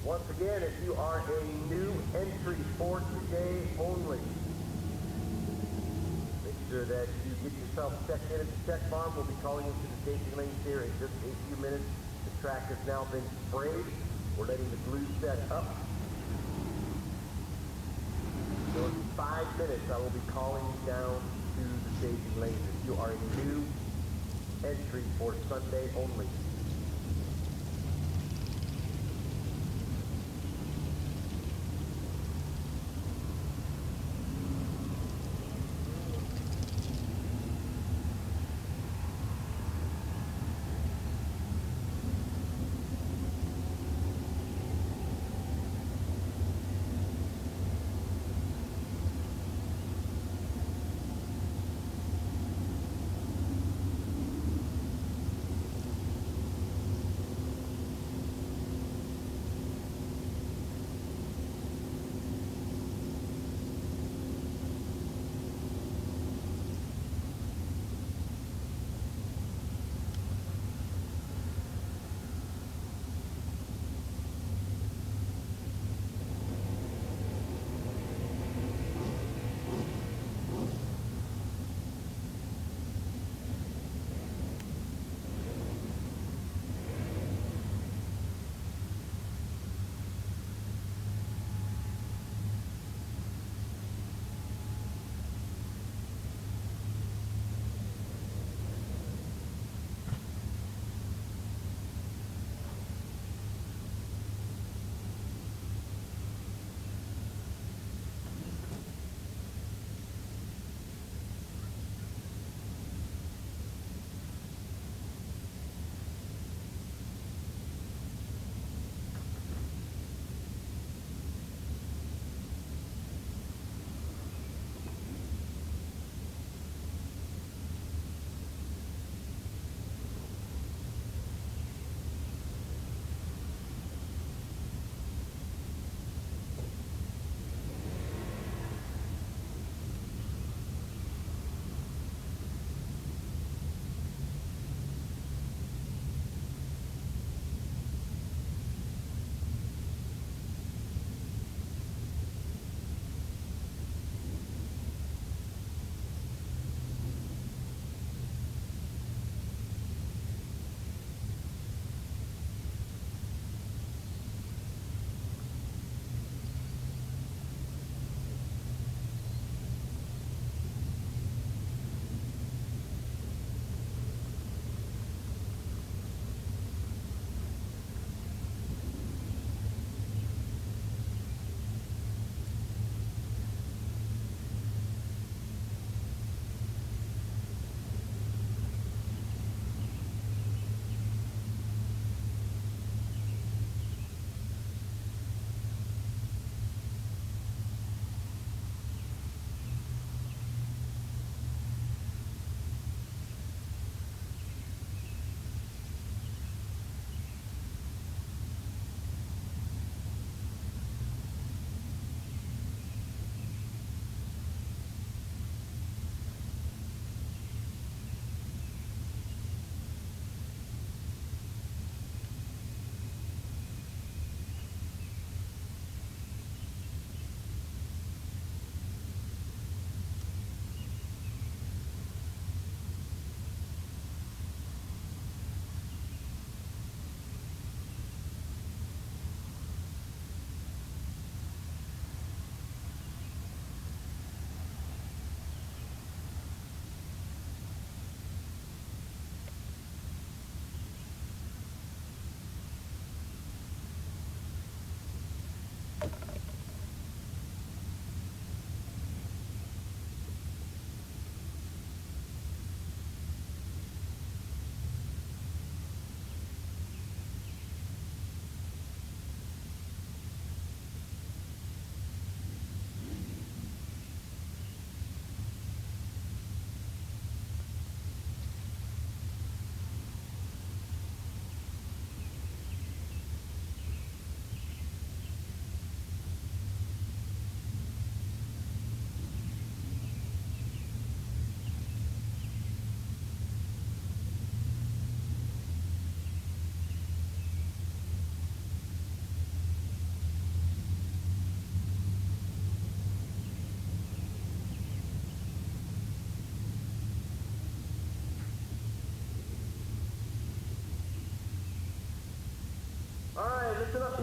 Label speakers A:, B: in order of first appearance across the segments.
A: Once again, if you are a new entry for today only, make sure that you get yourself checked in at the check farm. We'll be calling into the staging lanes here in just a few minutes. The track has now been sprayed. We're letting the glue set up. So in 5 minutes, I will be calling you down to the staging lanes if you are a new entry for Sunday only.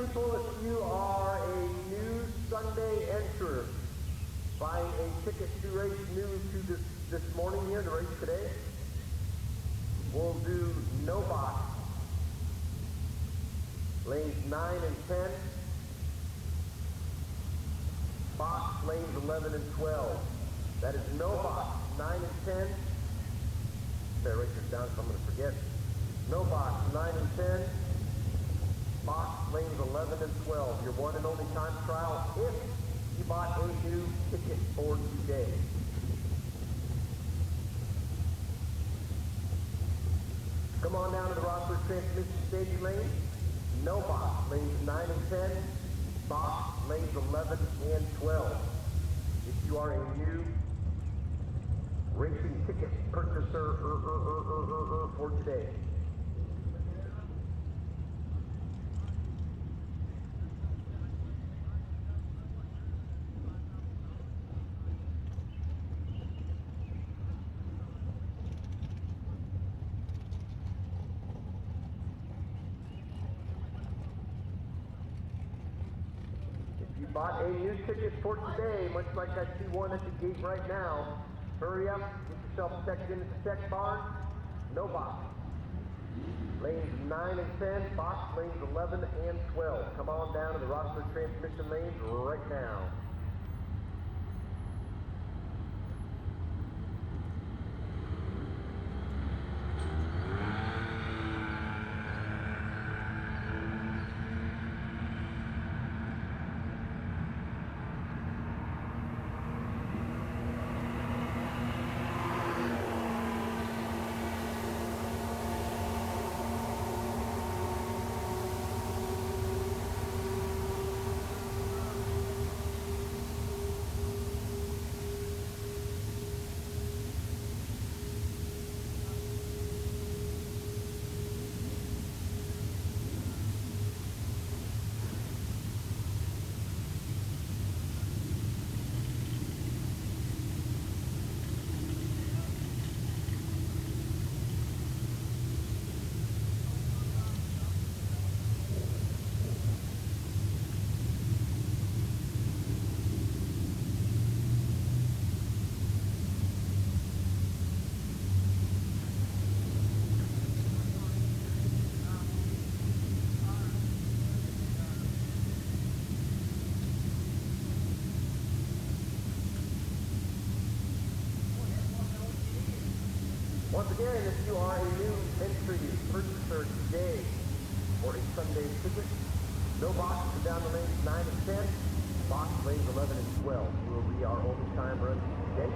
A: people, if you are a new Sunday enterer, buying a ticket to race new to this morning here, to race today, we'll do no box. Lanes 9 and 10. Box lanes 11 and 12. That is no box. 9 and 10. Better write this down so I'm going to forget. No box. 9 and 10. Box lanes 11 and 12. Your one and only time trial if you bought a new ticket for today. Come on down to the Rockford Transmission Staging lane. No box, lanes 9 and 10. Box, lanes 11 and 12. If you are a new racing ticket purchaser for today. Bought a new ticket for today, much like I see one at the gate right now. Hurry up, get yourself checked in at the check barn. No box. Lanes 9 and 10, box lanes 11 and 12. Come on down to the Rockford Transmission lanes right now. Once again, if you are a new entry purchaser today for a Sunday ticket, no box down the lanes 9 and 10, box lanes 11 and 12 will be our only time run today.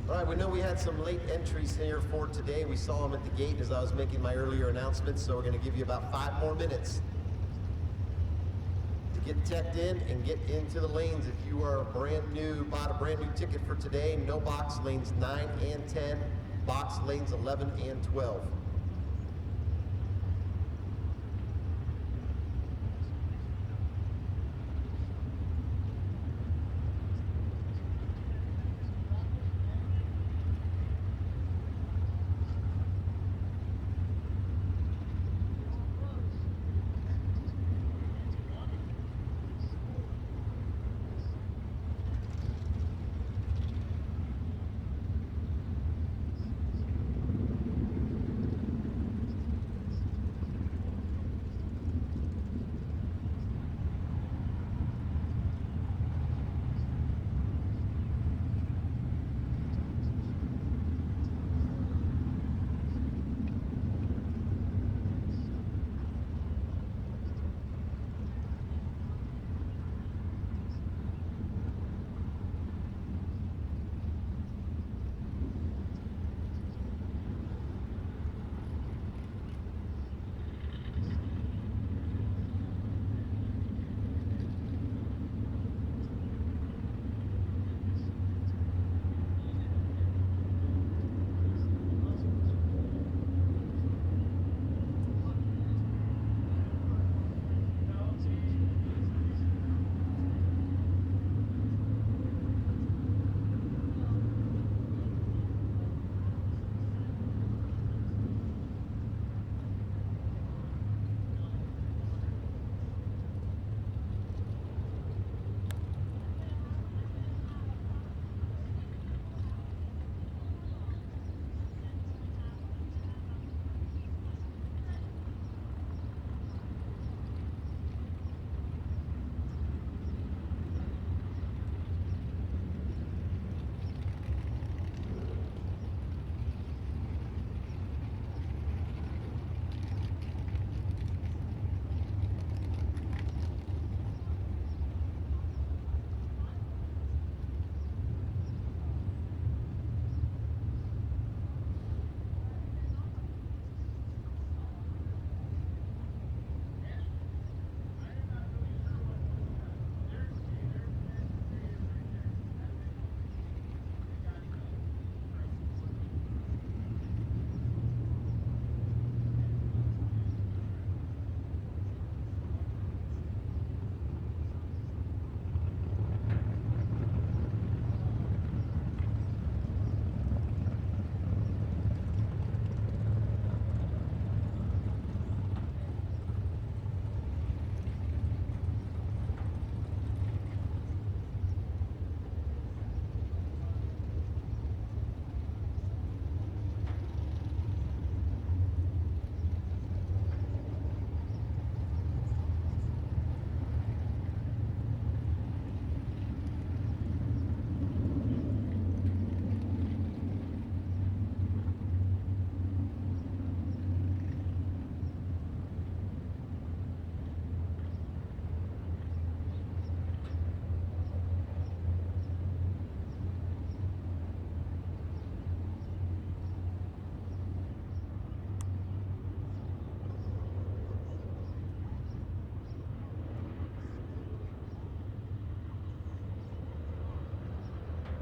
B: All right, we know we had some late entries here for today. We saw them at the gate as I was making my earlier announcements, so we're going to give you about 5 more minutes to get teched in and get into the lanes. If you are bought a brand new ticket for today, no box lanes 9 and 10, box lanes 11 and 12.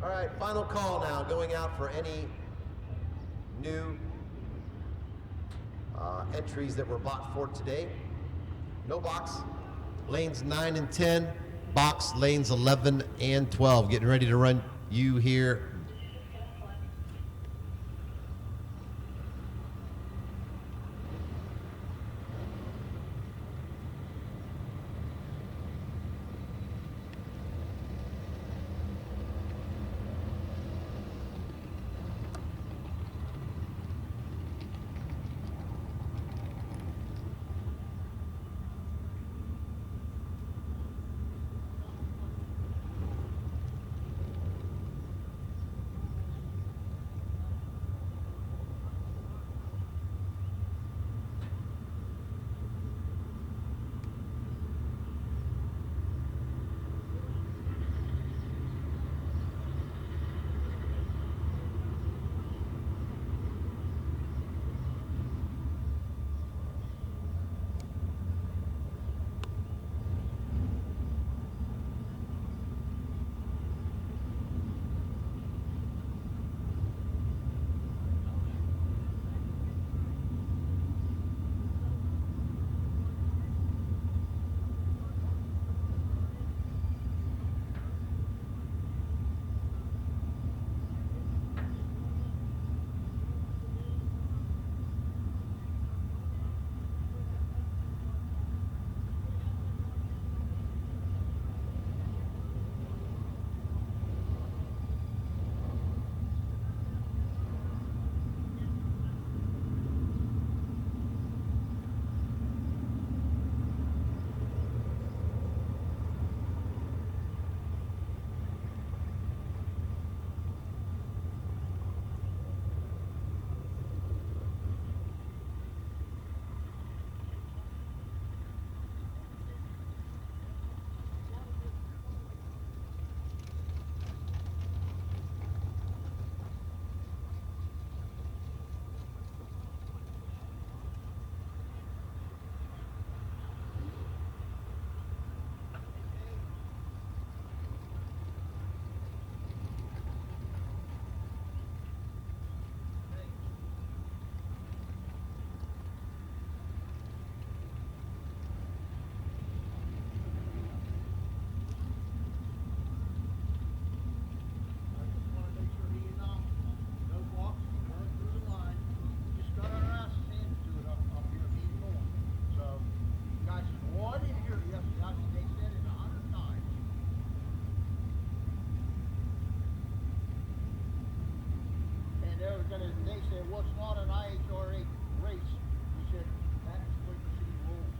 B: All right, final call now, going out for any new entries that were bought for today. No box, lanes 9 and 10, box lanes 11 and 12. Getting ready to run you here.
C: they said, well, it's not an IHRA race. We said, that's Quaker City rules.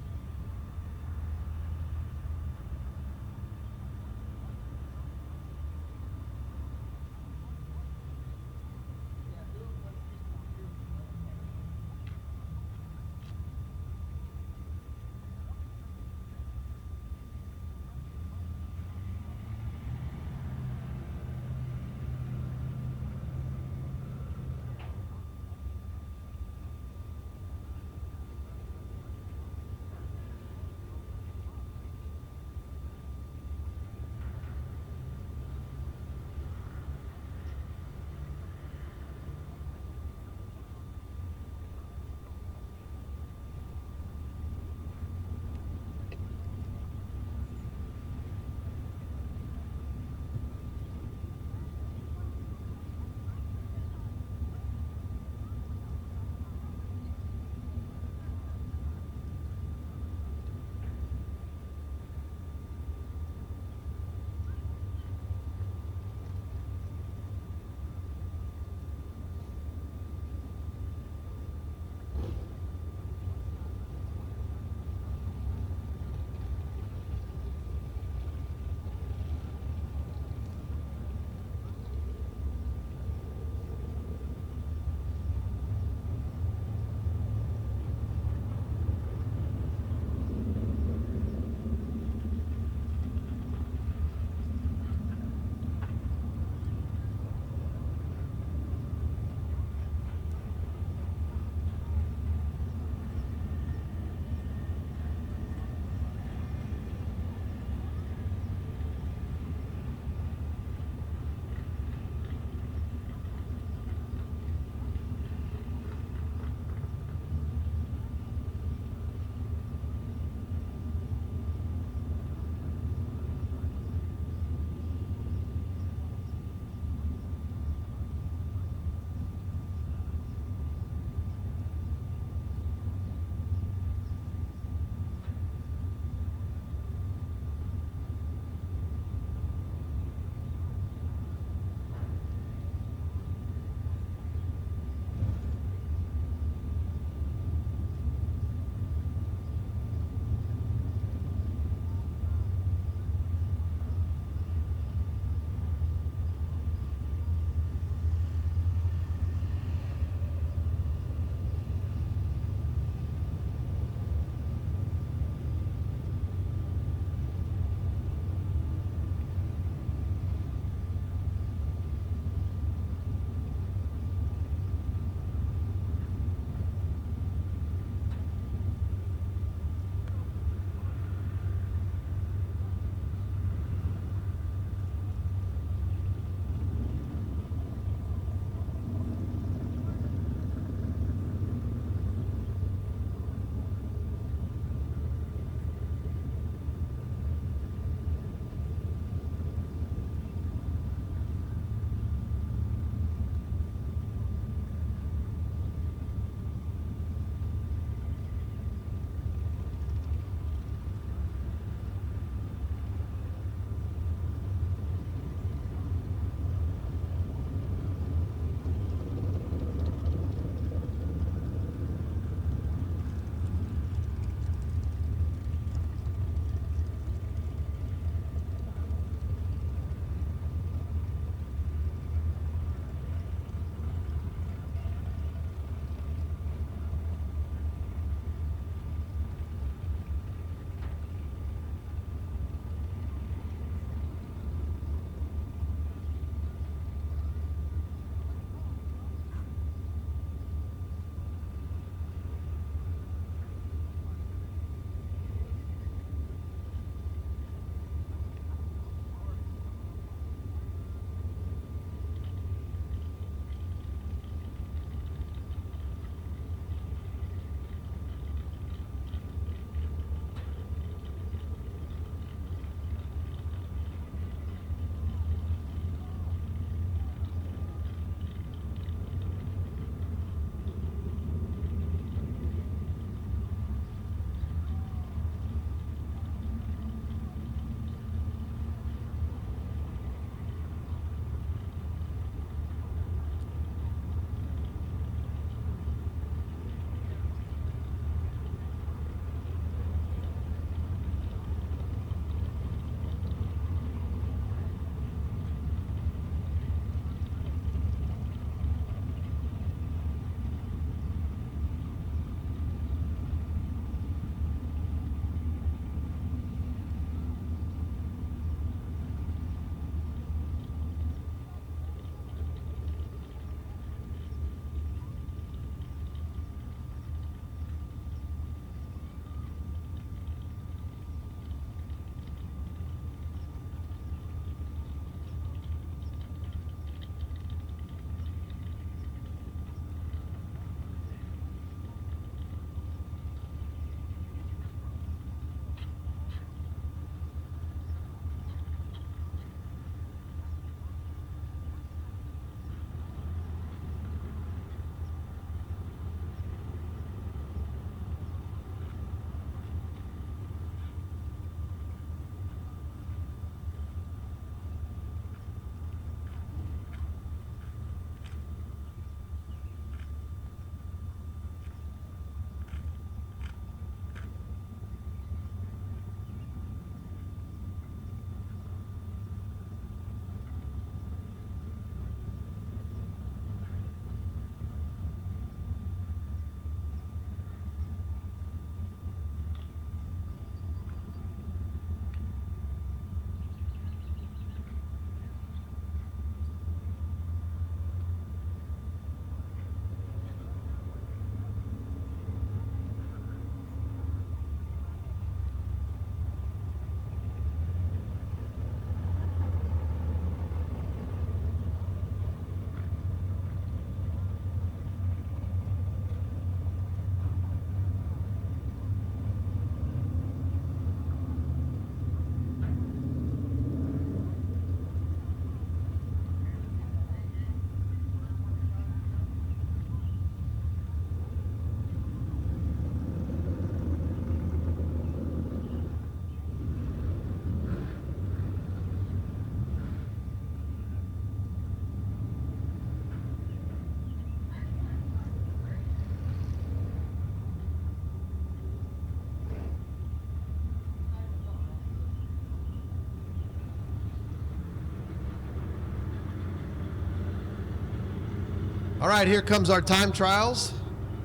B: All right, here comes our time trials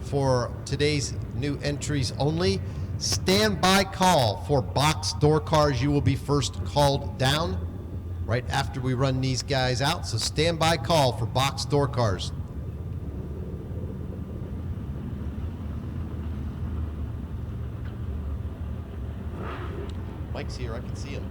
B: for today's new entries only. Standby call for box door cars. You will be first called down right after we run these guys out. So standby call for box door cars. Mike's here, I can see him.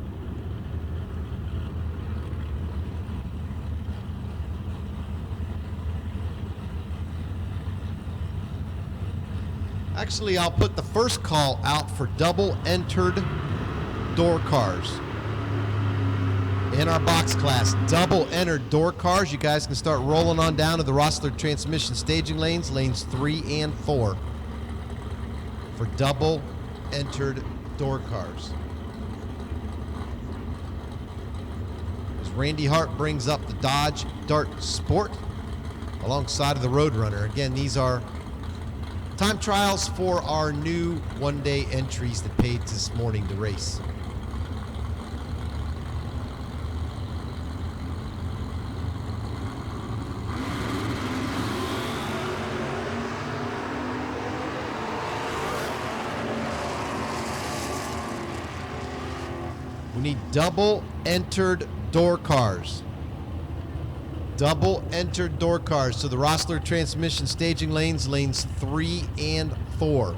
B: Actually, I'll put the first call out for double entered door cars. In our box class, double entered door cars. You guys can start rolling on down to the Rossler transmission staging lanes, lanes 3 and 4, for double entered door cars. As Randy Hart brings up the Dodge Dart Sport alongside of the Roadrunner. Again, these are time trials for our new one-day entries that paid this morning to race. We need double entered door cars. Double entered door cars to the Rossler transmission staging lanes, lanes 3 and 4.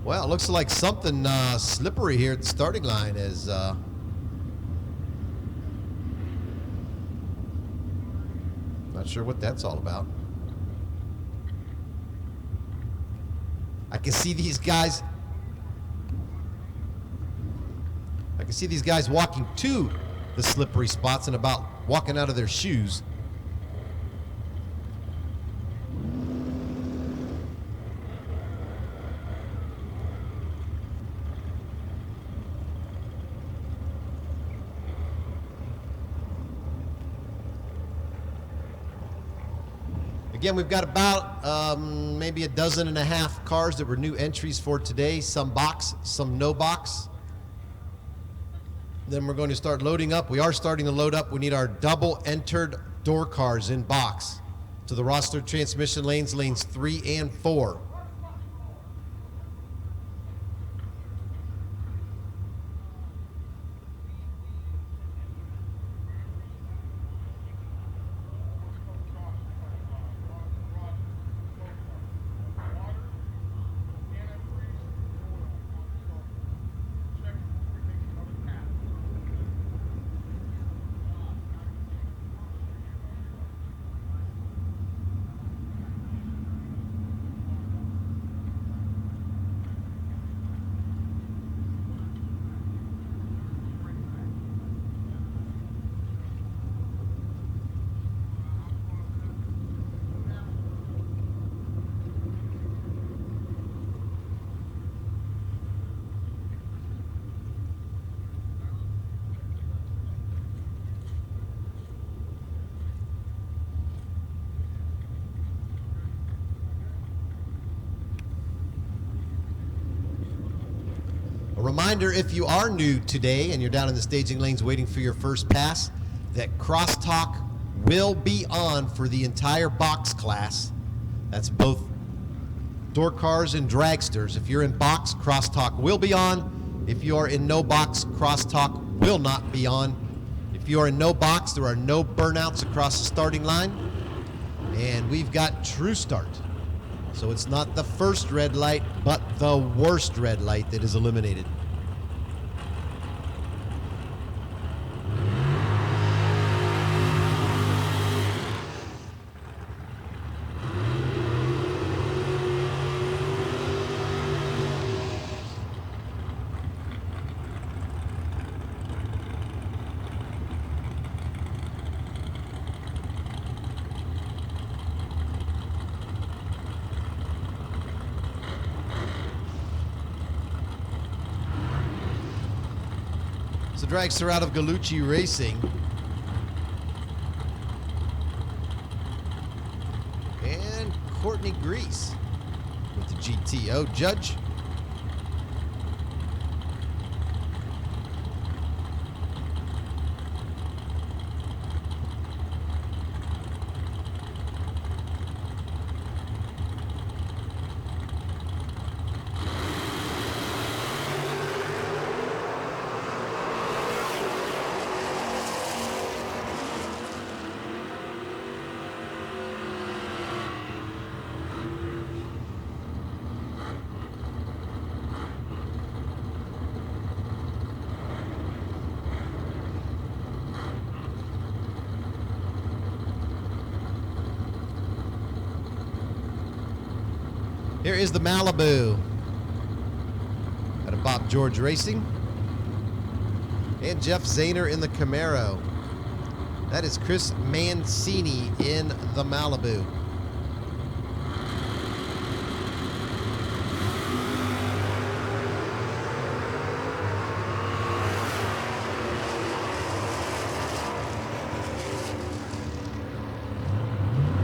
B: Well, it looks like something slippery here at the starting line is not sure what that's all about. I can see these guys walking to the slippery spots and about walking out of their shoes. Again, we've got about maybe a dozen and a half cars that were new entries for today. Some box, some no box. Then we're going to start loading up. We are starting to load up. We need our double entered door cars in box to the Rossler transmission lanes, lanes 3 and 4. Reminder, if you are new today and you're down in the staging lanes waiting for your first pass, that crosstalk will be on for the entire box class. That's both door cars and dragsters. If you're in box, crosstalk will be on. If you are in no box, crosstalk will not be on. If you are in no box, there are no burnouts across the starting line. And we've got true start. So it's not the first red light, but the worst red light that is eliminated. dragster out of Gallucci Racing. And Courtney Grease with the GTO Judge. Here is the Malibu out of Bob George Racing. And Jeff Zahner in the Camaro. That is Chris Mancini in the Malibu.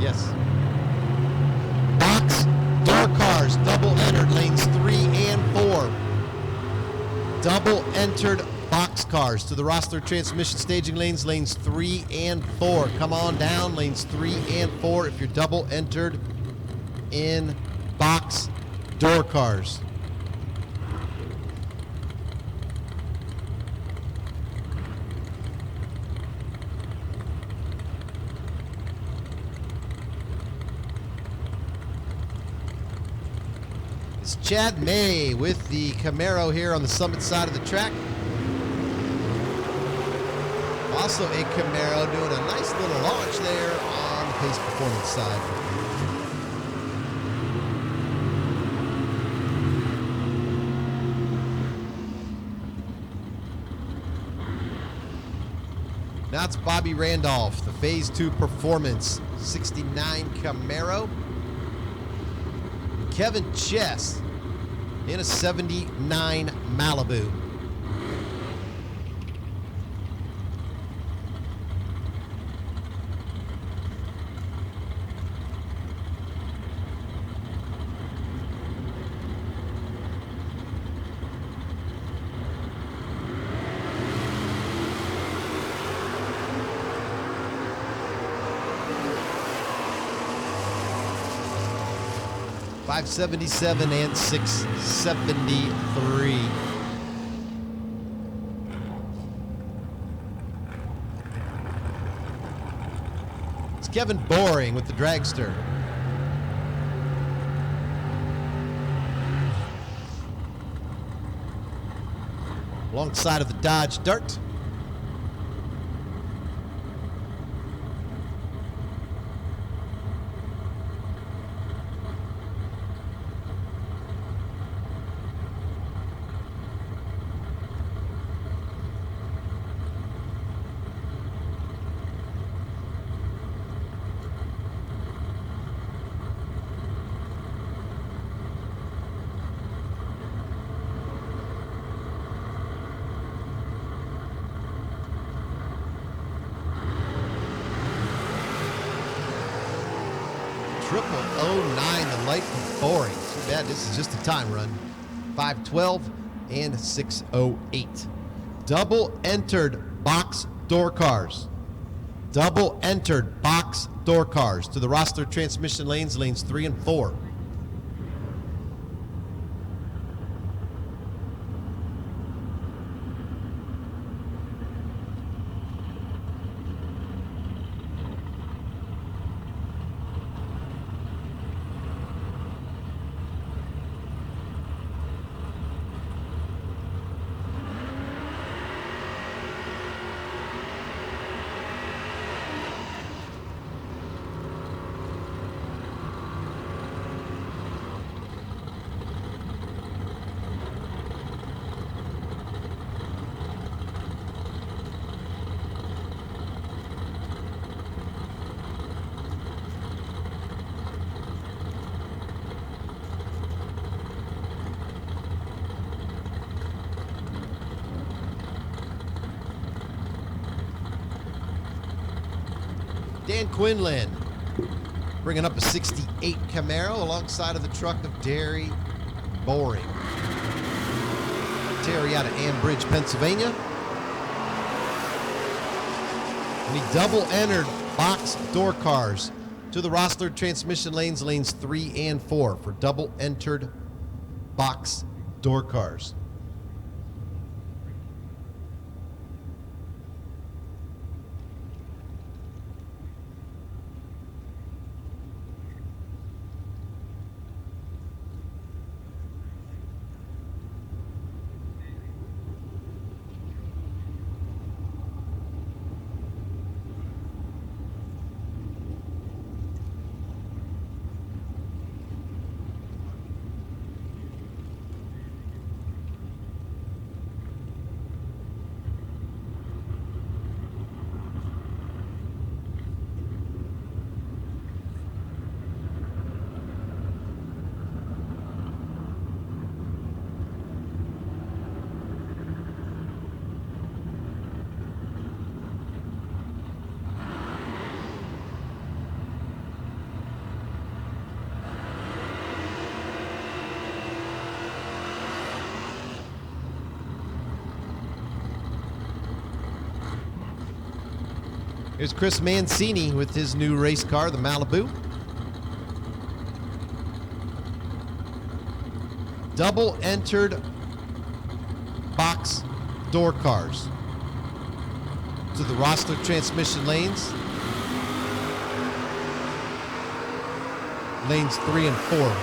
B: Yes. Box door cars, double entered lanes 3 and 4. Double entered box cars to the Rossler transmission staging lanes 3 and 4. Come on down, lanes 3 and 4 if you're double entered in box door cars. It's Chad May with the Camaro here on the Summit side of the track. Also a Camaro doing a nice little launch there on the Pace Performance side. Now it's Bobby Randolph, the Phase 2 Performance 69 Camaro. Kevin Chess in a 79 Malibu. .577 and 673. It's Kevin Boring with the dragster. Alongside of the Dodge Dart. Triple 09, the light from Boring. Too bad this is just a time run. 512 and 608. Double entered box door cars. Double entered box door cars to the Rossler transmission lanes 3 and 4. Dan Quinlan bringing up a 68 Camaro alongside of the truck of Derry Boring. Terry out of Ambridge, Pennsylvania. And he double entered box door cars to the rostered transmission lanes, lanes 3 and 4 for double entered box door cars. Here's Chris Mancini with his new race car, the Malibu. Double entered box door cars to the roster transmission lanes. Lanes 3 and 4.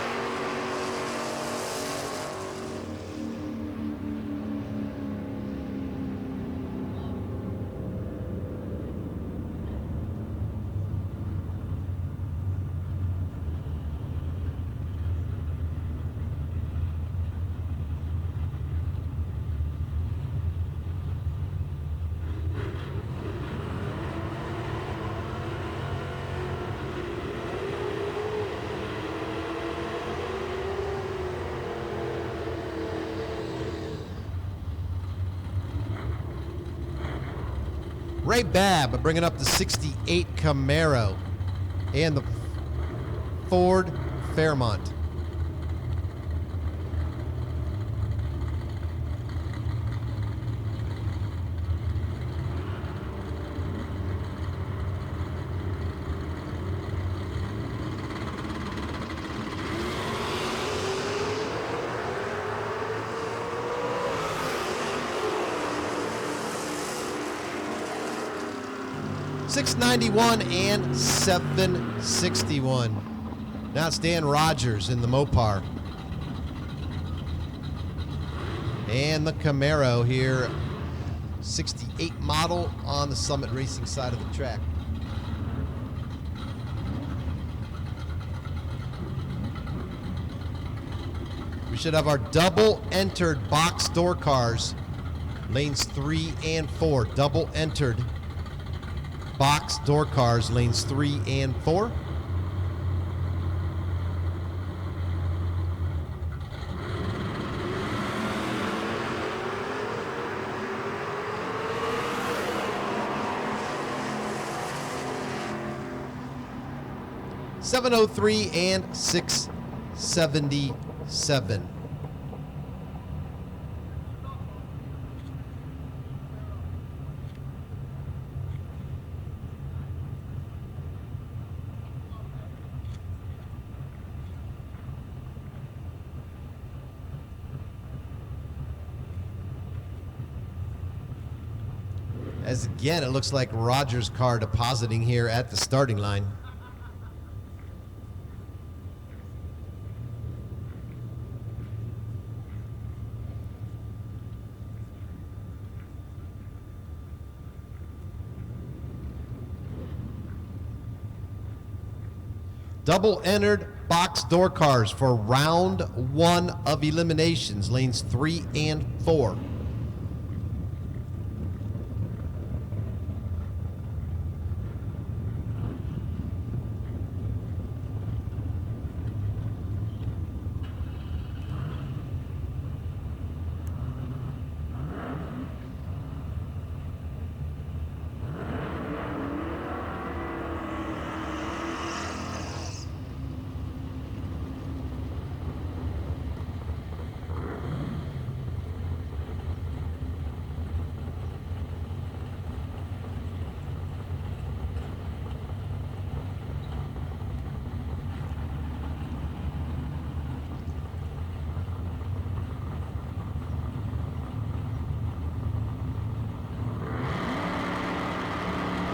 B: Ray Babb bringing up the 68 Camaro and the Ford Fairmont. $691 and $761. Now it's Dan Rogers in the Mopar. And the Camaro here, 68 model on the Summit Racing side of the track. We should have our double entered box door cars, lanes 3 and 4, double entered box door cars, lanes 3 and 4. $703 and $677. As again, it looks like Rogers' car depositing here at the starting line. Double entered box door cars for round 1 of eliminations, lanes 3 and 4.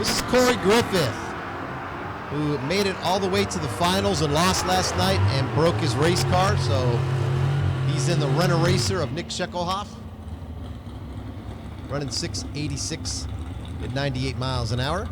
B: This is Corey Griffith, who made it all the way to the finals and lost last night and broke his race car. So he's in the Renner Racer of Nick Scheckelhoff, running 686 at 98 miles an hour.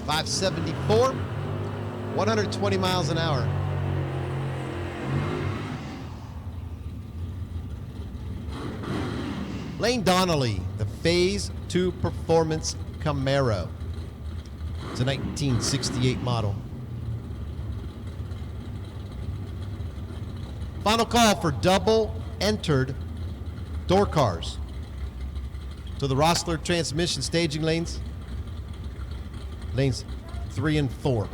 B: .574, 120 miles an hour. Lane Donnelly, the Phase 2 Performance Camaro. It's a 1968 model. Final call for double entered door cars to the Rossler transmission staging lanes. Lanes 3 and 4.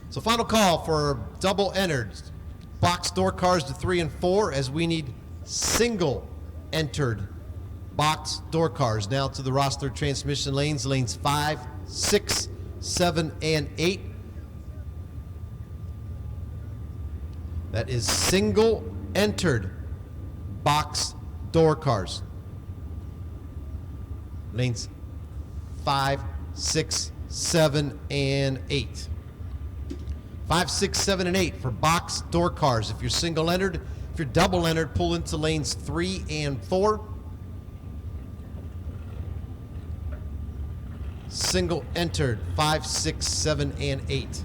B: So final call for double entered box door cars to 3 and 4, as we need single entered box door cars now to the Rossler transmission lanes, lanes 5, 6, 7, and 8. That is single entered box door cars. Lanes 5, 6, 7, and 8. 5, 6, 7, and 8 for box door cars. If you're single entered, if you're double entered, pull into lanes 3 and 4. Single entered 5, 6, 7, and 8.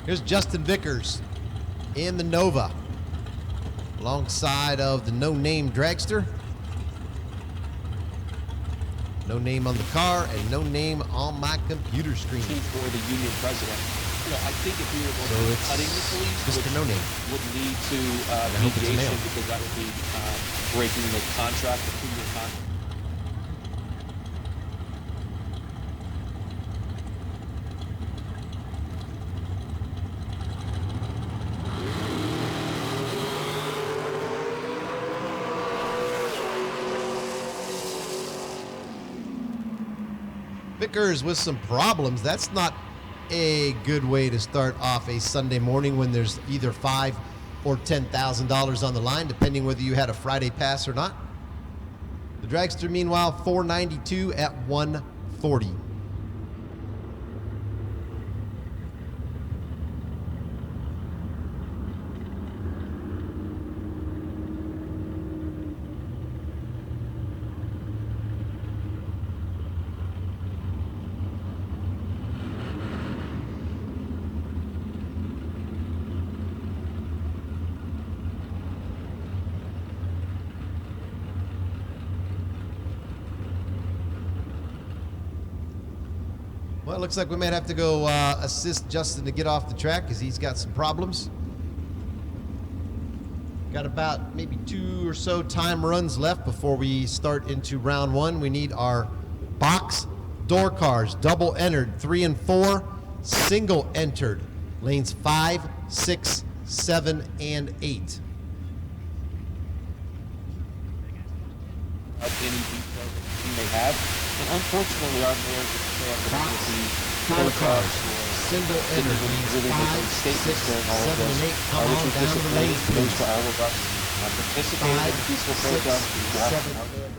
B: Here's Justin Vickers in the Nova, alongside of the no-name dragster. No name on the car and no name on my computer screen.
D: For the union president. I think if we were
B: So
D: going to be
B: it's
D: cutting the police,
B: Mr.
D: which
B: No Name.
D: would lead to
B: I hope it's a
D: mediation
B: male.
D: because that would be breaking the contract, the 2-year contract.
B: Vickers with some problems. That's not a good way to start off a Sunday morning when there's either $5,000 or $10,000 on the line, depending whether you had a Friday pass or not. The dragster, meanwhile, 492 at 140. Well, it looks like we might have to go assist Justin to get off the track because he's got some problems. Got about maybe 2 or so time runs left before we start into round 1. We need our box door cars, double entered, 3 and 4, single entered, lanes 5, 6, 7, and 8.
D: Any detail that you may have. And unfortunately, our mayors with the
B: Door cars, single
D: didn't
B: entered,
D: really make any
B: 5,
D: statements
B: 6,
D: during all of
B: 7,
D: this,
B: and 8. Come
D: which
B: on
D: was
B: down the
D: disappointing
B: lane,
D: news
B: please.
D: for all of us. Participating in
B: 5,
D: the peaceful
B: 6,
D: protest. We walked
B: 7,
D: out there.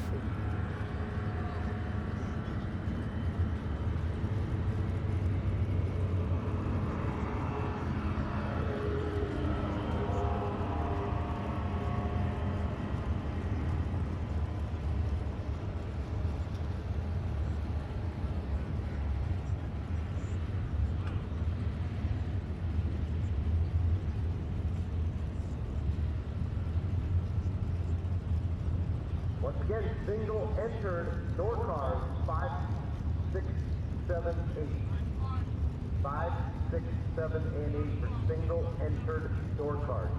A: Once again, single entered door cars, 5, 6, 7, 8. 5, 6, 7, and 8 for single entered door cars.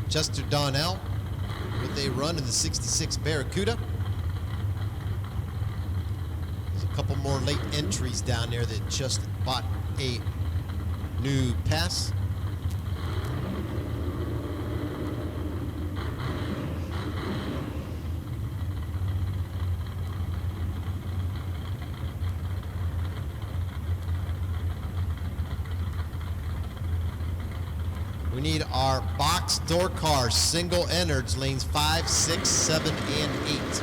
B: Chester Donnell with a run in the 66 Barracuda. There's a couple more late entries down there that just bought a new pass. We need our box door cars, single innards, lanes 5, 6, 7, and 8.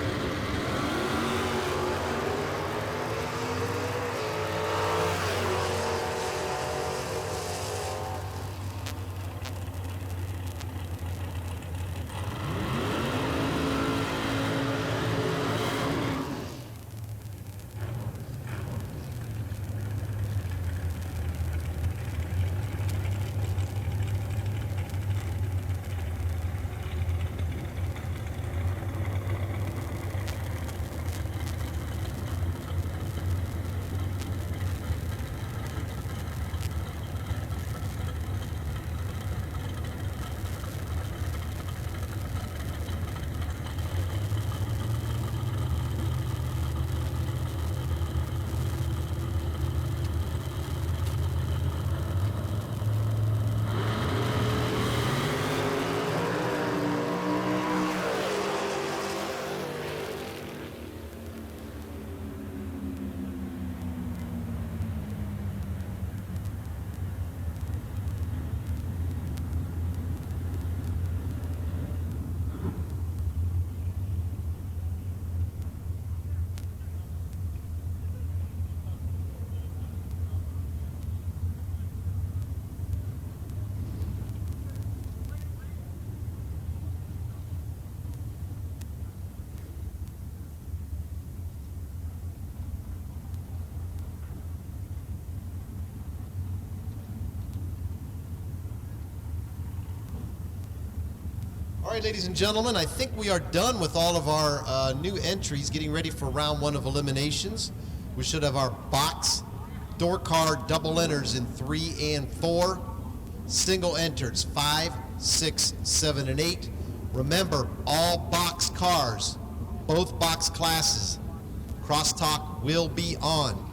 B: All right, ladies and gentlemen, I think we are done with all of our new entries, getting ready for round 1 of eliminations. We should have our box door car double enters in 3 and 4, single enters 5, 6, 7, and 8. Remember, all box cars, both box classes, crosstalk will be on.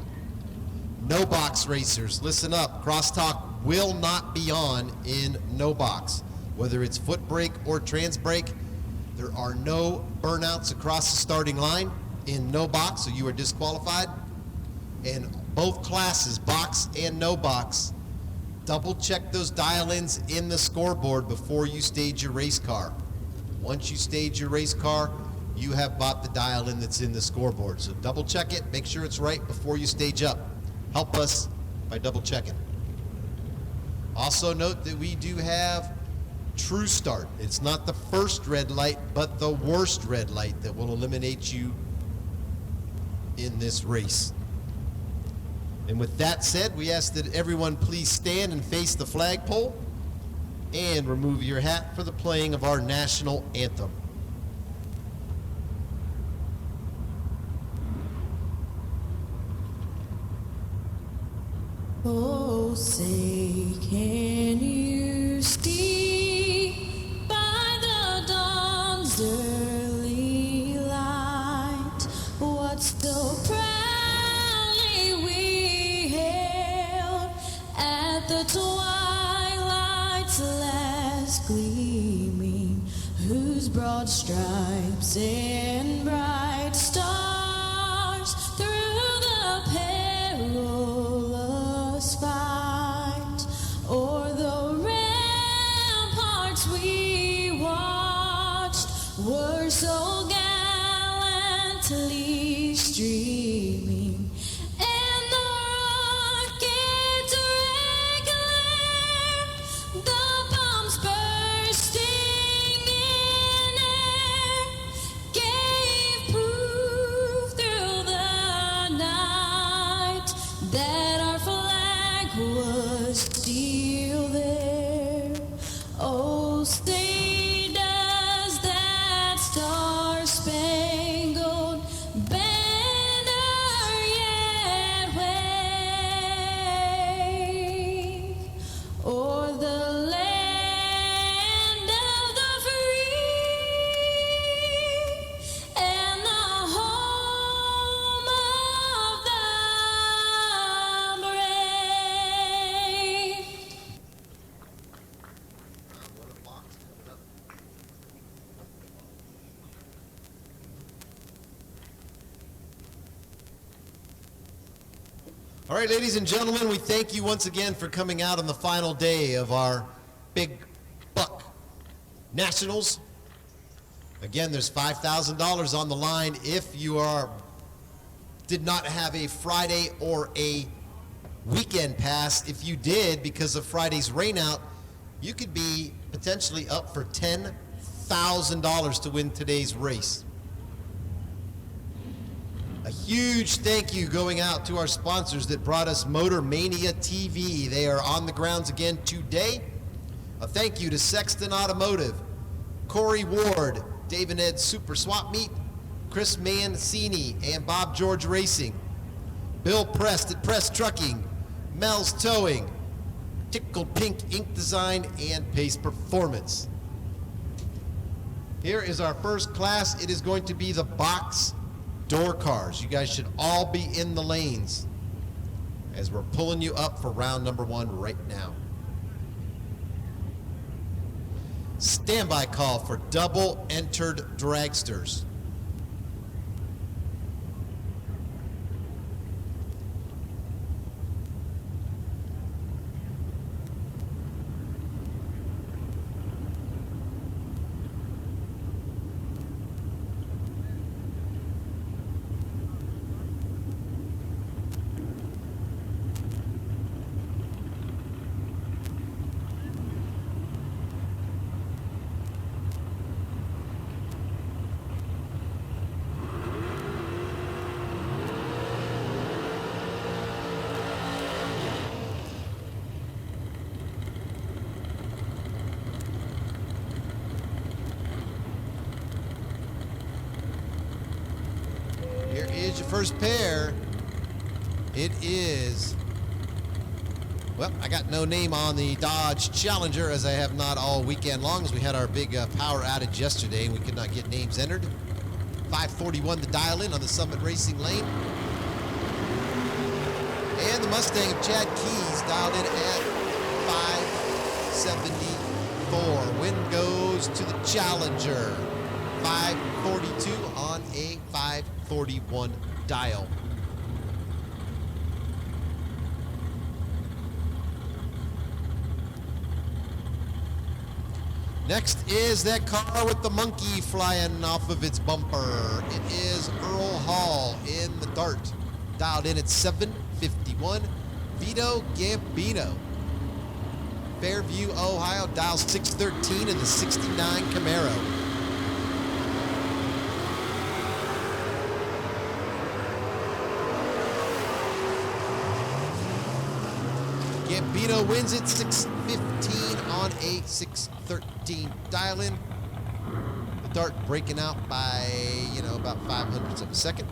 B: No box racers, listen up, crosstalk will not be on in no box. Whether it's foot brake or trans brake, there are no burnouts across the starting line in no box, so you are disqualified. And both classes, box and no box, double check those dial-ins in the scoreboard before you stage your race car. Once you stage your race car, you have bought the dial-in that's in the scoreboard. So double check it, make sure it's right before you stage up. Help us by double checking. Also note that we do have True Start. It's not the first red light, but the worst red light that will eliminate you in this race. And with that said, we ask that everyone please stand and face the flagpole and remove your hat for the playing of our national anthem.
E: Oh, say, can you see by the dawn's early light what so proudly we hailed at the twilight's last gleaming, whose broad stripes and bright stars through the perilous fight o'er the ramparts we watched were so gallantly streaming, and the rockets regular, the bombs bursting in air, gave proof through the night that our flag was still there. Oh, say does that star-spangled banner yet wave o'er the land of the free and the home of the brave?
B: All right, ladies and gentlemen, we thank you once again for coming out on the final day of our big Nationals. Again, there's $5,000 on the line if you did not have a Friday or a weekend pass. If you did, because of Friday's rainout, you could be potentially up for $10,000 to win today's race. A huge thank you going out to our sponsors that brought us Motor Mania TV. They are on the grounds again today. A thank you to Sexton Automotive, Corey Ward, Dave and Ed Super Swap Meet, Chris Mancini and Bob George Racing, Bill Prest at Prest Trucking, Mel's Towing, Tickled Pink Ink Design, and Pace Performance. Here is our first class. It is going to be the box door cars. You guys should all be in the lanes as we're pulling you up for round number 1 right now. Standby call for double entered dragsters. Here is your first pair. It is, well, I got no name on the Dodge Challenger, as I have not all weekend long, as we had our big power outage yesterday and we could not get names entered. 541 the dial in on the Summit Racing lane. And the Mustang of Chad Keys dialed in at 574. Win goes to the Challenger. 542 on a 541 dial. Next is that car with the monkey flying off of its bumper. It is Earl Hall in the Dart. Dialed in at 751. Vito Gambino. Fairview, Ohio, dial 613 in the 69 Camaro. Gambino wins it 615 on a 613 dial-in. The Dart breaking out by, about 0.05 of a second.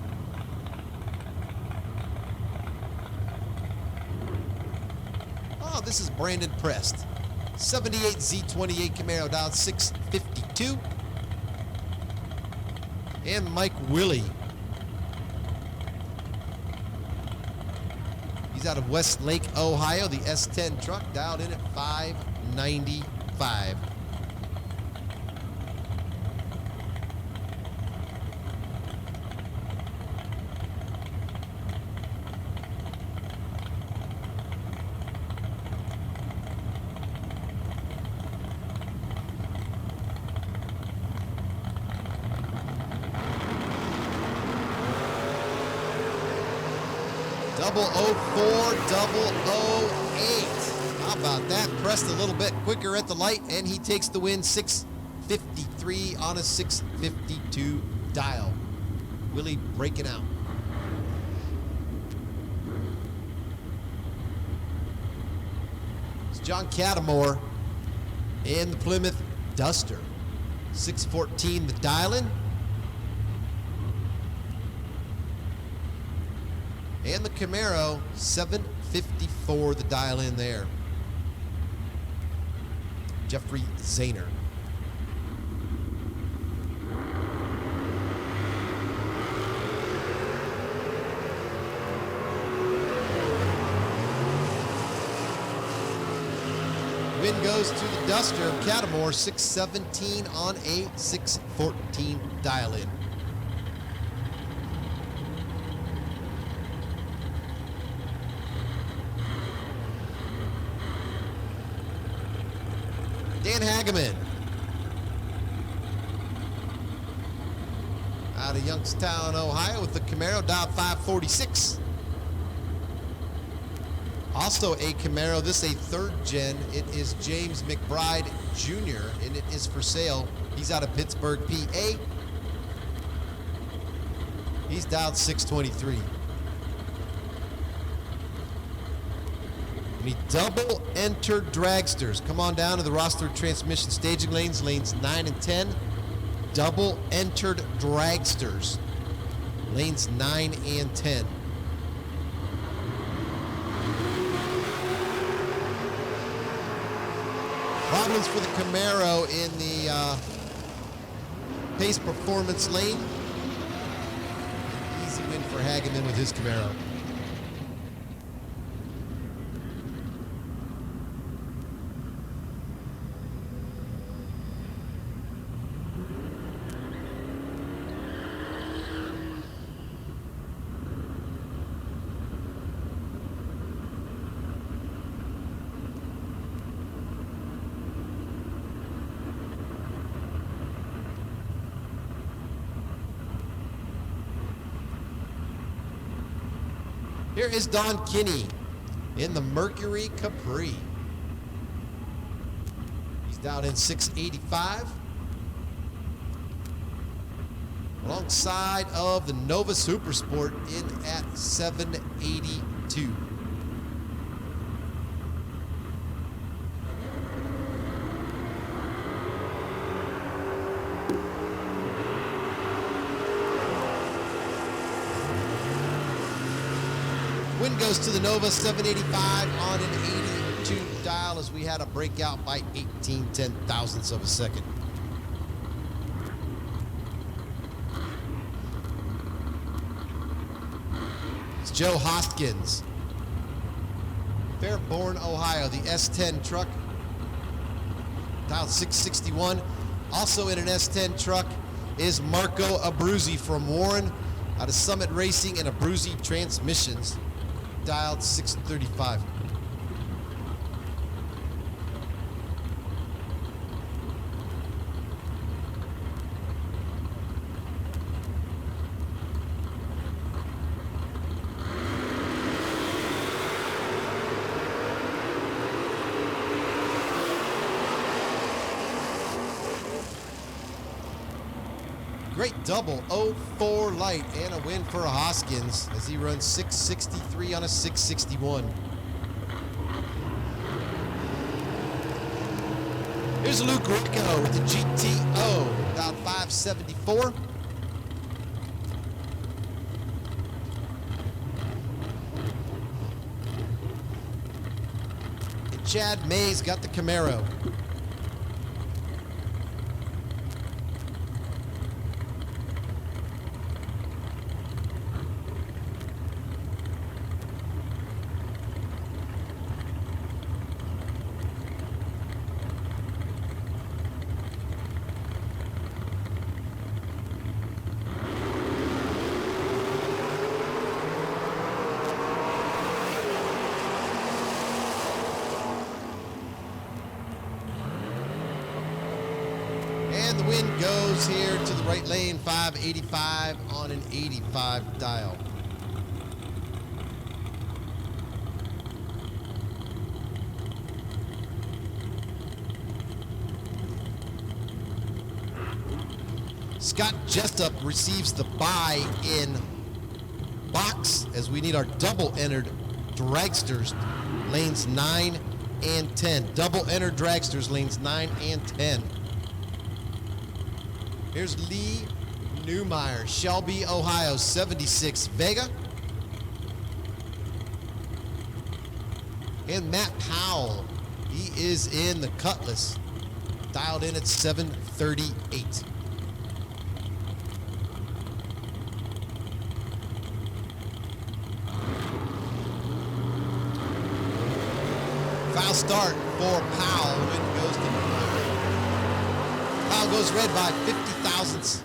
B: Oh, this is Brandon Prest. 78 Z28 Camaro, dial 652. And Mike Willie. He's out of Westlake, Ohio, the S10 truck, dialed in at 595. Double 04, double 08. How about that? Pressed a little bit quicker at the light, and he takes the win 653 on a 652 dial. Willie breaking out. It's John Cattermore in the Plymouth Duster. 614 the dial-in. And the Camaro, 754 the dial in there. Jeffrey Zahner. Win goes to the Duster of Cattermore, 617 on a 614 dial in. Dan Hageman out of Youngstown, Ohio with the Camaro, dial 546. Also a Camaro, this is a third gen. It is James McBride Jr. and it is for sale. He's out of Pittsburgh, PA. He's dialed 623. We need double entered dragsters. Come on down to the roster transmission staging lanes, lanes 9 and 10. Double entered dragsters, lanes 9 and 10. Problems for the Camaro in the pace performance lane. An easy win for Hageman with his Camaro. Here is Don Kinney in the Mercury Capri. He's down in 685. Alongside of the Nova Super Sport in at 782. Win goes to the Nova, 785 on an 82 dial as we had a breakout by 18/10,000ths of a second. It's Joe Hoskins, Fairborn, Ohio, the S10 truck, dialed 661. Also in an S10 truck is Marco Abruzzi from Warren, out of Summit Racing and Abruzzi Transmissions, dialed 635. Great double 04 light and a win for Hoskins as he runs 663 on a 661. Here's Luke Ricco with the GTO, about 574. And Chad Mays got the Camaro. And the wind goes here to the right lane, 585 on an 85 dial. Scott Jessup receives the buy in box as we need our double entered dragsters, lanes 9 and 10. Double entered dragsters, lanes 9 and 10. Here's Lee Newmeyer, Shelby, Ohio, 76 Vega. And Matt Powell, he is in the Cutlass, dialed in at 738. Foul start for Powell. Win goes to Newmeyer. Powell goes red by 50 thousandths.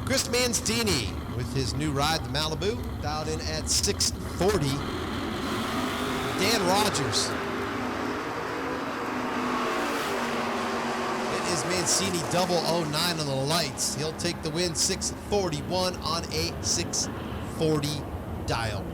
B: Chris Mancini with his new ride, the Malibu, dialed in at 640. Dan Rogers. It is Mancini 009 on the lights. He'll take the win, 641 on a 640 dial.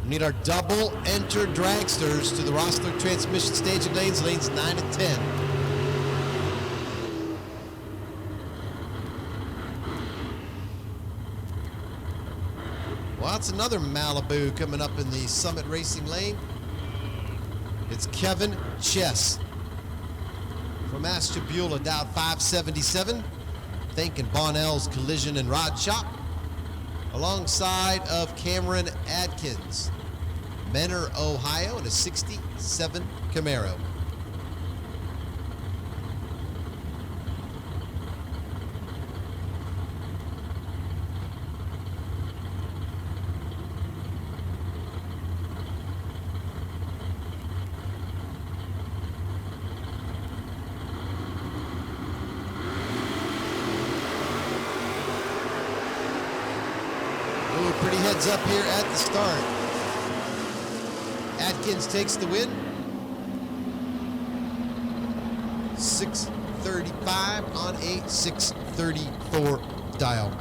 B: We need our double enter dragsters to the Rosslyn transmission staging lanes 9 and 10. Well, that's another Malibu coming up in the Summit Racing lane. It's Kevin Chess from Ashtabula, dialed 577. Thanking Bonnell's Collision and Rod Shop. Alongside of Cameron Adkins, Menor, Ohio, in a 67 Camaro. Ooh, pretty heads up here at the start. Atkins takes the win. 635 on a 634 dial.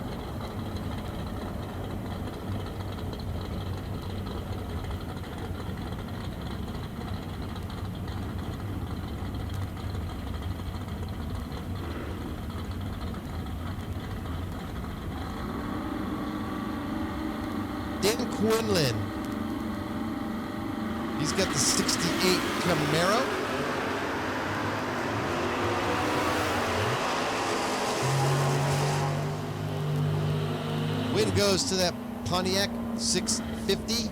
B: Dan Quinlan. He's got the 68 Camaro. Win goes to that Pontiac 650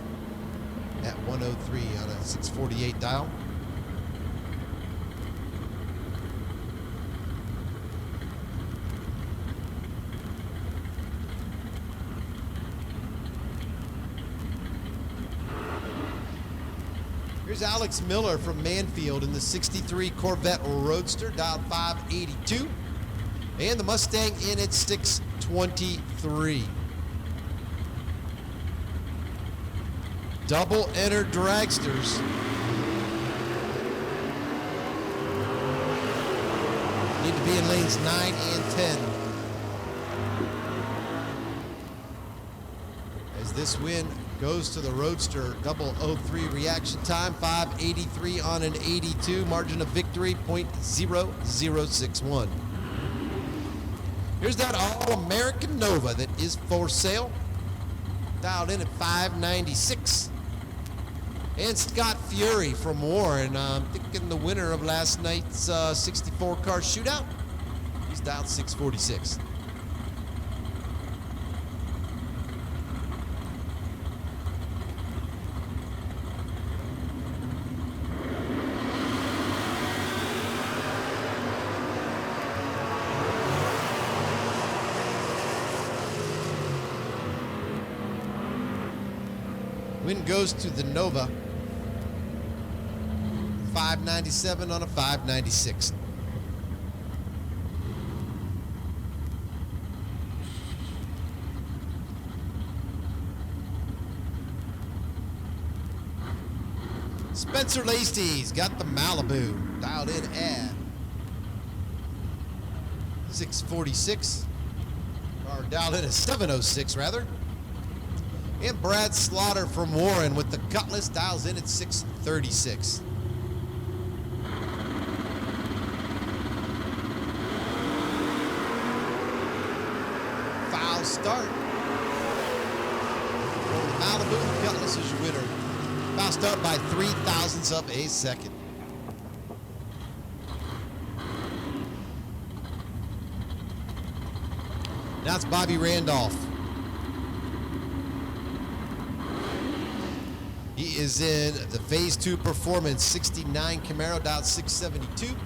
B: at 103 on a 648 dial. Here's Alex Miller from Manfield in the 63 Corvette Roadster, dialed 582. And the Mustang in at 623. Double enter dragsters. Need to be in lanes 9 and 10. As this win goes to the Roadster, 003 reaction time, 583 on an 82, margin of victory, .0061. Here's that All-American Nova that is for sale, dialed in at 596. And Scott Fury from Warren, thinking the winner of last night's 64-car shootout, he's dialed 646. Win goes to the Nova. 597 on a 596. Spencer Lacey's got the Malibu, dialed in at 646. Or dialed in at 706 rather. And Brad Slaughter from Warren with the Cutlass, dials in at 636. Foul start. For the Malibu, the Cutlass is your winner. Foul start by 3 thousandths of a second. Now it's Bobby Randolph. He is in the Phase 2 Performance 69 Camaro, dialed 672.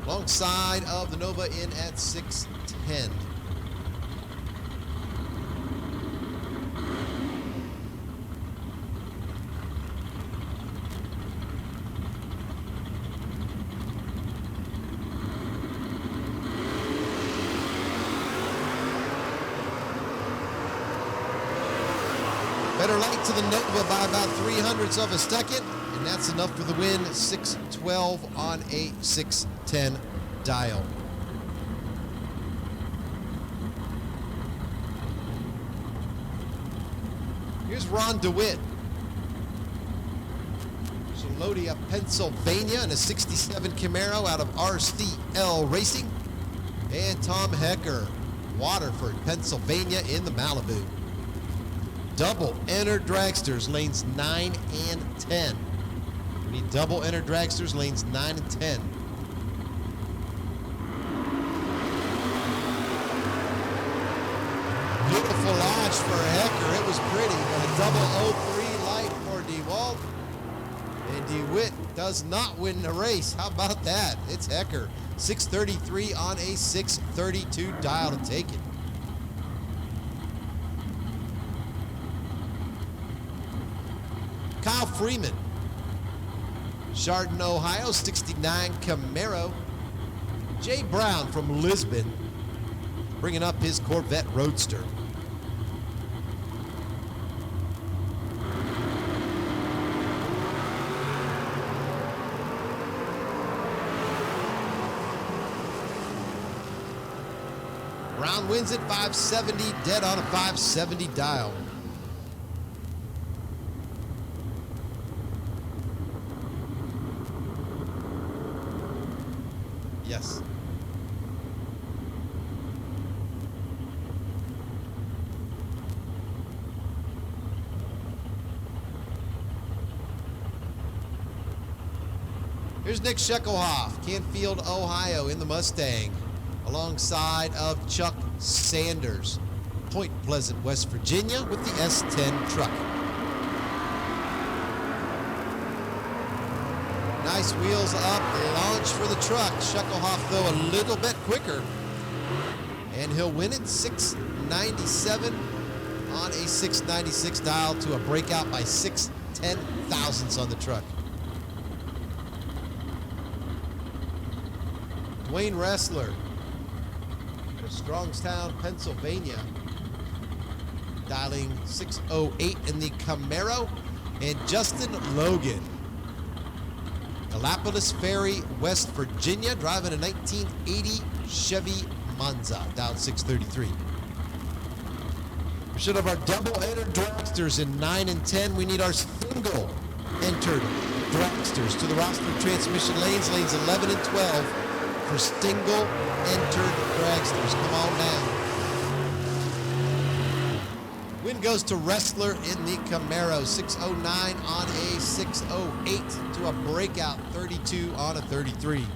B: Alongside of the Nova in at 610. light to the Nova by about 300ths of a second, and that's enough for the win. 612 on a 610 dial. Here's Ron DeWitt. Shalodia, Pennsylvania, in a 67 Camaro out of RCL Racing. And Tom Hecker, Waterford, Pennsylvania, in the Malibu. Double enter dragsters, lanes 9 and 10. We need double enter dragsters, lanes 9 and 10. Beautiful launch for Hecker. It was pretty, but a double 03 light for DeWalt. And DeWitt does not win the race. How about that? It's Hecker. 633 on a 632 dial to take it. Kyle Freeman, Chardon, Ohio, 69 Camaro. Jay Brown from Lisbon, bringing up his Corvette Roadster. Brown wins at 570, dead on a 570 dial. Yes. Here's Nick Shekelhoff, Canfield, Ohio, in the Mustang, alongside of Chuck Sanders, Point Pleasant, West Virginia, with the S10 truck. Nice wheels up, launch for the truck. Shekelhoff, though, a little bit quicker. And he'll win it 697 on a 696 dial to a breakout by 6/10,000ths on the truck. Dwayne Ressler, out of Strongstown, Pennsylvania, dialing 608 in the Camaro. And Justin Logan, Gallipolis Ferry, West Virginia, driving a 1980 Chevy Monza, dialed 633. We should have our double entered dragsters in 9 and 10. We need our single entered dragsters to the roster transmission lanes 11 and 12 for single entered dragsters. Come on now. Win goes to Ressler in the Camaro, 609 on a 608 to a breakout 32 on a 33.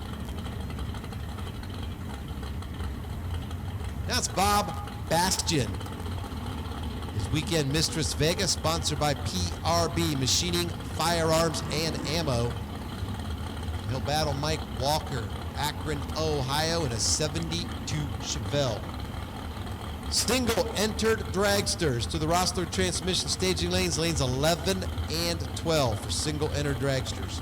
B: Now it's Bob Bastian. His Weekend Mistress Vegas, sponsored by PRB Machining, Firearms, and Ammo. He'll battle Mike Walker, Akron, Ohio, in a 72 Chevelle. Single entered dragsters to the roster transmission staging lanes 11 and 12 for single entered dragsters.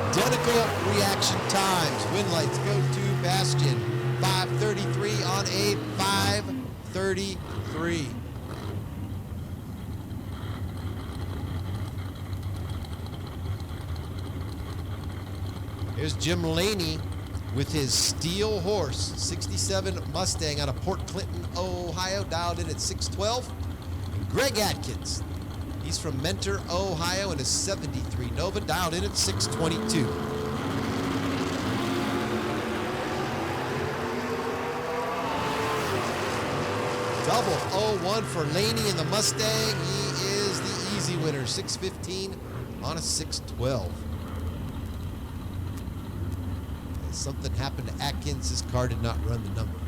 B: Identical reaction times. Win lights go to Bastion. 533 on a 533. Here's Jim Laney with his Steel Horse 67 Mustang out of Port Clinton, Ohio, dialed in at 612. And Greg Atkins, he's from Mentor, Ohio, in a 73 Nova, dialed in at 622. Double 01 for Laney in the Mustang. He is the easy winner, 615 on a 612. Something happened to Atkins. His car did not run the number.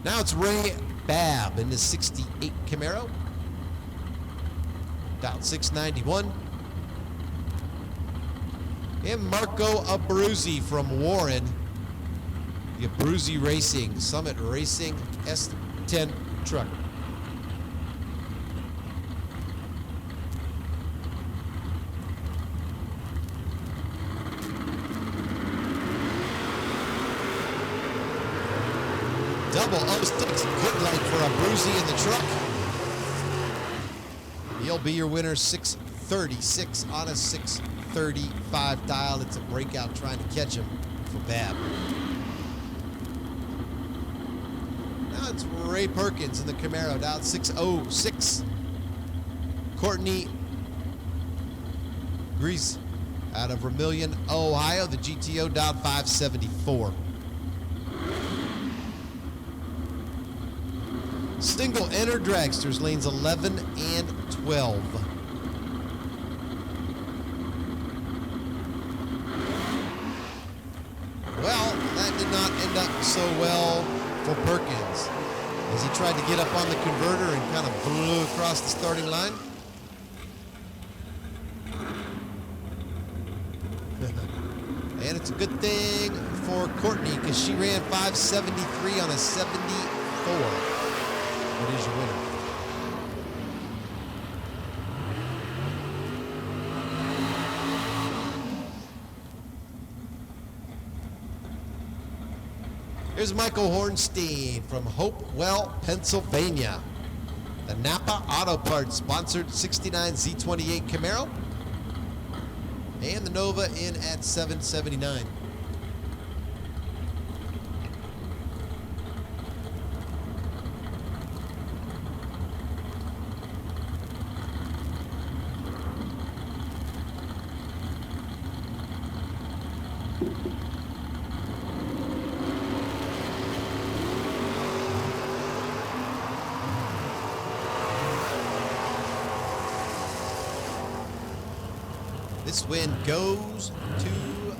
B: Now it's Ray Babb in the 68 Camaro. Dialed 691. And Marco Abruzzi from Warren. The Abruzzi Racing, Summit Racing S10 truck. Campbell 06, good light for a Brucey in the truck. He'll be your winner, 636 on a 635 dial. It's a breakout trying to catch him for Bab. Now it's Ray Perkins in the Camaro, down 606. Courtney Grease out of Vermilion, Ohio, the GTO, down 574. Single enter dragsters, lanes 11 and 12. Well, that did not end up so well for Perkins as he tried to get up on the converter and kind of blew across the starting line. And it's a good thing for Courtney because she ran 573 on a 74. What is your winner? Here's Michael Hornstein from Hopewell, Pennsylvania. The Napa Auto Parts sponsored 69 Z28 Camaro. And the Nova in at 779. This win goes to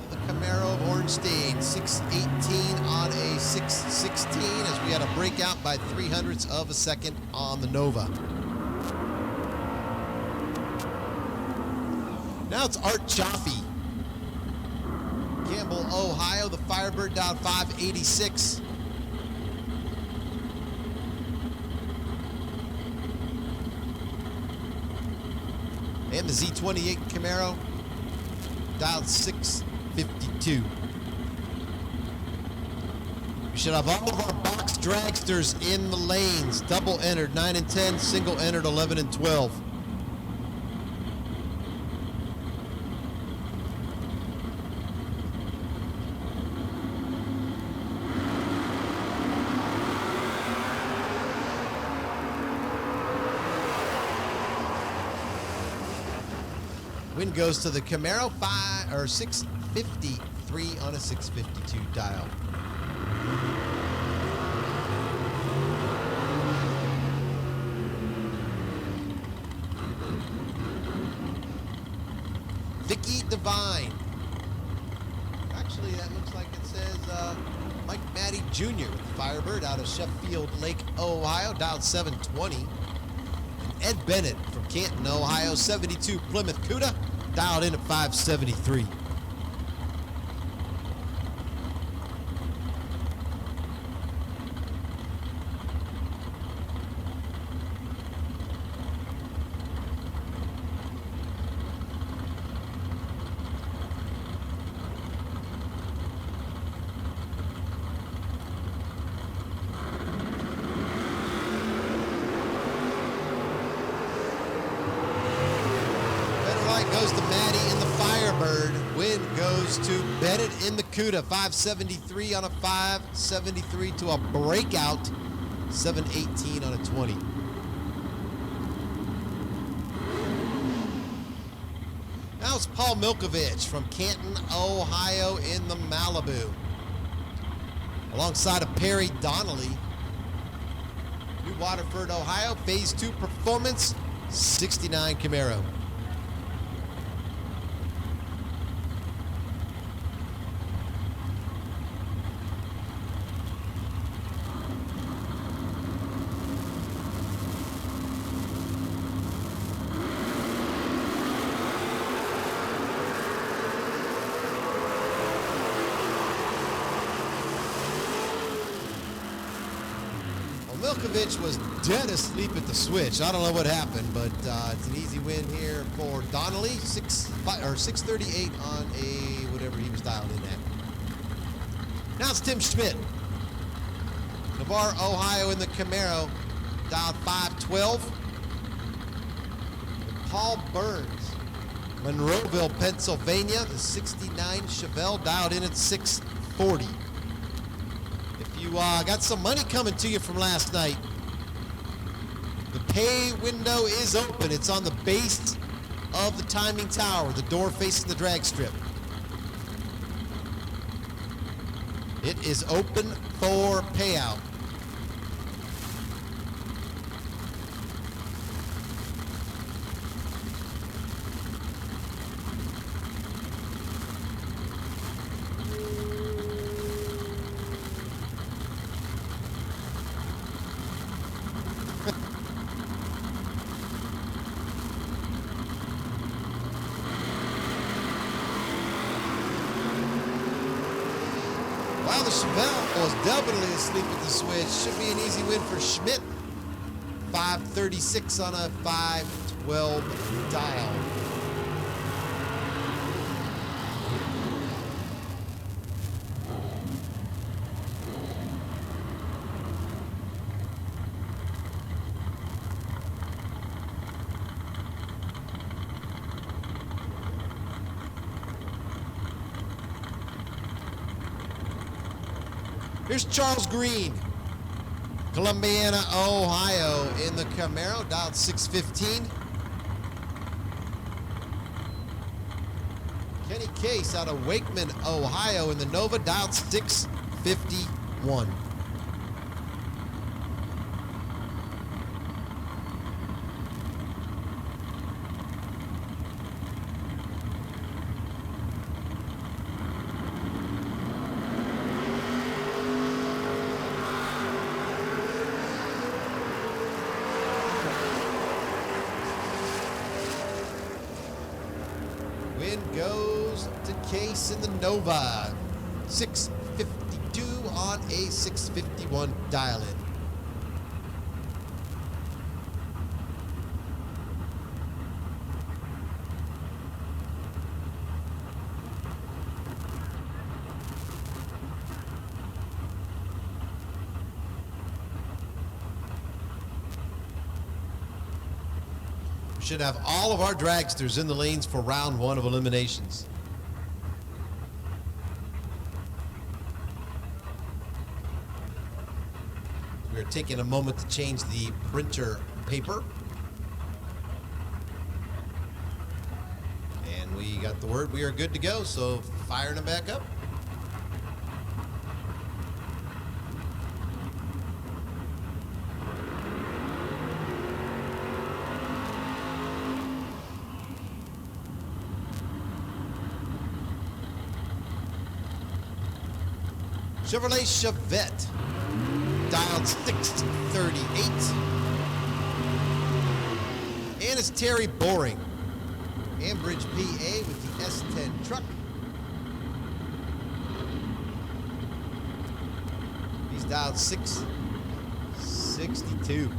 B: the Camaro of Ornstein, 618 on a 616 as we had a breakout by 0.03 of a second on the Nova. Now it's Art Chaffee. Campbell, Ohio, the Firebird, down 586. And the Z28 Camaro, down 652. We should have all of our box dragsters in the lanes. Double entered 9 and 10, single entered 11 and 12. Win goes to the Camaro, 653 on a 652 dial. Vicky Devine. Actually, that looks like it says Mike Matty Jr. with the Firebird out of Sheffield Lake, Ohio, dialed 720. And Ed Bennett from Canton, Ohio, 72 Plymouth Cuda, dialed in at 573. Goes to Maddie in the Firebird. Win goes to Bennett in the Cuda. 573 on a 573 to a breakout. 718 on a 20. Now it's Paul Milkovich from Canton, Ohio in the Malibu. Alongside of Perry Donnelly. New Waterford, Ohio. Phase 2 Performance 69 Camaro. Milkovich was dead asleep at the switch. I don't know what happened, but it's an easy win here for Donnelly. 638 on a whatever he was dialed in at. Now it's Tim Schmidt. Navarre, Ohio in the Camaro, dialed 512. Paul Burns, Monroeville, Pennsylvania, the 69 Chevelle, dialed in at 640. If you got some money coming to you from last night, the pay window is open. It's on the base of the timing tower, the door facing the drag strip. It is open for payout. Wow, the Chevelle was definitely asleep at the switch. Should be an easy win for Schmidt. 536 on a 512 dial. Here's Charles Green, Columbiana, Ohio in the Camaro, dialed 615. Kenny Case out of Wakeman, Ohio in the Nova, dialed 651. Win goes to Case in the Nova. 652 on a 651 dial-in. Should have all of our dragsters in the lanes for round one of eliminations. We're taking a moment to change the printer paper. And we got the word we are good to go, so firing them back up. Chevrolet Chevette, dialed 638. And it's Terry Boring, Ambridge, PA with the S10 truck. He's dialed 662.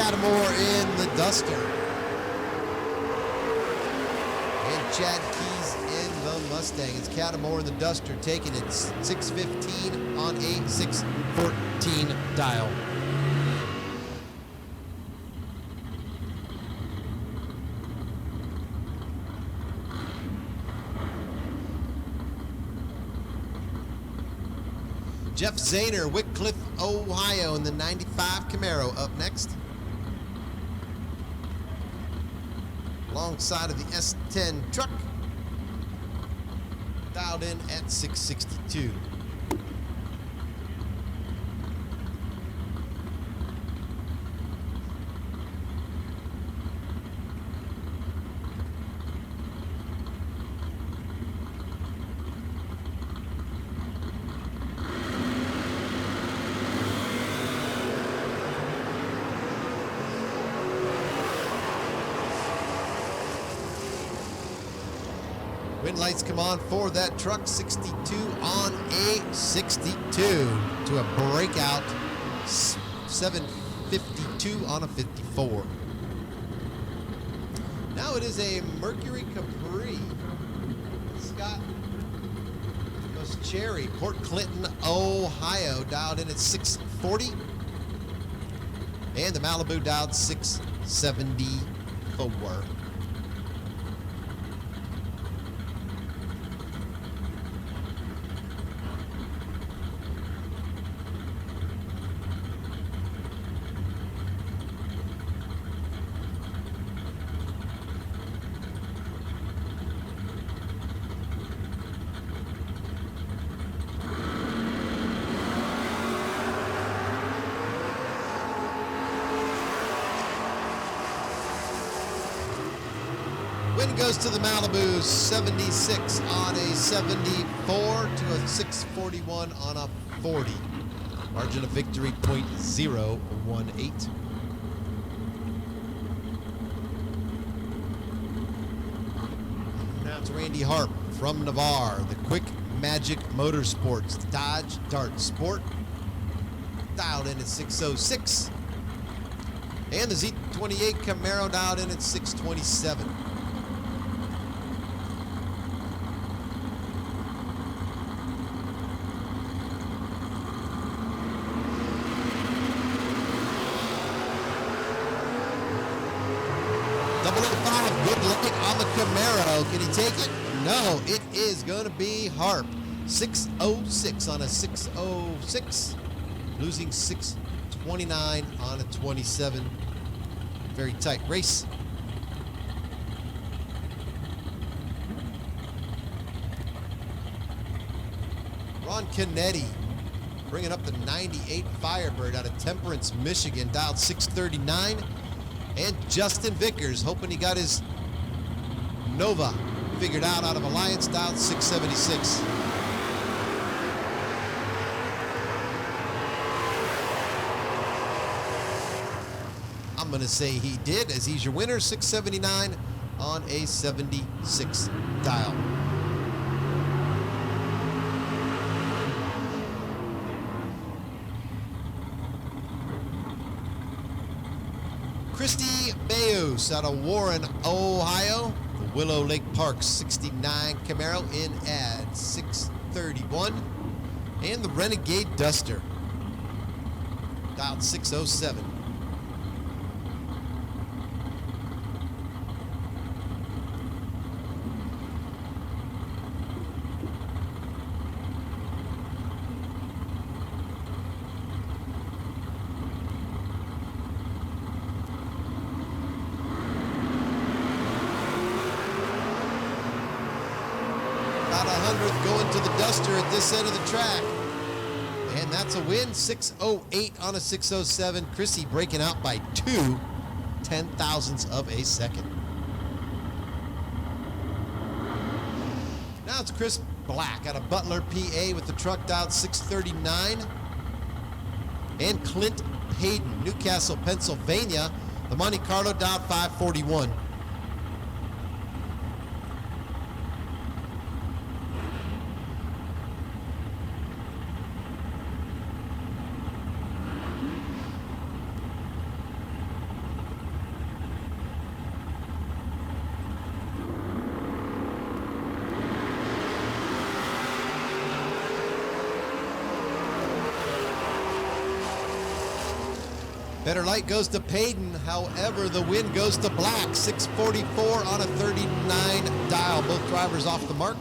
B: Cattamore in the Duster. And Chad Keys in the Mustang. It's Cattamore in the Duster taking it 615 on a 614 dial. Jeff Zahner, Wickliffe, Ohio in the 95 Camaro up next. Alongside of the S10 truck. Dialed in at 662. Wind lights come on for that truck. 62 on a 62 to a breakout 752 on a 54. Now it is a Mercury Capri. Scott Cherry, Port Clinton, Ohio, dialed in at 640. And the Malibu dialed 674. Wind goes to the Malibu, 76 on a 74 to a 641 on a 40. Margin of victory, .018. Now it's Randy Harp from Navarre, the Quick Magic Motorsports Dodge Dart Sport. Dialed in at 606. And the Z28 Camaro dialed in at 627. Good looking on the Camaro. Can he take it? No, it is going to be Harp. 606 on a 606. Losing 629 on a 27. Very tight race. Ron Canetti bringing up the 98 Firebird out of Temperance, Michigan, dialed 639. And Justin Vickers, hoping he got his Nova figured out of Alliance, dialed 676. I'm going to say he did, as he's your winner, 679 on a 76 dial. Christy Bayous out of Warren, Ohio. The Willow Lake Park 69 Camaro in at 631. And the Renegade Duster, dialed 607. About 100th going to the Duster at this end of the track. And that's a win, 608 on a 607. Chrissy breaking out by 2 10,000ths of a second. Now it's Chris Black out of Butler, PA with the truck dialed 639. And Clint Hayden, Newcastle, Pennsylvania, the Monte Carlo dialed 541. Better light goes to Payton. However, the win goes to Black. 644 on a 39 dial. Both drivers off the mark.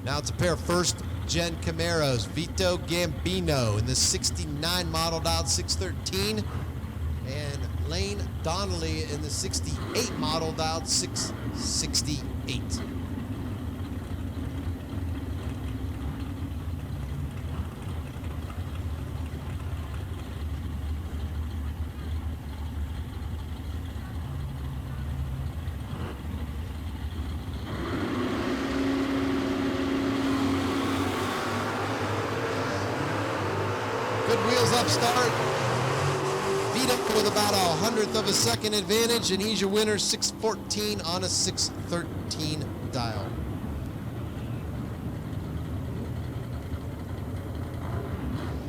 B: Now it's a pair of first-gen Camaros. Vito Gambino in the 69 model dialed 613. And Lane Donnelly in the 68 model dialed 668. Good wheels up start. Vito with about a 100th of a second advantage, and he's your winner, 614 on a 613 dial.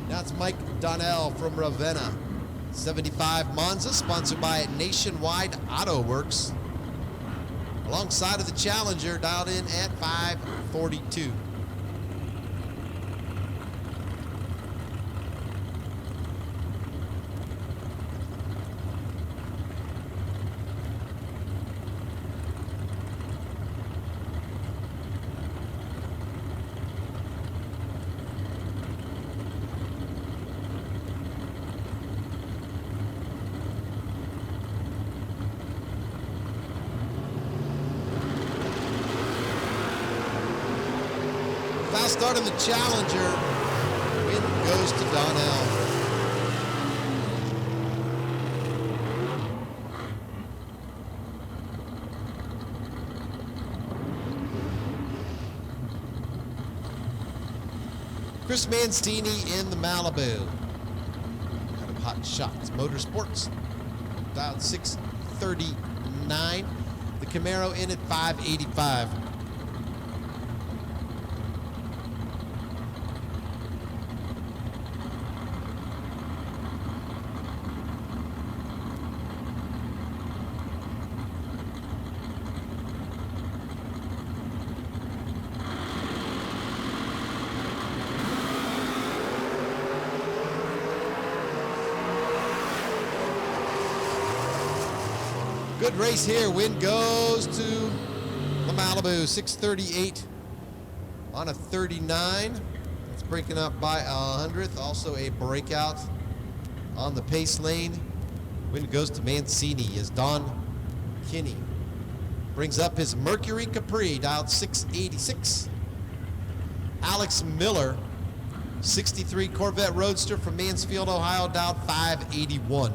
B: Now it's Mike Donnell from Ravenna. 75 Monza, sponsored by Nationwide Auto Works. Alongside of the Challenger, dialed in at 542. Foul start in the Challenger. Win goes to Donnell. Chris Mancini in the Malibu. Out of Hot Shots Motorsports. Dialed 639. The Camaro in at 585. Good race here. Win goes to the Malibu. 638 on a 39. It's breaking up by a 100th. Also a breakout on the pace lane. Win goes to Mancini as Don Kinney brings up his Mercury Capri, dialed 686. Alex Miller, 63 Corvette Roadster from Mansfield, Ohio, dialed 581.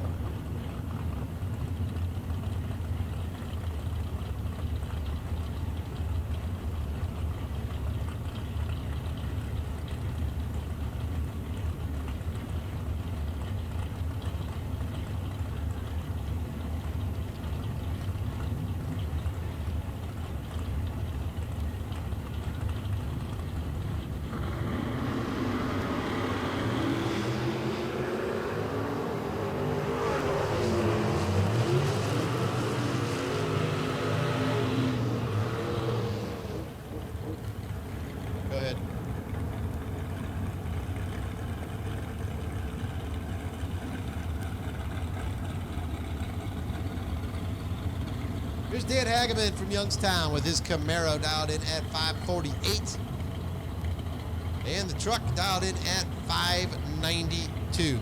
B: Go ahead. Here's Dan Hageman from Youngstown with his Camaro dialed in at 548. And the truck dialed in at 592.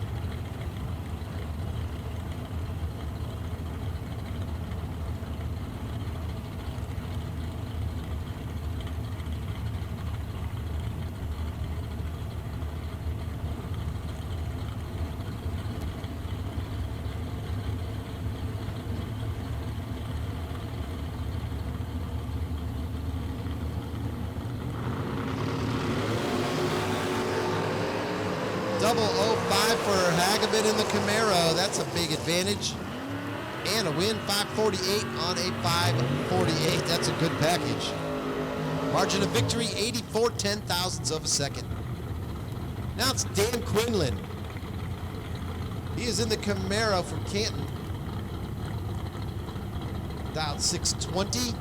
B: Double 05 for Hageman in the Camaro. That's a big advantage. And a win, 548 on a 548. That's a good package. Margin of victory, 84 ten-thousandths of a second. Now it's Dan Quinlan. He is in the Camaro from Canton. Dialed 620.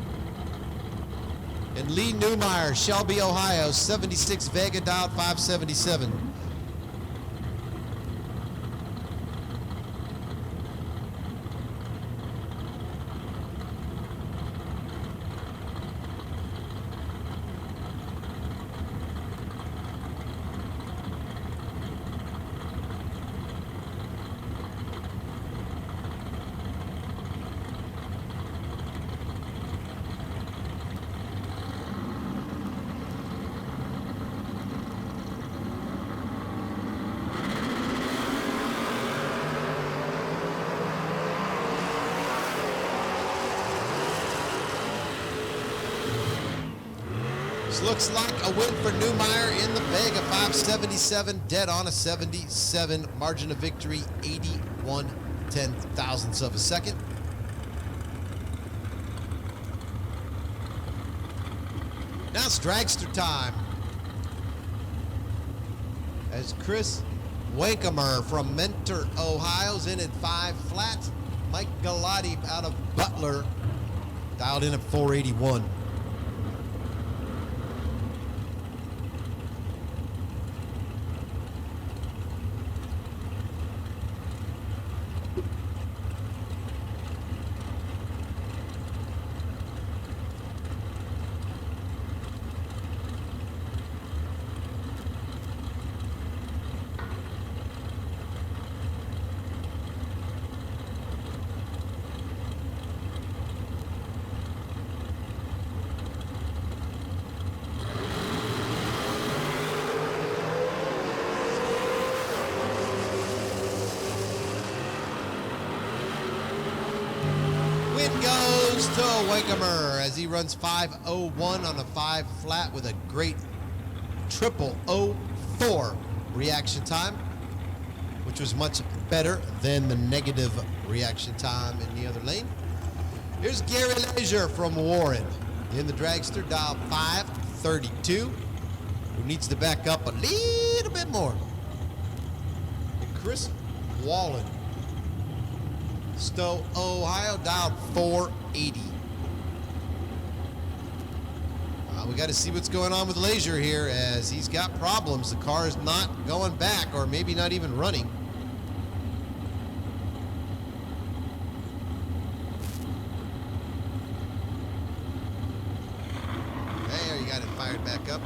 B: And Lee Newmeyer, Shelby, Ohio, 76 Vega, dialed 577. This looks like a win for Newmeyer in the bag of 577, dead on a 77. Margin of victory, 81 ten-thousandths of a second. Now it's dragster time. As Chris Wankamer from Mentor, Ohio's in at 5 flat. Mike Galati out of Butler dialed in at 481. Goes to Wankamer as he runs 5:01 on a 5 flat with a great 0004 reaction time, which was much better than the negative reaction time in the other lane. Here's Gary Leisure from Warren in the dragster, dial 532, who needs to back up a little bit more. And Chris Wallen, Stowe, Ohio, dialed 480. We got to see what's going on with Leisure here, as he's got problems. The car is not going back, or maybe not even running. There, you got it fired back up.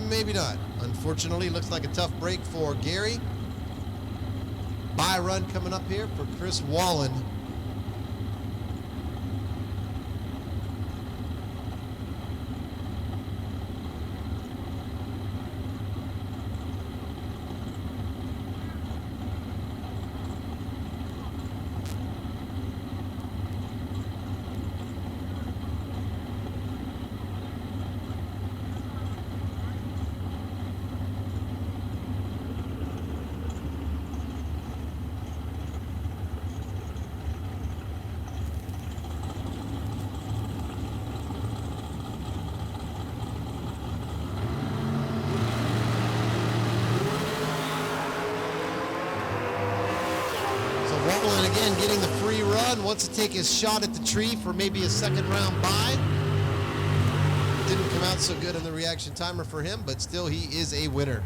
B: Maybe not. Unfortunately, looks like a tough break for Gary. Bye run coming up here for Chris Wallen. Wallen again getting the free run, wants to take his shot at the tree for maybe a second round bye. Didn't come out so good on the reaction timer for him, but still he is a winner.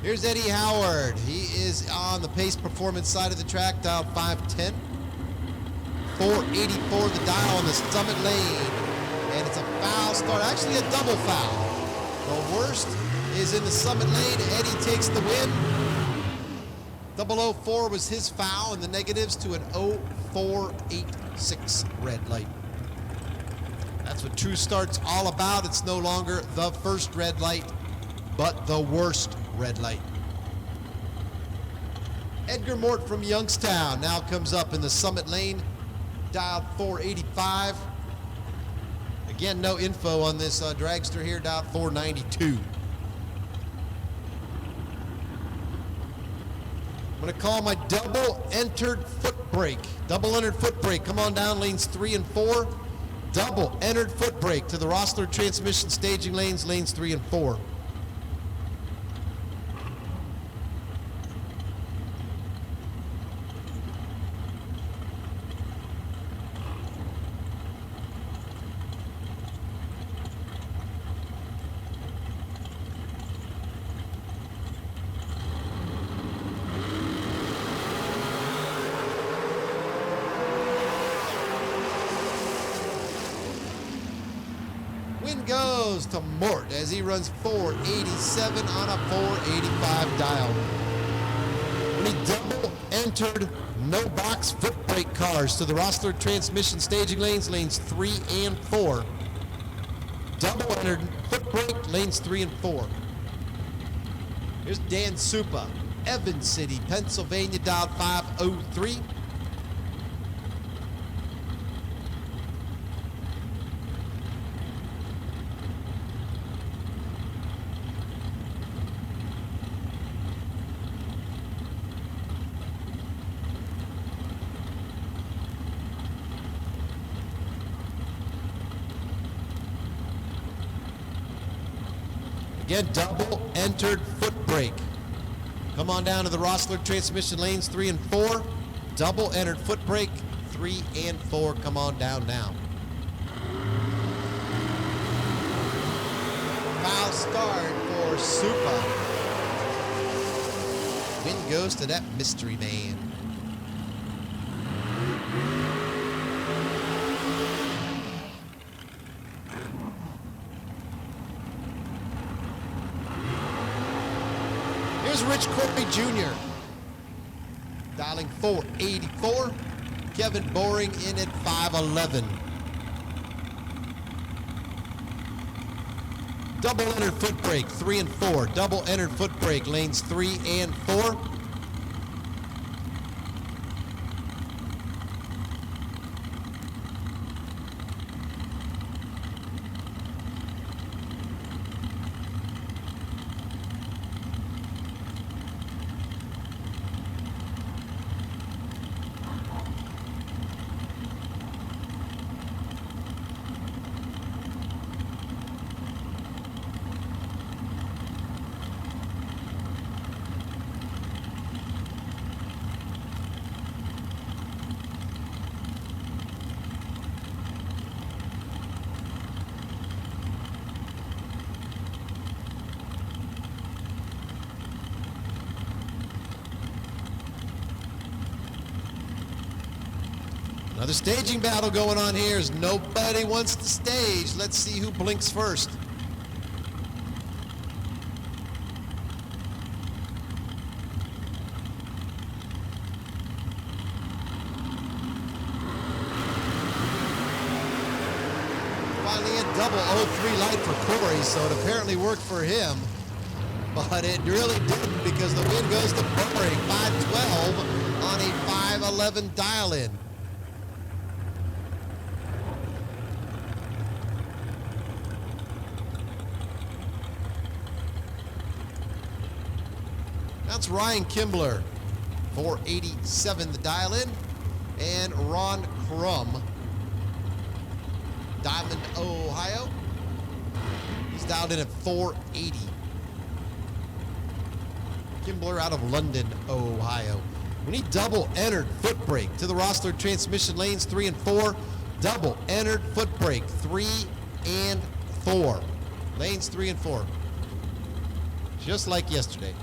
B: Here's Eddie Howard. He is on the pace performance side of the track, dialed 510. 484 the dial on the summit lane. And it's a foul start, actually a double foul. The worst is in the summit lane. Eddie takes the win. 004 was his foul, and the negatives to an 0486 red light. That's what true start's all about. It's no longer the first red light, but the worst red light. Edgar Mort from Youngstown now comes up in the summit lane, dialed 485. Again, no info on this dragster here, dialed 492. I'm going to call my double entered foot brake. Double entered foot brake. Come on down lanes 3 and 4. Double entered foot brake to the Rossler transmission staging lanes 3 and 4. goes to Mort as he runs 487 on a 485 dial. When he double entered no box foot brake cars to the Rossler transmission staging lanes 3 and 4. Double entered foot brake lanes 3 and 4. Here's Dan Supa, Evans City, Pennsylvania, dialed 503. Again, double entered foot brake. Come on down to the Rossler transmission lanes 3 and 4. Double entered foot brake 3 and 4. Come on down now. Foul start for Supa. Win goes to that mystery man. Here's Rich Corby Jr. dialing 484. Kevin Boring in at 511. Double entered foot brake 3 and 4. Double entered foot brake lanes 3 and 4. Another staging battle going on here as nobody wants to stage. Let's see who blinks first. Finally a double 03 light for Corey, so it apparently worked for him. But it really didn't because the win goes to Boring, 512 on a 511 dial-in. That's Ryan Kimbler, 487 the dial-in, and Ron Crum, Diamond, Ohio. He's dialed in at 480. Kimbler out of London, Ohio. When he double entered foot brake to the Rossler transmission lanes 3 and 4, double entered foot brake 3 and 4. Lanes 3 and 4. Just like yesterday.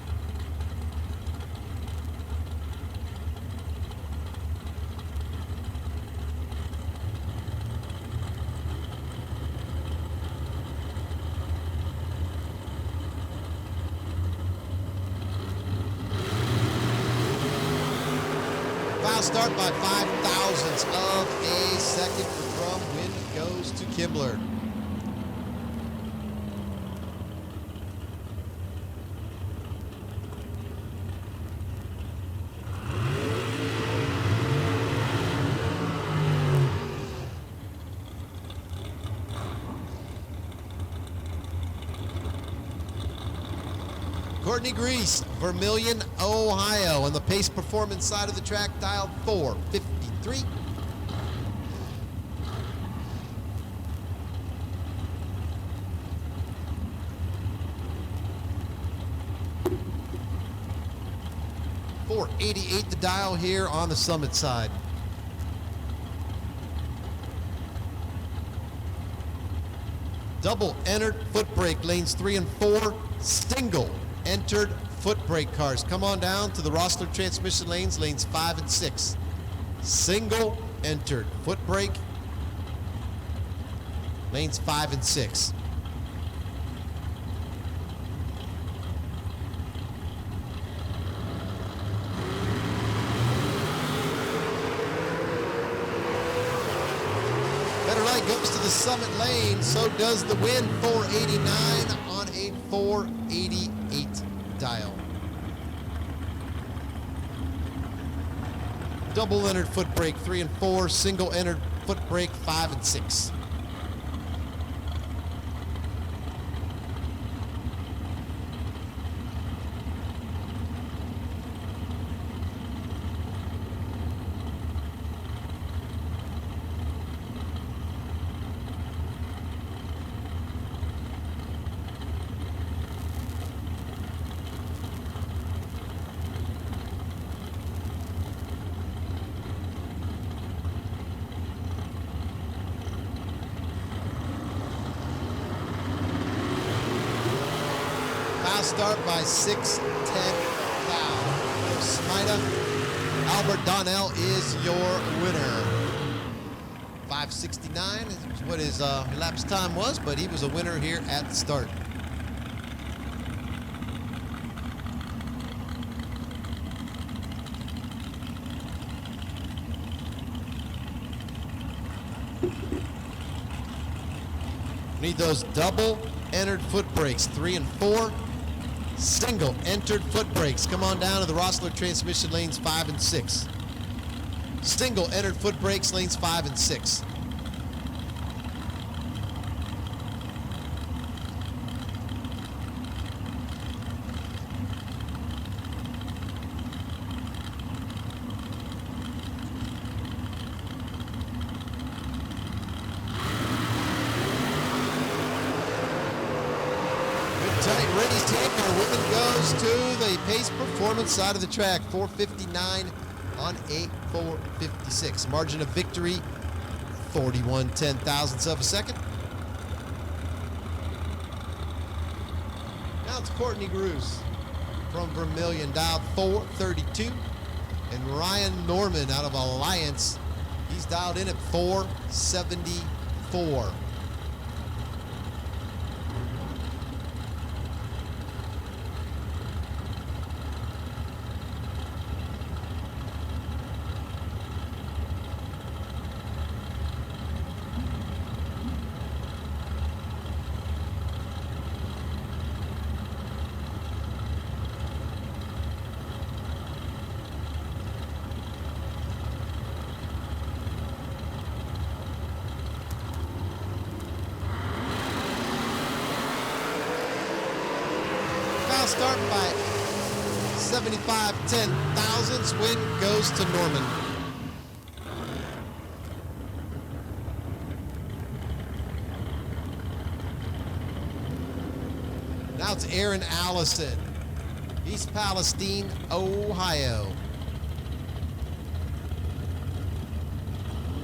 B: Foul start by 5 thousandths of a second for Crum. Win goes to Kimbler. Courtney Grease, Vermilion, Ohio. On the pace performance side of the track, dialed 453. .488 the dial here on the Summit side. Double entered foot brake lanes 3 and 4. Single entered foot brake cars. Come on down to the Rossler transmission lanes 5 and 6. Single entered foot brake lanes 5 and 6. right, goes to the summit lane. So does the win, 489 on a 488 dial. Double entered foot brake 3 and 4, single entered foot brake 5 and 6. Fast start by 6:10 thou. Smida. Albert Donnell is your winner. 5:69 is what his elapsed time was, but he was a winner here at the start. Need those double entered foot brakes 3 and 4. Single entered foot brakes. Come on down to the Rossler transmission lanes 5 and 6. Single entered foot brakes lanes 5 and 6. Tight, ready, take. Our women goes to the pace performance side of the track. 4:59 on a 4:56. Margin of victory, 41 ten-thousandths of a second. Now it's Courtney Gruce from Vermilion, dialed 432. And Ryan Norman out of Alliance, he's dialed in at 474. Start by 75 ten-thousandths. Win goes to Norman. Now it's Aaron Allison, East Palestine, Ohio.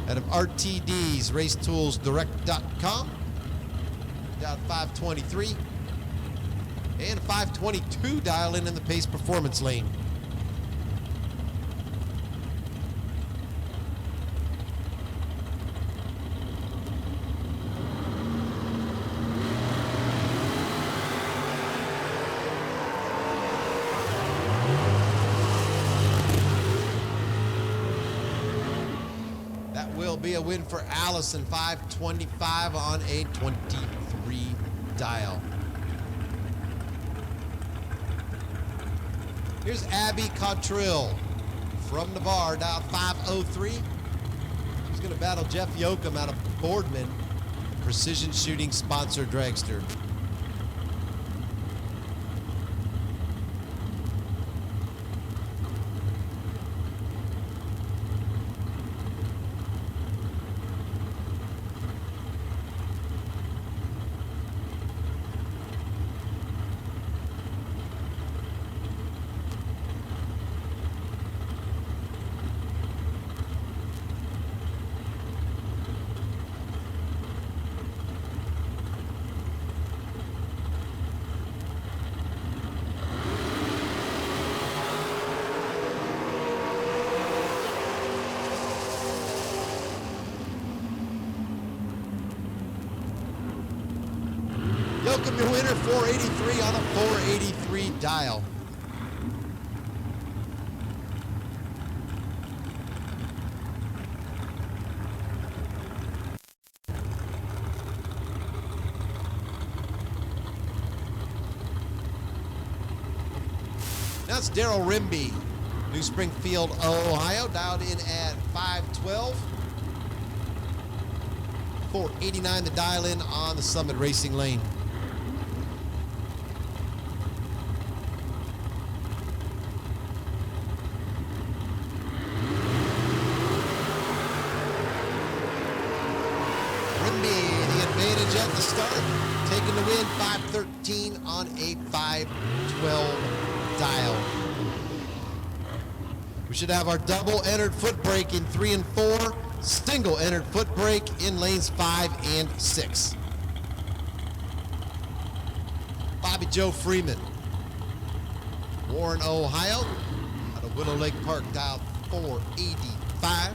B: Out of RTD's RaceToolsDirect.com. Down 523. And 522 dial in the pace performance lane. That will be a win for Allison, 525 on a 23 dial. Here's Abby Cottrill from Navarre, dial 503. She's going to battle Jeff Yoakum out of Boardman, Precision Shooting sponsor dragster. Yoakum, your winner, 483 on a 483 dial. it's Daryl Rimby, New Springfield, Ohio, dialed in at 512. 489 to dial in on the Summit Racing Lane. Advantage at the start, taking the win, 513 on a 512 dial. We should have our double entered foot brake in 3 and 4, single entered foot brake in lanes 5 and 6. Bobby Joe Freeman, Warren, Ohio, out of Willow Lake Park, dial 485.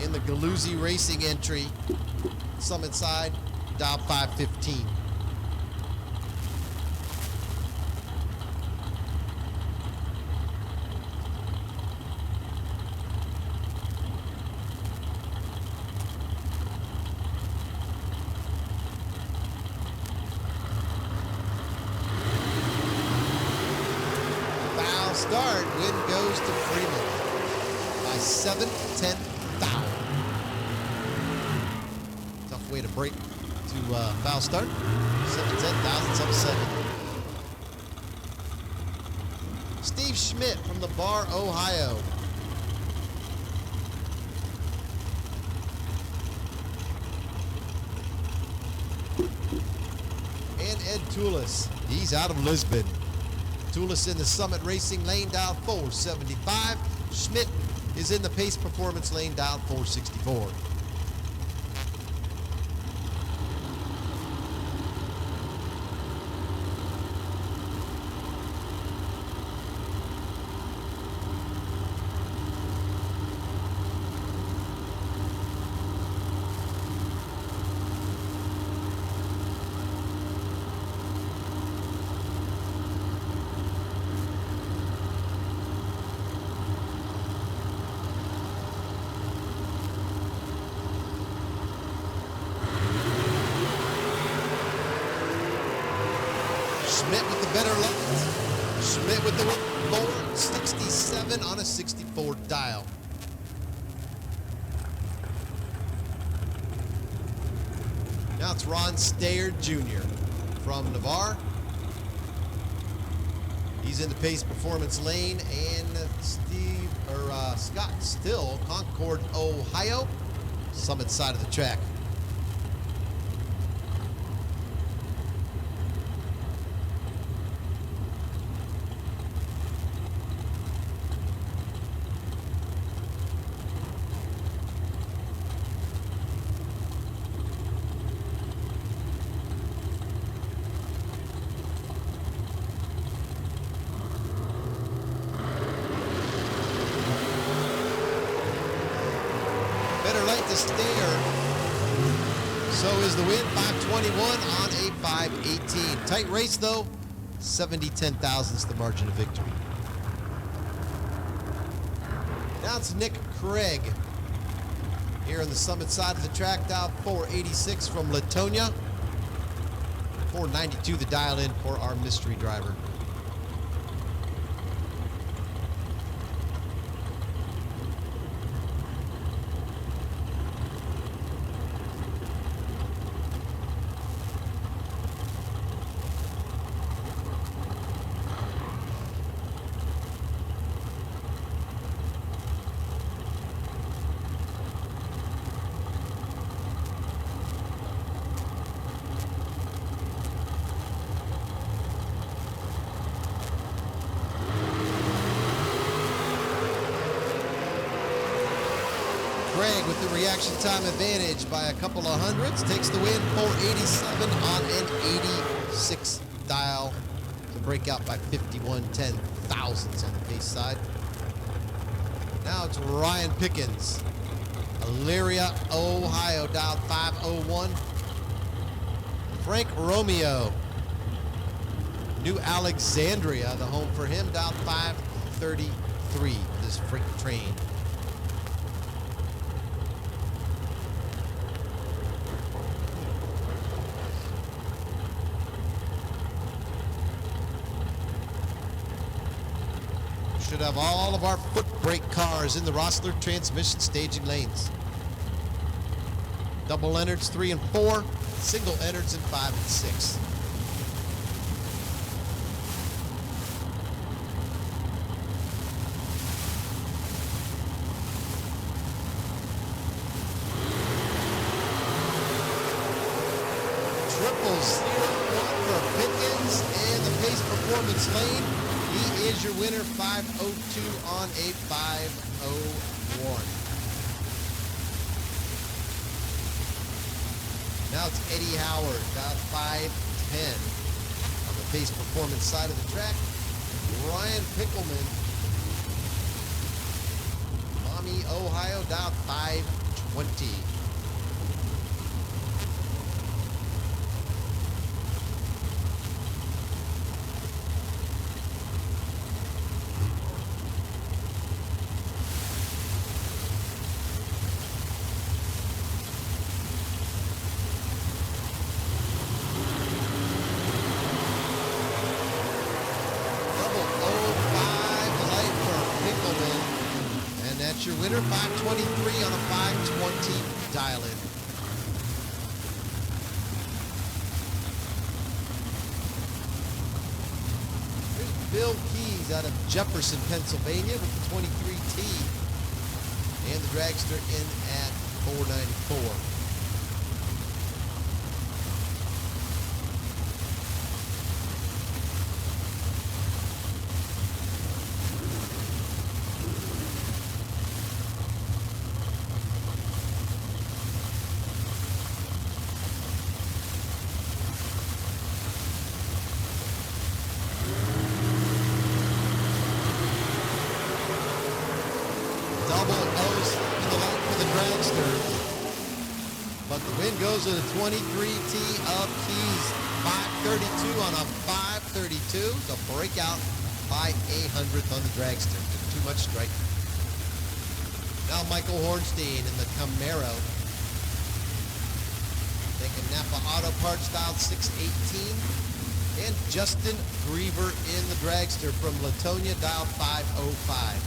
B: In the Galuzzi Racing entry, Summit side, dial 515. Foul start, win goes to Freeman by 7/10. Tough way to break to foul start. 7/10 up 7. Steve Schmidt from the Bar, Ohio. And Ed Toulis, he's out of Lisbon. Toulis in the Summit Racing lane, dial 475. Schmidt is in the Pace Performance lane, dial 464. Schmidt with the better luck. Schmidt with the 467 on a 64 dial. Now it's Ron Stayer Jr. from Navarre. He's in the Pace Performance lane, and Scott Still, Concord, Ohio, Summit side of the track. Better late to Stayer. So is the win, 521 on a 518. Tight race though, 70/10,000ths the margin of victory. Now it's Nick Craig here on the Summit side of the track, dial 486 from Latonia. 492 the dial in for our mystery driver. Craig with the reaction time advantage by a couple of hundredths, takes the win, 487 on an 86 dial to break out by 51/10,000ths on the pace side. Now it's Ryan Pickens, Elyria, Ohio, dial 501. Frank Romeo, New Alexandria, the home for him, dial 533 with his freight train. Should have all of our foot brake cars in the Rossler transmission staging lanes. Double Leonards 3 and 4, single Leonards in 5 and 6. Triples 0-1 for Pickens in the pace performance lane. He is your winner, 5:02 on a 5:01. Now it's Eddie Howard, about 5:10 on the pace performance side of the track. Ryan Pickleman, Mommy, Ohio, down 5:20. Your winner, 5:23 on a 5:20 dial-in. Here's Bill Keys out of Jefferson, Pennsylvania with the 23T. And the dragster in at 494. But the win goes to the 23T of Keys. 5:32 on a 5:32. The breakout by a hundredth on the dragster. Too much strike. Now Michael Hornstein in the Camaro. Taking Napa Auto Parts dialed 618. And Justin Griever in the dragster from Latonia dialed 505.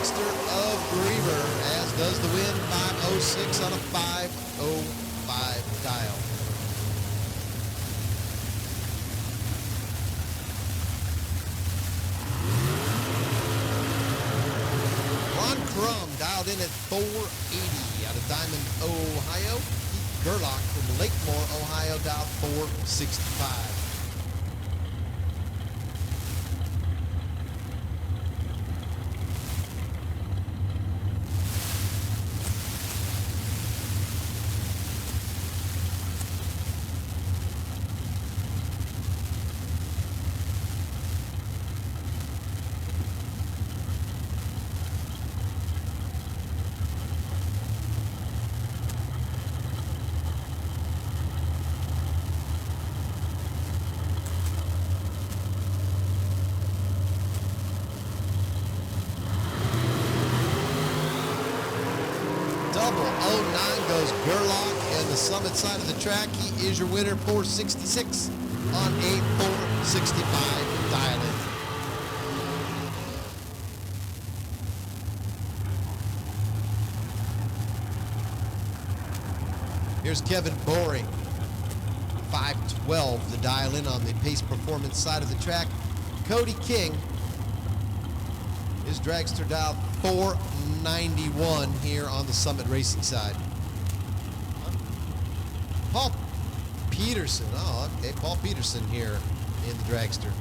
B: Of Griever, as does the win, 5:06 on a 5:05 dial. Ron Crum dialed in at 480 out of Diamond, Ohio. Keith Gerlach from Lakemore, Ohio, dialed 465. Double 09 goes Gerlach, and the summit side of the track, he is your winner, 466 on a 465 dial-in. Here's Kevin Boring, 512 the dial-in on the pace performance side of the track. Cody King, his dragster dialed 491 here on the Summit Racing side. Paul Peterson, oh okay, Paul Peterson here in the dragster.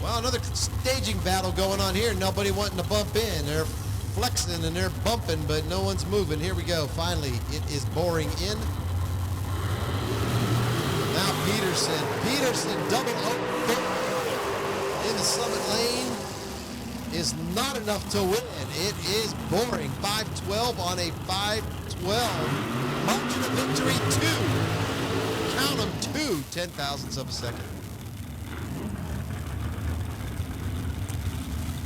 B: Well, another staging battle going on here. Nobody wanting to bump in. They're flexing and they're bumping, but no one's moving. Here we go. Finally, it is boring in. Now Peterson. Peterson double open in the Summit lane is not enough to win. It is boring. 5:12 on a 5:12. Margin of victory 2. Count them 2 10,000ths of a second.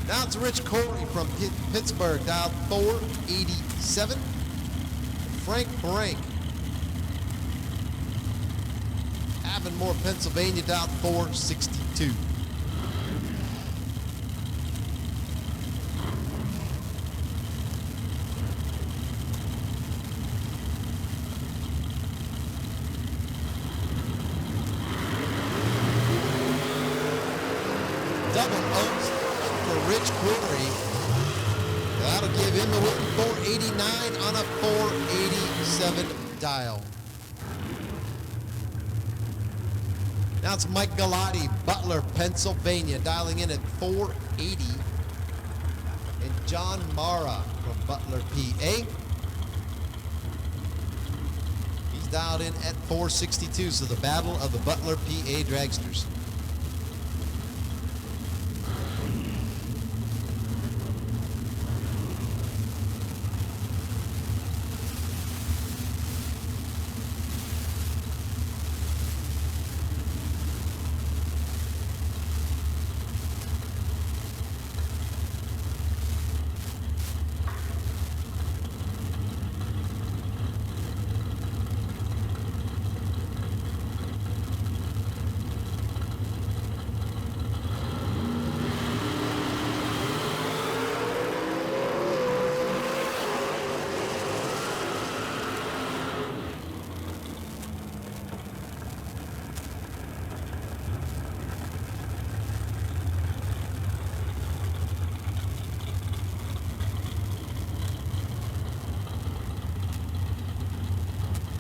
B: Now it's Rich Corey from Pittsburgh, dialed 487. Frank Brank, Avonmore, Pennsylvania, dialed 462. Double Oaks for Rich Corey. That'll give him the win. 489 on a 487 dial. Now it's Mike Galati, Butler, Pennsylvania, dialing in at 480. And John Mara from Butler, PA. He's dialed in at 462. So the battle of the Butler, PA dragsters.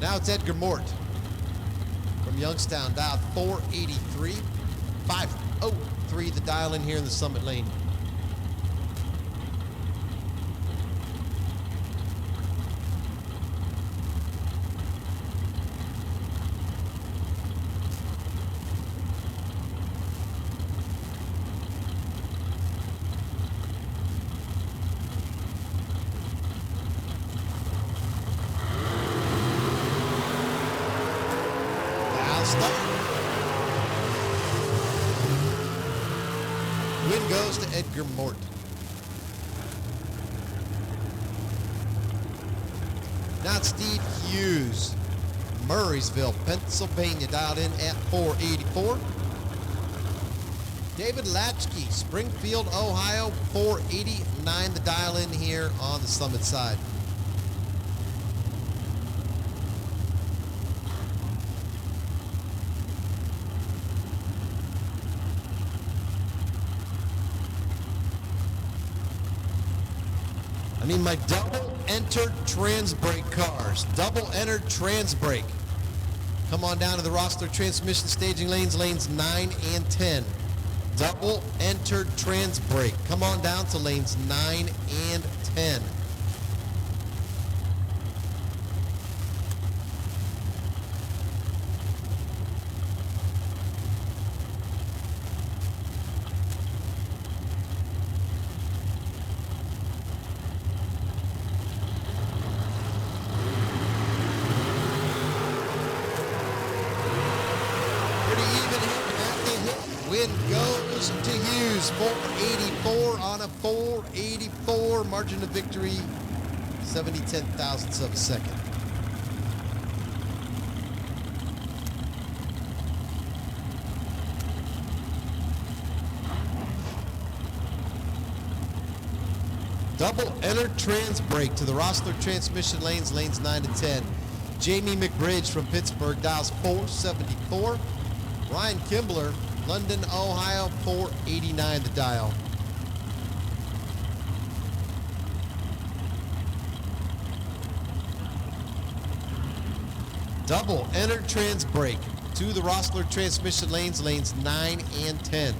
B: Now it's Edgar Mort from Youngstown, dialed 483. 503 the dial in here in the Summit lane. Win goes to Edgar Mort. Now it's Steve Hughes, Murraysville, Pennsylvania, dialed in at 484. David Latchkey, Springfield, Ohio, 489 the dial in here on the Summit side. I need my double entered trans brake cars. Double entered trans brake. Come on down to the Rossler transmission staging lanes, lanes 9 and 10. Double entered trans brake. Come on down to lanes 9 and 10. Win goes to Hughes, 484 on a 484. Margin of victory, 70 10,000ths of a second. Double entered trans brake to the Rossler transmission lanes, lanes 9 and 10. Jamie McBridge from Pittsburgh dials 474. Ryan Kimbler, London, Ohio, 489 the dial. Double entered trans brake to the Rossler transmission lanes, lanes 9 and 10.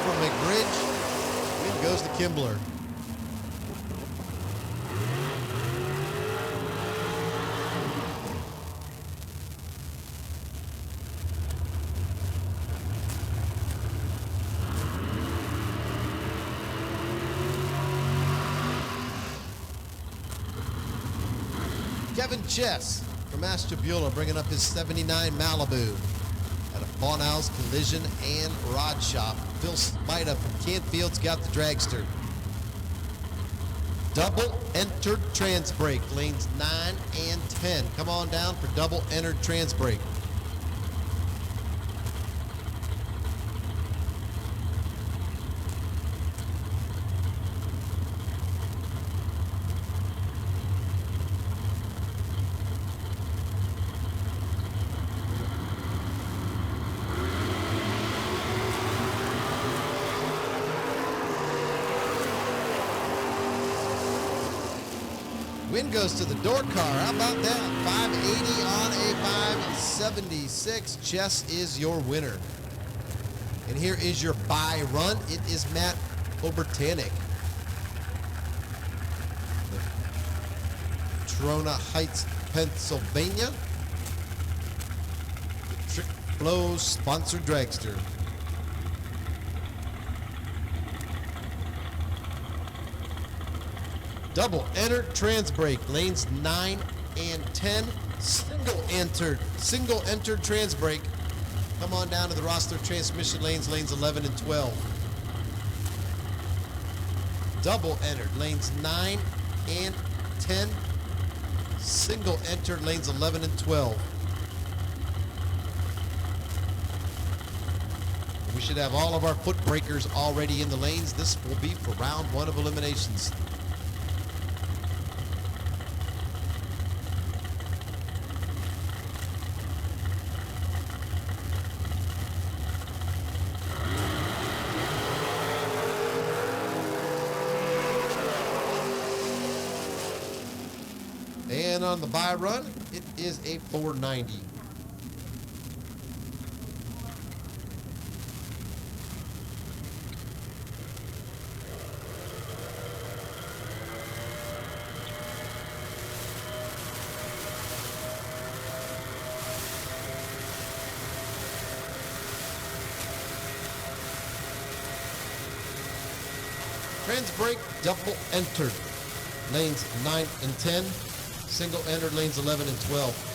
B: from McBridge. Win goes to Kimbler. Kevin Chess from Ashtabula bringing up his 79 Malibu at a Bonal's Collision and Rod Shop. Phil Smita from Canfield's got the dragster. Double entered trans brake, lanes 9 and 10. Come on down for double entered trans brake. Win goes to the door car. How about that? 580 on a 576. Chess is your winner. And here is your buy run. It is Matt Obertanik. Trona Heights, Pennsylvania. The Trick Flow sponsored dragster. Double entered trans brake, lanes 9 and 10. Single entered trans brake. Come on down to the roster transmission lanes, lanes 11 and 12. Double entered, lanes 9 and 10. Single entered, lanes 11 and 12. We should have all of our foot breakers already in the lanes. This will be for round 1 of eliminations. And on the buy run, it is a 490. Trans brake double entered. Lanes 9 and 10. Single entered lanes 11 and 12.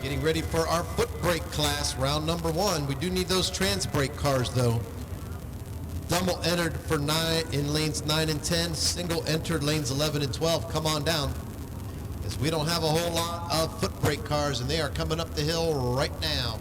B: Getting ready for our foot brake class, round number 1. We do need those trans brake cars though. Double entered for 9 in lanes 9 and 10. Single entered lanes 11 and 12. Come on down, as we don't have a whole lot of foot brake cars, and they are coming up the hill right now.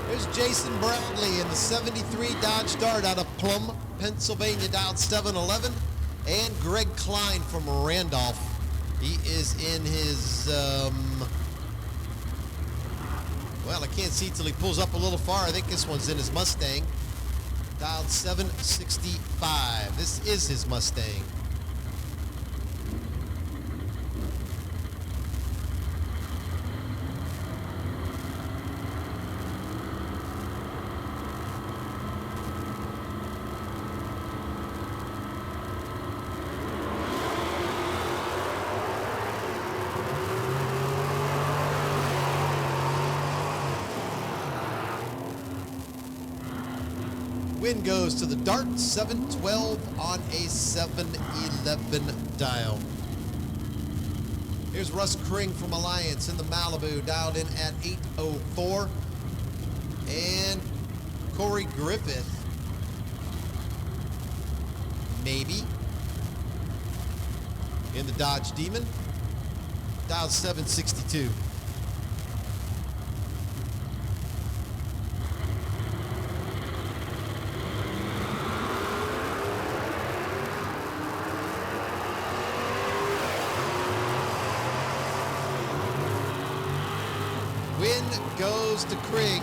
B: There's Jason Bradley in the 73 Dodge Dart out of Plum, Pennsylvania, dialed 711. And Greg Klein from Randolph. He is in his, well, I can't see till he pulls up a little far. I think this one's in his Mustang. Dialed 765. This is his Mustang. Wind goes to the Dart, 712 on a 711 dial. Here's Russ Kring from Alliance in the Malibu, dialed in at 804. And Corey Griffith, maybe, in the Dodge Demon, dialed 762. Wind goes to Kring,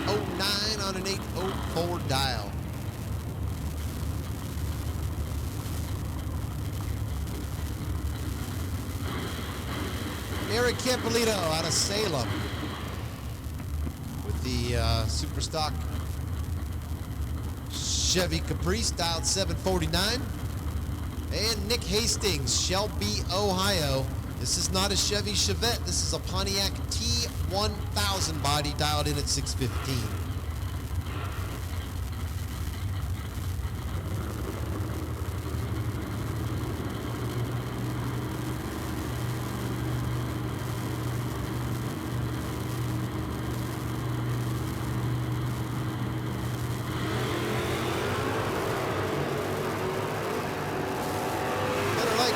B: 809 on an 804 dial. Eric Campolito out of Salem with the Superstock Chevy Caprice, dialed 749. And Nick Hastings, Shelby, Ohio. This is not a Chevy Chevette. This is a Pontiac T1000 body, dialed in at 615.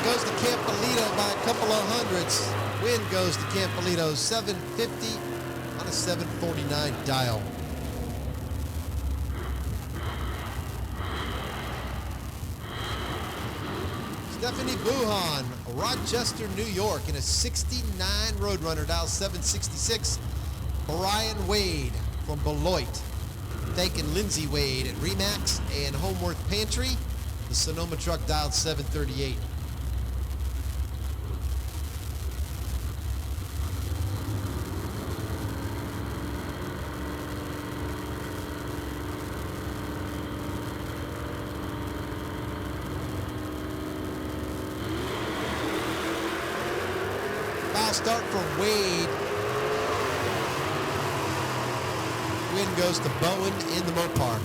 B: Goes to Campolito by a couple of hundredths. Wind goes to Campolito, 750 on a 749 dial. Stephanie Buhan, Rochester, New York, in a 69 Roadrunner, dial 766. Brian Wade from Beloit, thanking Lindsay Wade at Remax and Homeworth Pantry. The Sonoma truck, dialed 738. Start for Wade. Wind goes to Bowen in the Mopar.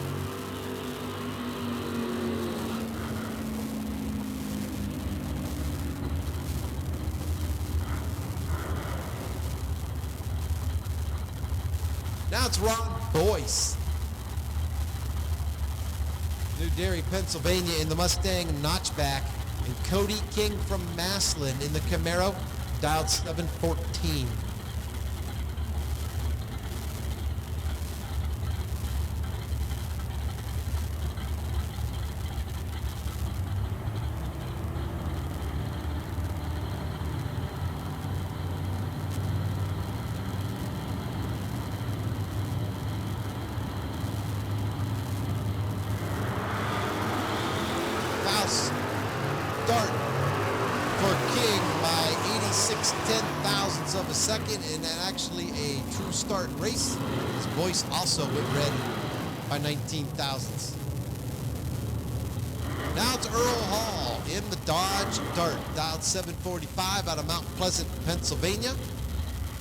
B: Now it's Ron Boyce, New Derry, Pennsylvania, in the Mustang Notchback, and Cody King from Maslin in the Camaro, dialed 714. Faust Dart for King by 86 ten-thousandths of a second, and actually a true start race. His voice also went red by 19 thousandths. Now it's Earl Hall in the Dodge Dart, dialed 745 out of Mount Pleasant, Pennsylvania.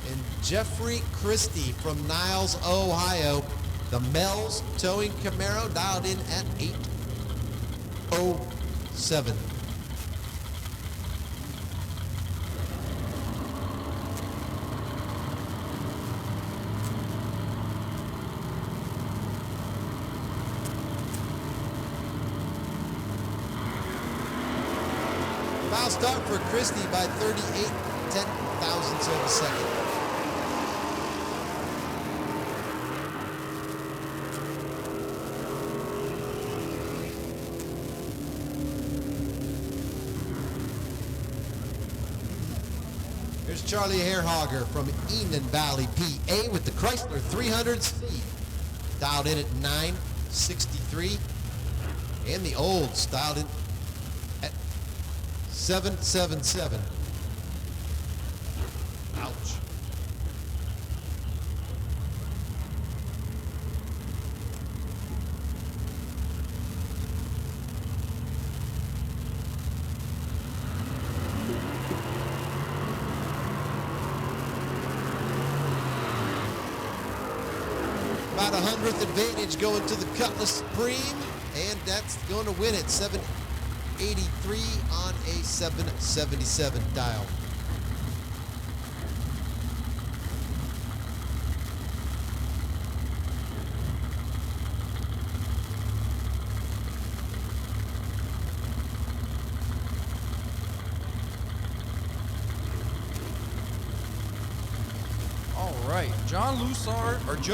B: And Jeffrey Christie from Niles, Ohio, the Mel's Towing Camaro, dialed in at 807. Foul start for Christie by 38 ten-thousandths of a second. Here's Charlie Hairhogger from Enon Valley, PA, with the Chrysler 300C, dialed in at 963, and the Olds dialed in at 777. Ouch. About 100th advantage going to the Cutlass Supreme, and that's going to win it. 783 on a 777 dial.
F: All right, Joe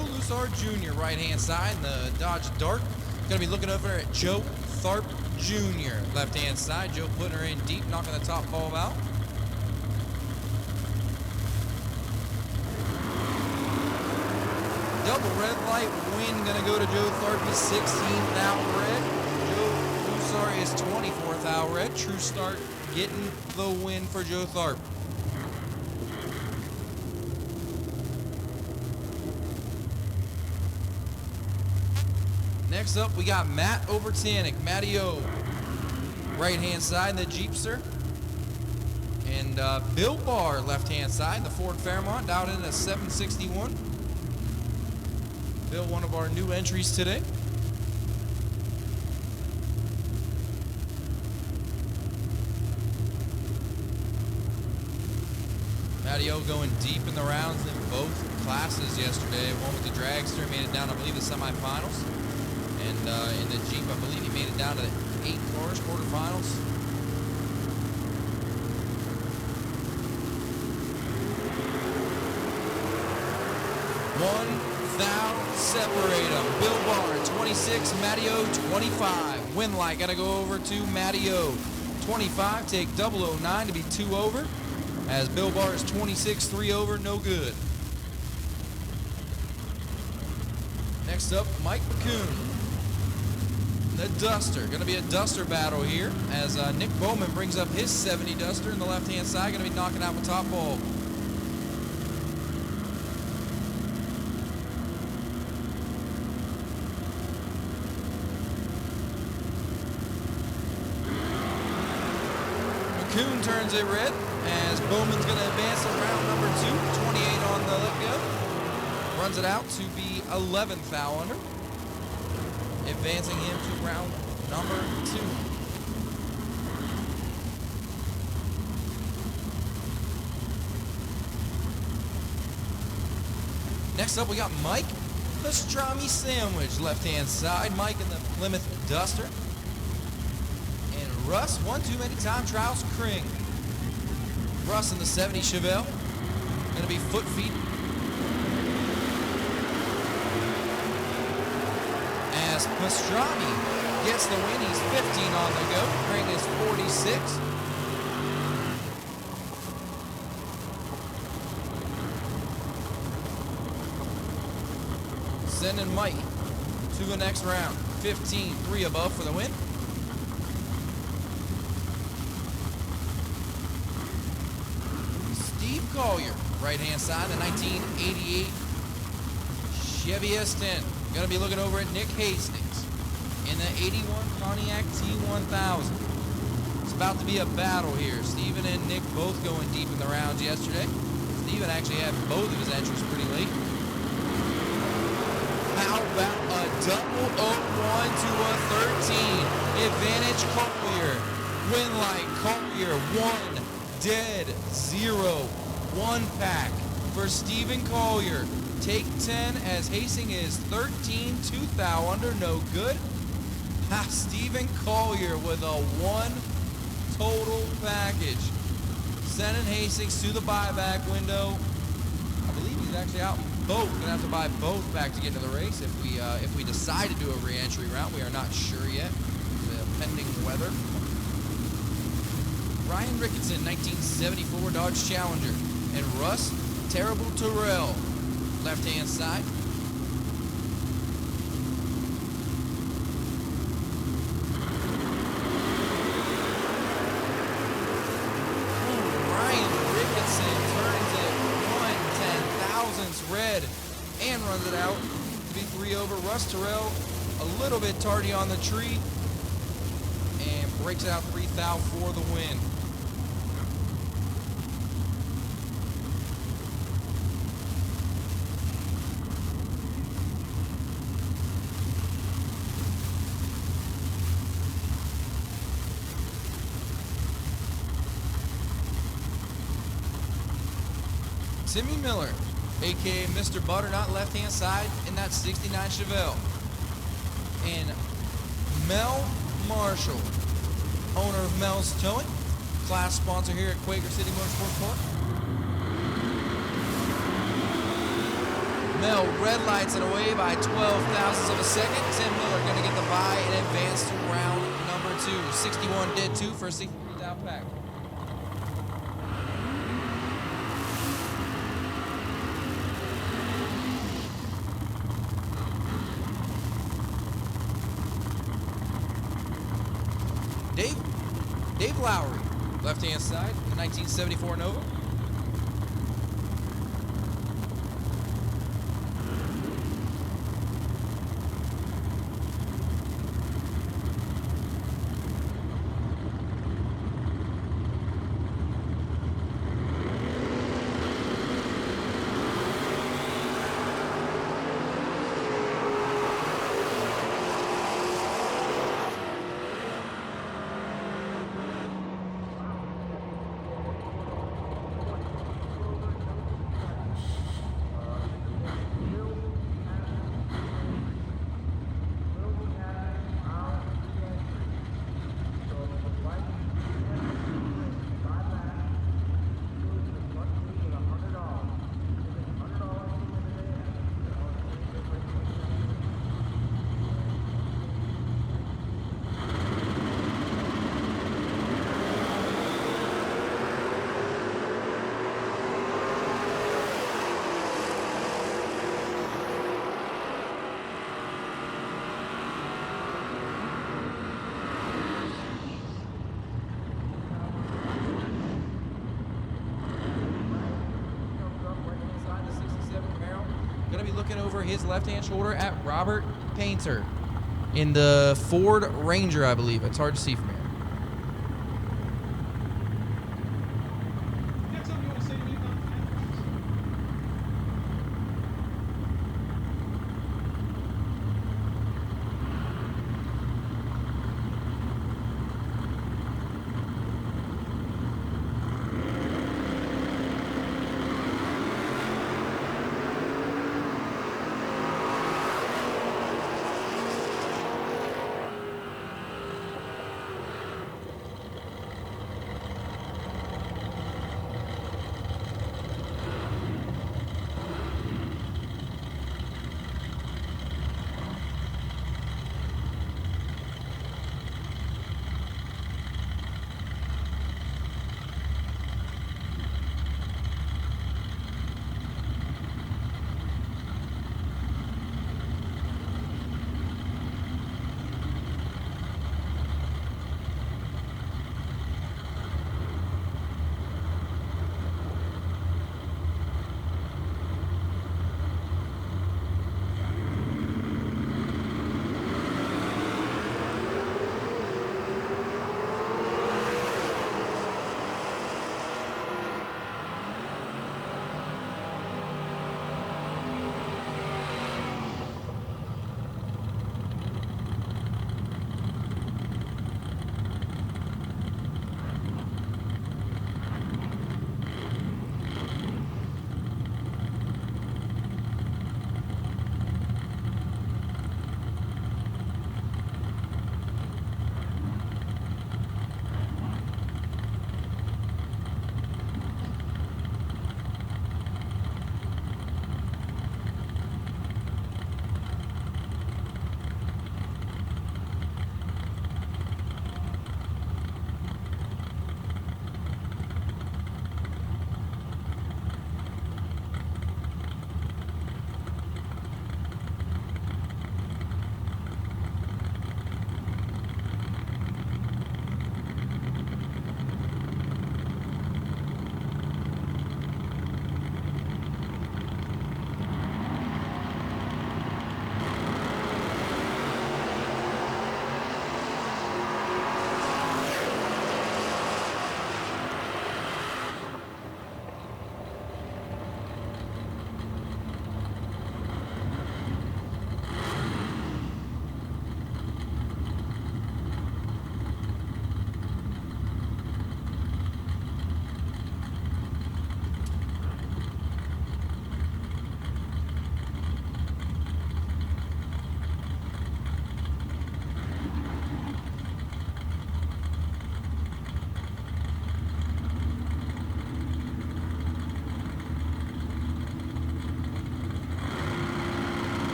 F: Lusard Jr. right-hand side in the Dodge Dart. Gonna be looking over at Joe Tharp Jr. left-hand side. Joe putting her in deep, knocking the top bulb out. Double red light win gonna go to Joe Tharp. He's 16th out red. Joe Lusard is 24th out red. True Start getting the win for Joe Tharp. Next up, we got Matt Overtanic, Matty O, right-hand side in the Jeepster. And Bill Barr, left-hand side in the Ford Fairmont, down in a 761. Bill, one of our new entries today. Matty O going deep in the rounds in both classes yesterday. One with the dragster, made it down, I believe, the semifinals. And in the Jeep, I believe he made it down to the 8 cars, quarterfinals. One thou separate them. Bill Barr, 26, Matty O, 25. Win light, gotta go over to Matty O. 25, take 009 to be 2 over. As Bill Barr is 26, 3 over, no good. Next up, Mike McCoon. The Duster. Going to be a Duster battle here as Nick Bowman brings up his 70 Duster in the left-hand side. Going to be knocking out the top bulb. McCoon turns it red as Bowman's going to advance to round number 2. 28 on the let-go. Runs it out to be 11th out under. Advancing him to round number 2. Next up, we got Mike Pastrami Sandwich, left-hand side. Mike in the Plymouth Duster. And Russ, one too many time trials Kring. Russ in the 70 Chevelle. Going to be foot feet. As Pastrami gets the win, he's 15 on the go. Kring is 46. Sending Mike to the next round. 15, 3 above for the win. Steve Collier, right-hand side, the 1988 Chevy S10. Going to be looking over at Nick Hastings in the 81 Pontiac T1000. It's about to be a battle here. Steven and Nick both going deep in the rounds yesterday. Steven actually had both of his entries pretty late. How about a double 01 to a 13? Advantage Collier. Win light Collier. 1 dead 0. 1 pack for Steven Collier. Take 10 as Hastings is 13, 2 thou under, no good. Stephen Collier with a 1 total package. Sending Hastings to the buyback window. I believe he's actually out both. Gonna have to buy both back to get into the race if we decide to do a re-entry route. We are not sure yet. The pending weather. Ryan Ricketson, 1974 Dodge Challenger. And Russ Terrible Terrell. Left-hand side. Ryan Ricketson turns it 1/10,000ths red and runs it out to be 3 over. Russ Terrell a little bit tardy on the tree and breaks out 3 thou for the win. Timmy Miller, aka Mr. Butternut, left-hand side in that 69 Chevelle. And Mel Marshall, owner of Mel's Towing, class sponsor here at Quaker City Motorsports Park. Mel red lights it away by 12 thousandths of a second. Tim Miller going to get the bye and advance to round number 2. 61 dead 2 for a 63 down pack. Dave Lowry, left-hand side, the 1974 Nova. Going to be looking over his left-hand shoulder at Robert Painter in the Ford Ranger, I believe. It's hard to see from here.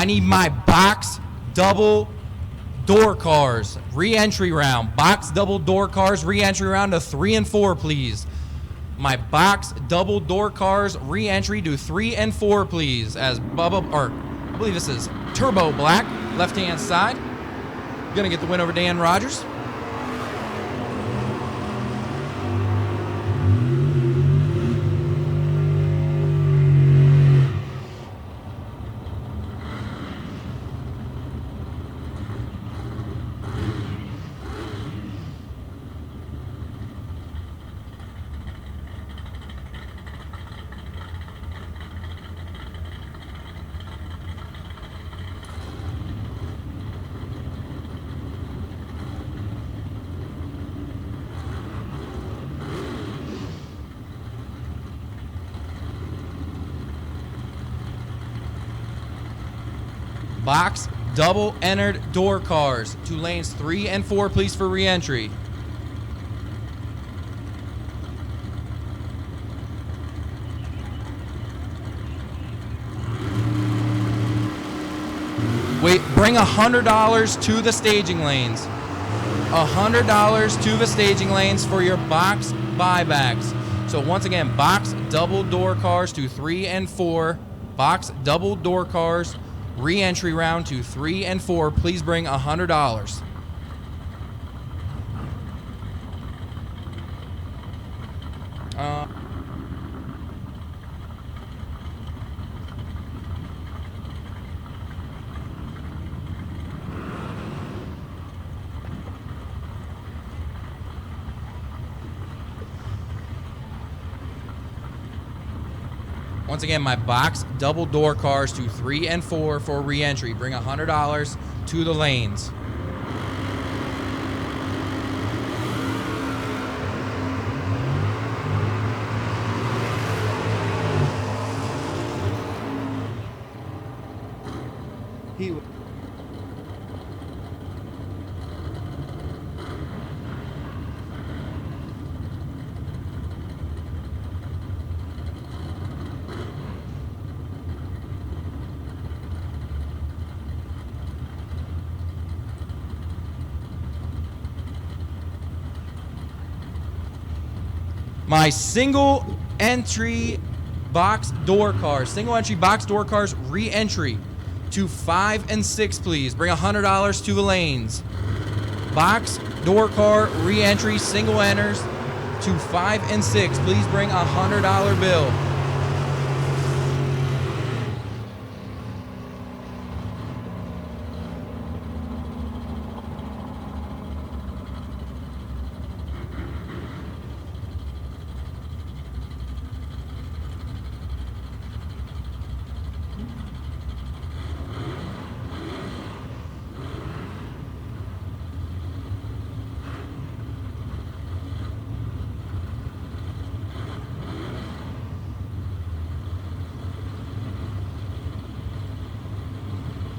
F: I need my box double door cars re-entry round. Box double door cars re-entry round to 3 and 4, please. My box double door cars re-entry to 3 and 4, please. As Bubba, or I believe this is Turbo Black, left-hand side. Gonna get the win over Dan Rogers. Box double entered door cars to lanes 3 and 4, please, for re-entry. Wait, bring $100 to the staging lanes. $100 to the staging lanes for your box buybacks. So once again, box double door cars to 3 and 4. Box double door cars re-entry round to 3 and 4. Please bring $100. Once again, my box double door cars to 3 and 4 for re-entry. Bring $100 to the lanes. My single entry box door cars, re-entry to 5 and 6, please. Bring $100 to the lanes. Box door car re-entry single enters to 5 and 6. Please bring $100 bill.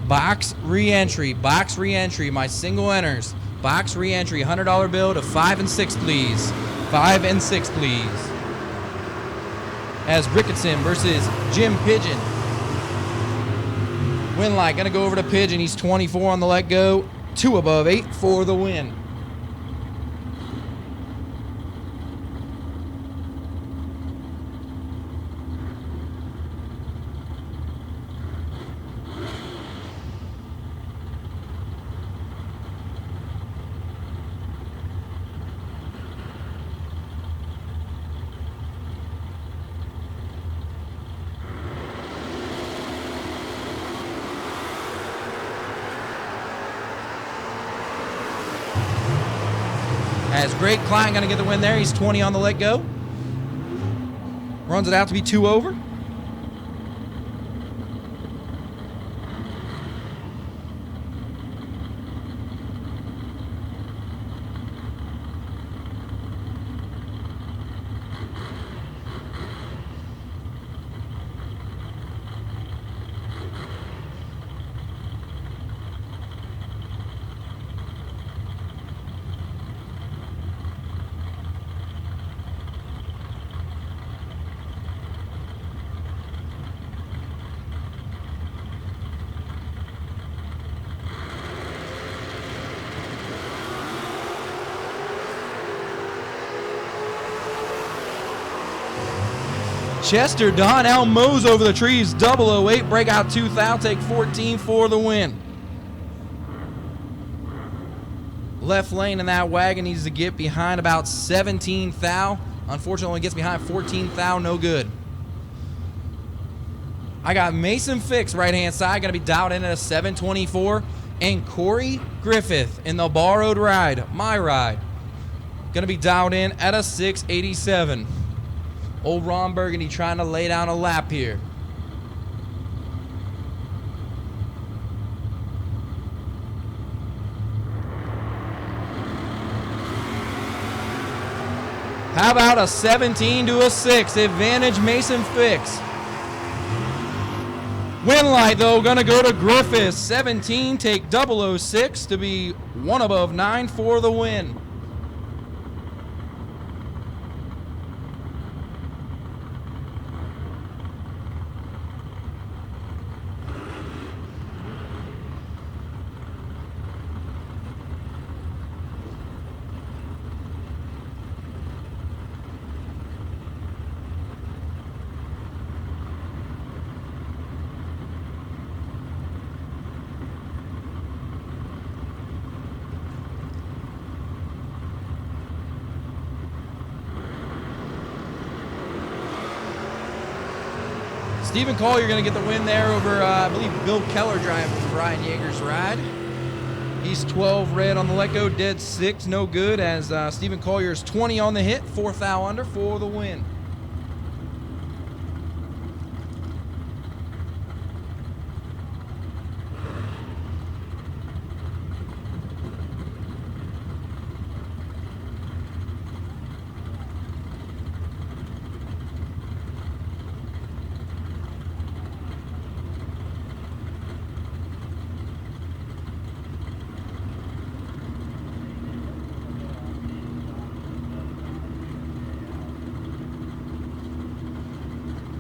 F: Box re-entry, my single enters. Box re-entry, $100 bill to 5 and 6, please. 5 and 6, please. As Ricketson versus Jim Pigeon. Winlight gonna go over to Pigeon. He's 24 on the let go. 2 above 8 for the win. As Greg Klein going to get the win there. He's 20 on the let go. Runs it out to be 2 over. Chester Donnell mows over the trees. 008 breakout 2 thou. Take 14 for the win. Left lane in that wagon needs to get behind about 17 thou. Unfortunately, gets behind 14 thou. No good. I got Mason Fix right hand side. Going to be dialed in at a 724. And Corey Griffith in the borrowed ride. My ride. Going to be dialed in at a 687. Old Ron Burgundy trying to lay down a lap here. How about a 17 to a 6? Advantage Mason Fix. Win light, though, going to go to Griffith. 17, take 006 to be 1 above 9 for the win. Stephen Collier going to get the win there over, I believe, Bill Keller driving Brian Yeager's ride. He's 12 red on the let go, dead 6, no good, as Stephen Collier's 20 on the hit, 4 thou under for the win.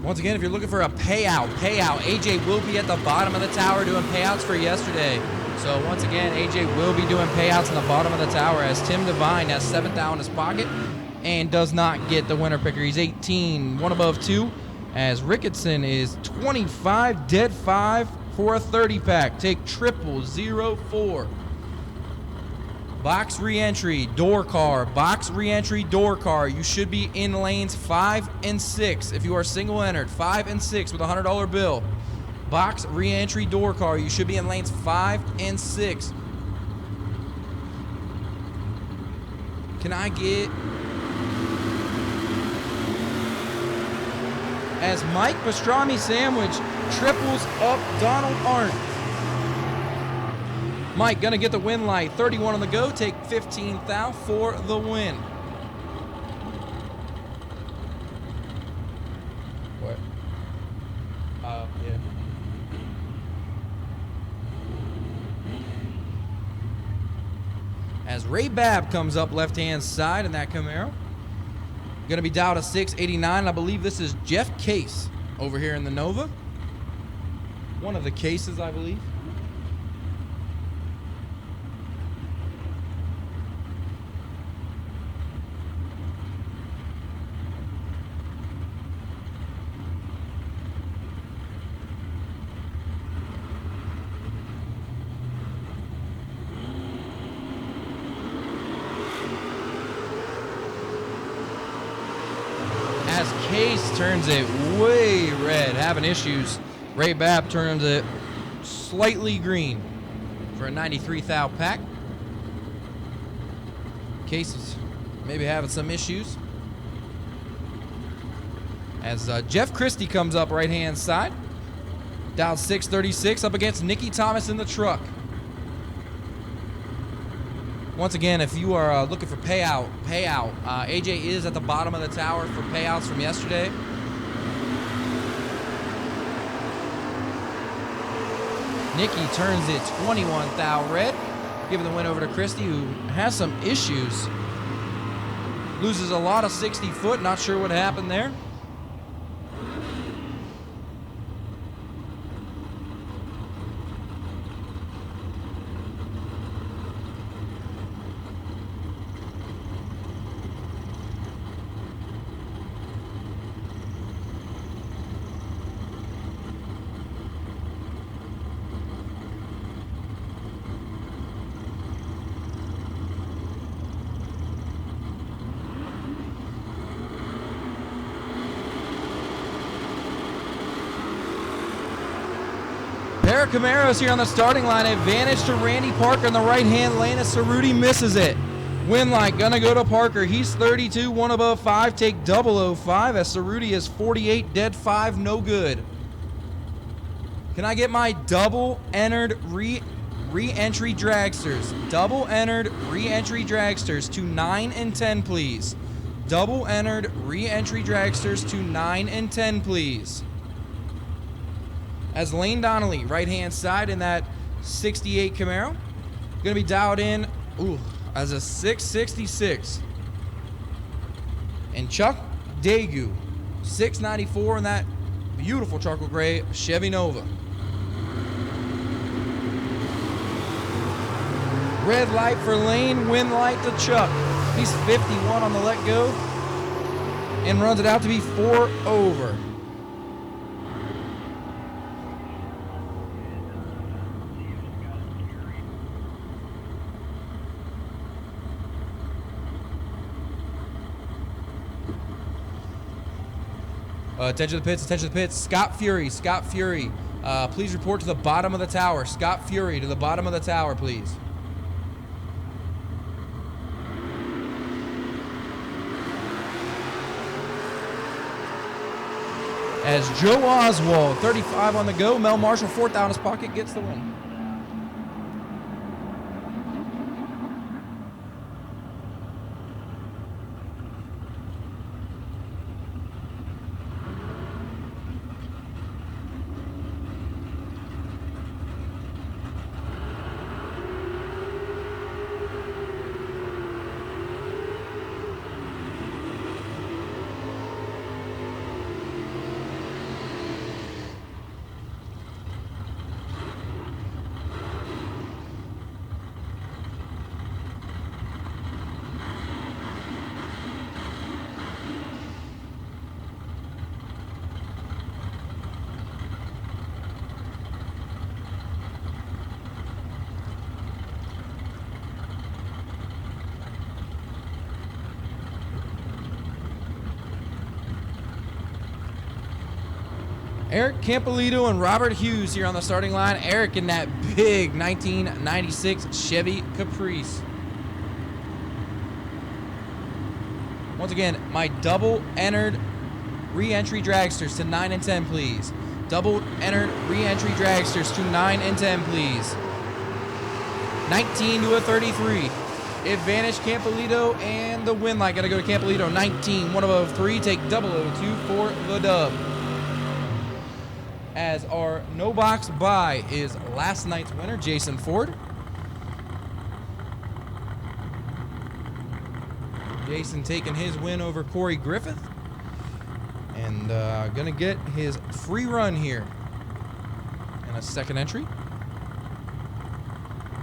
F: Once again, if you're looking for a payout, AJ will be at the bottom of the tower doing payouts for yesterday. So once again, AJ will be doing payouts in the bottom of the tower as Tim Devine has 7 thou in his pocket and does not get the winner picker. He's 18, 1 above 2, as Ricketson is 25, dead 5 for a 30 pack. Take 0004. Box re-entry, door car. Box re-entry, door car. You should be in lanes 5 and 6. If you are single entered, 5 and 6 with a $100 bill. Box re-entry, door car. You should be in lanes 5 and 6. Can I get... As Mike Pastrami Sandwich triples up Donald Arndt. Mike gonna get the win light. 31 on the go. Take 15 thou for the win. What? Yeah. As Ray Babb comes up left-hand side in that Camaro. Gonna be dialed a 689. I believe this is Jeff Case over here in the Nova. One of the cases, I believe. Case turns it way red, having issues. Ray Babb turns it slightly green for a 93 thou pack. Case is maybe having some issues. As Jeff Christie comes up right hand side, down 636 up against Nicky Thomas in the truck. Once again, if you are looking for payout. AJ is at the bottom of the tower for payouts from yesterday. Nicky turns it 21 thou red, giving the win over to Christie, who has some issues. Loses a lot of 60 foot, not sure what happened there. pair of Camaros here on the starting line. Advantage to Randy Parker in the right-hand lane as Cerruti misses it. Win light gonna go to Parker. He's 32, one above 5. Take 005 as Cerruti is 48, dead 5, no good. Can I get my double entered re-entry dragsters? Double entered re-entry dragsters to 9 and 10, please. Double entered re-entry dragsters to 9 and 10, please. As Lane Donnelly, right-hand side in that 68 Camaro. Gonna be dialed in, as a 666. And Chuck Dagu, 694 in that beautiful charcoal gray Chevy Nova. Red light for Lane, win light to Chuck. He's 51 on the let go and runs it out to be 4 over. Attention to the pits, attention to the pits. Scott Fury, please report to the bottom of the tower. Scott Fury to the bottom of the tower, please. As Joe Oswald, 35 on the go. Mel Marshall, 4th out in his pocket, gets the win. Eric Campolito and Robert Hughes here on the starting line. Eric in that big 1996 Chevy Caprice. Once again, my double entered re-entry dragsters to 9 and 10, please. Double entered re-entry dragsters to 9 and 10, please. 19 to a 33. Advantage Campolito and the win light. Gotta go to Campolito. 19, one above 3. Take 002 for the dub. As our no box buy is last night's winner, Jason Ford. Jason taking his win over Corey Griffith. And gonna get his free run here in a second entry.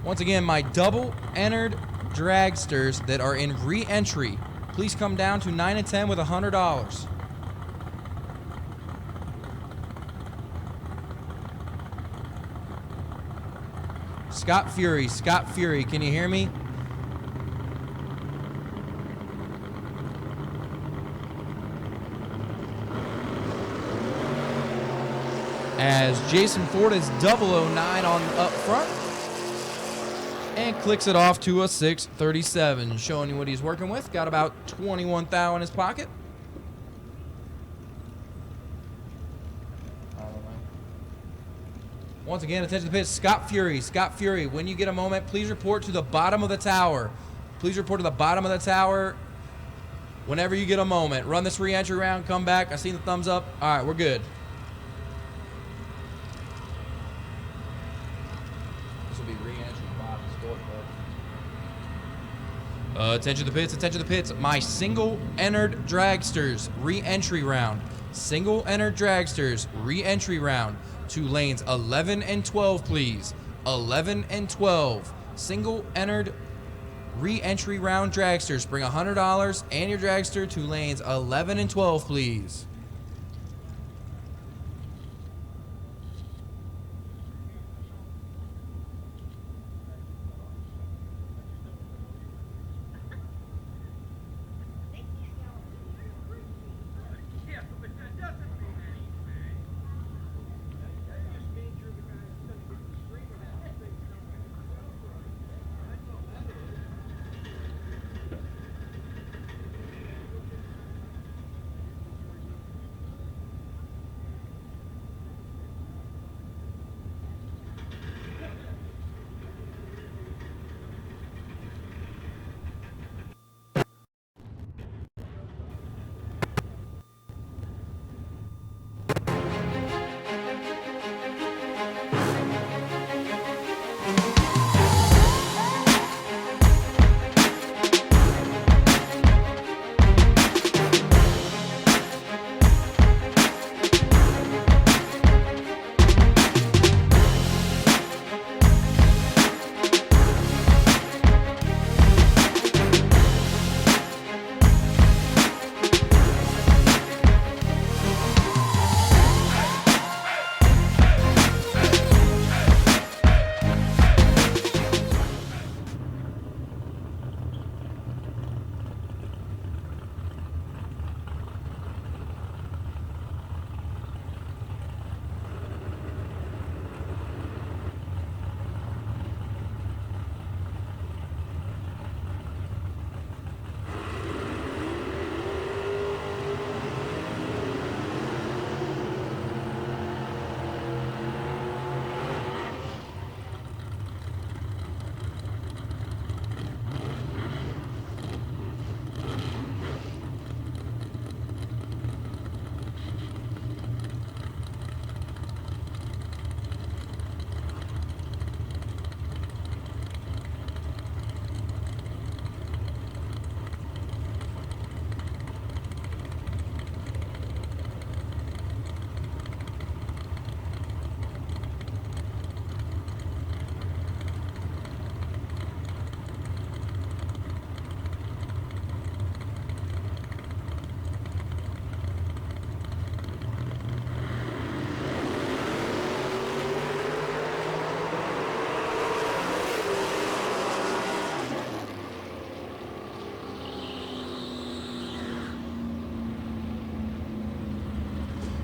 F: Once again, my double entered dragsters that are in re-entry. Please come down to 9 and 10 with $100. Scott Fury, can you hear me? As Jason Ford is 009 on up front and clicks it off to a 637, showing you what he's working with. Got about 21 thou in his pocket. Once again, attention to the pits. Scott Fury, when you get a moment, please report to the bottom of the tower. Please report to the bottom of the tower whenever you get a moment. Run this re-entry round, come back. I seen the thumbs up. All right, we're good. This will be re-entry Bob's scorecard. Attention to the pits. My single entered dragsters re-entry round. Single entered dragsters re-entry round. To lanes 11 and 12, please. 11 and 12. Single entered re-entry round dragsters. Bring $100 and your dragster to lanes 11 and 12, please.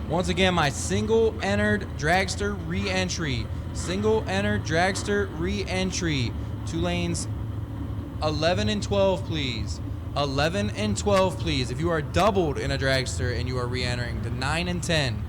F: Once again, my single entered dragster re-entry. Single entered dragster re-entry. 2 lanes 11 and 12, please. 11 and 12, please. If you are doubled in a dragster and you are re-entering, the 9 and 10.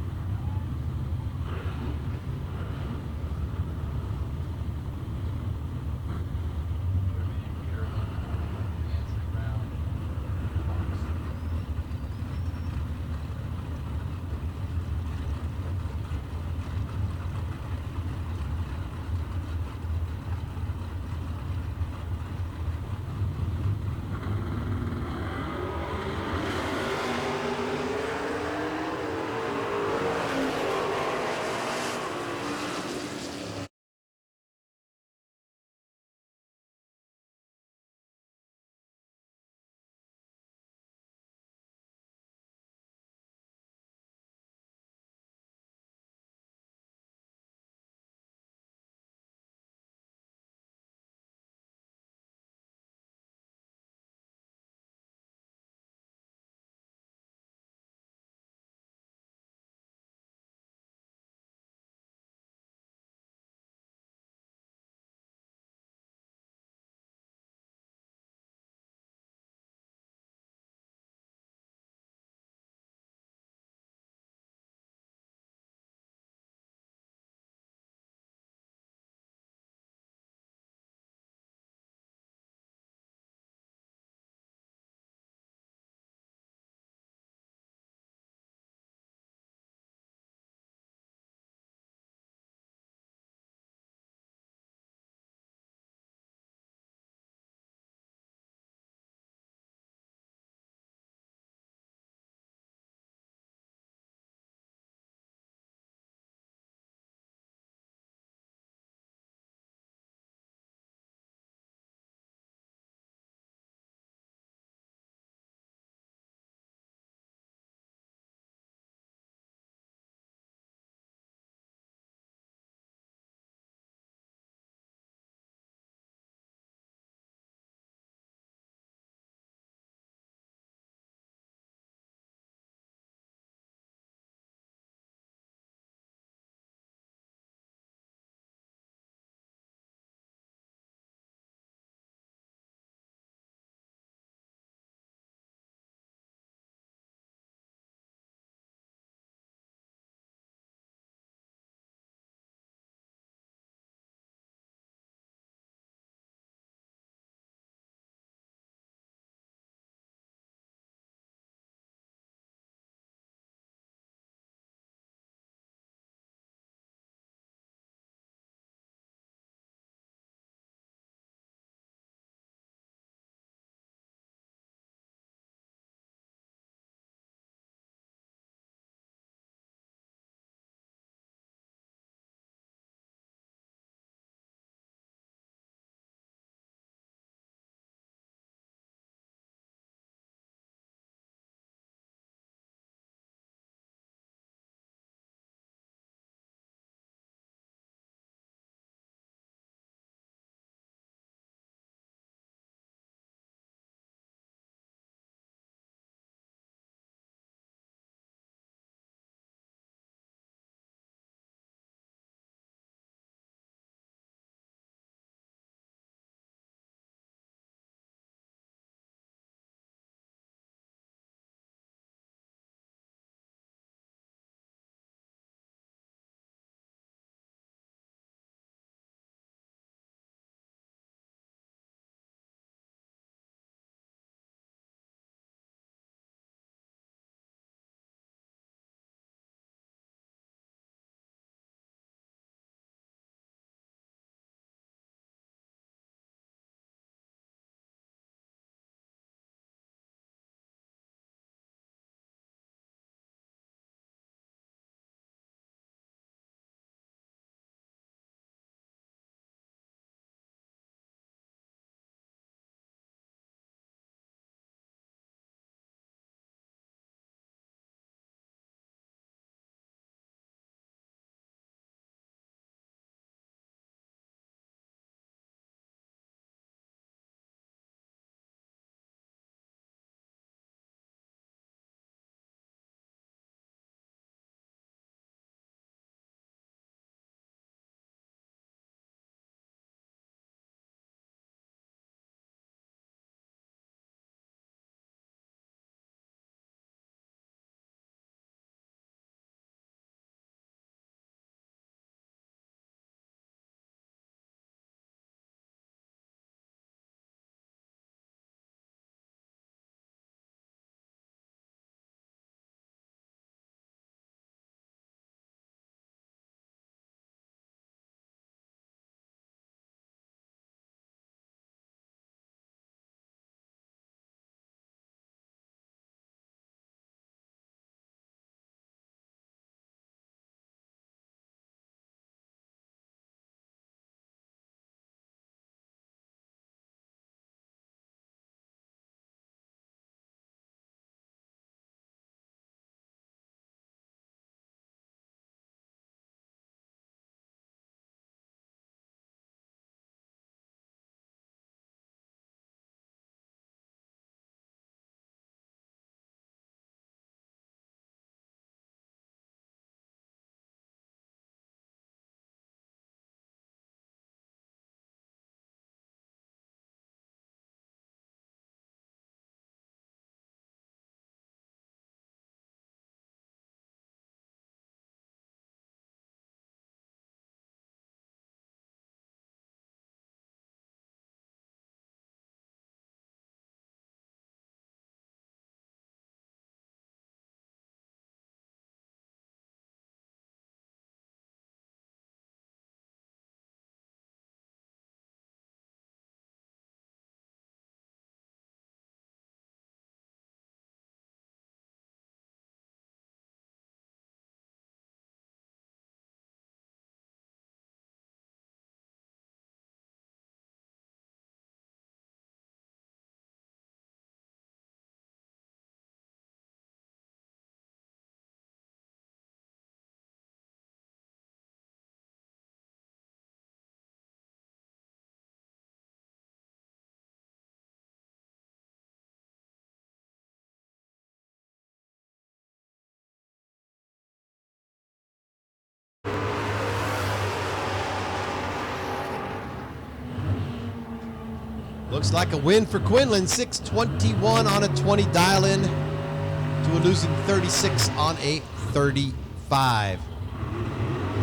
B: Looks like a win for Quinlan. 6:21 on a 20 dial in to a losing 36 on a 35.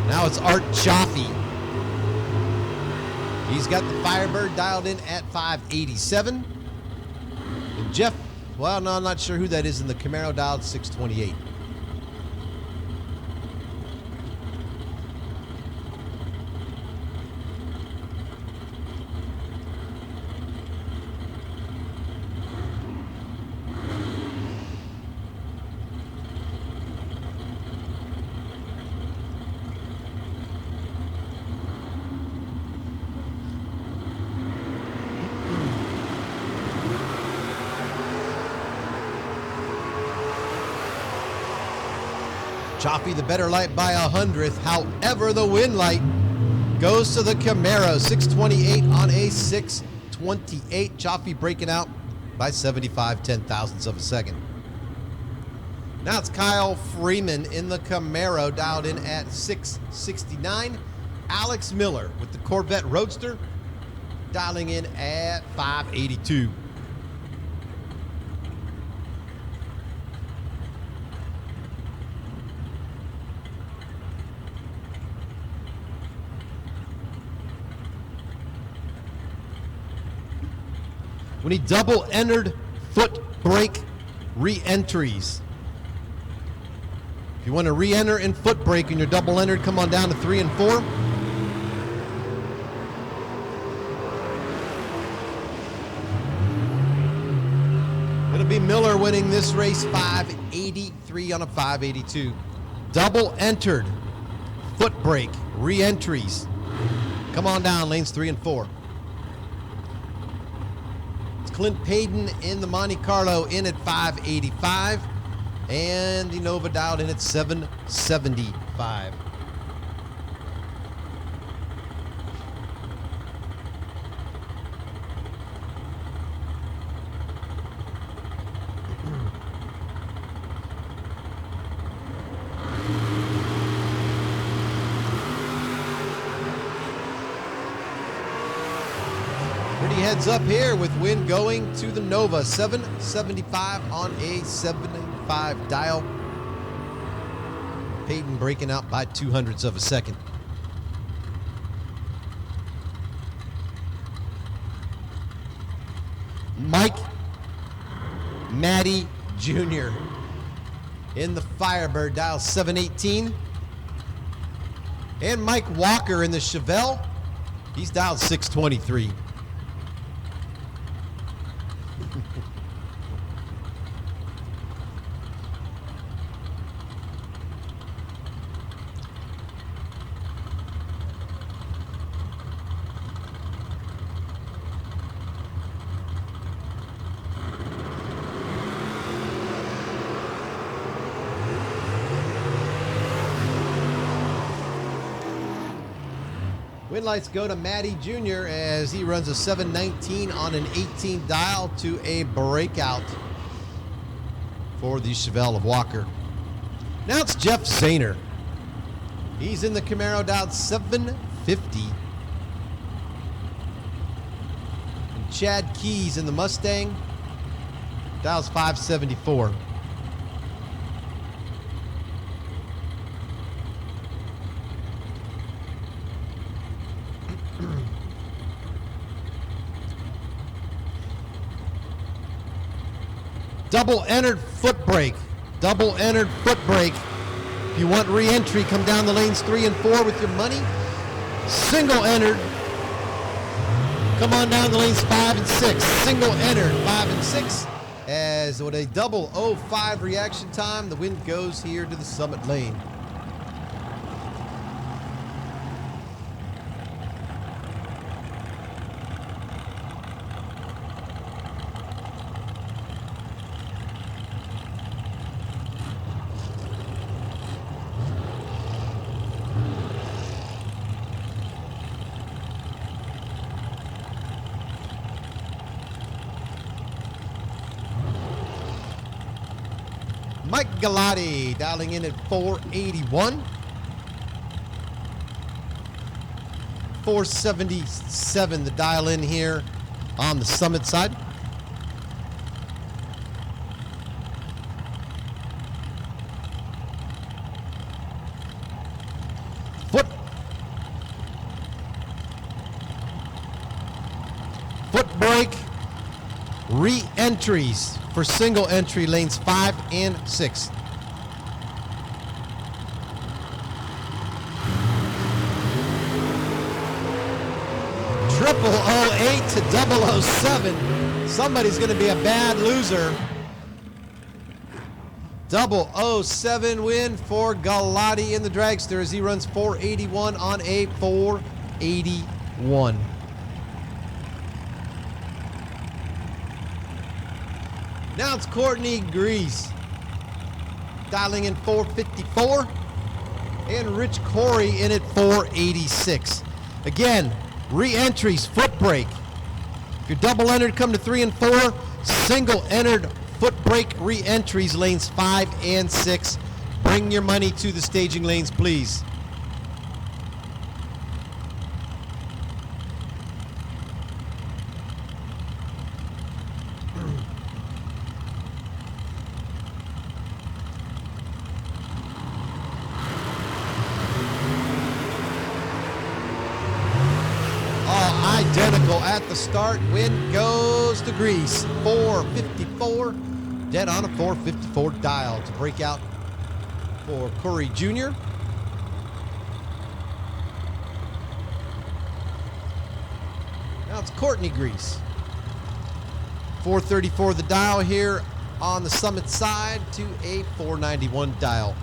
B: Now it's Art Chaffee. He's got the Firebird dialed in at 587. And Jeff, well, no, I'm not sure who that is in the Camaro, dialed 628. Chaffee the better light by 100th. However, the win light goes to the Camaro. 628 on a 628. Chaffee breaking out by 75 10,000ths of a second. Now it's Kyle Freeman in the Camaro, dialed in at 669. Alex Miller with the Corvette Roadster, dialing in at 582. When he double entered foot brake re-entries. If you want to re-enter in foot brake and you're double entered, come on down to 3 and 4. It'll be Miller winning this race, 583 on a 582. Double entered foot brake re-entries. Come on down, lanes 3 and 4. Clint Payton in the Monte Carlo in at 585, and the Nova dialed in at 775. Heads up here with wind going to the Nova. 775 on a 75 dial. Peyton breaking out by 0.02 of a second. Mike Matty Jr. in the Firebird, dial 718. And Mike Walker in the Chevelle, he's dialed 623. Win lights go to Matty Jr. as he runs a 719 on an 18 dial to a breakout for the Chevelle of Walker. Now it's Jeff Zahner. He's in the Camaro, dialed 750. And Chad Keys in the Mustang, dials 574. Double entered foot brake. Double entered foot brake. If you want re-entry, come down the lanes 3 and 4 with your money. Single entered. Come on down the lanes 5 and 6. Single entered 5 and 6. As with a double 05 reaction time, the wind goes here to the summit lane. Mike Galati dialing in at 481. 477 the dial in here on the Summit side. Foot brake re-entries for single entry lanes 5 and 6. Triple 08 to 007. Somebody's going to be a bad loser. 007 win for Galati in the dragster as he runs 481 on a 481. Now it's Courtney Grease dialing in 454 and Rich Corey in at 486. Again, re-entries, foot brake. If you're double entered, come to 3 and 4. Single entered, foot brake re-entries, lanes 5 and 6. Bring your money to the staging lanes, please. Identical at the start. Win goes to Grease. 454. Dead on a 454 dial to break out for Corey Jr. Now it's Courtney Grease. 434 the dial here on the Summit side to a 491 dial.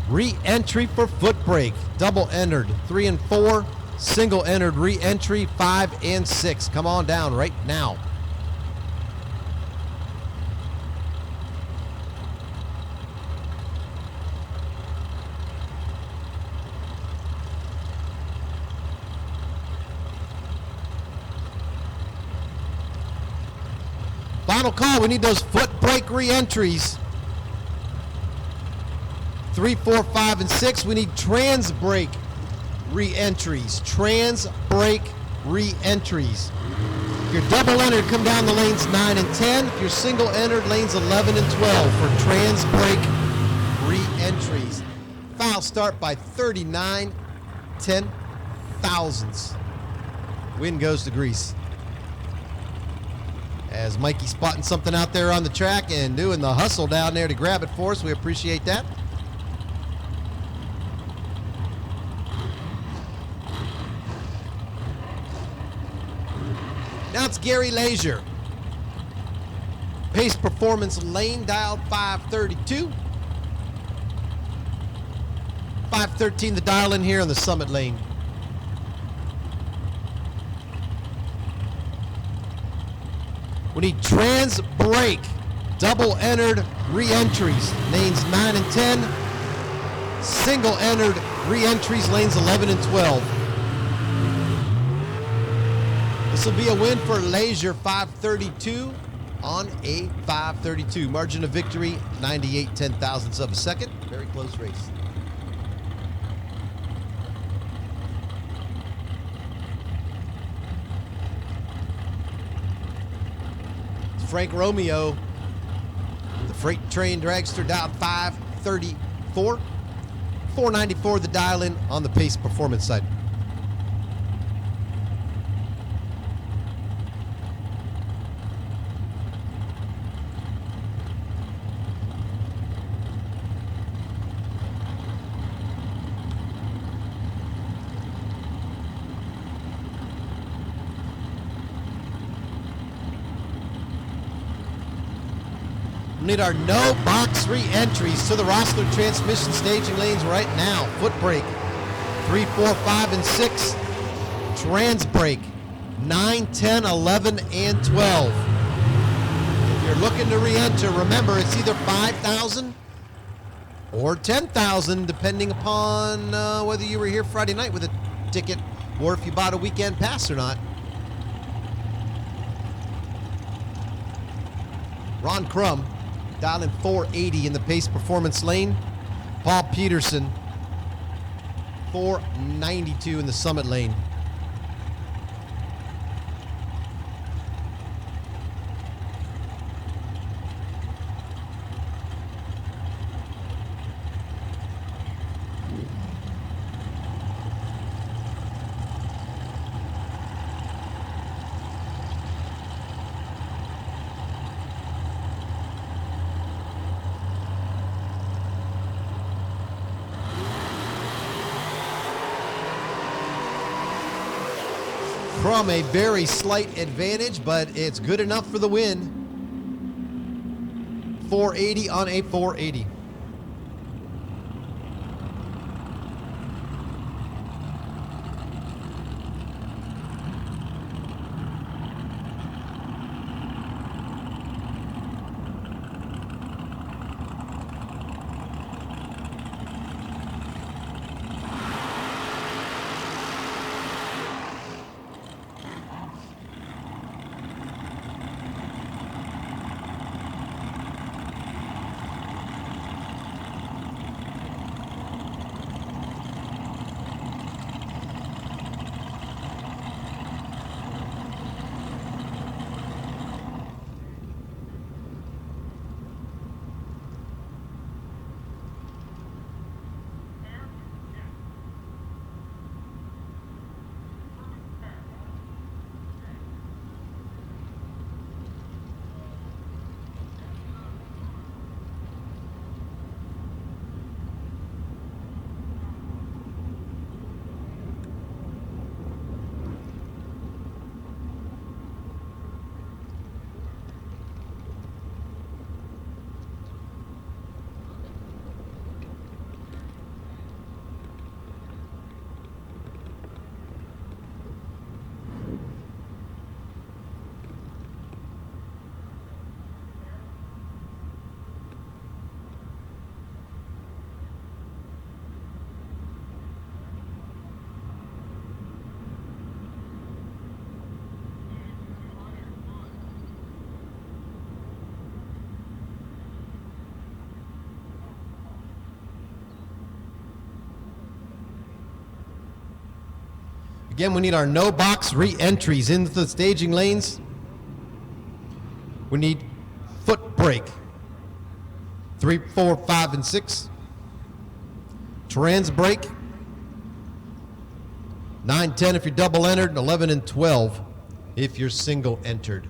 B: Re-entry for foot brake. Double entered 3 and 4. Single entered re-entry 5 and 6. Come on down right now. Final call. We need those foot brake re-entries. 3, 4, 5, and 6. We need trans brake re-entries. Trans brake re-entries. If you're double entered, come down the lanes 9 and 10. If you're single entered, lanes 11 and 12 for trans brake re-entries. Foul start by 39 10 thousandths. Win goes to Grease. As Mikey spotting something out there on the track and doing the hustle down there to grab it for us. We appreciate that. Now it's Gary Leisure. Pace Performance lane dialed 532. 513 the dial in here on the Summit lane. We need trans brake, double entered re-entries, lanes 9 and 10. Single entered re-entries, lanes 11 and 12. This will be a win for Leisure, 532 on a 532. Margin of victory, 98 ten thousandths of a second. Very close race. It's Frank Romeo, the freight train dragster, dialed 534. 494 the dial in on the Pace Performance side. We need our no box re-entries to the Rossler transmission staging lanes right now. Foot brake, 3, 4, 5, and 6. Trans brake, 9, 10, 11, and 12. If you're looking to re-enter, remember it's either 5,000 or 10,000, depending upon whether you were here Friday night with a ticket or if you bought a weekend pass or not. Ron Crum, dialing 480 in the Pace Performance lane. Paul Peterson, 492 in the Summit lane. from a very slight advantage, but it's good enough for the win. 480 on a 480. Again, we need our no box re-entries into the staging lanes. We need foot brake. 3, 4, 5, and 6. Trans brake. 9, 10 if you're double entered, and 11 and 12 if you're single entered.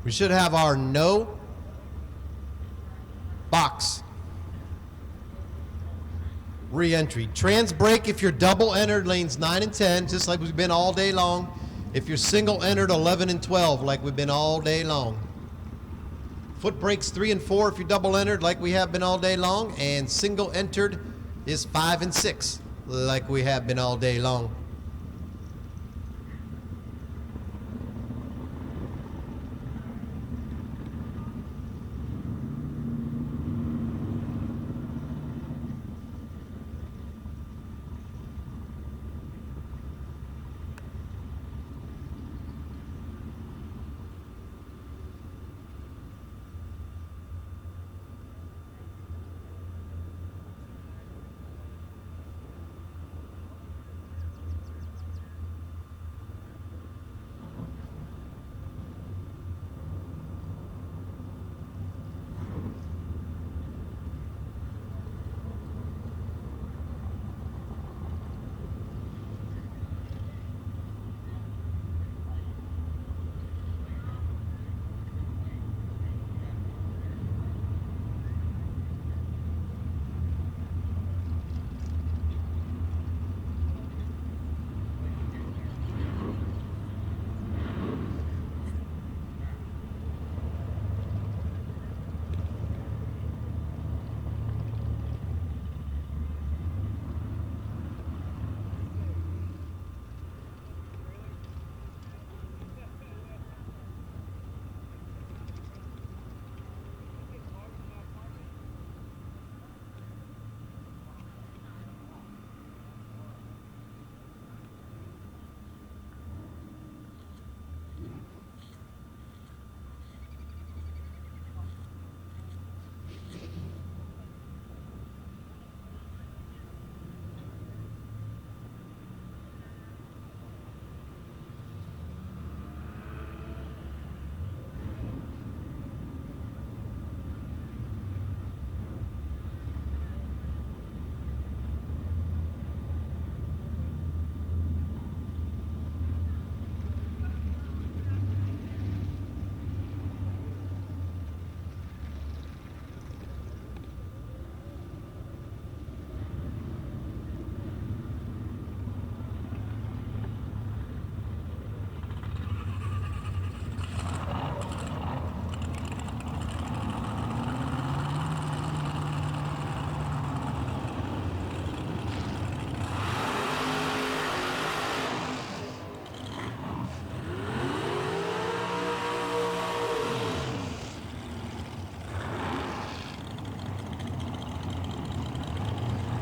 B: We should have our no box re-entry. Trans brake if you're double entered, lanes 9 and 10, just like we've been all day long. If you're single entered, 11 and 12, like we've been all day long. Foot brakes 3 and 4 if you're double entered, like we have been all day long. And single entered is 5 and 6, like we have been all day long.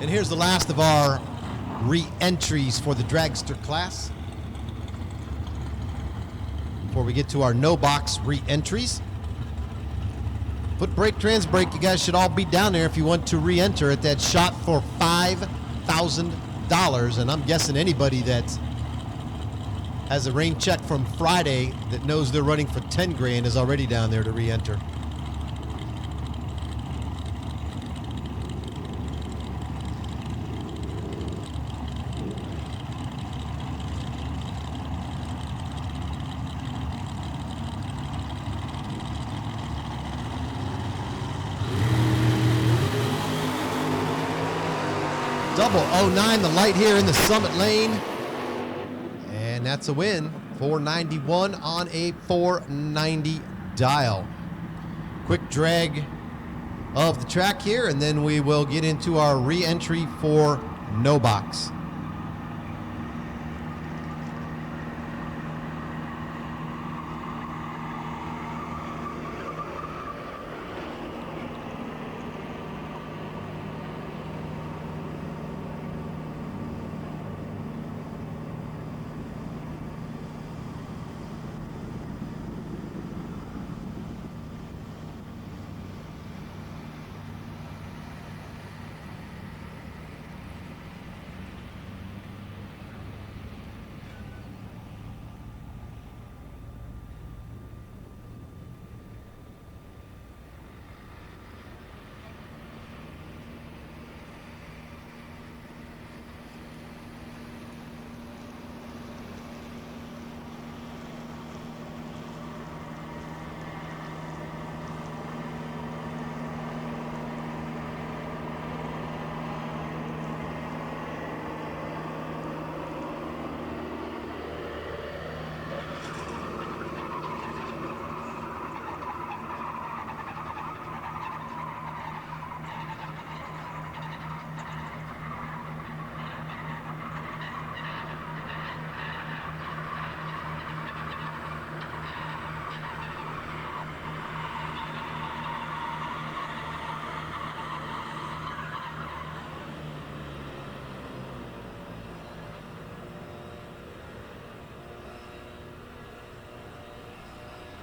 B: And here's the last of our re-entries for the dragster class. Before we get to our no box re-entries. Foot brake, trans brake, you guys should all be down there if you want to re-enter at that shot for $5,000. And I'm guessing anybody that has a rain check from Friday that knows they're running for 10 grand is already down there to re-enter. Double 09, the light here in the Summit lane. And that's a win. 491 on a 490 dial. Quick drag of the track here, and then we will get into our re-entry for no box.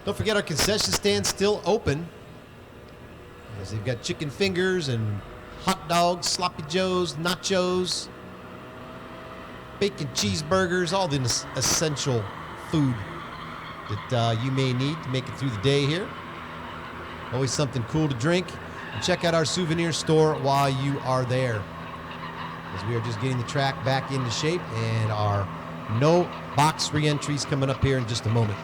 B: Don't forget our concession stand's still open. As they've got chicken fingers and hot dogs, sloppy joes, nachos, bacon cheeseburgers, all the essential food that you may need to make it through the day here. Always something cool to drink. And check out our souvenir store while you are there, as we are just getting the track back into shape, and our no box re-entries coming up here in just a moment.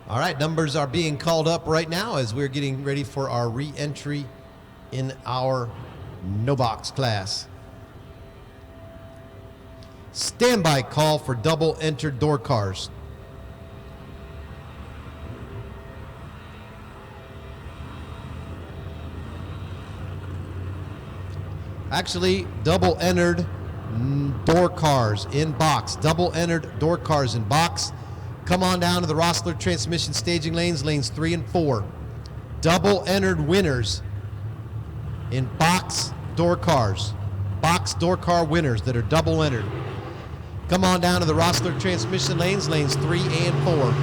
B: All right, numbers are being called up right now as we're getting ready for our re-entry in our no box class. Standby call for double entered door cars. Actually, double entered door cars in box. Double entered door cars in box. Come on down to the Rossler transmission staging lanes 3 and 4. Double entered winners in box door cars. Box door car winners that are double entered. Come on down to the Rossler transmission lanes 3 and 4.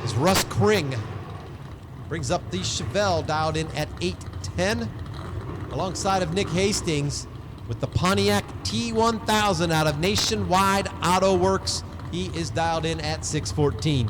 B: As Russ Kring brings up the Chevelle dialed in at 810, alongside of Nick Hastings with the Pontiac T1000 out of Nationwide Auto Works. He is dialed in at 614.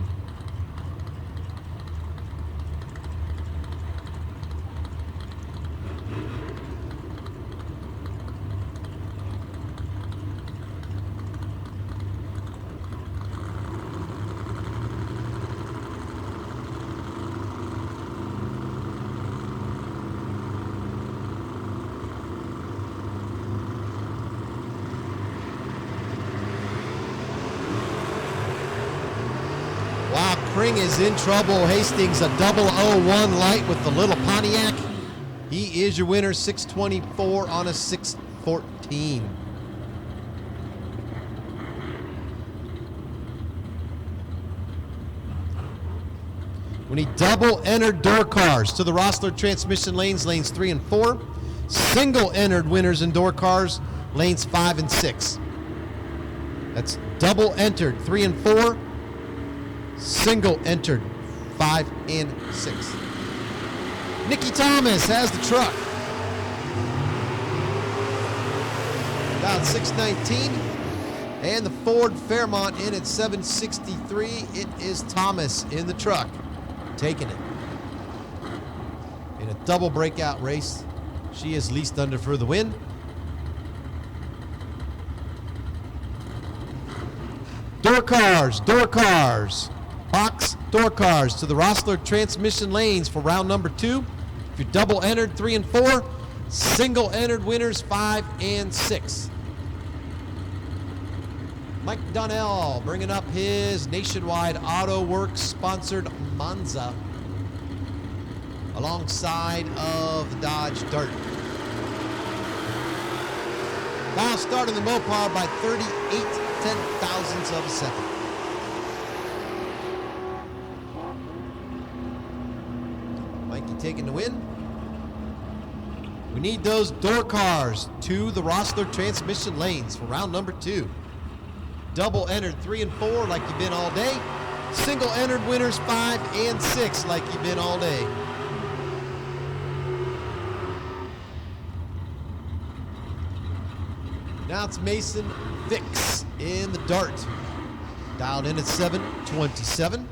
B: Kring is in trouble. Hastings a 001 light with the little Pontiac. He is your winner, 624 on a 614. When he double entered door cars to the Rossler transmission lanes 3 and 4. Single entered winners in door cars, lanes 5 and 6. That's double entered 3 and 4. Single entered 5 and 6. Nicky Thomas has the truck. About 619. And the Ford Fairmont in at 763. It is Thomas in the truck, taking it. In a double breakout race, she is least under for the win. Door cars, box door cars to the Rossler transmission lanes for round number 2. If you're double entered 3 and 4, single entered winners 5 and 6. Mike Donnell bringing up his Nationwide Auto Works sponsored Monza alongside of the Dodge Dart. Now starting the Mopar by 38 10,000ths of a second. Mikey taking the win. We need those door cars to the Rossler transmission lanes for round number 2. Double entered 3 and 4 like you've been all day. Single entered winners 5 and 6 like you've been all day. Now it's Mason Fix in the Dart, dialed in at 727.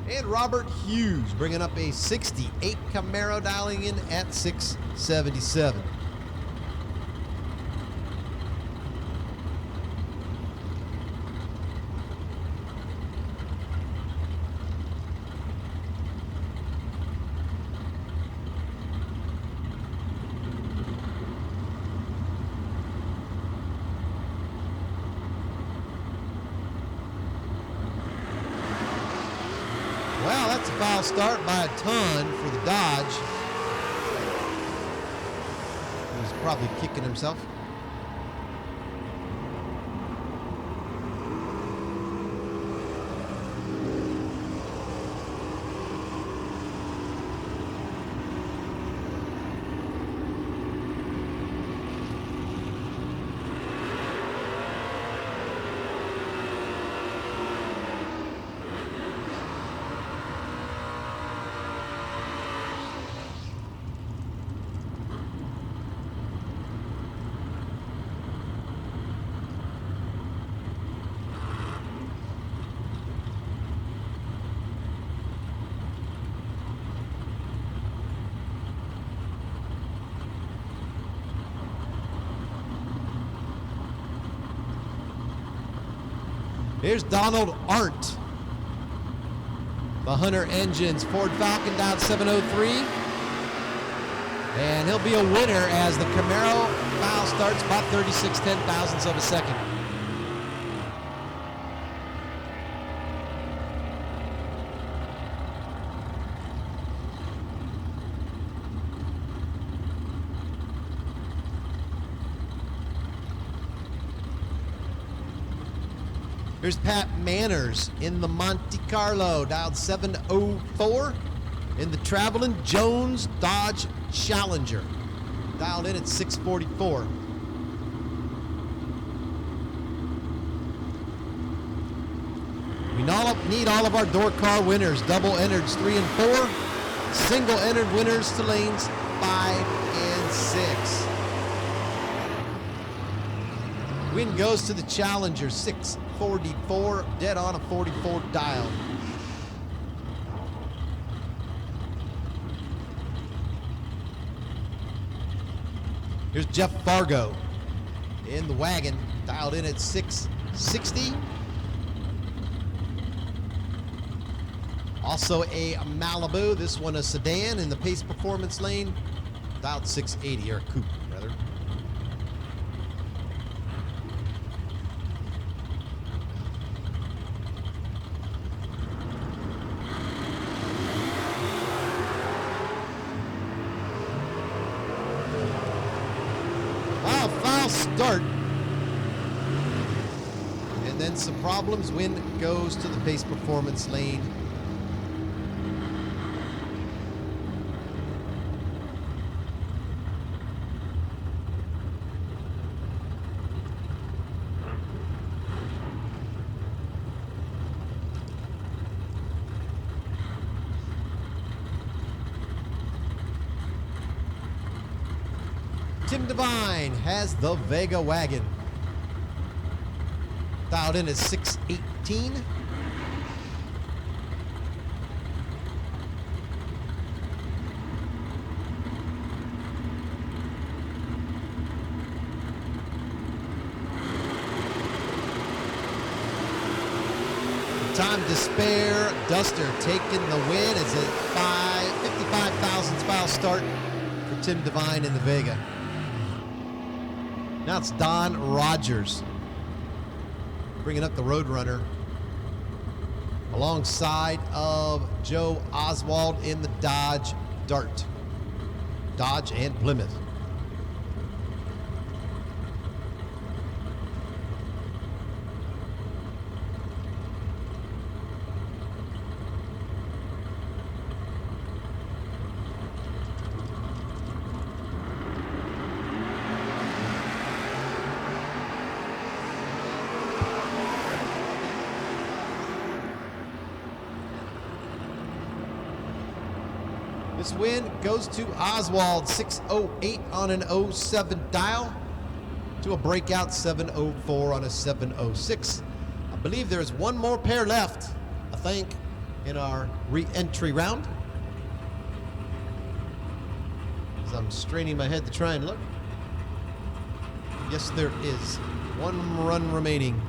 B: And Robert Hughes bringing up a 68 Camaro, dialing in at 677. Well, that's a foul start by a ton for the Dodge. He's probably kicking himself. Here's Donald Arndt. The Hunter Engines Ford Falcon down 703. And he'll be a winner as the Camaro foul starts about 36 10,000ths of a second. Here's Here's Pat Manners in the Monte Carlo, dialed 704. In the Travelin' Jones Dodge Challenger, dialed in at 644. We need all of our door car winners, double entered 3 and 4, single entered winners to lanes 5 and 6. Win goes to the Challenger, 644, dead on a 44 dial. Here's Jeff Fargo in the wagon, dialed in at 660. Also a Malibu, this one a sedan in the Pace Performance lane, dialed 680, or a coupe rather. Wow, foul start. And then some problems. Win goes to the Pace Performance lane. Tim Devine has the Vega wagon. Dialed in at 618. Time to spare. Duster taking the win. It's a 55 thousandths foul start for Tim Devine in the Vega. Now it's Don Rogers bringing up the Roadrunner alongside of Joe Oswald in the Dodge Dart. Dodge and Plymouth. This win goes to Oswald, 608 on an 07 dial, to a breakout 704 on a 706. I believe there's one more pair left, I think, in our re-entry round. As I'm straining my head to try and look. Yes, there is one run remaining.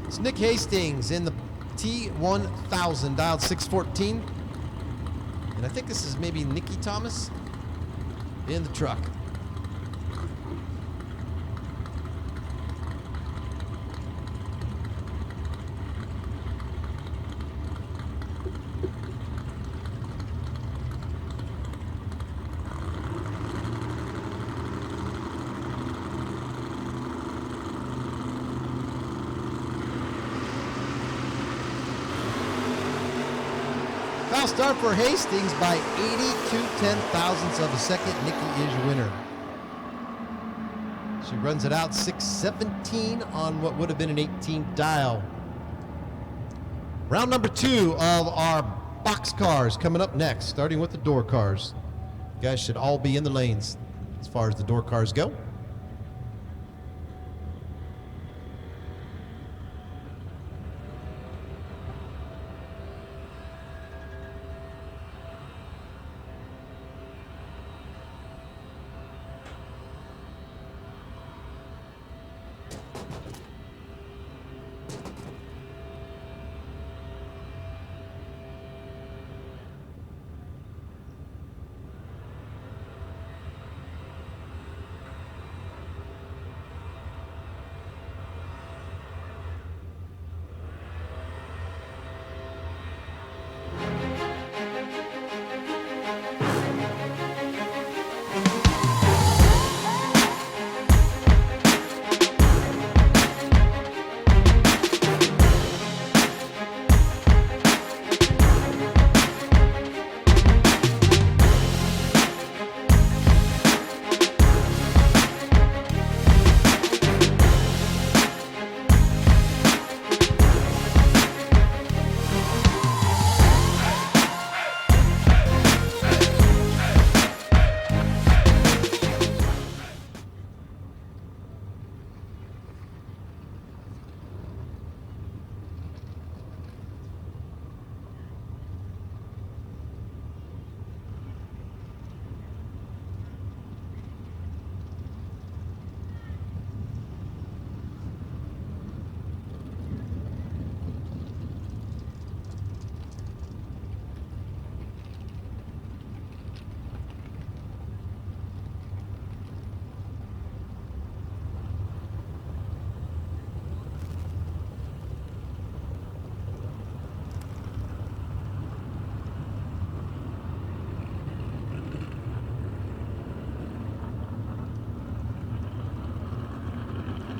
B: It's Nick Hastings in the T1000, dialed 614. And I think this is maybe Nikki Thomas in the truck. Foul start for Hastings by 82 10,000ths of a second. Nikki is winner. She runs it out 617 on what would have been an 18 dial. Round number 2 of our box cars coming up next, starting with the door cars. You guys should all be in the lanes as far as the door cars go.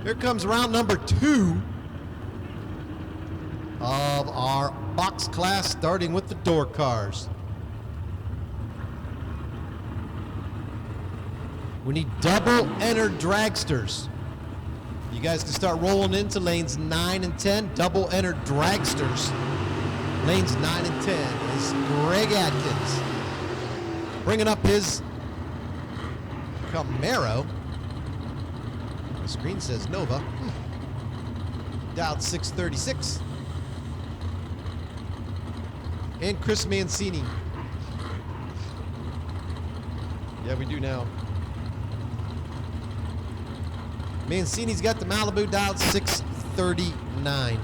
B: Here comes round number 2 of our box class, starting with the door cars. We need double enter dragsters. You guys can start rolling into lanes 9 and 10. Double enter dragsters. Lanes 9 and 10 is Greg Atkins. Bringing up his Camaro. The screen says Nova. Dialed 636. And Chris Mancini. Yeah, we do now. Mancini's got the Malibu dialed 639.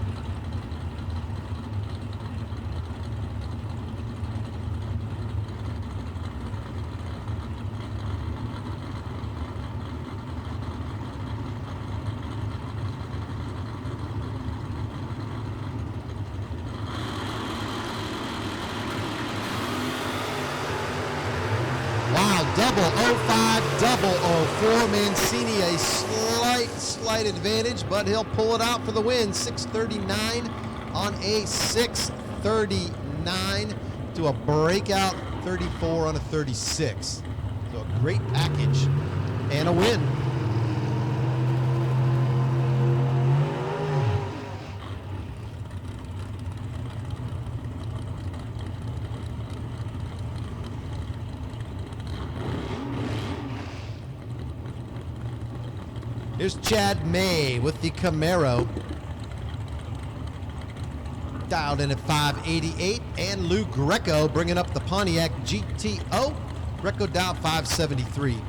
B: Wow, double 05, double 04. Mancini, a slight advantage, but he'll pull it out for the win. 639 on a 639 to a breakout 34 on a 36. So a great package and a win. Here's Chad May with the Camaro. Dialed in at 588. And Lou Greco bringing up the Pontiac GTO. Greco dialed 573.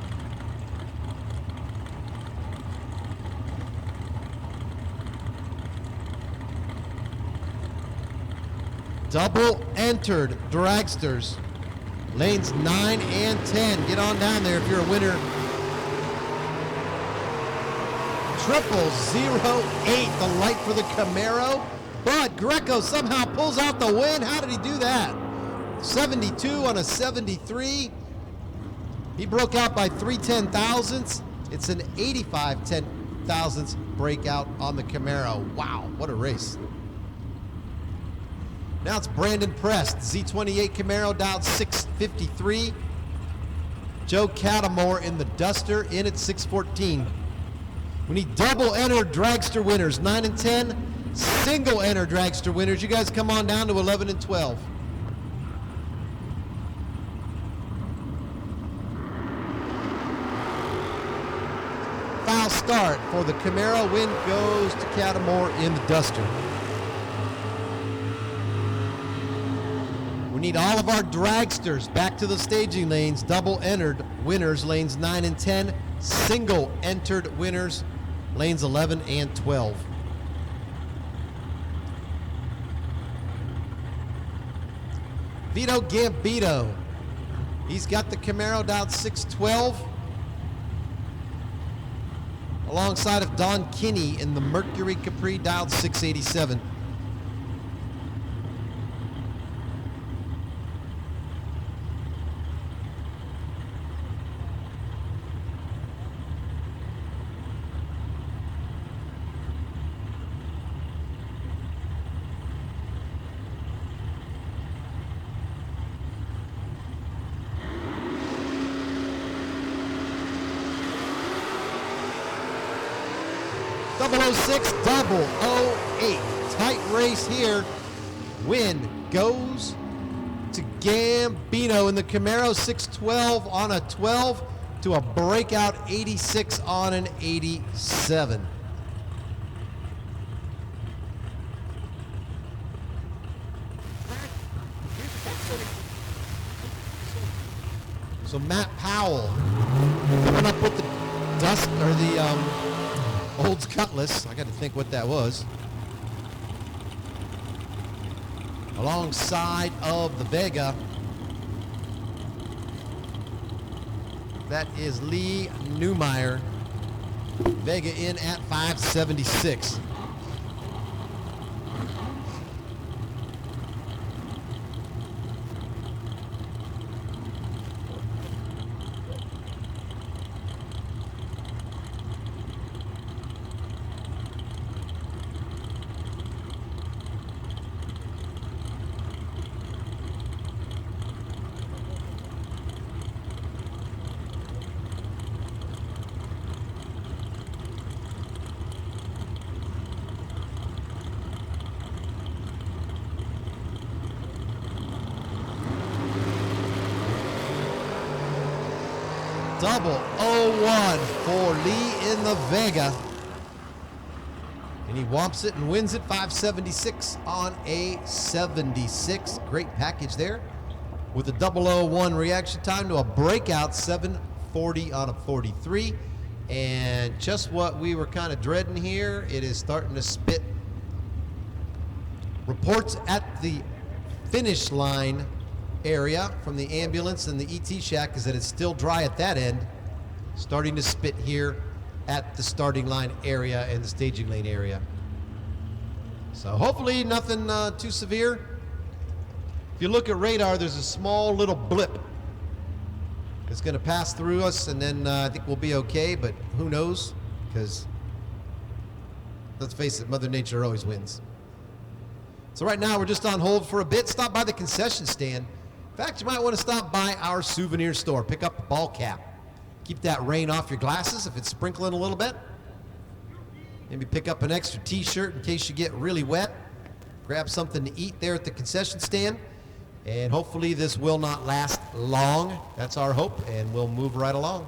B: Double entered dragsters. Lanes 9 and 10. Get on down there if you're a winner. 0008, the light for the Camaro, but Greco somehow pulls out the win. How did he do that? 72 on a 73. He broke out by 3/10,000ths. It's an 85/10,000ths breakout on the Camaro. Wow, what a race. Now it's Brandon Prest, Z28 Camaro, dialed 653. Joe Catamore in the Duster, in at 614. We need double enter dragster winners, 9 and 10. Single enter dragster winners. You guys come on down to 11 and 12. Foul start for the Camaro. Win goes to Catamore in the Duster. We need all of our dragsters back to the staging lanes. Double entered winners, lanes 9 and 10. Single entered winners, lanes 11 and 12. Vito Gambito. He's got the Camaro dialed 612. Alongside of Don Kinney in the Mercury Capri dialed 687. Double 06, double 08. Tight race here. Win goes to Gambino in the Camaro, 612 on a 12 to a breakout 86 on an 87. So Matt Powell coming up with the dust or the Olds Cutlass. I got to think what that was. Alongside of the Vega. That is Lee Newmeyer. Vega in at 576. double 01 for Lee in the Vega. And he whomps it and wins it 576 on a 76. Great package there with a 001 reaction time to a breakout 740 on a 43. And just what we were kind of dreading here, it is starting to spit. Reports at the finish line area from the ambulance and the ET shack is that it's still dry at that end, starting to spit here at the starting line area and the staging lane area. So hopefully nothing too severe. If you look at radar, there's a small little blip. It's going to pass through us, and then I think we'll be okay, but who knows? Because let's face it, Mother Nature always wins. So right now we're just on hold for a bit. Stop by the concession stand. In fact, you might want to stop by our souvenir store. Pick up a ball cap. Keep that rain off your glasses if it's sprinkling a little bit. Maybe pick up an extra t-shirt in case you get really wet. Grab something to eat there at the concession stand. And hopefully this will not last long. That's our hope, and we'll move right along.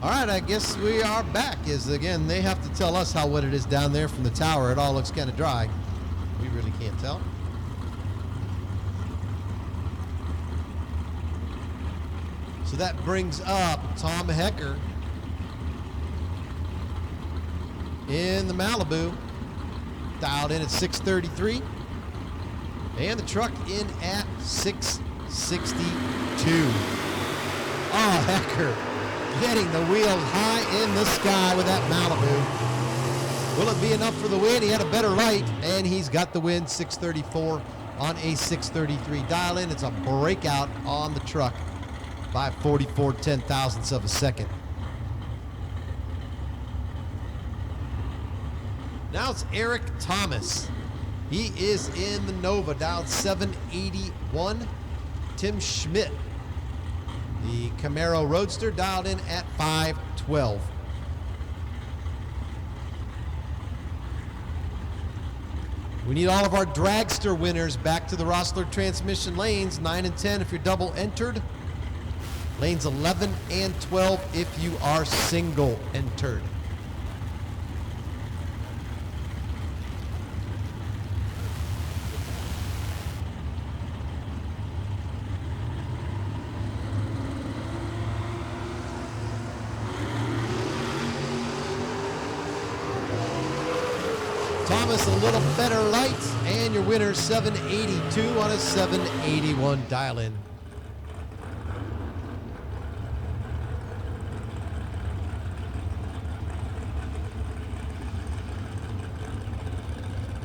B: All right, I guess we are back. Again, they have to tell us how wet it is down there from the tower. It all looks kind of dry. We really can't tell. So that brings up Tom Hecker. in the Malibu, dialed in at 633. And the truck in at 662. Oh, Hecker getting the wheels high in the sky with that Malibu. Will it be enough for the win? He had a better light, and he's got the win, 634 on a 633. Dial in, it's a breakout on the truck by 44 ten-thousandths of a second. Now it's Eric Thomas. He is in the Nova, dialed 781. Tim Schmidt, the Camaro Roadster, dialed in at 512. We need all of our dragster winners back to the Rossler transmission lanes, 9 and 10 if you're double entered. Lanes 11 and 12 if you are single entered. Thomas, a little better lights, and your winner 782 on a 781 dial-in.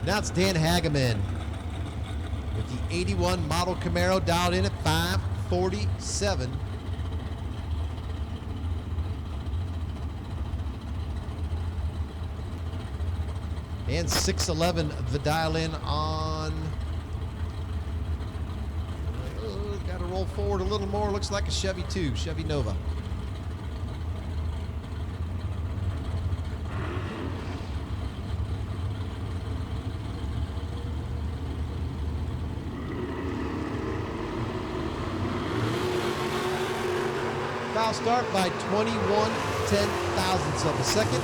B: Now it's Dan Hageman with the 81 model Camaro, dialed in at 547. And 611 the dial-in on, got to roll forward a little more, looks like a Chevy 2, Chevy Nova. Foul start by 21 ten-thousandths of a second.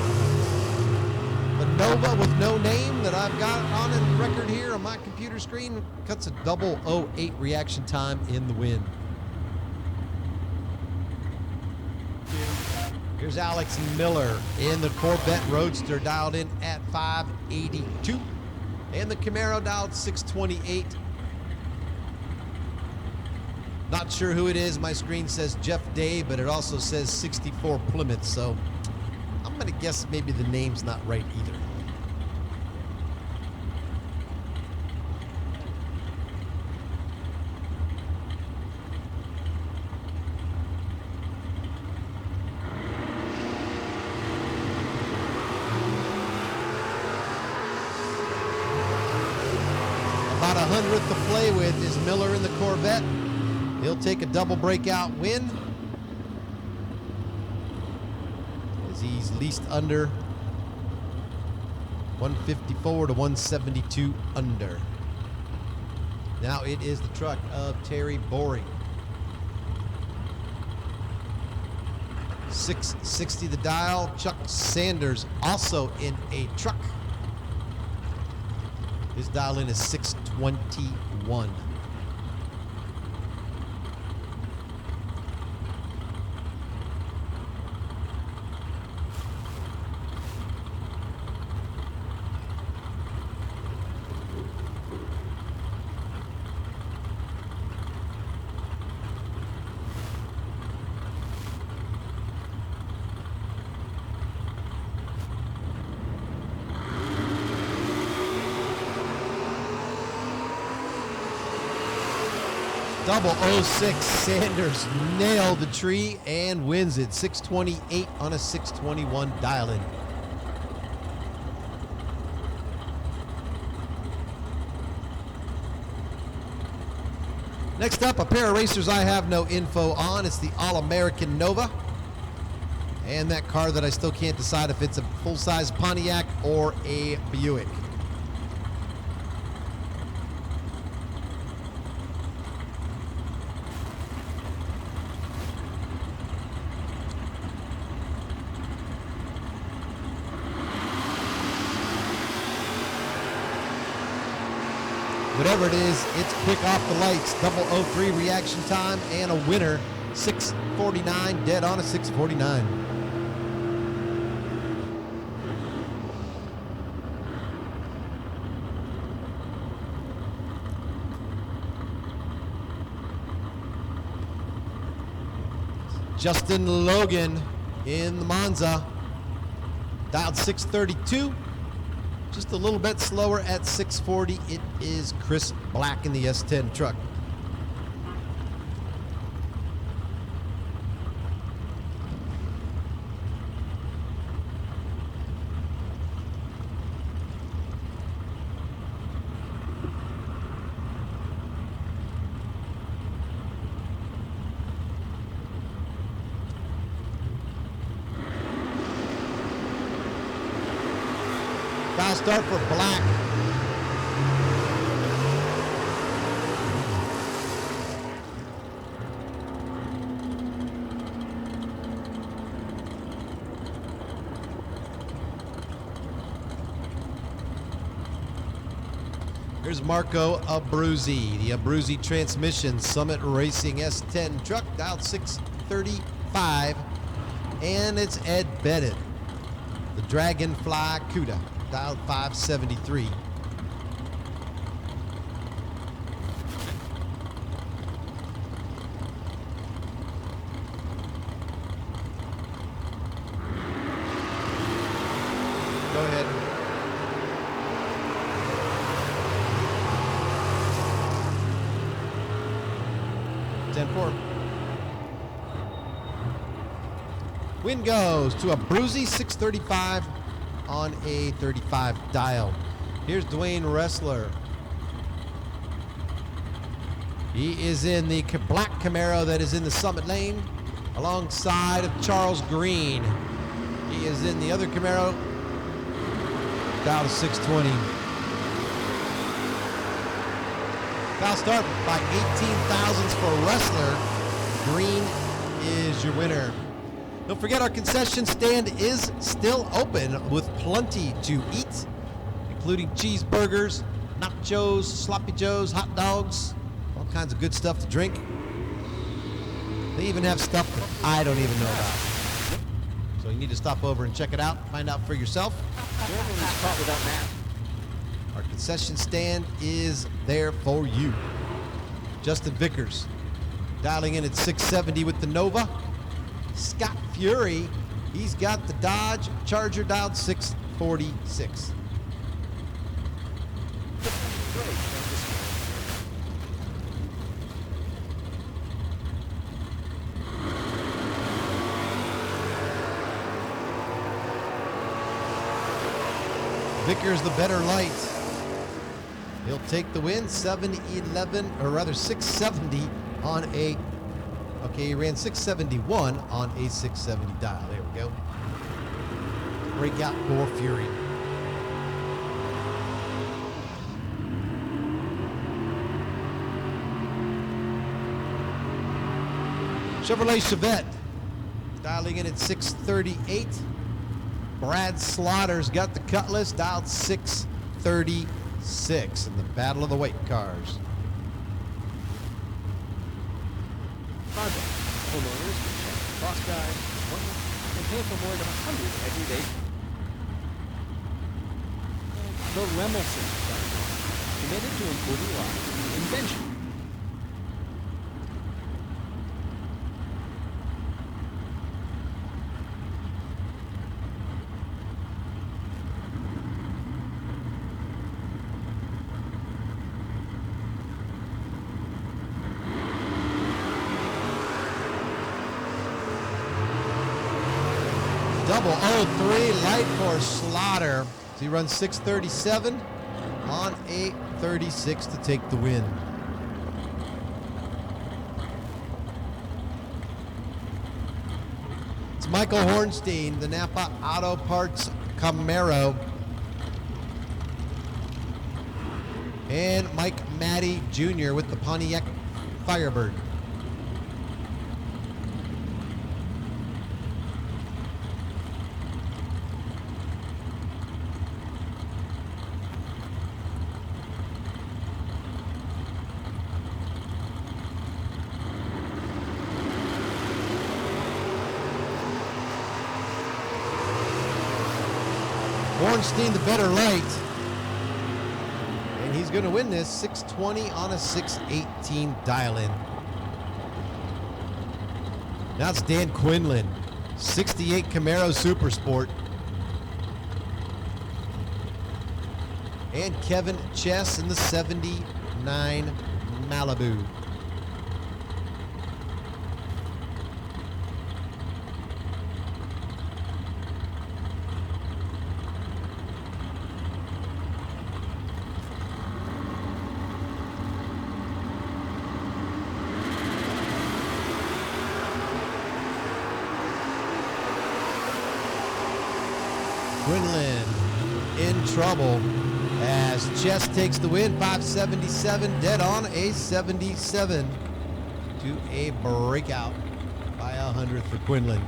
B: The Nova with no name that I've got on the record here on my computer screen cuts a 008 reaction time in the win. Here's Alex Miller in the Corvette Roadster, dialed in at 582. And the Camaro dialed 628. Not sure who it is. My screen says Jeff Day, but it also says 64 Plymouth, so I'm going to guess maybe the name's not right either. About 100th to play with is Miller in the Corvette. He'll take a double breakout win, as he's leased under 154 to 172 under. Now it is the truck of Terry Boring. 660 the dial. Chuck Sanders also in a truck. His dial in is 621. Double 06 Sanders nailed the tree and wins it. 628 on a 621 dial-in. Next up, a pair of racers I have no info on. It's the All-American Nova. And that car that I still can't decide if it's a full-size Pontiac or a Buick. Whatever it is, it's quick off the lights. 003 reaction time and a winner. 649, dead on a 649. Justin Logan in the Monza. Dialed 632. Just a little bit slower at 640. It is Chris Black in the S10 truck. Foul start for Black. Here's Marco Abruzzi, the Abruzzi Transmission Summit Racing S10 truck, dialed 635. And it's Ed Bennett, the Dragonfly Cuda, dialed 573. Go ahead. Win goes to Abruzzi 635 on a 35 dial. Here's Dwayne Ressler. He is in the black Camaro that is in the Summit lane alongside of Charles Green. He is in the other Camaro, dial to 620. Foul start by 18 thousandths for Ressler. Green is your winner. Don't forget our concession stand is still open with plenty to eat, including cheeseburgers, nachos, sloppy joes, hot dogs, all kinds of good stuff to drink. They even have stuff that I don't even know about. So you need to stop over and check it out, find out for yourself.
D: Germany's caught without Matt.
B: Our concession stand is there for you. Justin Vickers dialing in at 670 with the Nova. Scott Fury, he's got the Dodge Charger dialed 646. Vickers the better light. He'll take the win, 711, or rather 670 on a, okay, he ran 671 on a 670 dial. There we go. Breakout for Fury. Chevrolet Chevette dialing in at 638. Brad Slaughter's got the Cutlass dialed 636 in the battle of the weight cars.
G: Project. Homeowners can check cross guide, appointment, and pay for more than 100 every day. The Lemelson Fund, committed to improving lives. Invention.
B: Double 03 light for Slaughter. So he runs 637 on a 36 to take the win. It's Michael Hornstein, the Napa Auto Parts Camaro. And Mike Matty Jr. with the Pontiac Firebird. Bornstein the better light. And he's going to win this 620 on a 618 dial-in. Now it's Dan Quinlan, 68 Camaro Super Sport. And Kevin Chess in the 79 Malibu. Quinlan in trouble as Chess takes the win, 577, dead on a 77 to a breakout by 100th for Quinlan.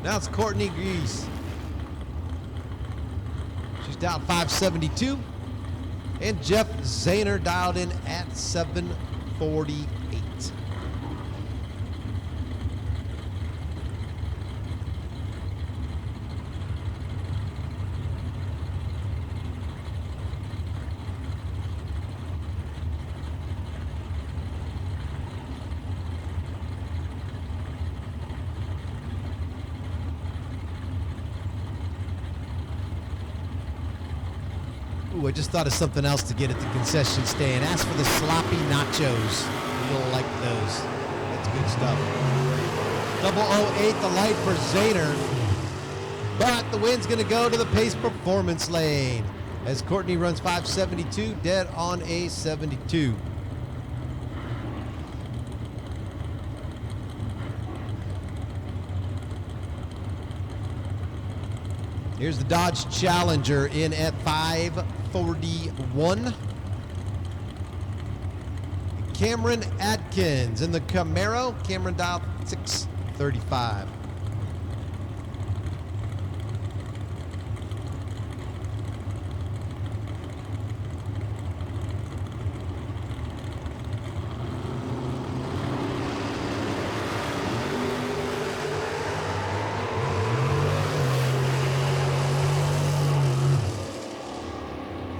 B: Now it's Courtney Grease. She's down 572. And Jeff Zahner dialed in at 748. Ooh, I just thought of something else to get at the concession stand. Ask for the sloppy nachos. You'll like those. That's good stuff. 008, the light for Zahner. But the win's going to go to the pace performance lane as Courtney runs 572, dead on a 72. Here's the Dodge Challenger in at 541. Cameron Atkins in the Camaro. Cameron dialed 635.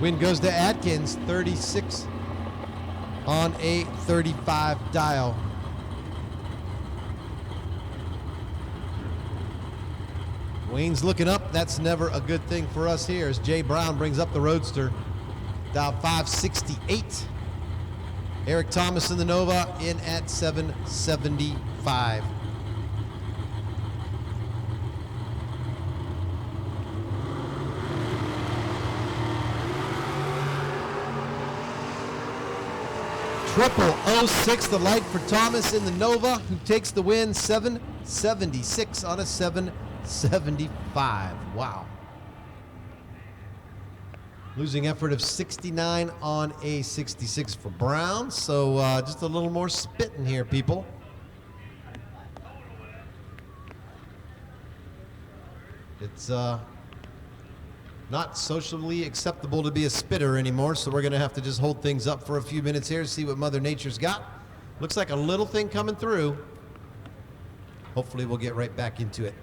B: Win goes to Atkins, 36 on a 35 dial. Wayne's looking up. That's never a good thing for us here as Jay Brown brings up the Roadster. Dial 568. Eric Thomas in the Nova in at 775. Triple 06, the light for Thomas in the Nova, who takes the win, 776 on a 775. Wow. Losing effort of 69 on a 66 for Brown. So just a little more spitting here, people. It's not socially acceptable to be a spitter anymore, so we're going to have to just hold things up for a few minutes here to see what Mother Nature's got. Looks like a little thing coming through. Hopefully we'll get right back into it.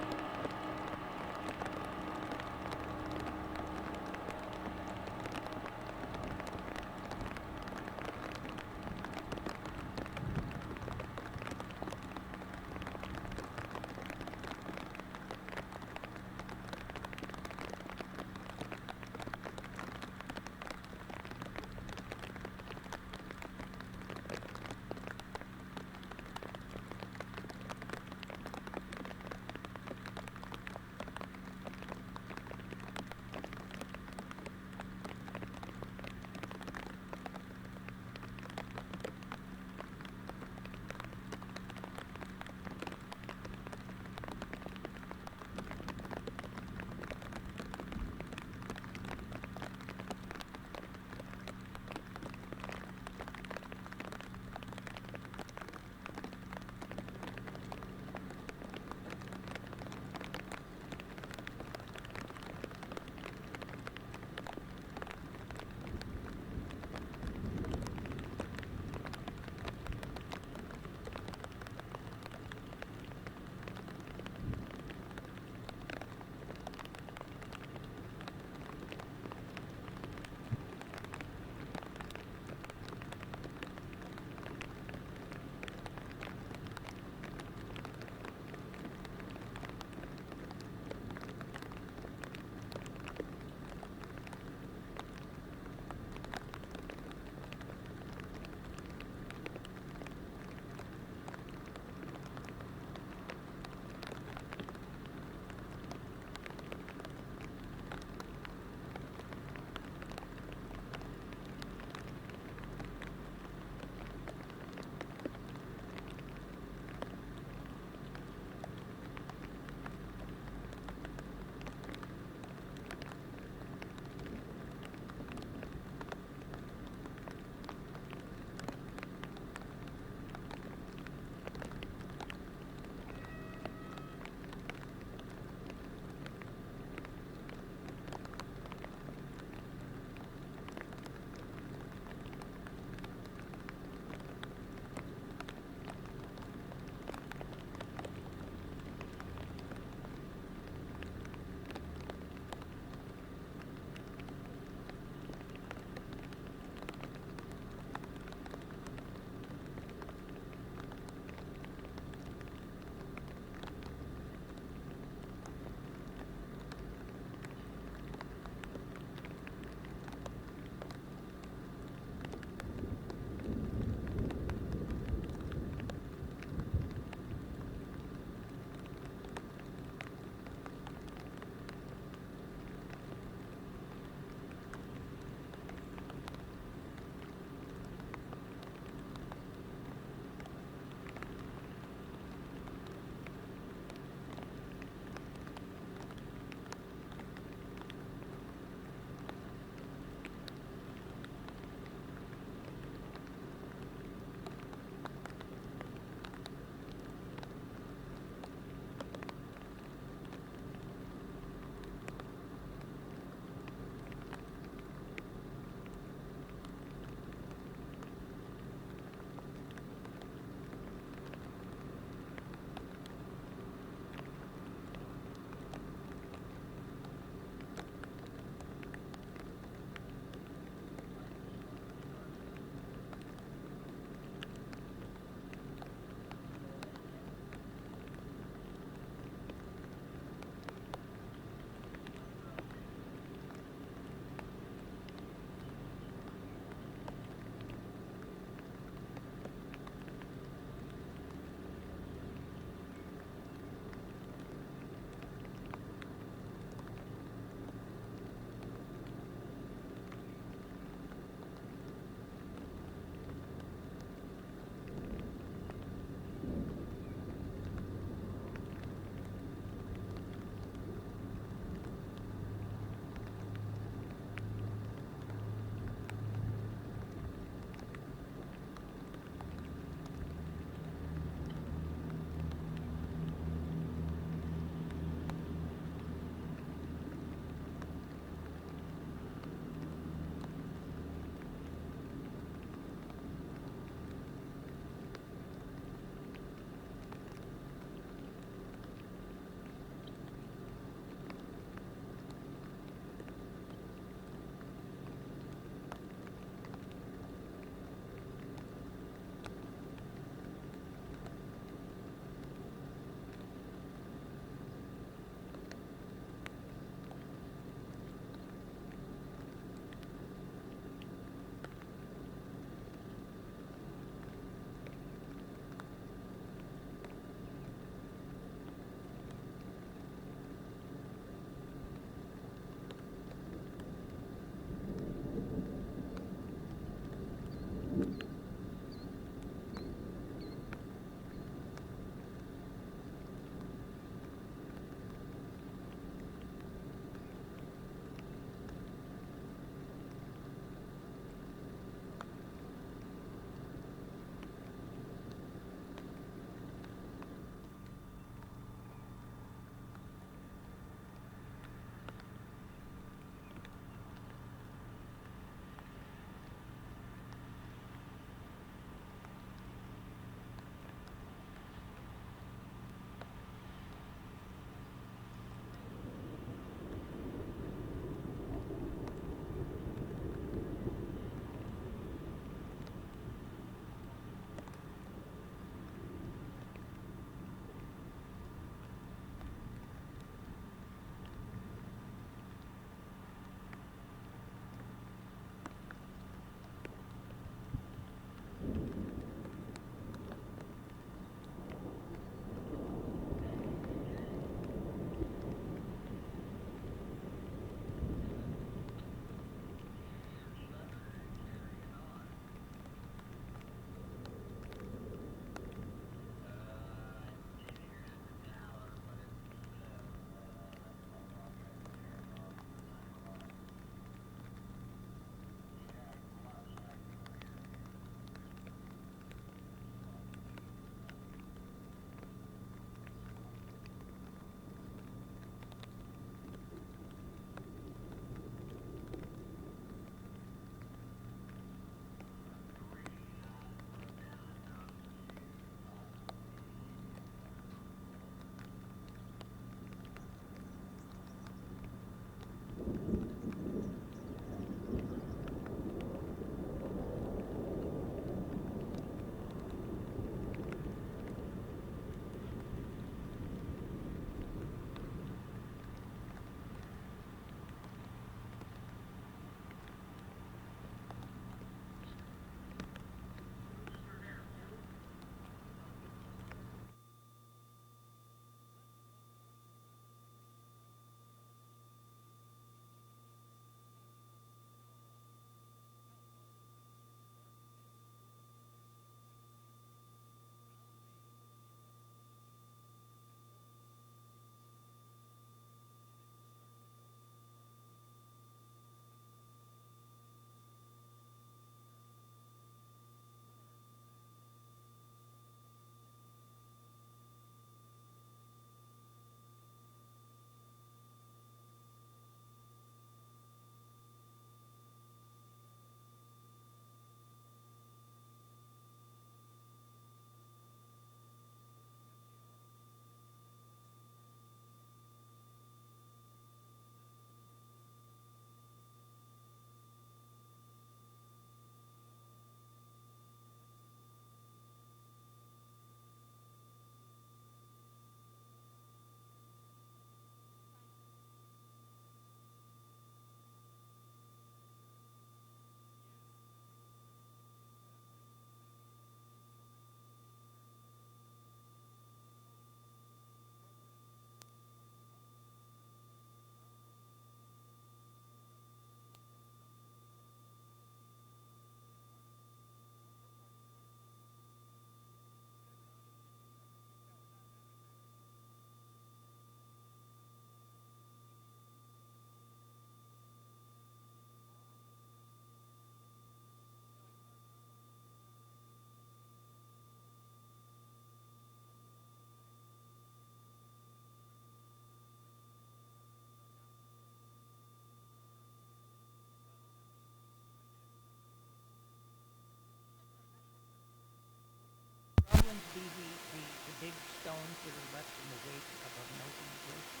H: little less than the weight of a melting glacier.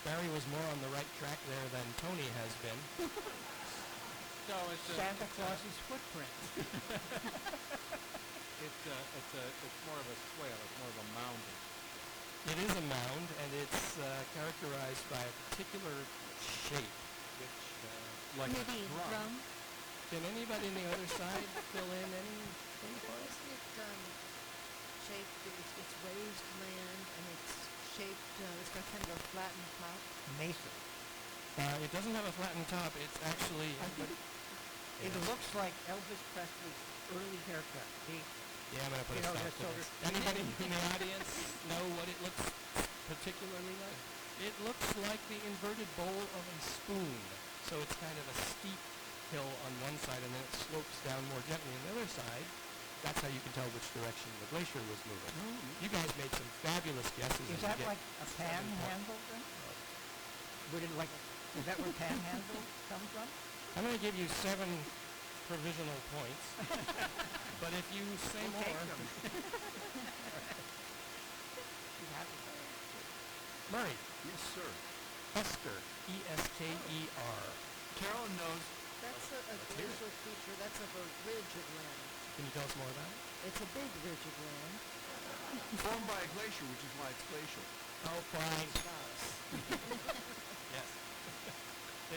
G: Barry was more on the right track there than Tony has been.
I: So it's
H: Santa Claus's footprint.
I: it's more of a swale. It's more of a mountain.
G: It is a mound, and it's characterized by a particular shape, which,
I: Like
E: Maybe
I: a drum.
G: can anybody on the other side fill in anything for us?
J: Isn't it shaped, it's raised land and it's shaped, it's got kind of a flattened top?
H: Mesa.
G: It doesn't have a flattened top. It's actually...
H: It looks like Elvis Presley's early haircut.
G: Yeah, I'm going to put
H: You
G: a
H: know,
G: stop
H: the
G: to
H: sort
G: this.
H: of-
G: Anybody in the audience know what it looks particularly like? It looks like the inverted bowl of a spoon. So it's kind of a steep hill on one side, and then it slopes down more gently on the other side. That's how you can tell which direction the glacier was moving. You guys made some fabulous guesses.
H: Is
G: and
H: that
G: you get
H: like a
G: 7 points.
H: panhandle then? Would it like, is that where panhandle comes from?
G: I'm going to give you 7 provisional points. But if you say
H: We'll take
G: more...
H: them. You have to say it.
G: Murray.
I: Yes, sir.
G: Esker. E-S-K-E-R.
I: Carolyn knows.
J: That's a glacial feature, that's of a ridge of land.
G: Can you tell us more about it?
J: It's a big ridge of land.
I: Formed by a glacier, which is why it's glacial.
G: Oh, fine. Yes.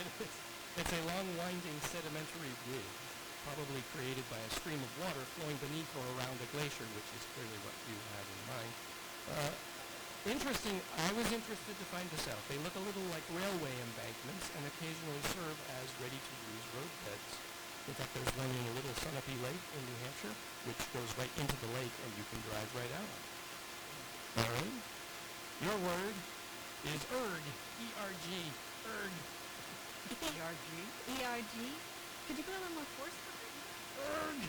G: It is. It's a long, winding sedimentary ridge, probably created by a stream of water flowing beneath or around a glacier, which is clearly what you have in mind. Interesting, I was interested to find this out. They look a little like railway embankments and occasionally serve as ready-to-use road beds. In fact, there's one in a little Sunapee Lake in New Hampshire, which goes right into the lake and you can drive right out on it. Aaron, your word is erg, E-R-G, erg.
H: ERG?
E: ERG. Could you put a little more force on it?
G: Erg!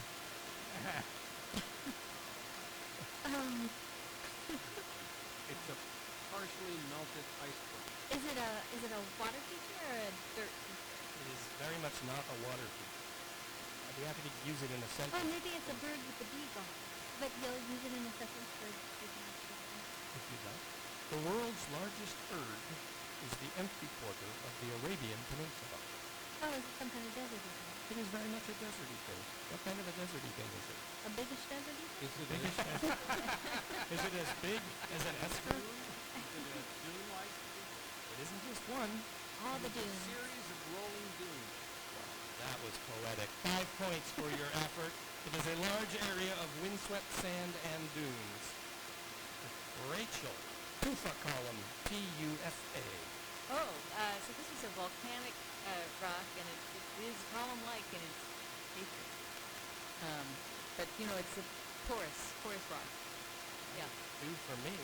I: It's a partially melted iceberg.
E: Is it a water feature or a dirt feature?
G: It is very much not a water feature. I'd be happy to use it in a sentence.
E: Oh, maybe it's a bird with the beak on it. But you'll use it in a sentence for
G: If you'd like. The world's largest erg is the amphiporter of the Arabian Peninsula.
E: Oh, is it some kind of deserty thing?
G: It is very much a deserty thing. What kind of a deserty thing is it?
E: A biggish deserty thing?
I: Is it
G: Biggish Is it as big as an esker?
I: dune-like?
G: It isn't just one.
E: All the
I: A
E: dunes.
I: series of rolling dunes.
G: That was poetic. 5 points for your effort. It is a large area of windswept sand and dunes. Rachel, tufa column, T-U-F-A.
K: Oh, so this is a volcanic rock, and it is column-like in its features. But, you know, it's a porous rock. Yeah.
G: 2 for me.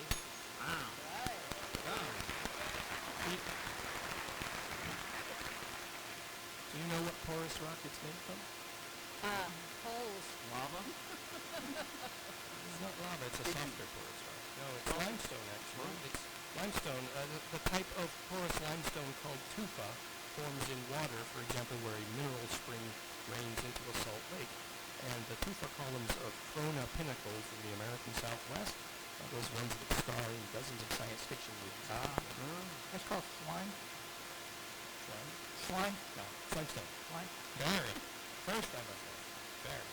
I: Wow.
G: Do you know what porous rock it's made from?
K: Holes.
I: Lava?
G: It's not lava, it's a softer porous rock. No, it's limestone, actually. It's limestone. The type of porous limestone called tufa forms in water, for example, where a mineral spring drains into a salt lake. And the tufa columns of Frona pinnacles in the American Southwest are those ones that star in dozens of science fiction movies.
H: That's called slime.
G: Slime?
H: Slime?
G: No, limestone.
H: Slime?
G: Barry. First I must say. Barry.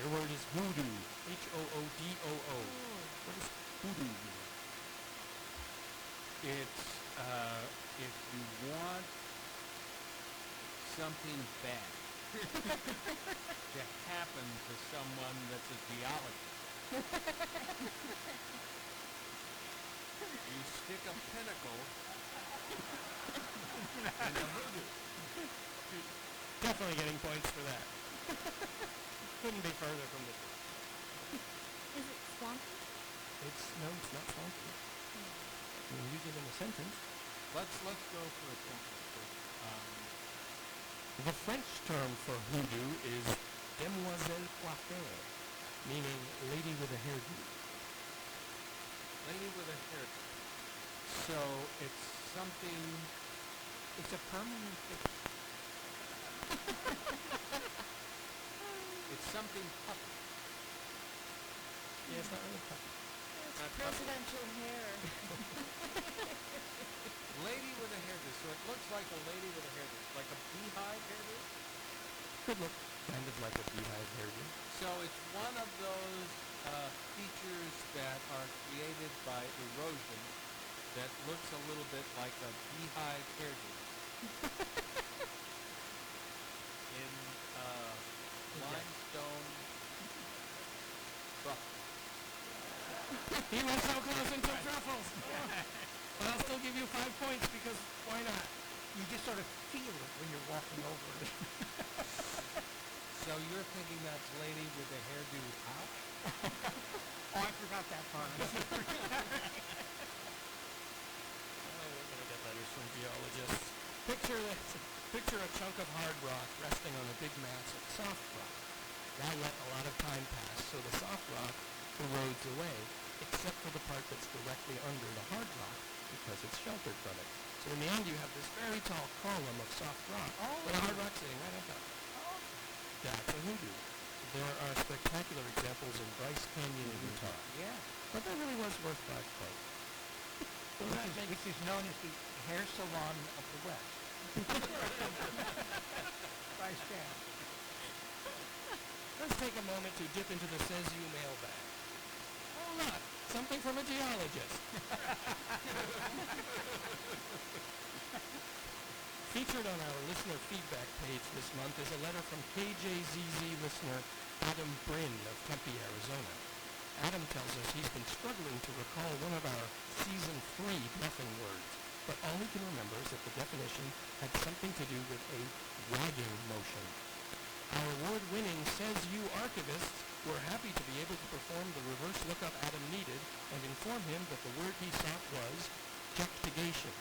G: Your word is hoodoo. H-O-O-D-O-O. What does hoodoo mean?
I: It's, if you want something bad to happen to someone that's a geologist, you stick a pinnacle in a hoodoo.
G: Definitely getting points for that. Couldn't be further from the truth.
E: Is it swampy?
G: No, it's not swampy. You can use it in a sentence.
I: Let's go for a sentence.
G: The French term for hoodoo is demoiselle coiffée, meaning lady with a hairdo.
I: Lady with a haircut. So it's something.
H: It's a permanent fix.
I: It's something puffy.
G: Yeah, it's not really puffy.
E: It's
J: presidential hair.
I: Lady with a hairdo. So it looks like a lady with a hairdo. Like a beehive hairdo?
G: Could look kind of like a beehive hairdo.
I: So it's one of those features that are created by erosion that looks a little bit like a beehive hairdo. In limestone buff.
G: He was so close and took truffles. But I'll still give you 5 points because why not?
H: You just sort of feel it when you're walking over it.
I: So you're thinking that's lady with a hairdo out?
H: Oh, I forgot that part.
G: Oh, we're going to get letters from geologists. Picture a chunk of hard rock resting on a big mass of soft rock. Now let a lot of time pass, so the soft rock erodes away, except for the part that's directly under the hard rock, because it's sheltered from it. So in the end, you have this very tall column of soft rock, with a hard rock sitting right on top. That's a hoodoo. There are spectacular examples in Bryce Canyon in Utah.
H: Yeah.
G: But that really was worth 5 points.
H: Which is known as the hair salon of the West. Bryce Canyon.
G: Let's take a moment to dip into the Says You mailbag. Oh, look, something from a geologist. Featured on our listener feedback page this month is a letter from KJZZ listener Adam Bryn of Tempe, Arizona. Adam tells us he's been struggling to recall one of our Season 3 bluffing words, but all he can remember is that the definition had something to do with a wagging motion. Our award-winning Says You archivists were happy to be able to perform the reverse lookup Adam needed and inform him that the word he sought was jectigation.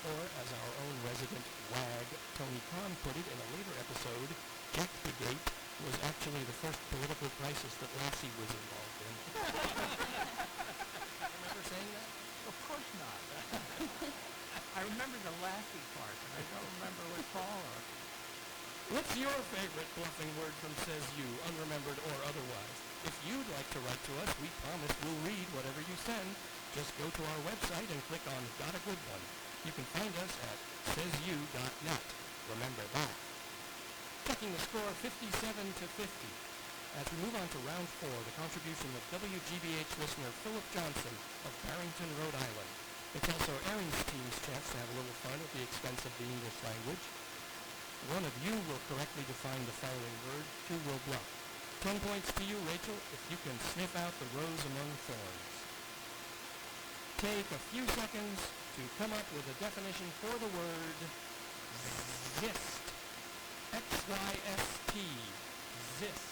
G: Or as our own resident wag, Tony Khan, put it in a later episode, Jectigate was actually the first political crisis that Lassie was involved in. Remember saying that?
H: Of course not. I remember the Lassie part, and I don't remember what Paul or...
G: What's your favorite bluffing word from Says You, unremembered or otherwise? If you'd like to write to us, we promise we'll read whatever you send. Just go to our website and click on Got a Good One. You can find us at saisyou.net. Remember that. Checking the score 57 to 50. As we move on to round 4, the contribution of WGBH listener Philip Johnson of Barrington, Rhode Island. It's also Aaron's team's chance to have a little fun at the expense of the English language. One of you will correctly define the following word, 2 will bluff. 10 points to you, Rachel, if you can sniff out the rose among thorns. Take a few seconds to come up with a definition for the word zist. X-Y-S-T. Zist.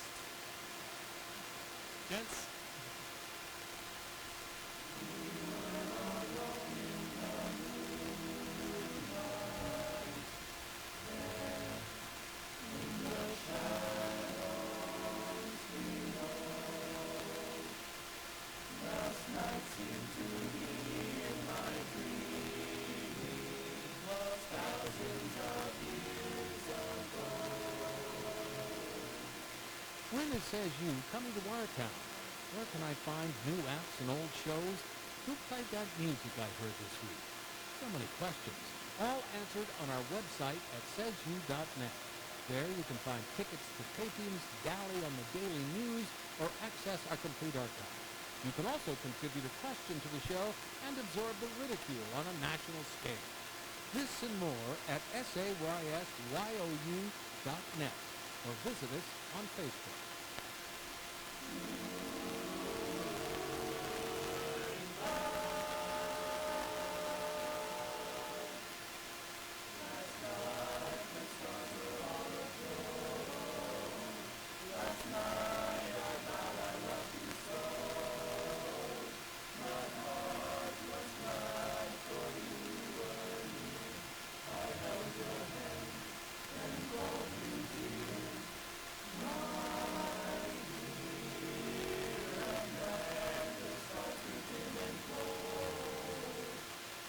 G: Gents?
L: When is Says You coming to our town? Where can I find new apps and old shows? Who played that music I heard this week? So many questions, all answered on our website at saisyou.net. There you can find tickets to tapings, dally on the daily news, or access our complete archive. You can also contribute a question to the show and absorb the ridicule on a national scale. This and more at saisyou.net or visit us on Facebook.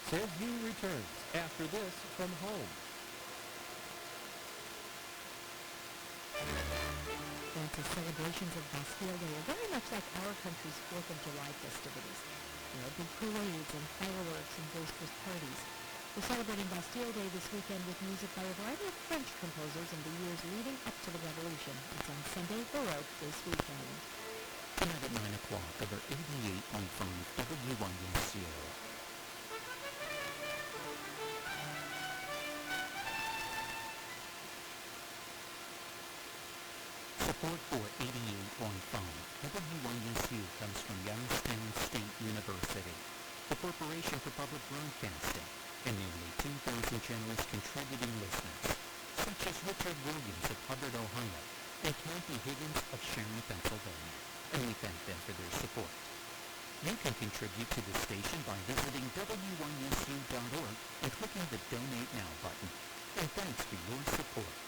L: Says You returns after this from home.
J: events as celebrations of Bastille Day are very much like our country's 4th of July festivities. There are big parades and fireworks and boisterous parties. We're celebrating Bastille Day this weekend with music by a variety of French composers in the years leading up to the Revolution. It's on Sunday Baroque this weekend.
L: Tonight at 9 o'clock over 88.5 WYSU. Support for 88.5 WYSU comes from Youngstown State University, the Corporation for Public Broadcasting, and nearly 2,000 generous contributing listeners, such as Richard Williams of Hubbard, Ohio, and Kathy Higgins of Sharon, Pennsylvania, and we thank them for their support. You can contribute to the station by visiting WYSU.org and clicking the Donate Now button. And thanks for your support.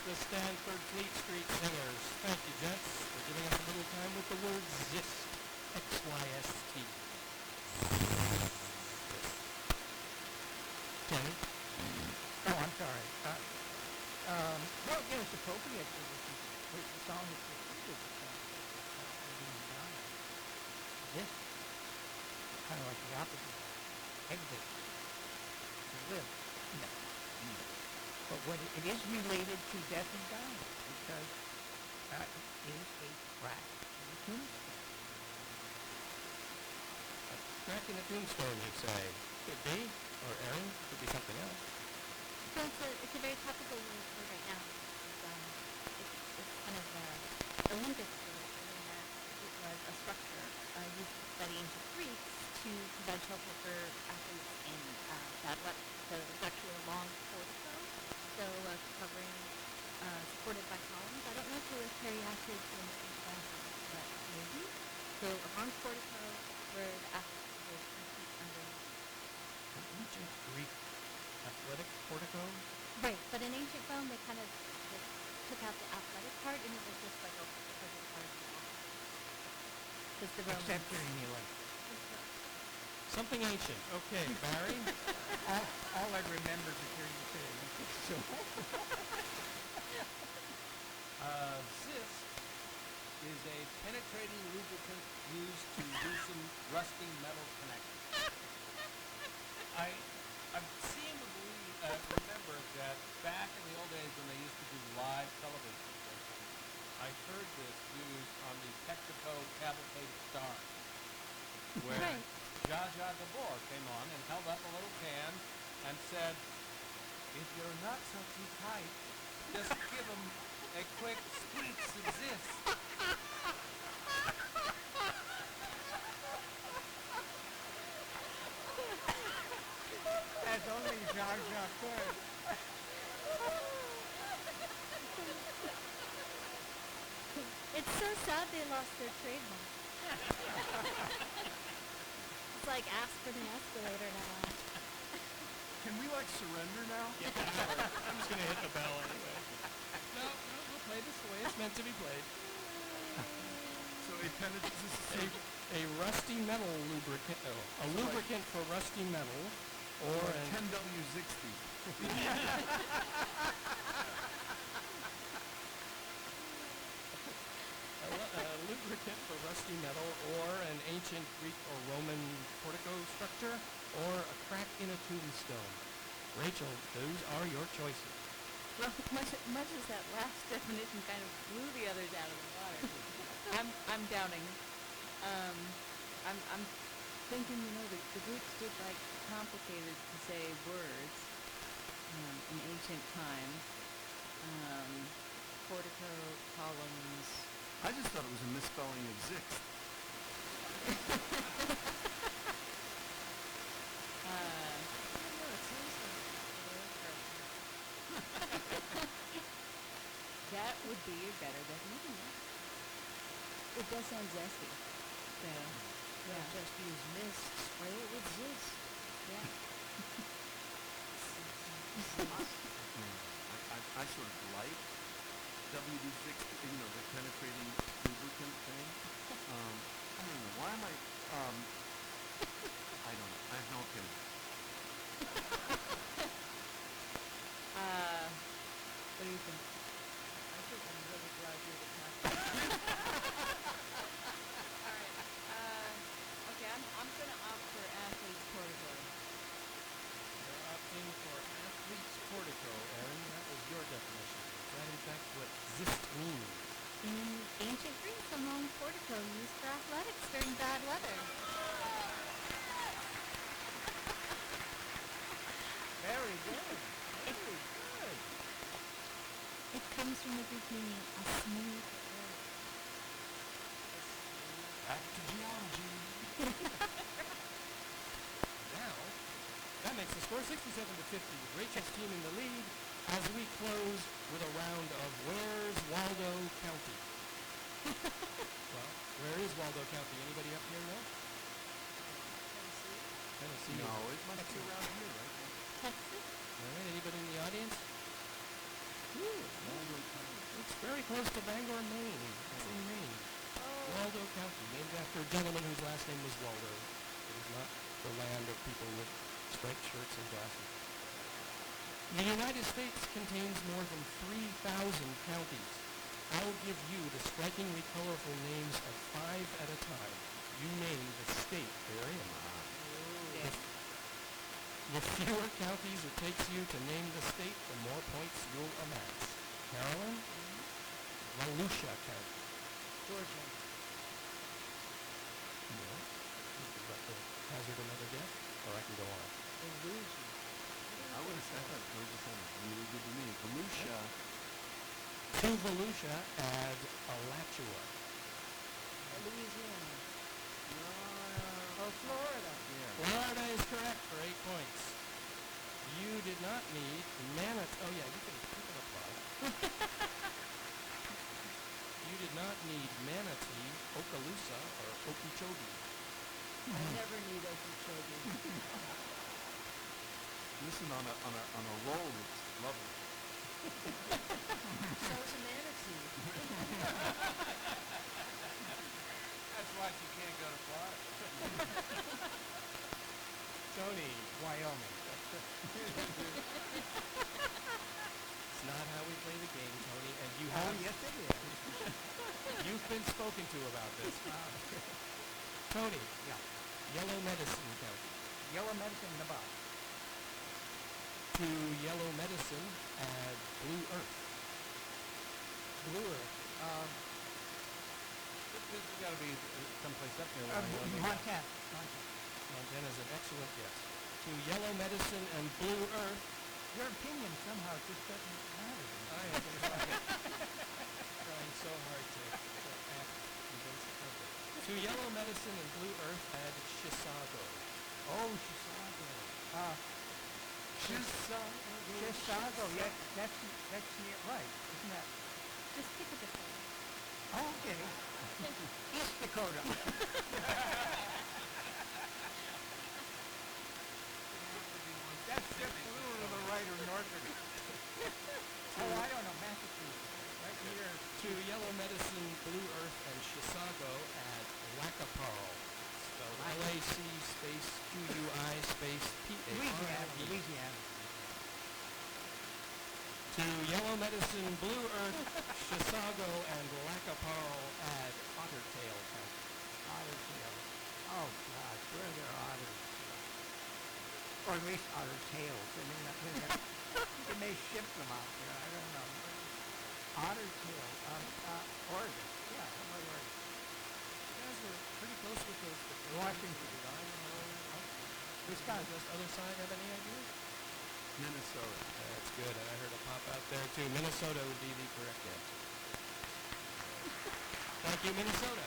G: The Stanford Fleet Street Singers. Thank you, gents, for giving us a little time with the word XYST. XYST. Kenny?
H: Oh, I'm sorry. Well, yeah, it's appropriate for the song that's repeated. This kind of like the opposite. Exit. To live. No. But what it is related to death and dying, because that is a crack in the tombstone.
G: A crack in the tombstone, you say? Could be. Or Aaron, could be something else.
E: So it's a very topical word for right now. It's kind of Olympic word in that it was a structure used by the ancient Greeks to provide shelter for athletes in bad weather. So it's actually a long portico, so covering, supported by columns. I don't know if it was periatric in Wisconsin, but maybe. So a long portico where the athletes would compete underneath.
G: An ancient Greek athletic portico?
E: Right, but in ancient Rome, they kind of just took out the athletic part, and it was just like a perfect part of the athlete. Because the Romans...
H: Except during the Olympics.
G: Something ancient. Okay, Barry?
H: all I remember is hearing you say Olympics, so...
I: Zist is a penetrating lubricant used to loosen rusting metal connectors. I seem to remember that back in the old days when they used to do live television programs, I heard this used on the Texaco Cavalcade of Stars, where Zsa Zsa Gabor came on and held up a little can and said, "If your nuts are too tight, just give them a quick squeeze of Zist."
H: As only Zsa Zsa could.
E: It's so sad they lost their trademark. It's like aspirin and escalator now.
I: Can we surrender now?
G: Yeah, I'm just going to hit the bell anyway. No, we'll play this the way it's meant to be played.
I: So
G: A rusty metal lubricant, a lubricant for rusty metal, or
I: a
G: an
I: 10W60.
G: a lubricant for rusty metal, or an ancient Greek or Roman portico structure, or a crack in a tombstone. Rachel, those are your choices.
K: Well, much as that last definition kind of blew the others out of the water, I'm doubting. I'm thinking, the Greeks did like complicated to say words in ancient times. Portico, columns.
M: I just thought it was a misspelling of Zix.
K: That would be a better definition. It does sound zesty. So, yeah.
H: Just use mist, spray it with Zix.
K: Yeah.
M: I sort of like WD-6, the penetrating lubricant thing. I don't know. Why am I don't know. I have no opinion.
K: What do you think?
H: I think I'm really glad you're the captain.
K: All right. Okay, I'm gonna opt for athlete's portico.
G: You're opting for athlete's portico, Aaron. That was your definition. Is that in fact what zist means?
E: In ancient Greece, a long portico used for athletics during bad weather.
H: Very good. Very good.
E: It comes from the Greek meaning a smooth road.
M: Back to geology.
G: Now, that makes the score 67-50 with Rachel's team in the lead as we close with a round of Where's Waldo County? Well, where is Waldo County? Anybody up here know? Tennessee.
M: No, it must be around here, right?
E: Texas?
G: All right, anybody in the audience?
M: Waldo County.
G: It's very close to Bangor, Maine. It's in Maine. Waldo County, named after a gentleman whose last name was Waldo. It is not the land of people with striped shirts and glasses. The United States contains more than 3,000 counties. I'll give you the strikingly colorful names of 5 at a time. You name the state they're in. The fewer counties it takes you to name the state, the more points you'll amass. Carolyn? Volusia County.
H: Georgia.
G: No. You could hazard another guess, or I can go on.
H: Illusion.
M: I would have said that. Georgia sounded really good to me. Volusia.
G: To Volusia, add Alachua.
H: Louisiana. Oh, Florida.
G: Florida is correct for 8 points. You did not need Manatee. Oh yeah, you can apply. You did not need Manatee, Okaloosa, or Okeechobee.
H: I never need Okeechobee.
M: Listen, on a roll, it's lovely.
H: So's a manatee.
I: That's why she can't go to Florida.
G: Tony.
H: Wyoming.
G: It's not how we play the game, Tony, and you
H: Oh,
G: have.
H: yes it is.
G: You've been spoken to about this. Tony.
H: Yeah.
G: Yellow Medicine County.
H: Yellow Medicine, Nevada.
G: To Yellow Medicine, add Blue Earth.
H: Blue Earth.
I: This has got to be someplace up near Wyoming.
H: Montana.
G: Montana is an excellent guess. To Yellow Medicine and Blue Earth,
H: Your opinion somehow just doesn't matter.
G: I have been trying so hard to act convincing. To Yellow Medicine and Blue Earth, add Chisago.
H: Oh, Chisago. Chisago. Yeah, that's near, right, isn't that?
E: Just pick a different one.
H: Oh, okay. East Dakota. That's just a little to the right or north of it. Oh, I don't know, Massachusetts. Right here.
G: To Yellow Medicine, Blue Earth, and Chisago, add Lacaparle. Spelled LAC space QUI space
H: Louisiana.
G: PARLE.
H: Louisiana.
G: To Yellow Medicine, Blue Earth, Chisago, and Lacaparle, add
H: Or at least otter tails. I mean, they may ship them out there. I don't know. Otter tail. Oregon. Yeah, how about Oregon?
G: You guys were pretty close with those.
H: Washington. Wisconsin.
G: Just other side, have any idea?
M: Minnesota.
G: That's good. And I heard a pop out there too. Minnesota would be the correct answer. Thank you, Minnesota.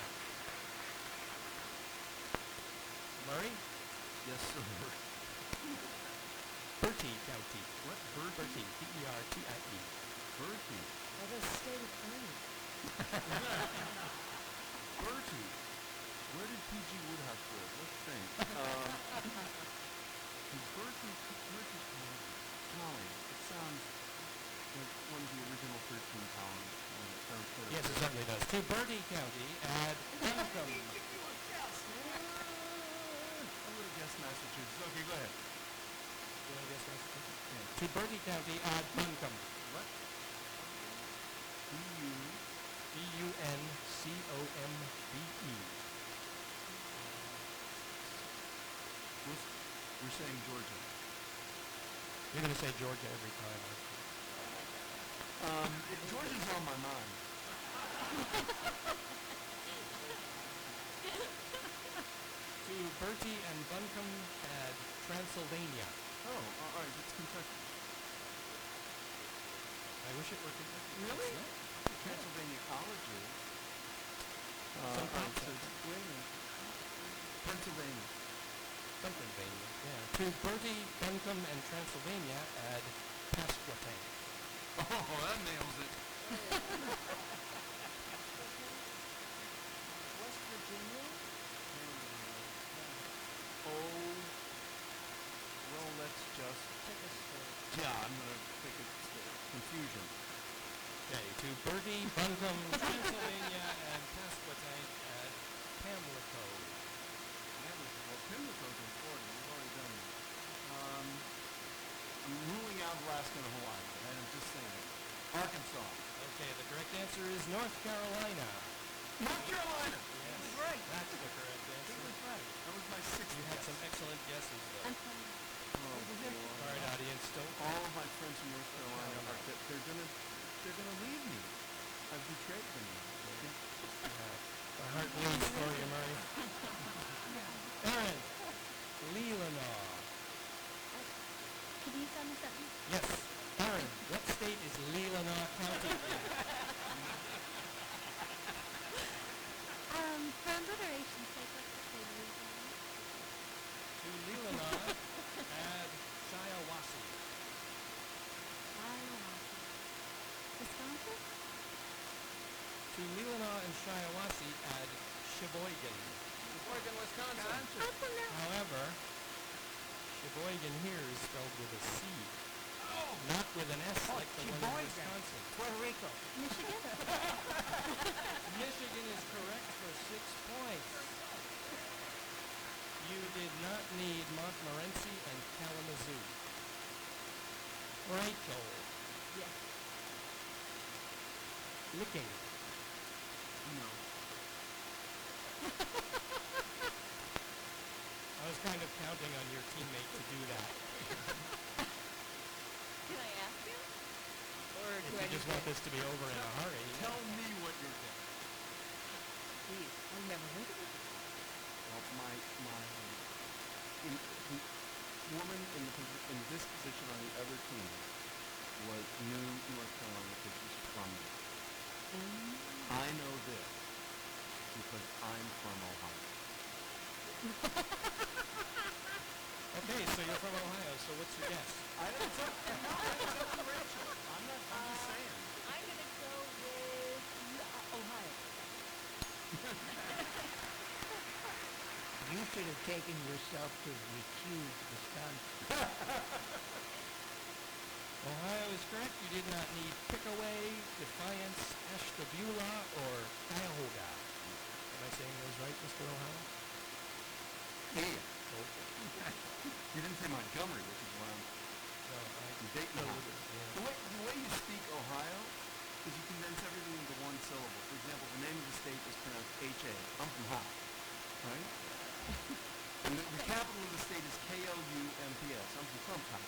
G: Murray?
M: Yes, sir.
G: Bertie County.
M: What?
G: Bertie. B-E-R-T-I-E.
M: Bertie.
J: That is state of Maine.
M: Bertie. Where did P.G. Woodhouse live? Let's think. Bertie County. It sounds like one of the original 13 towns.
G: Yes, it certainly does. To Bertie County, add Buncombe.
M: I would have guessed Massachusetts. Okay, go ahead.
G: You want to guess Massachusetts? Yeah. To Bertie County, add Buncombe.
M: What?
G: B-U-N-C-O-M-B-E.
M: We're saying Georgia.
G: You're going to say Georgia every time.
M: Georgia's on my mind.
G: To Bertie and Buncombe, add Transylvania.
M: Oh, all right, it's Kentucky.
G: I wish it were Kentucky.
M: Really?
G: It's not.
M: Pennsylvania colleges.
G: Some parts of
M: Pennsylvania.
G: Pennsylvania, yeah. To Bertie, Buncombe, and Transylvania, add Pasquotank.
M: Oh, that nails it.
J: West Virginia?
M: Oh, well, let's just...
J: Take a state.
M: Yeah, I'm going to take it confusion.
G: Okay, to Bertie, Buncombe, Transylvania, and Pasquotank, add Pamlico.
M: Well, Pimlico's in Florida. We've already done that. I'm ruling out Alaska and Hawaii. I'm just saying. Arkansas.
G: Okay, the correct answer is North Carolina.
M: North Carolina!
G: Yes,
H: He was right.
G: that's the correct
H: He
G: answer.
H: was right.
M: That was my sixth
G: You had
M: guess.
G: some excellent guesses, though.
J: I'm fine.
M: Oh, boy.
G: All right, audience, don't...
M: All of my friends from North Carolina are they're gonna leave me. I've betrayed them.
G: My heart bleeds for you, Murray. Aaron, Leelanau.
E: Can you tell me something?
G: Yes. Aaron, what state is Leelanau County in?
E: For alliteration's sake, let's just say Louisiana.
G: To Leelanau, add Shiawassee.
E: Iowa. Wisconsin?
G: To Leelanau and Shiawassee, add Sheboygan.
I: Sheboygan, Wisconsin.
E: How come that?
G: However, Sheboygan here is spelled with a C, not with an S like the one in
H: Sheboygan.
G: Wisconsin.
H: Puerto Rico.
E: Michigan?
G: Michigan is correct for 6 points. You did not need Montmorency and Kalamazoo. Rachel.
J: Yes.
G: Licking.
M: No.
G: I was kind of counting on your teammate to do that.
K: Can I ask you? Or
G: If
K: do
G: you
K: I
G: just want this to be over in a hurry.
M: Tell me what you're doing.
H: Geez, I've never heard of it.
M: Well, my woman in this position on the other team was new North Carolina because she's from there. I know this because I'm from Ohio.
G: Okay, so you're from Ohio, so what's your guess?
M: I don't know. It's up to Rachel. I'm just saying.
K: I'm going to go with Ohio.
H: You should have taken yourself to recuse Wisconsin.
G: Ohio is correct. You did not need Pickaway, Defiance, Ashtabula, or Cuyahoga. Am I saying those right, Mr. Ohio?
M: Yeah. You didn't say Montgomery, which is why I'm
G: No,
M: Dayton.
G: yeah.
M: The way you speak Ohio is you condense everything into one syllable. For example, the name of the state is pronounced H-A. I'm from Ohio, right? And the capital of the state is K-L-U-M-P-S. I'm from Compton.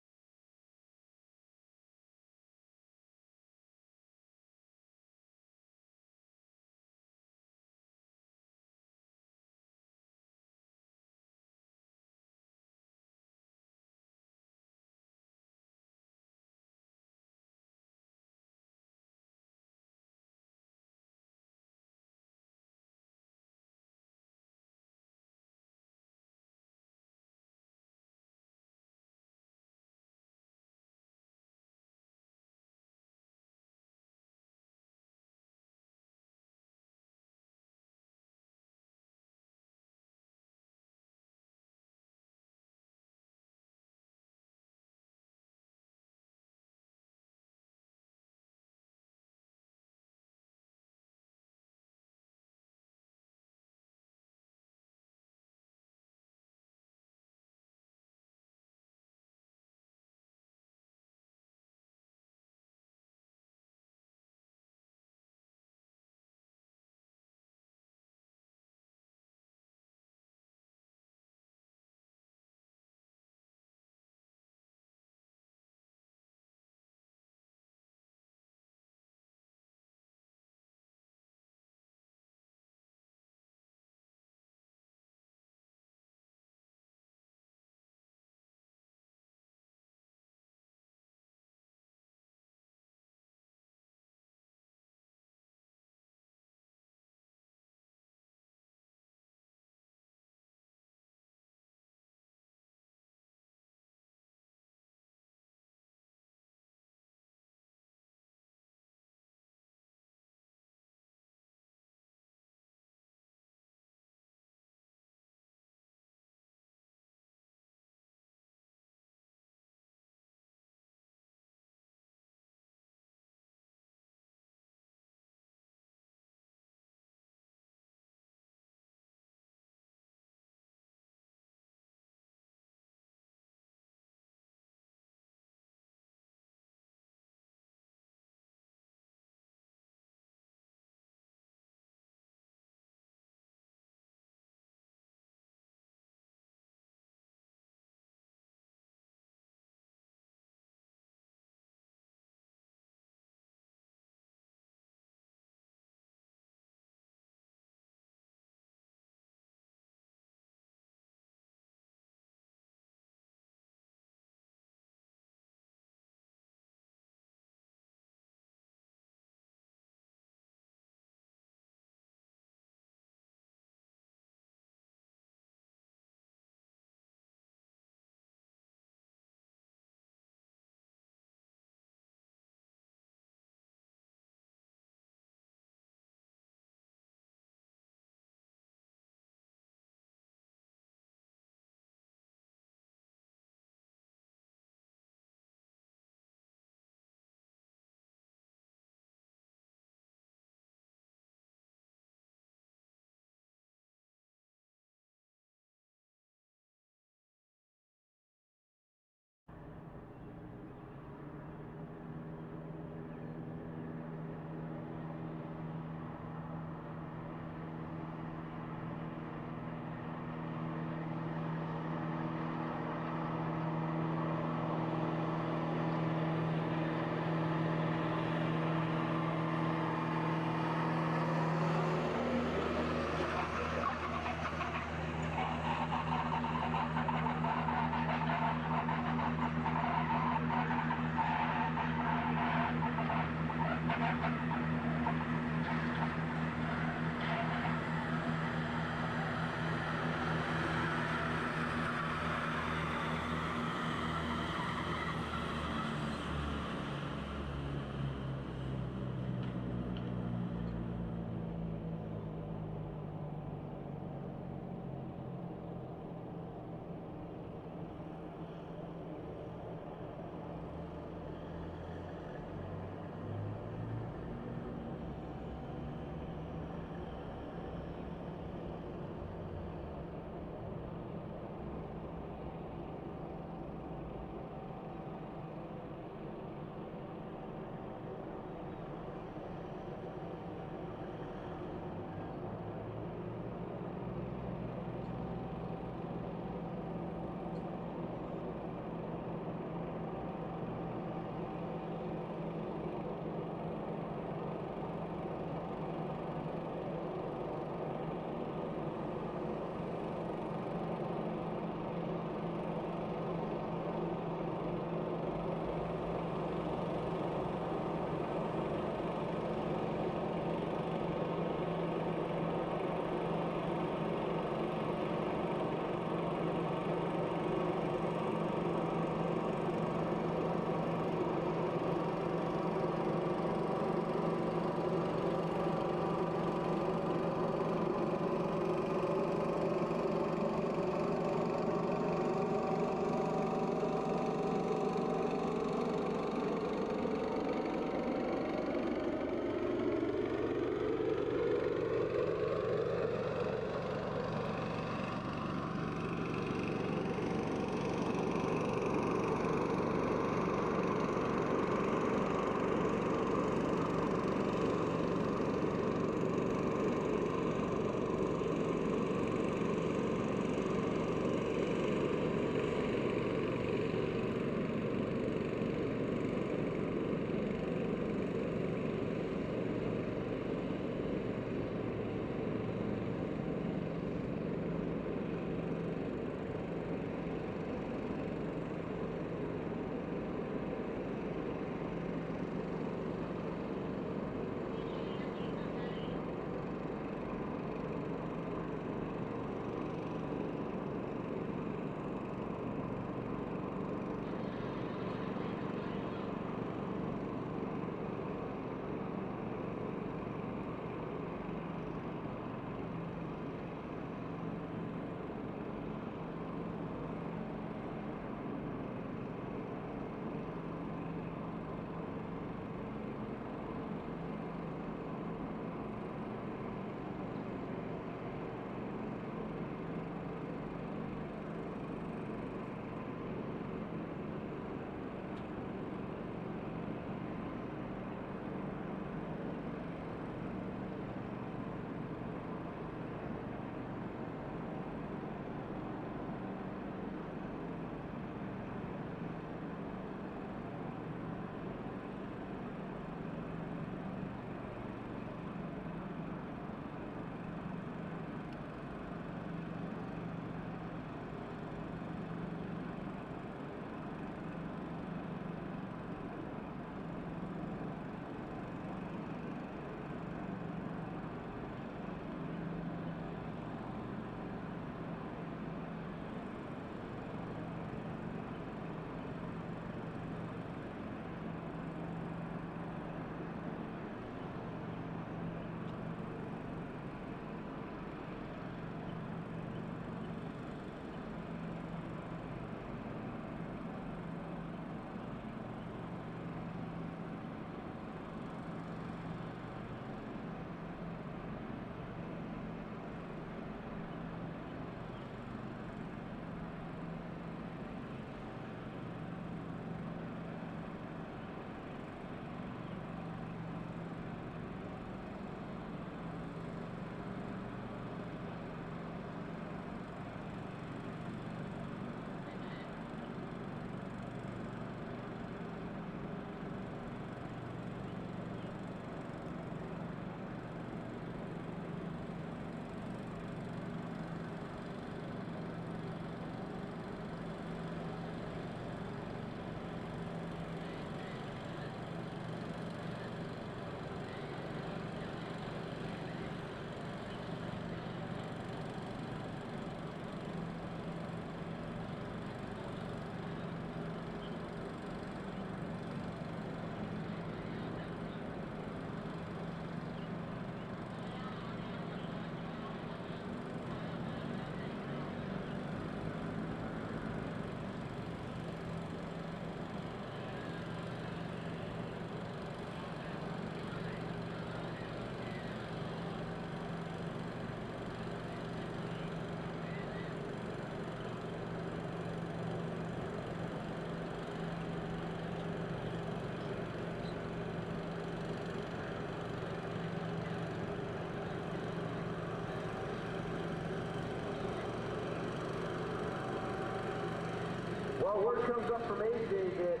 A: word comes up from AJ that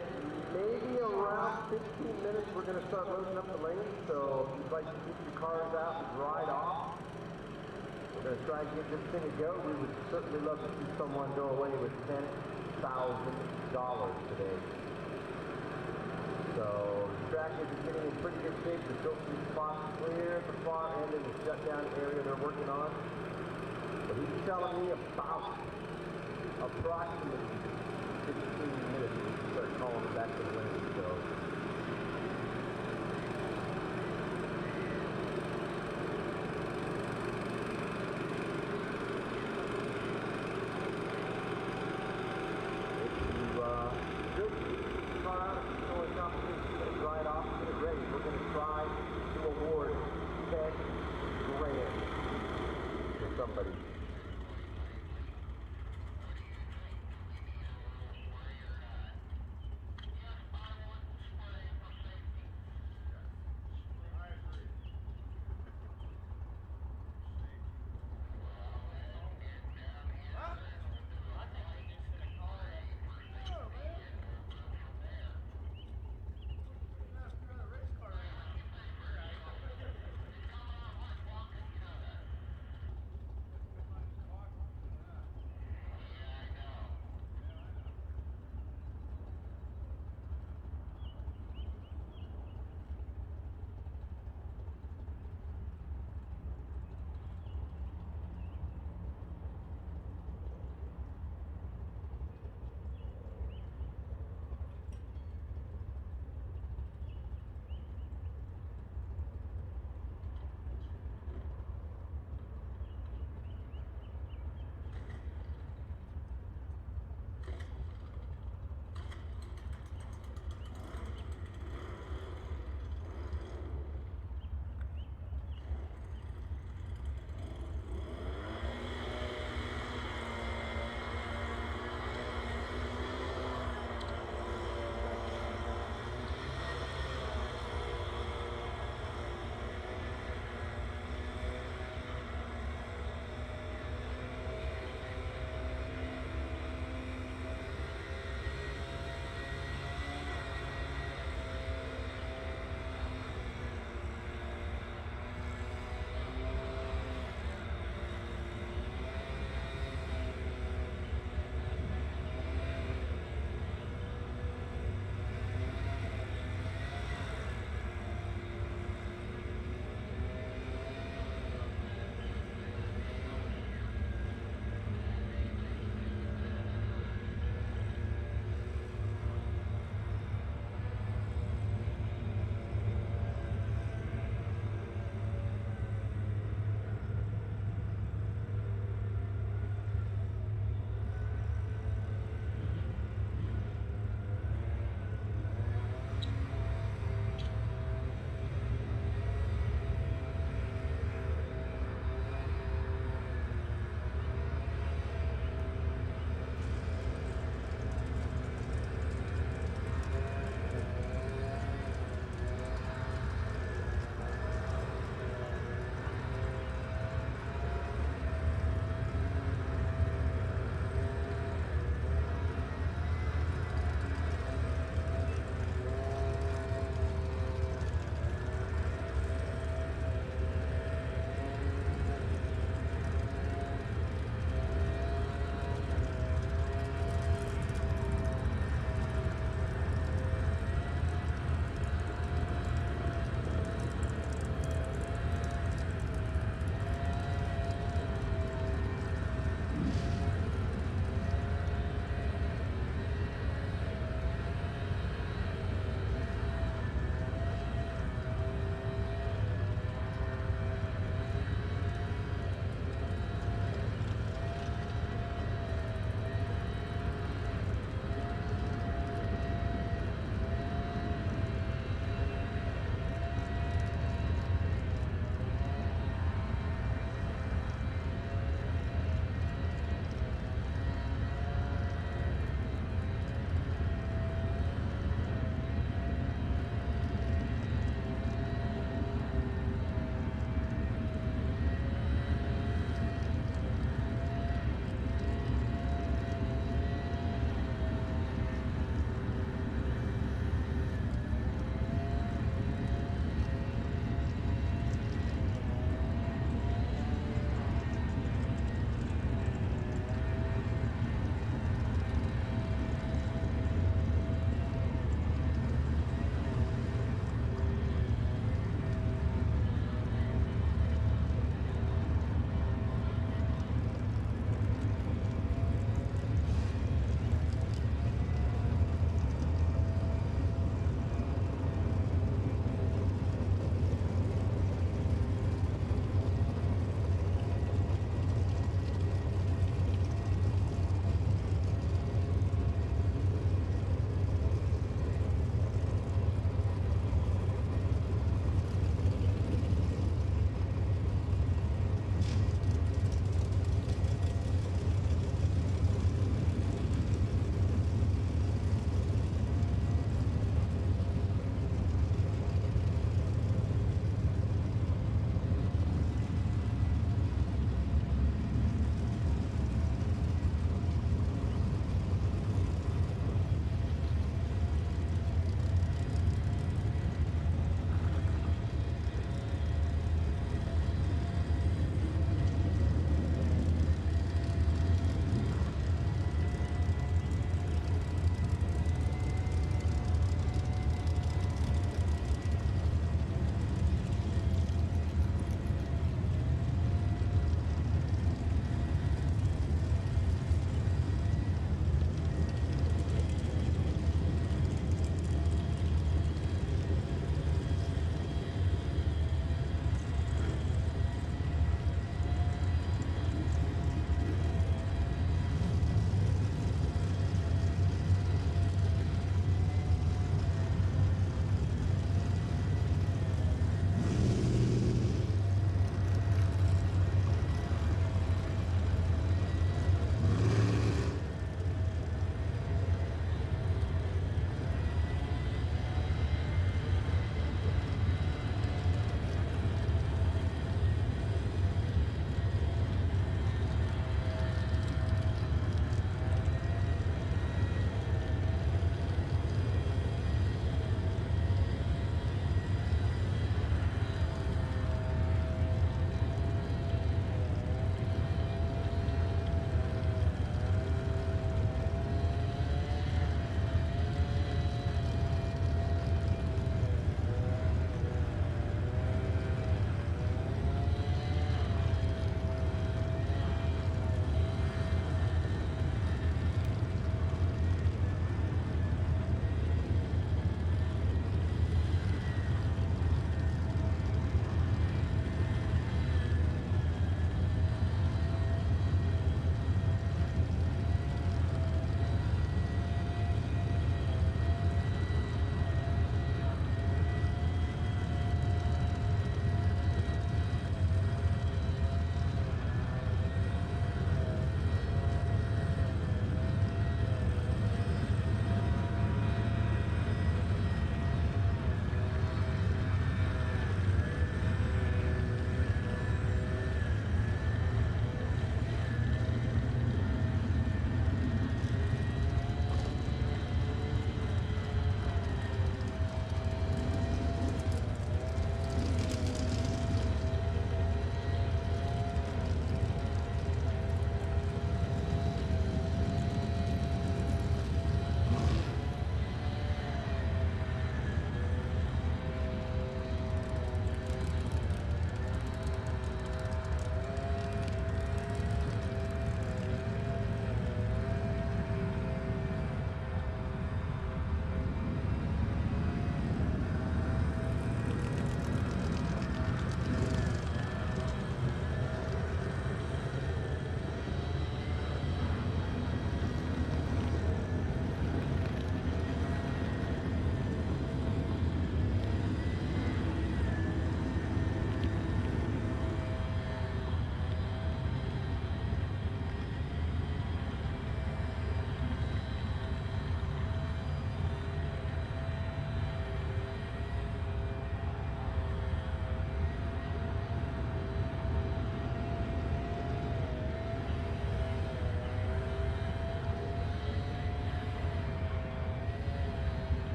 A: maybe around 15 minutes we're going to start loading up the lanes. So if you'd like to get your cars out and ride off, we're going to try and get this thing to go. We would certainly love to see someone go away with $10,000 today. So the track is getting in pretty good shape. The filtering spots clear at the far end of the shutdown area they're working on. But he's telling me about approximately 15 minutes we start calling it back to the lane. So dry it off, get it ready. We're going to try to award 10 grand to somebody.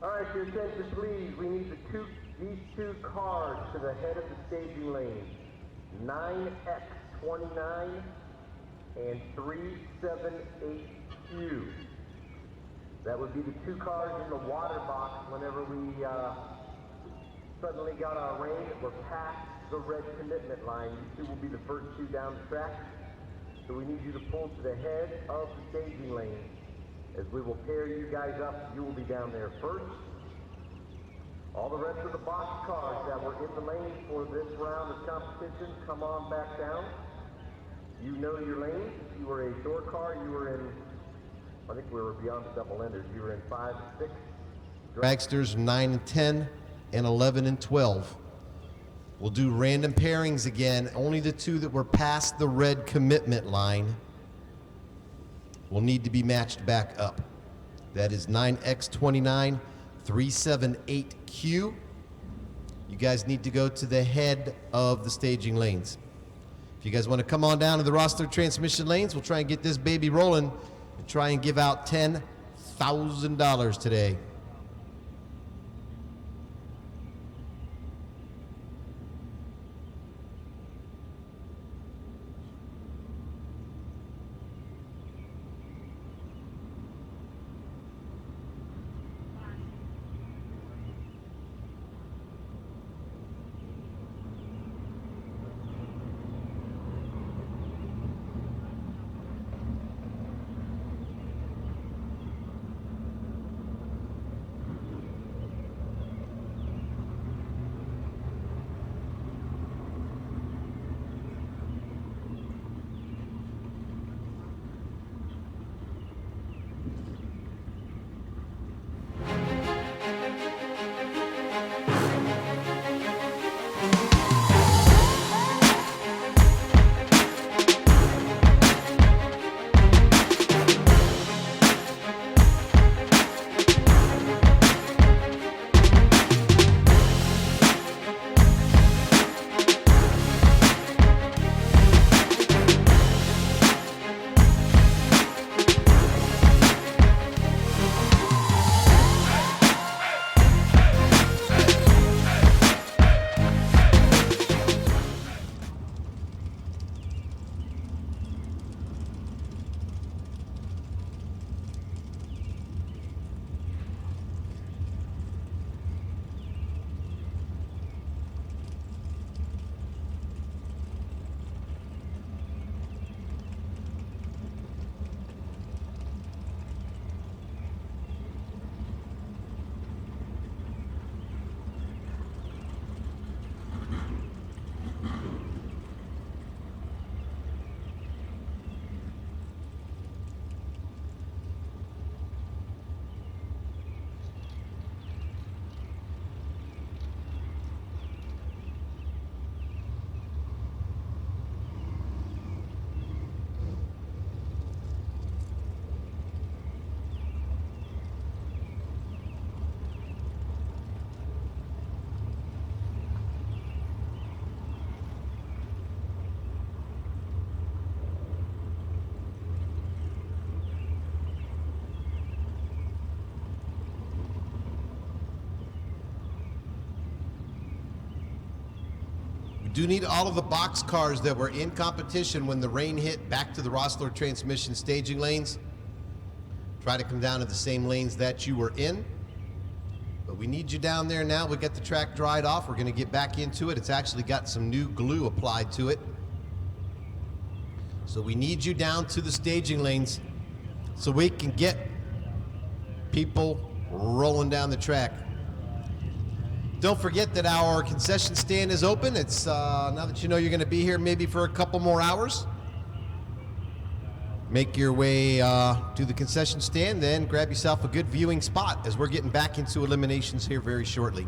A: All right, your attention, please. We need these two cars to the head of the staging lane. 9X29 and 378Q. That would be the two cars in the water box whenever we suddenly got our rain that were past the red commitment line. You two will be the first two down the track. So we need you to pull to the head of the staging lane. As we will pair you guys up, you will be down there first. All the rest of the box cars that were in the lane for this round of competition, come on back down. You know your lane. If you were a door car, you were in, I think we were beyond the double enders. You were in 5 and 6.
B: Dragsters 9 and 10 and 11 and 12. We'll do random pairings again. Only the two that were past the red commitment line will need to be matched back up. That is 9X29, 378Q. You guys need to go to the head of the staging lanes. If you guys want to come on down to the roster transmission lanes, we'll try and get this baby rolling and try and give out $10,000 today. Do need all of the box cars that were in competition when the rain hit back to the Rossler transmission staging lanes. Try to come down to the same lanes that you were in. But we need you down there now. We got the track dried off. We're going to get back into it. It's actually got some new glue applied to it. So we need you down to the staging lanes so we can get people rolling down the track. Don't forget that our concession stand is open. It's now that you know you're going to be here maybe for a couple more hours. Make your way to the concession stand, then grab yourself a good viewing spot as we're getting back into eliminations here very shortly.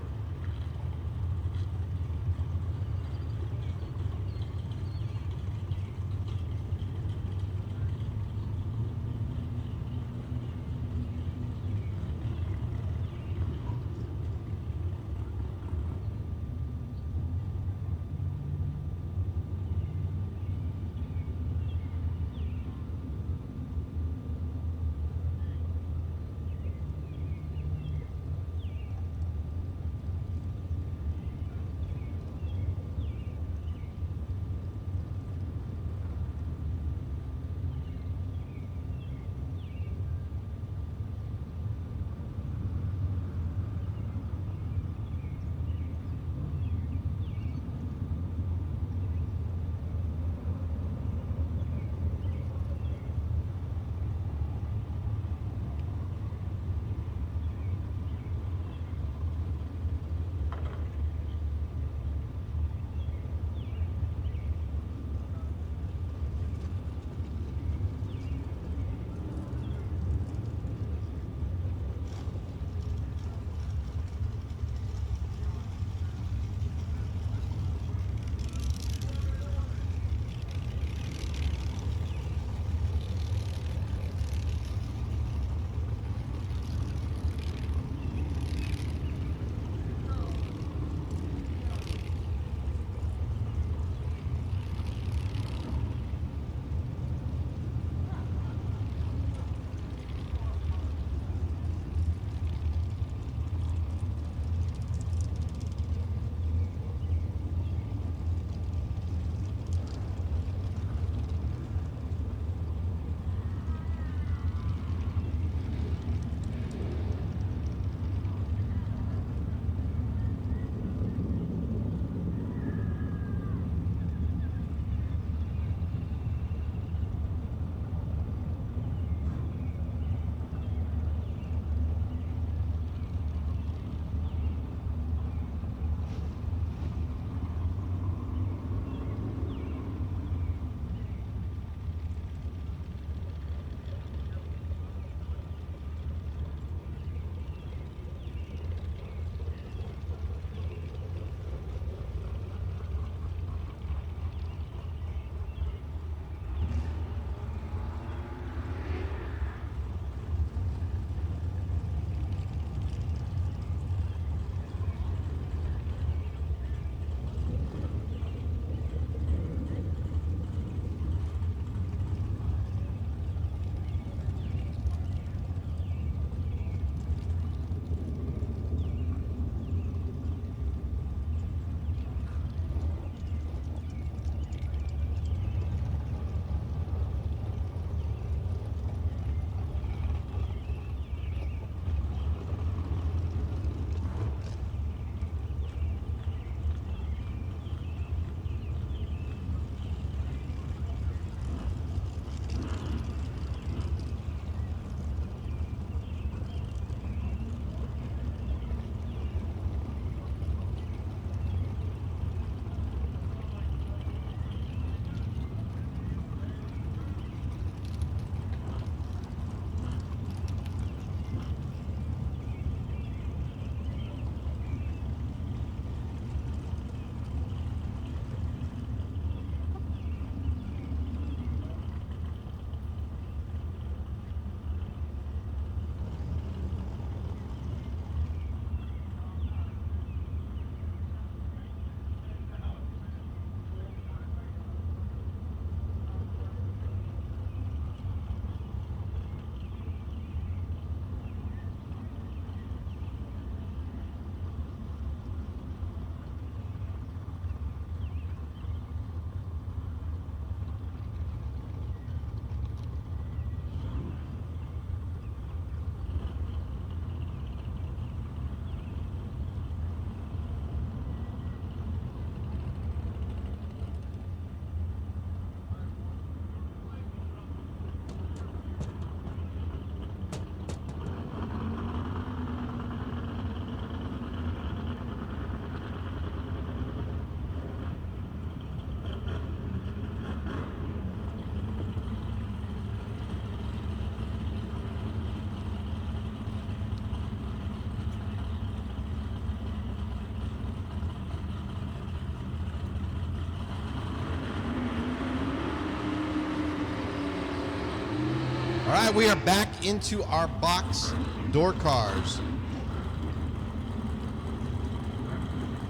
B: right, we are back into our box door cars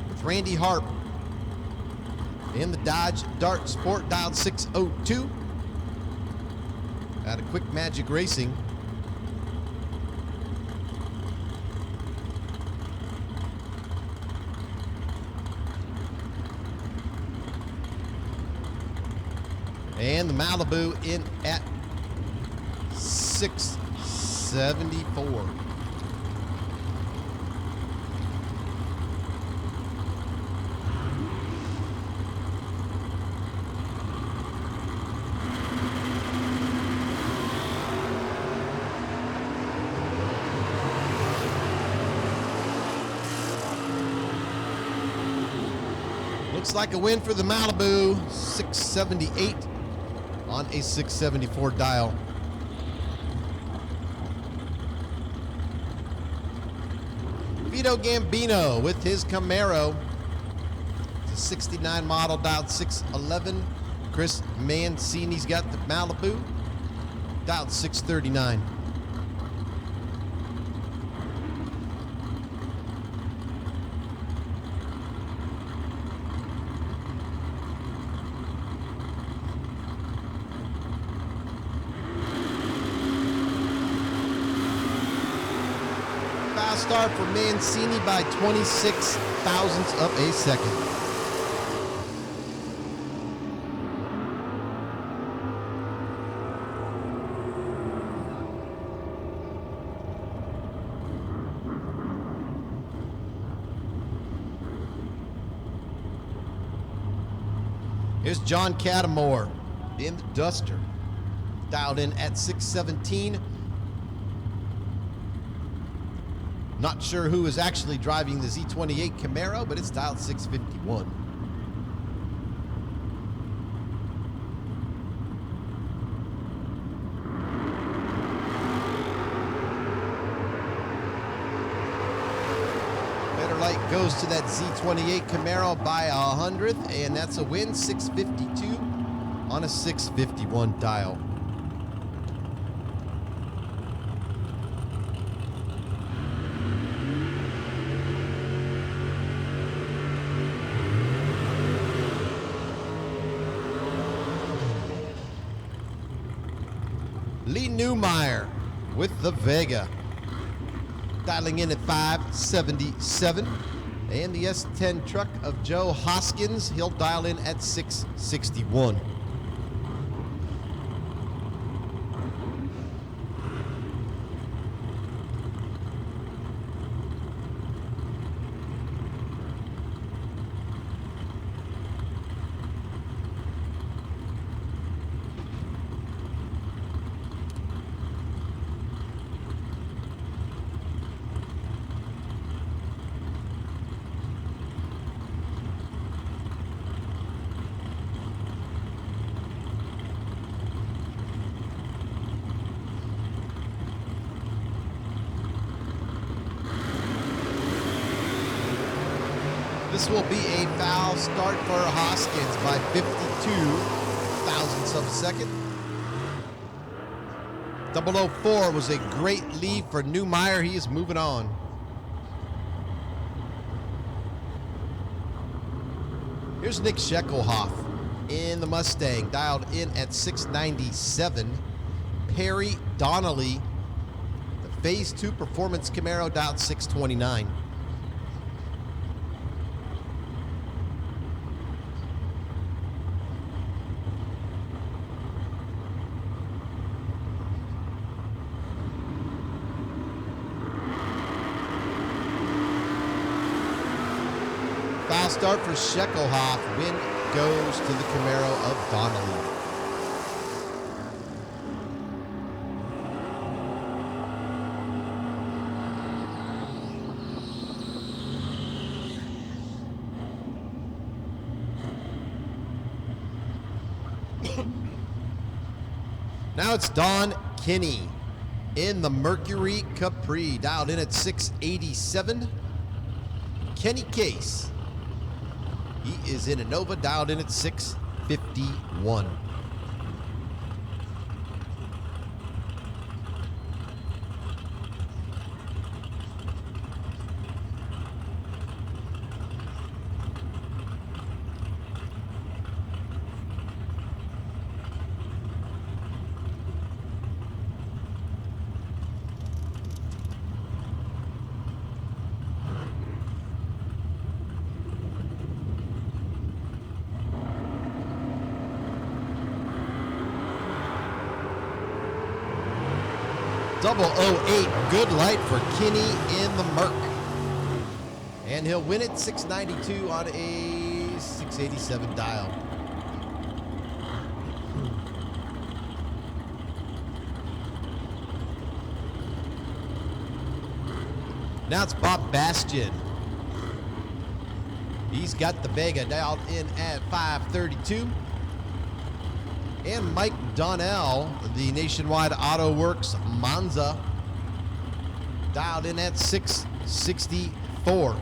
B: with Randy Harp in the Dodge Dart Sport, dialed 602 out of Quick Magic Racing. And the Malibu in at 674. Looks like a win for the Malibu, 678 on a 674 dial. Vito Gambino with his Camaro. It's a 69 model, dialed 611. Chris Mancini's got the Malibu, dialed 639. Start for Mancini by 26 thousandths of a second. Here's John Cattermore in the Duster, dialed in at 617. Not sure who is actually driving the Z28 Camaro, but it's dialed 651. Better light goes to that Z28 Camaro by 100th, and that's a win, 652 on a 651 dial. Lee Newmeyer with the Vega, dialing in at 577. And the S10 truck of Joe Hoskins, he'll dial in at 661. This will be a foul start for Hoskins by 52 thousandths of a second. 004 was a great lead for Newmeyer. He is moving on. Here's Nick Scheckelhoff in the Mustang, dialed in at 697. Perry Donnelly, the Phase 2 Performance Camaro, dialed 629. Foul start for Scheckelhoff. Win goes to the Camaro of Donnelly. Now it's Don Kinney in the Mercury Capri, dialed in at 687. Kenny Case, he is in a Nova, dialed in at 651. 008, good light for Kinney in the Merc. And he'll win it 692 on a 687 dial. Now it's Bob Bastian. He's got the Vega dialed in at 532. And Mike Donnell, the Nationwide Auto Works Monza, dialed in at 664.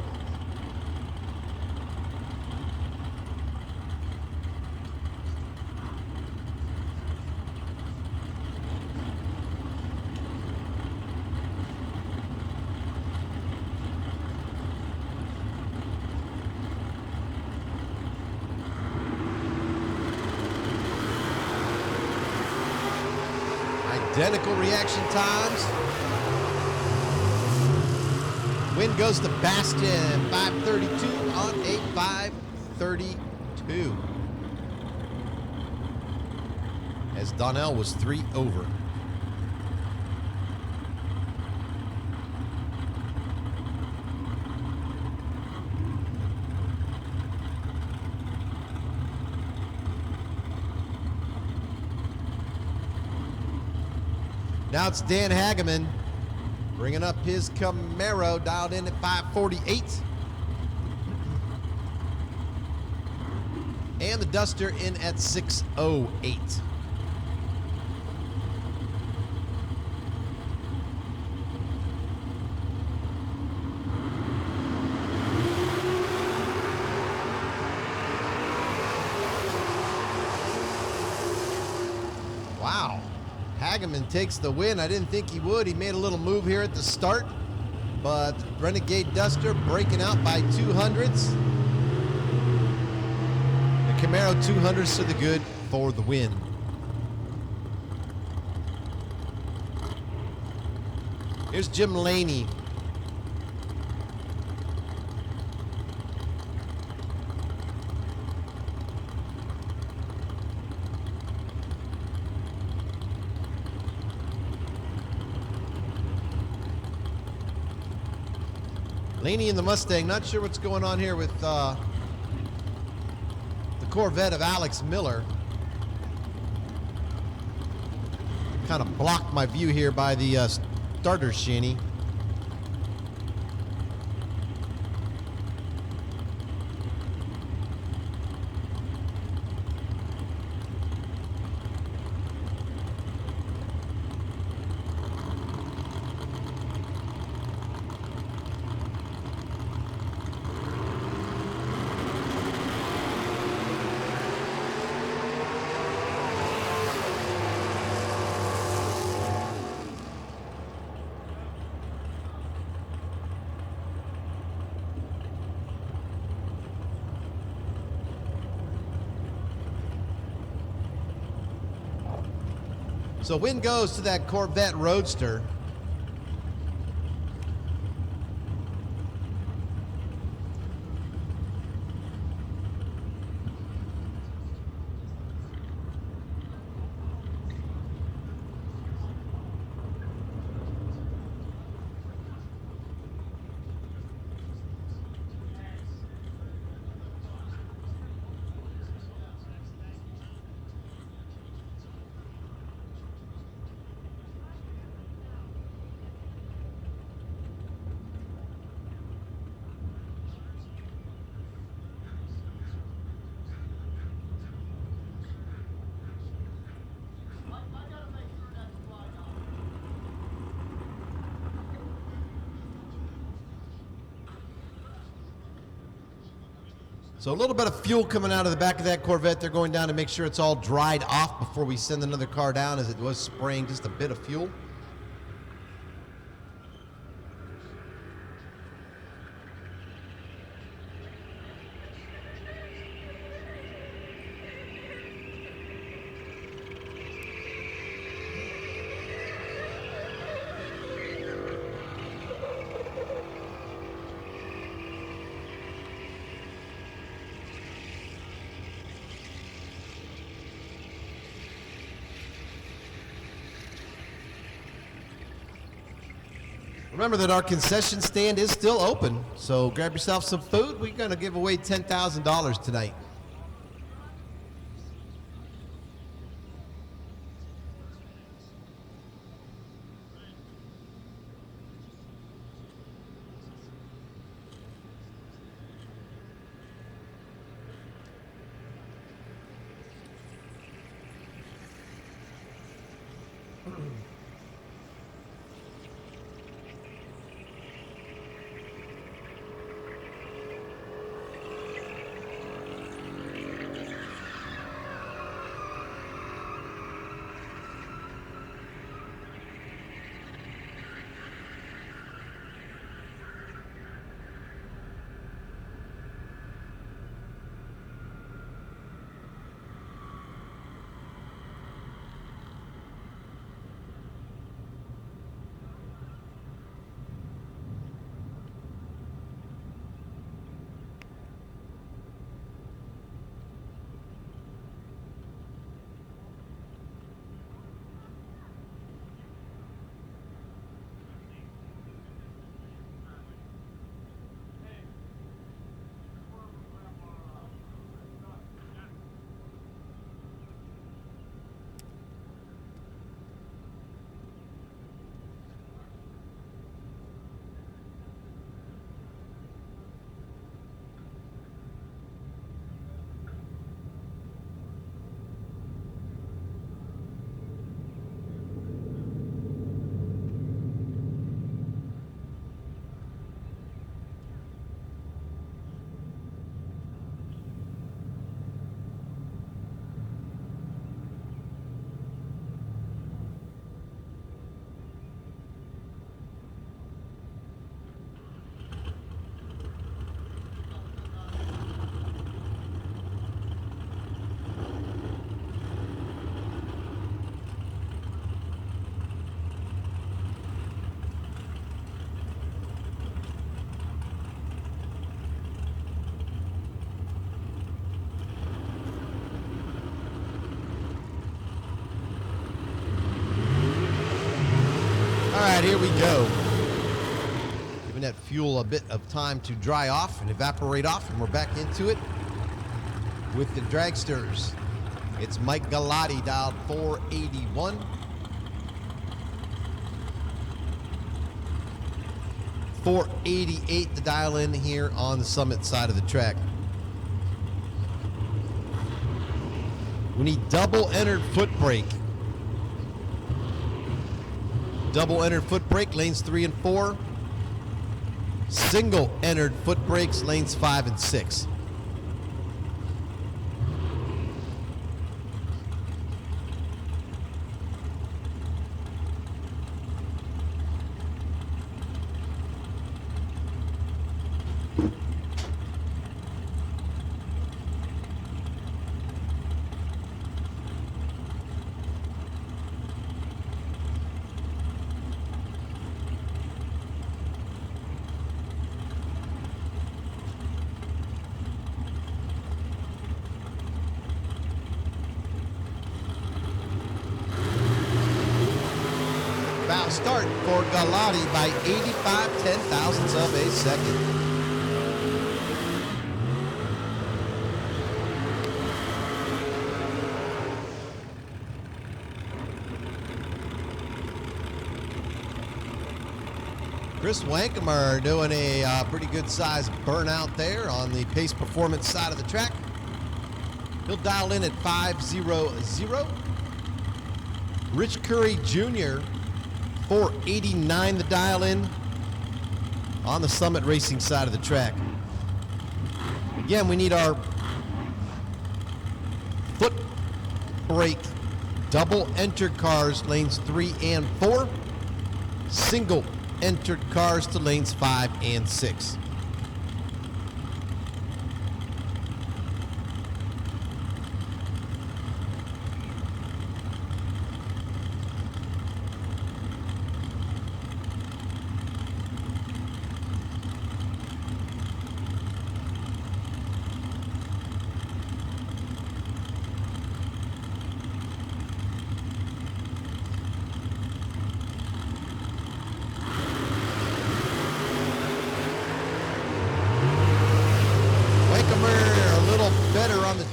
B: Identical reaction times. Win goes to Bastian, 532 on a 532. As Donnell was 3 over. Now it's Dan Hageman bringing up his Camaro, dialed in at 548. And the Duster in at 608. Wow. Hageman takes the win. I didn't think he would. He made a little move here at the start, but Renegade Duster breaking out by 200s. The Camaro 200s to the good for the win. Here's Jim Laney. Laney in the Mustang, not sure what's going on here with the Corvette of Alex Miller. Kind of blocked my view here by the starter shinny. So win goes to that Corvette Roadster. So a little bit of fuel coming out of the back of that Corvette. They're going down to make sure it's all dried off before we send another car down, as it was spraying just a bit of fuel. Remember that our concession stand is still open, so grab yourself some food. We're going to give away $10,000 tonight. All right, here we go. Giving that fuel a bit of time to dry off and evaporate off, and we're back into it with the dragsters. It's Mike Galati, dialed 481. .488 to dial in here on the Summit side of the track. We need double entered foot brake. Double entered foot brake, lanes 3 and 4. Single entered foot brakes, lanes 5 and 6. Foul start for Galati by 85 ten-thousandths of a second. Chris Wankemer doing a pretty good size burnout there on the pace performance side of the track. He'll dial in at 500. Rich Curry Jr., 489 the dial in on the Summit Racing side of the track. Again, we need our foot brake double entered cars, lanes 3 and 4. Single entered cars to lanes 5 and 6.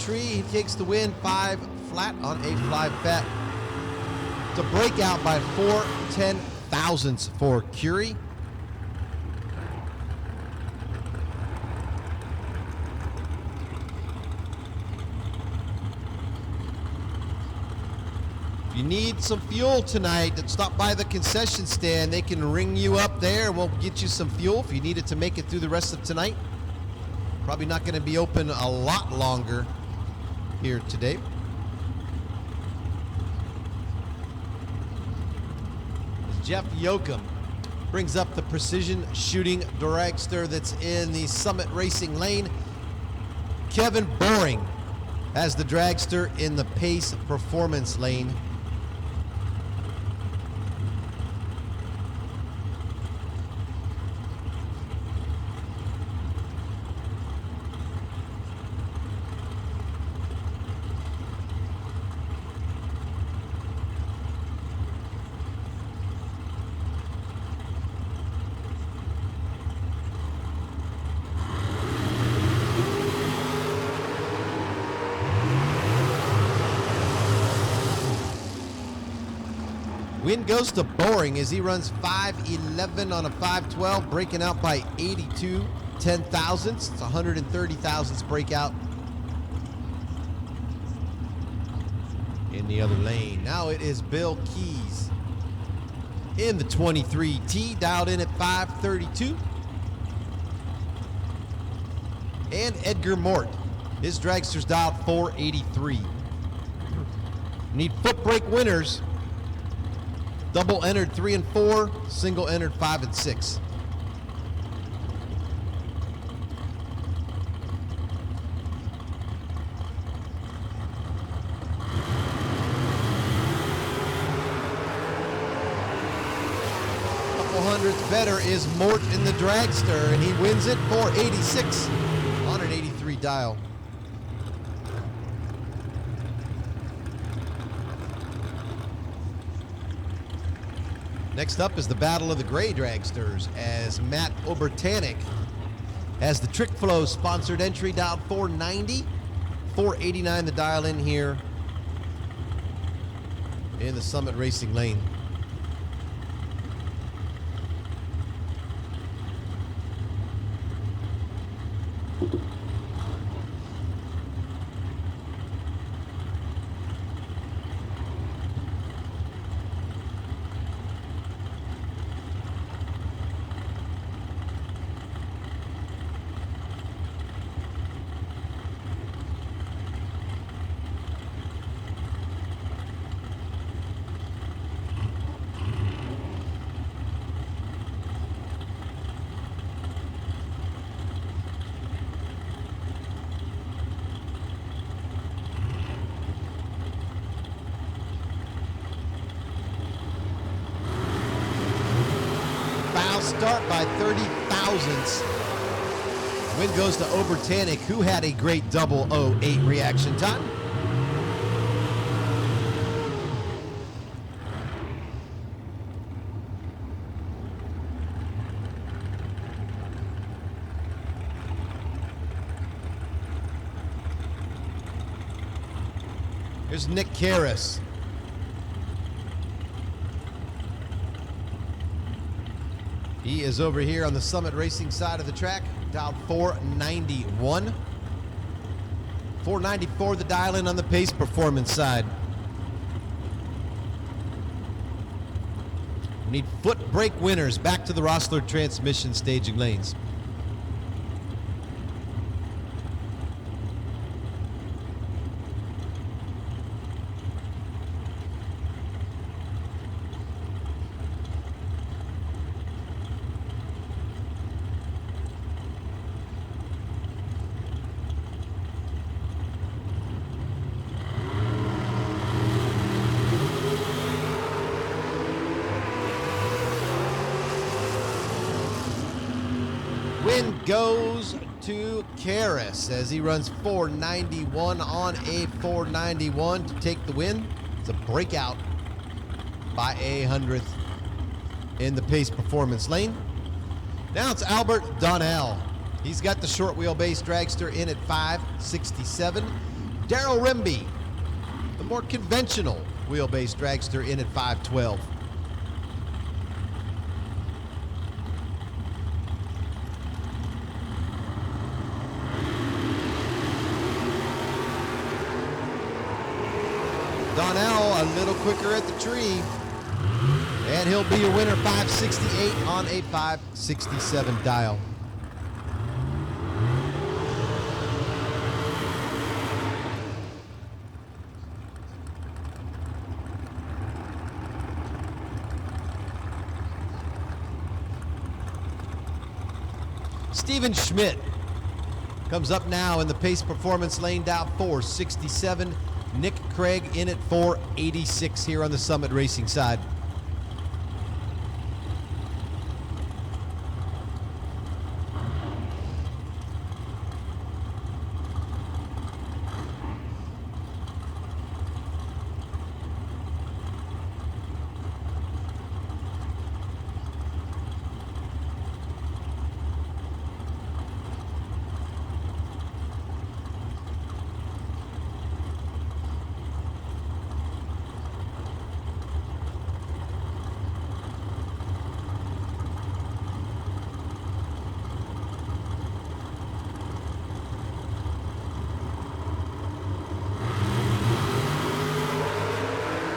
B: tree. He takes the win 5 flat on a fly fat. It's a breakout by 4/10,000ths for Curie. If you need some fuel tonight, stop by the concession stand. They can ring you up there. We'll get you some fuel if you need it to make it through the rest of tonight. Probably not going to be open a lot longer here today. Jeff Yoakum brings up the precision shooting dragster that's in the Summit Racing lane. Kevin Boring has the dragster in the Pace Performance lane. Win goes to Boring as he runs 5:11 on a 5:12, breaking out by 82/10,000ths. It's 130,000ths breakout in the other lane. Now it is Bill Keys in the 23T, dialed in at 532. And Edgar Mort, his dragster's dialed 483. Need foot brake winners. Double entered 3 and 4, single entered 5 and 6. Couple hundredths better is Mort in the dragster, and he wins it 486 on an 83 dial. Next up is the Battle of the Gray Dragsters as Matt Obertanik has the Trick Flow sponsored entry dialed 490, 489 the dial in here in the Summit Racing lane. Start by 30,000ths. Win goes to Obertanik, who had a great 008 reaction time. Here's Nick Karras. He is over here on the Summit Racing side of the track, dialed 491. 494 the dial in on the Pace Performance side. We need foot brake winners back to the Rossler transmission staging lanes. Win goes to Karras as he runs 491 on a 491 to take the win. It's a breakout by a 100th in the Pace Performance lane. Now it's Albert Donnell. He's got the short wheelbase dragster in at 567. Daryl Rimby, the more conventional wheelbase dragster, in at 512. Donnell a little quicker at the tree, and he'll be your winner, 568 on a 567 dial. Steven Schmidt comes up now in the pace performance lane, down 467. Nick Craig in at 486 here on the Summit Racing side.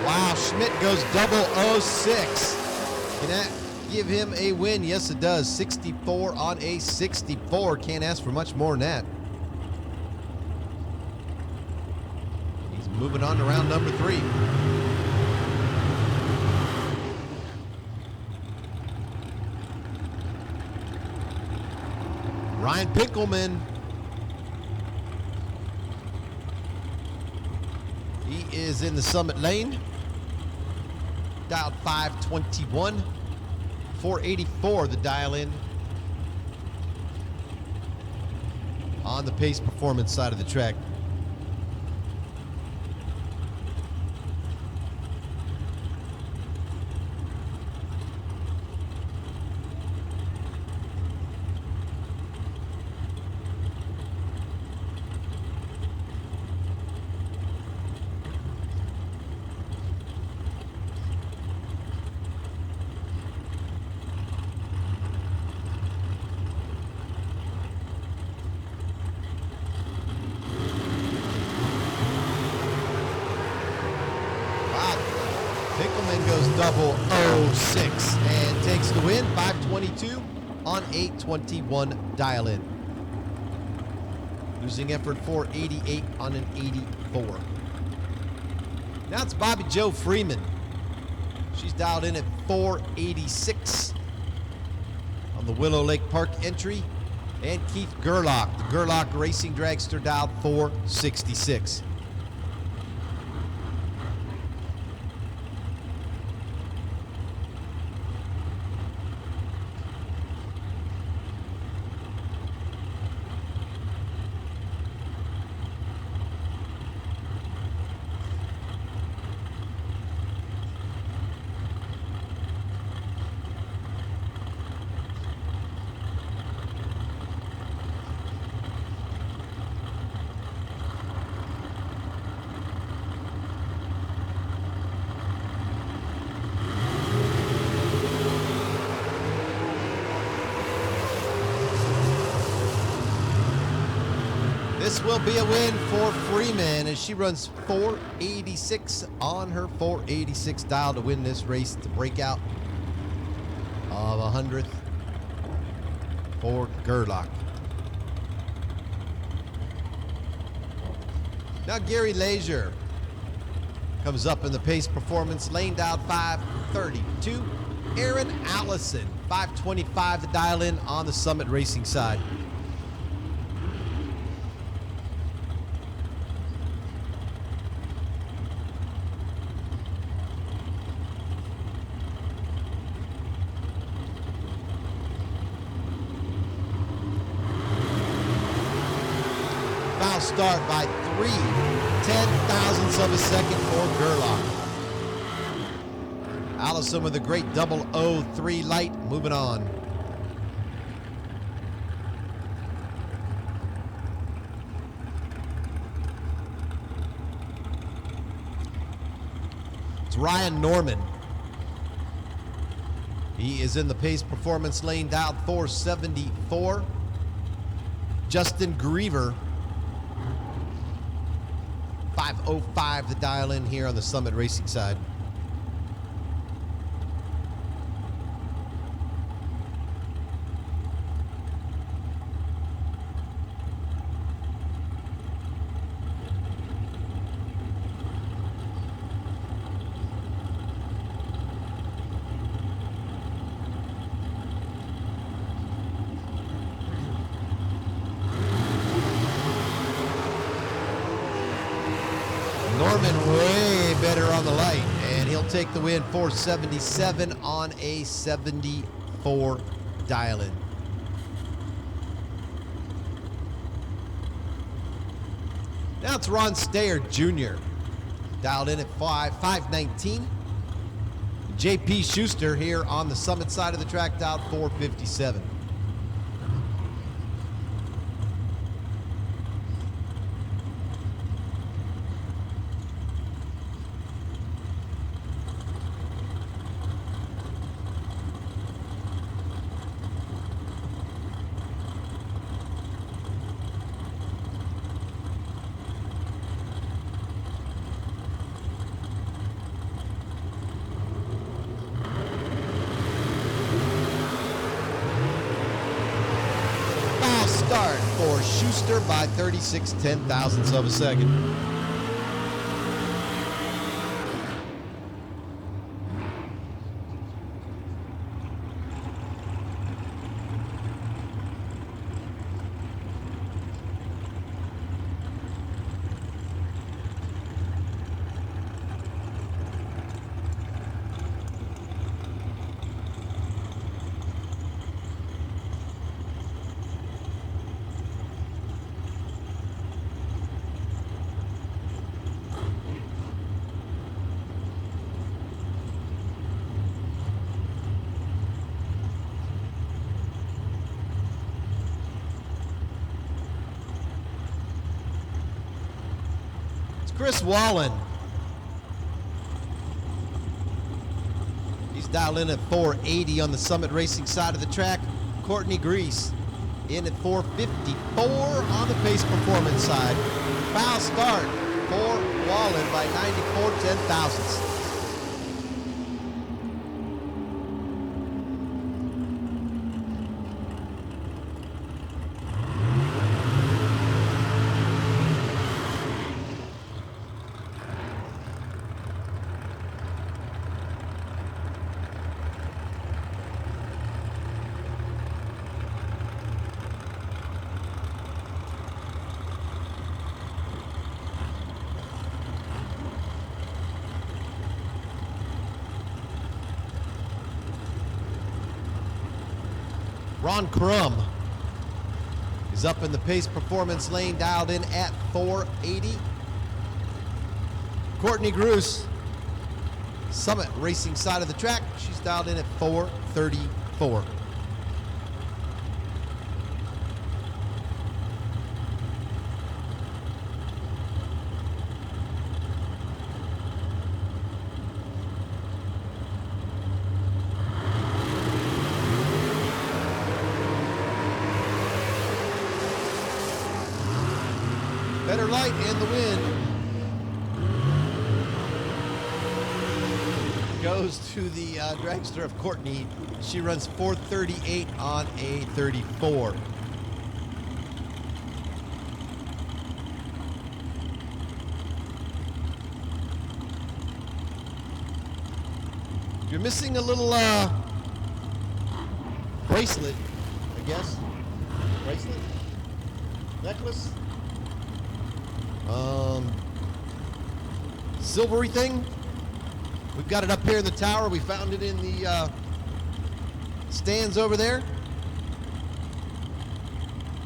B: Wow, Schmidt goes 006. Can that give him a win? Yes, it does. 64 on a 64. Can't ask for much more than that. He's moving on to round number 3. Ryan Pinkelman. He is in the Summit lane. Dialed 521. 484 the dial in on the pace performance side of the track. Pinkelman goes 006 and takes the win, 522 on 821 dial in. Losing effort 488 on an 84. Now it's Bobby Joe Freeman. She's dialed in at 486 on the Willow Lake Park entry. And Keith Gerlach, the Gerlach Racing Dragster, dialed 466. This will be a win for Freeman as she runs 486 on her 486 dial to win this race, to break out of 100th for Gerlach. Now Gary Leisure comes up in the pace performance lane, dialed 532. Aaron Allison, 525 to dial in on the Summit Racing side. Foul start by 3/10,000ths of a second for Gerlach. Allison with a great 003 light, moving on. It's Ryan Norman. He is in the pace performance lane, dialed 474. Justin Griever, 505 to dial in here on the Summit Racing side. Norman way better on the light, and he'll take the win, 477 on a 74 dial-in. Now it's Ron Stayer Jr. dialed in at 519. JP Schuster here on the Summit side of the track, dialed 457. Start for Schuster by 36 ten-thousandths of a second. Chris Wallen. He's dialed in at 480 on the Summit Racing side of the track. Courtney Grease in at 454 on the pace performance side. Foul start for Wallen by 94 ten-thousandths. Ron Crum is up in the pace performance lane, dialed in at 480. Courtney Gruce, Summit Racing side of the track, she's dialed in at 434. Better light and the win goes to the dragster of Courtney. She runs 438 on a 34. You're missing a little bracelet, I guess. Bracelet? Necklace? Silvery thing. We've got it up here in the tower. We found it in the stands over there.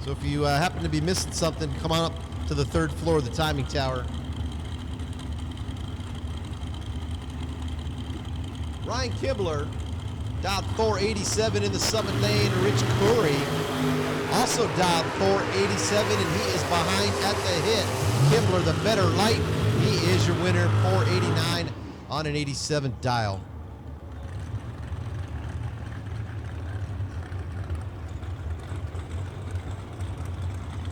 B: So if you happen to be missing something, come on up to the third floor of the timing tower. Ryan Kibler dialed 487 in the Summit lane. Rich Curry also dialed 487, and he is behind at the hit. Kibler, the better light. He is your winner, 489 on an 87 dial.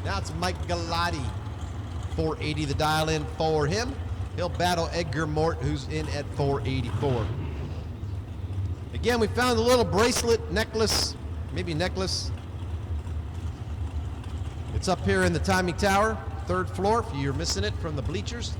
B: Now it's Mike Galati, 480 the dial in for him. He'll battle Edgar Mort, who's in at 484. Again, we found a little bracelet, necklace, maybe necklace. It's up here in the timing tower, 3rd floor, if you're missing it from the bleachers.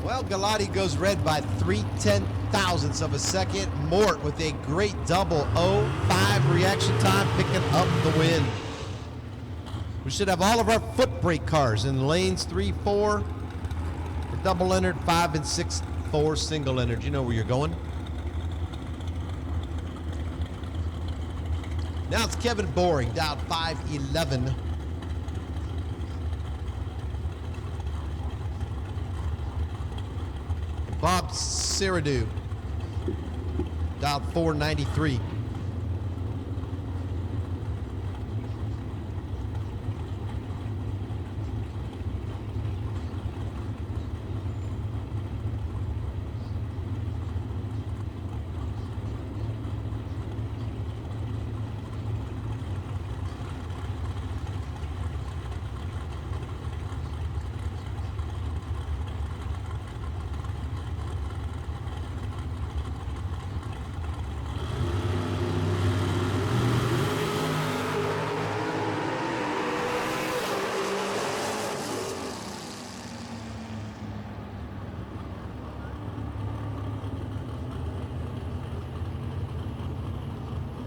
B: Well, Galati goes red by 3/10,000ths of a second. Mort with a great double 0.5 reaction time, picking up the win. We should have all of our foot brake cars in lanes 3, 4 for double entered, 5 and 6 for single entered. You know where you're going. Now it's Kevin Boring, dialed 511. Bob Siridu, dialed 493.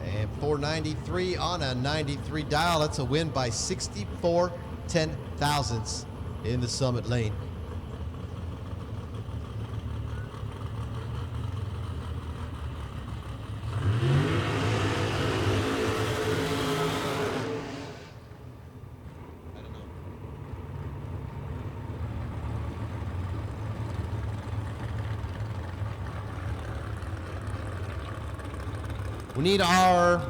B: And 493 on a 93 dial. That's a win by 64/10,000ths in the Summit lane. We need our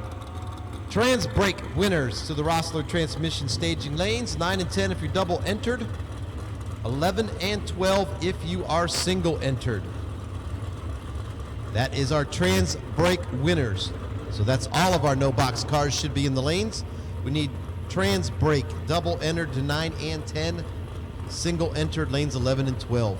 B: trans brake winners to the Rossler transmission staging lanes. 9 and 10 if you're double entered. 11 and 12 if you are single entered. That is our trans brake winners. So that's all of our no box cars should be in the lanes. We need trans brake double entered to 9 and 10. Single entered lanes 11 and 12.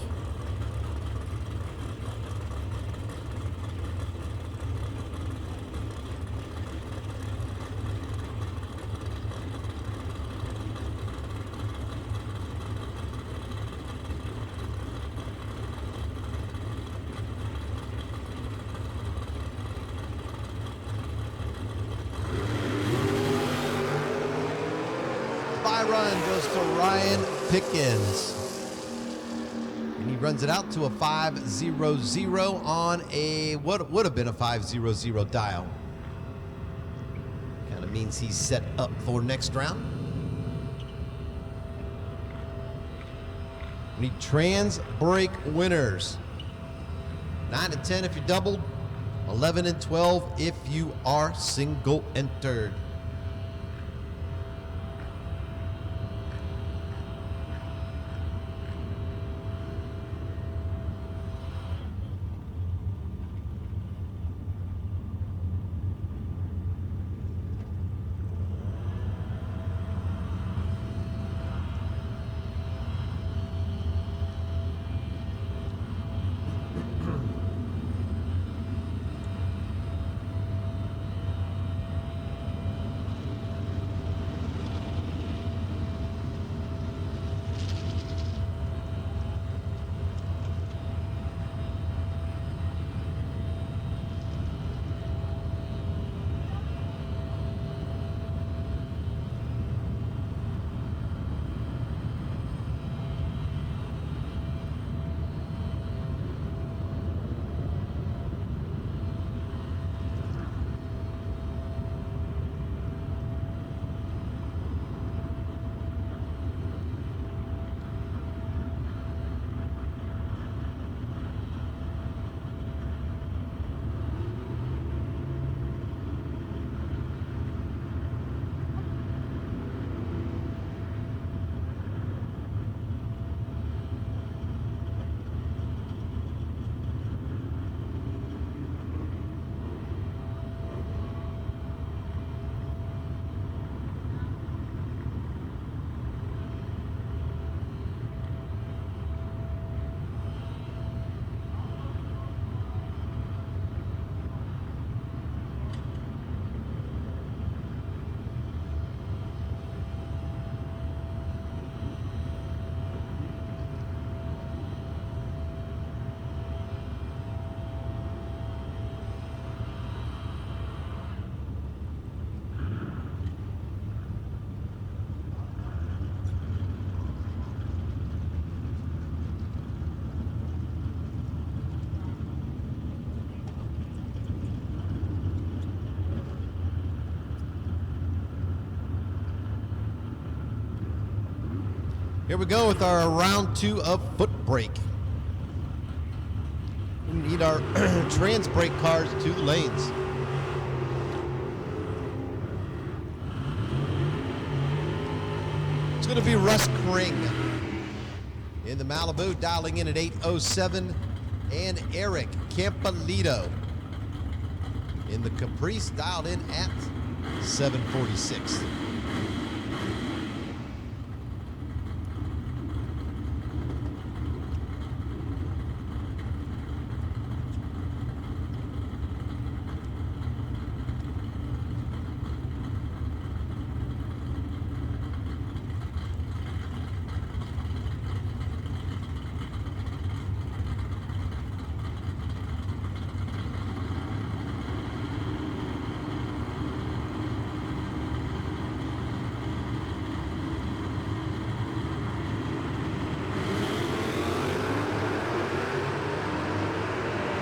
B: Run goes to Ryan Pickens. And he runs it out to a 500 on a what would have been a 500 dial. Kind of means he's set up for next round. We need trans brake winners. 9 and 10 if you're doubled. 11 and 12 if you are single entered. Here we go with our round 2 of foot brake. We need our trans brake cars to the lanes. It's going to be Russ Kring in the Malibu, dialing in at 8:07, and Eric Campolito in the Caprice, dialed in at 7:46.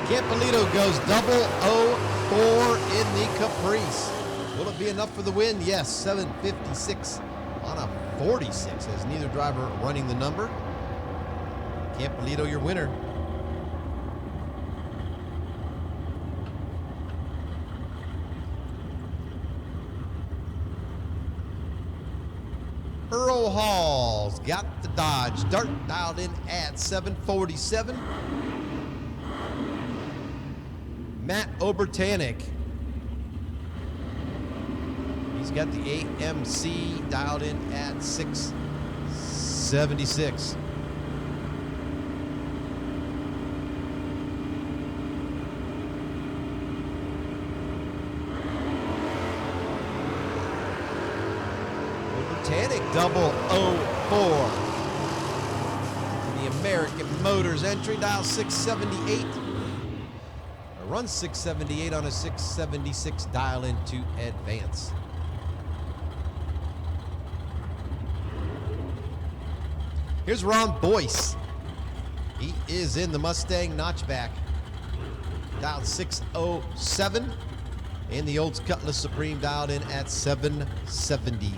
B: Campolito goes 004 in the Caprice. Will it be enough for the win? Yes, 7:56 on a 46 as neither driver running the number. Campolito, your winner. Earl Hall's got the Dodge Dart, dialed in at 7:47. Matt Obertanik, he's got the AMC dialed in at 6:76. Obertanik 004. The American Motors entry, dial 678. Run 678 on a 676 dial into advance. Here's Ron Boyce. He is in the Mustang notchback. Dialed 607. And the Olds Cutlass Supreme dialed in at 770.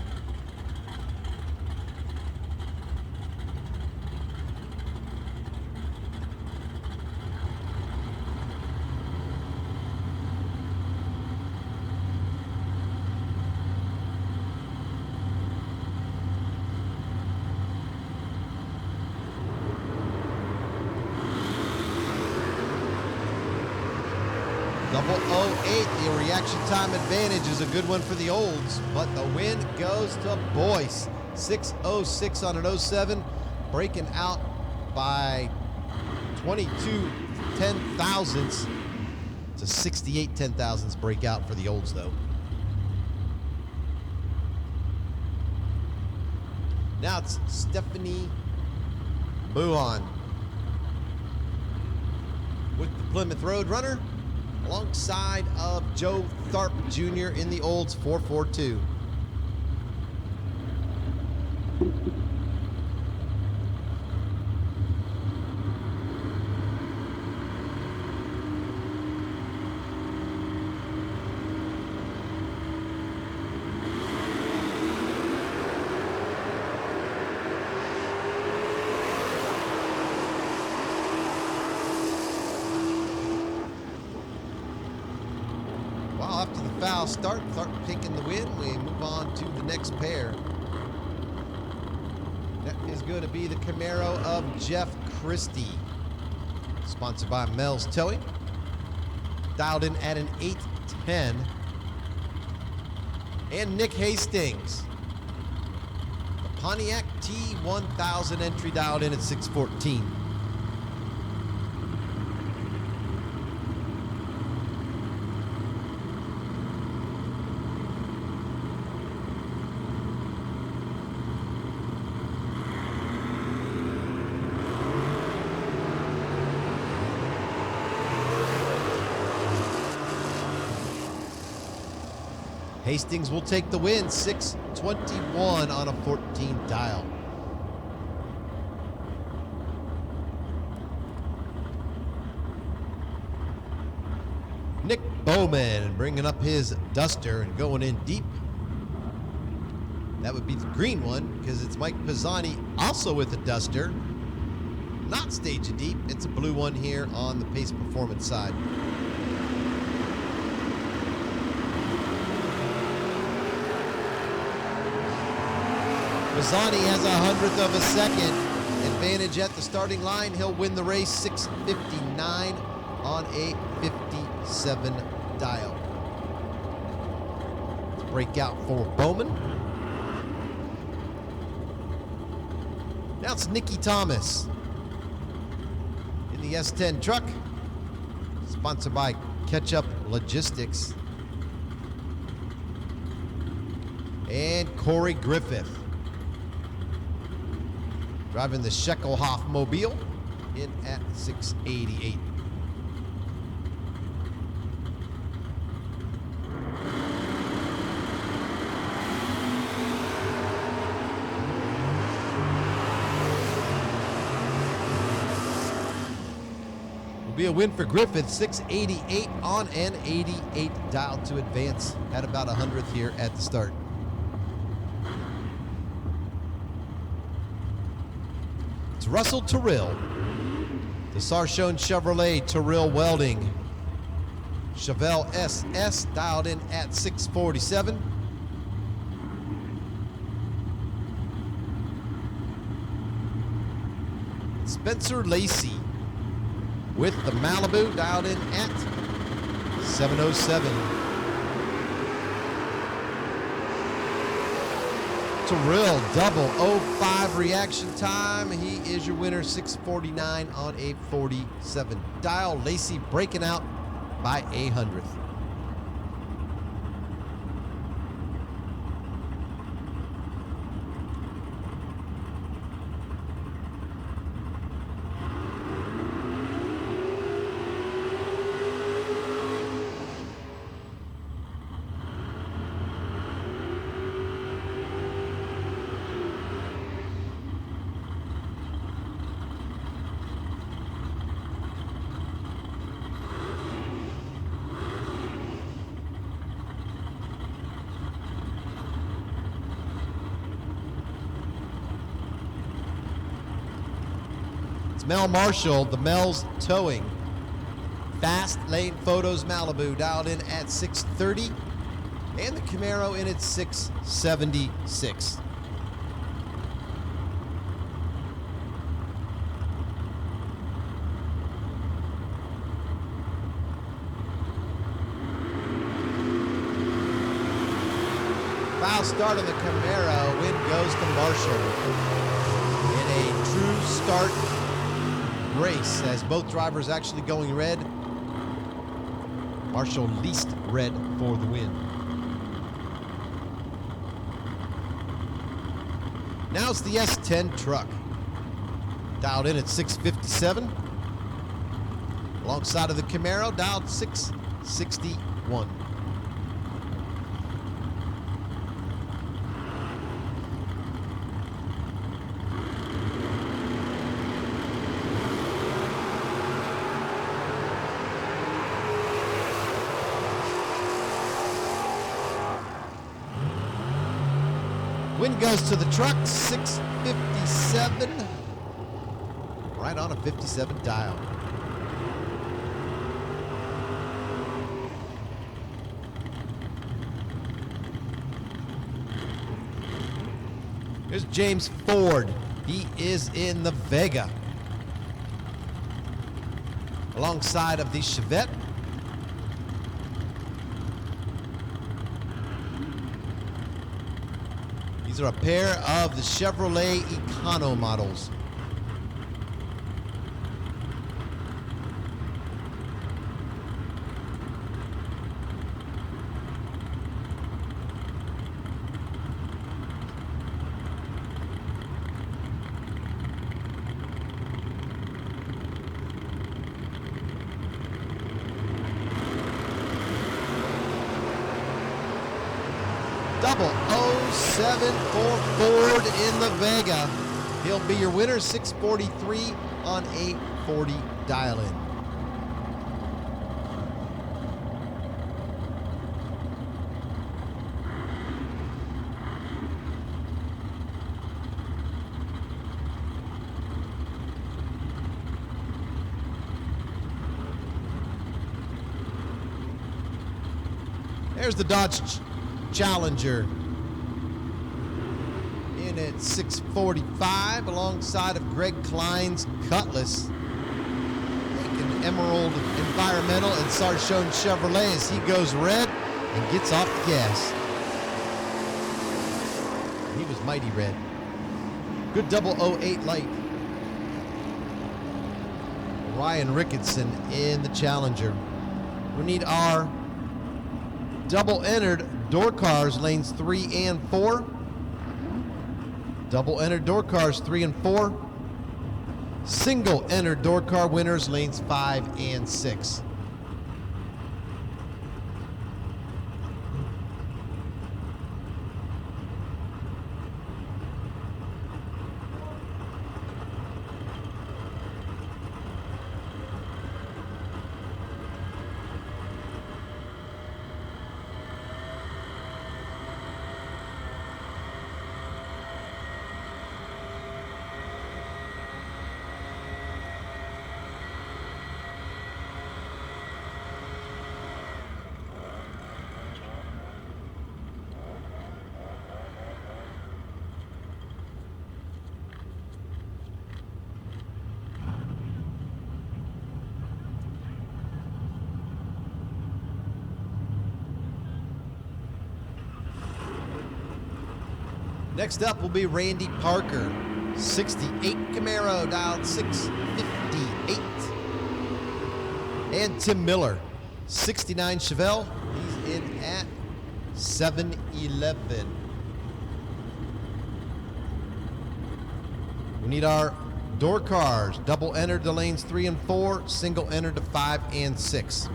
B: The reaction time advantage is a good one for the Olds, but the win goes to Boyce. 6:06 on an 07, breaking out by 22 10,000ths. It's a 68 10,000ths breakout for the Olds, though. Now it's Stephanie Buon with the Plymouth Roadrunner, alongside of Joe Tharp Jr. in the Olds 442. After the foul start, Tharp taking the win. We move on to the next pair. That is going to be the Camaro of Jeff Christie, sponsored by Mel's Towing. Dialed in at an 810. And Nick Hastings, the Pontiac T1000 entry, dialed in at 614. Hastings will take the win, 621 on a 14 dial. Nick Bowman bringing up his Duster and going in deep. That would be the green one because it's Mike Pisani also with a Duster. Not stage deep. It's a blue one here on the Pace Performance side. Pisani has 1/100th of a second advantage at the starting line. He'll win the race 6:59 on a 57 dial. Breakout for Bowman. Now it's Nicky Thomas in the S10 truck, sponsored by Ketchup Logistics. And Corey Griffith driving the Scheckelhoff Mobile in at 688. Will be a win for Griffith, 688 on an 88 dial to advance. Had about 100th here at the start. It's Russell Terrell, the Sarchone Chevrolet Terrell Welding Chevelle SS, dialed in at 647. Spencer Lacey with the Malibu, dialed in at 707. Terrell, double 05 reaction time. He is your winner, 649 on a 47 dial. Lacey breaking out by 100th. Mel Marshall, the Mel's Towing. Fast Lane Photos Malibu, dialed in at 630. And the Camaro in at 676. Foul start on the Camaro. Win goes to Marshall. In a true start race, as both drivers actually going red. Marshall least red for the win. Now it's the S10 truck, dialed in at 657. Alongside of the Camaro, dialed 661. Win goes to the truck, 657. Right on a 57 dial. Here's James Ford. He is in the Vega. Alongside of the Chevette. These are a pair of the Chevrolet Econo models. Double 07 for Ford in the Vega. He'll be your winner, 643 on 840 dial-in. There's the Dodge Challenger in at 645 alongside of Greg Klein's Cutlass. Taking Emerald Environmental and Sarchone Chevrolet as he goes red and gets off the gas. He was mighty red. Good double 08 light. Ryan Ricketson in the Challenger. We need our double entered door cars lanes 3 and 4. Double entered door cars 3 and 4. Single entered door car winners lanes 5 and 6. Next up will be Randy Parker, 68 Camaro, dialed 658. And Tim Miller, 69 Chevelle, he's in at 711. We need our door cars, double entered to lanes 3 and 4, single entered to 5 and 6.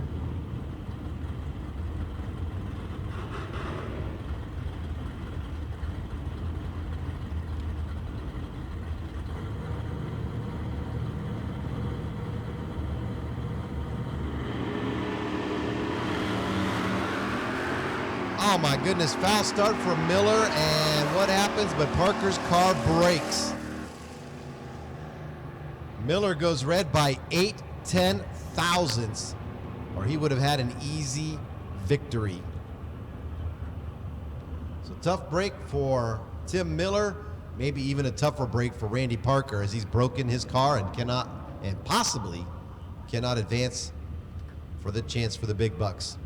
B: Oh my goodness, foul start for Miller, and what happens? But Parker's car breaks. Miller goes red by 8/10 thousandths, or he would have had an easy victory. So tough break for Tim Miller, maybe even a tougher break for Randy Parker as he's broken his car and possibly cannot advance for the chance for the big bucks.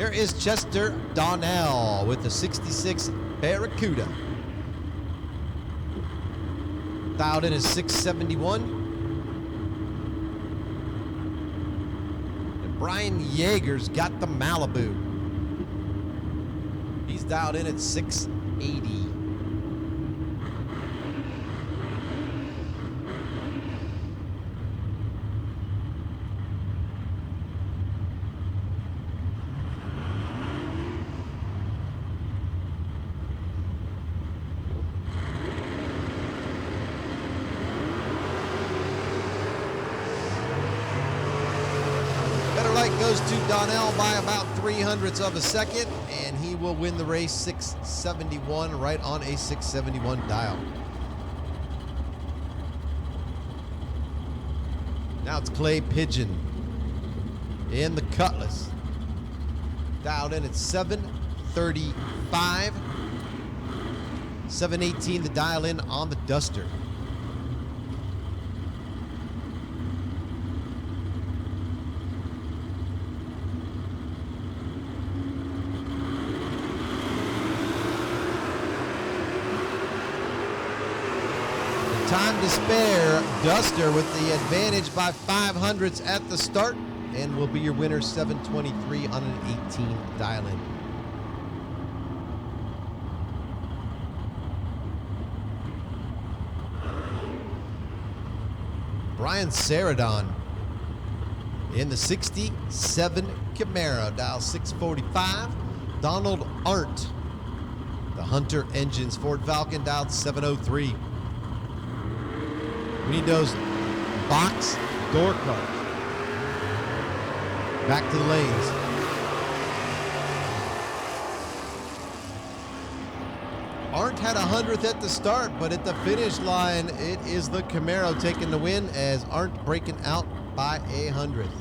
B: Here is Chester Donnell with the 66 Barracuda. Dialed in at 671. And Brian Yeager's got the Malibu. He's dialed in at 680. Goes to Donnell by about 0.03 of a second, and he will win the race 671 right on a 671 dial. Now it's Clay Pigeon in the Cutlass. Dialed in at 735. 718 the dial in on the Duster. Time to spare. Duster with the advantage by 0.05 at the start, and will be your winner 723 on an 18 dial-in. Brian Saradon in the 67 Camaro, dial 645. Donald Arndt, the Hunter Engines Ford Falcon, dialed 703. We need those box door cars. Back to the lanes. Arndt had 100th at the start, but at the finish line, it is the Camaro taking the win as Arndt breaking out by 100th.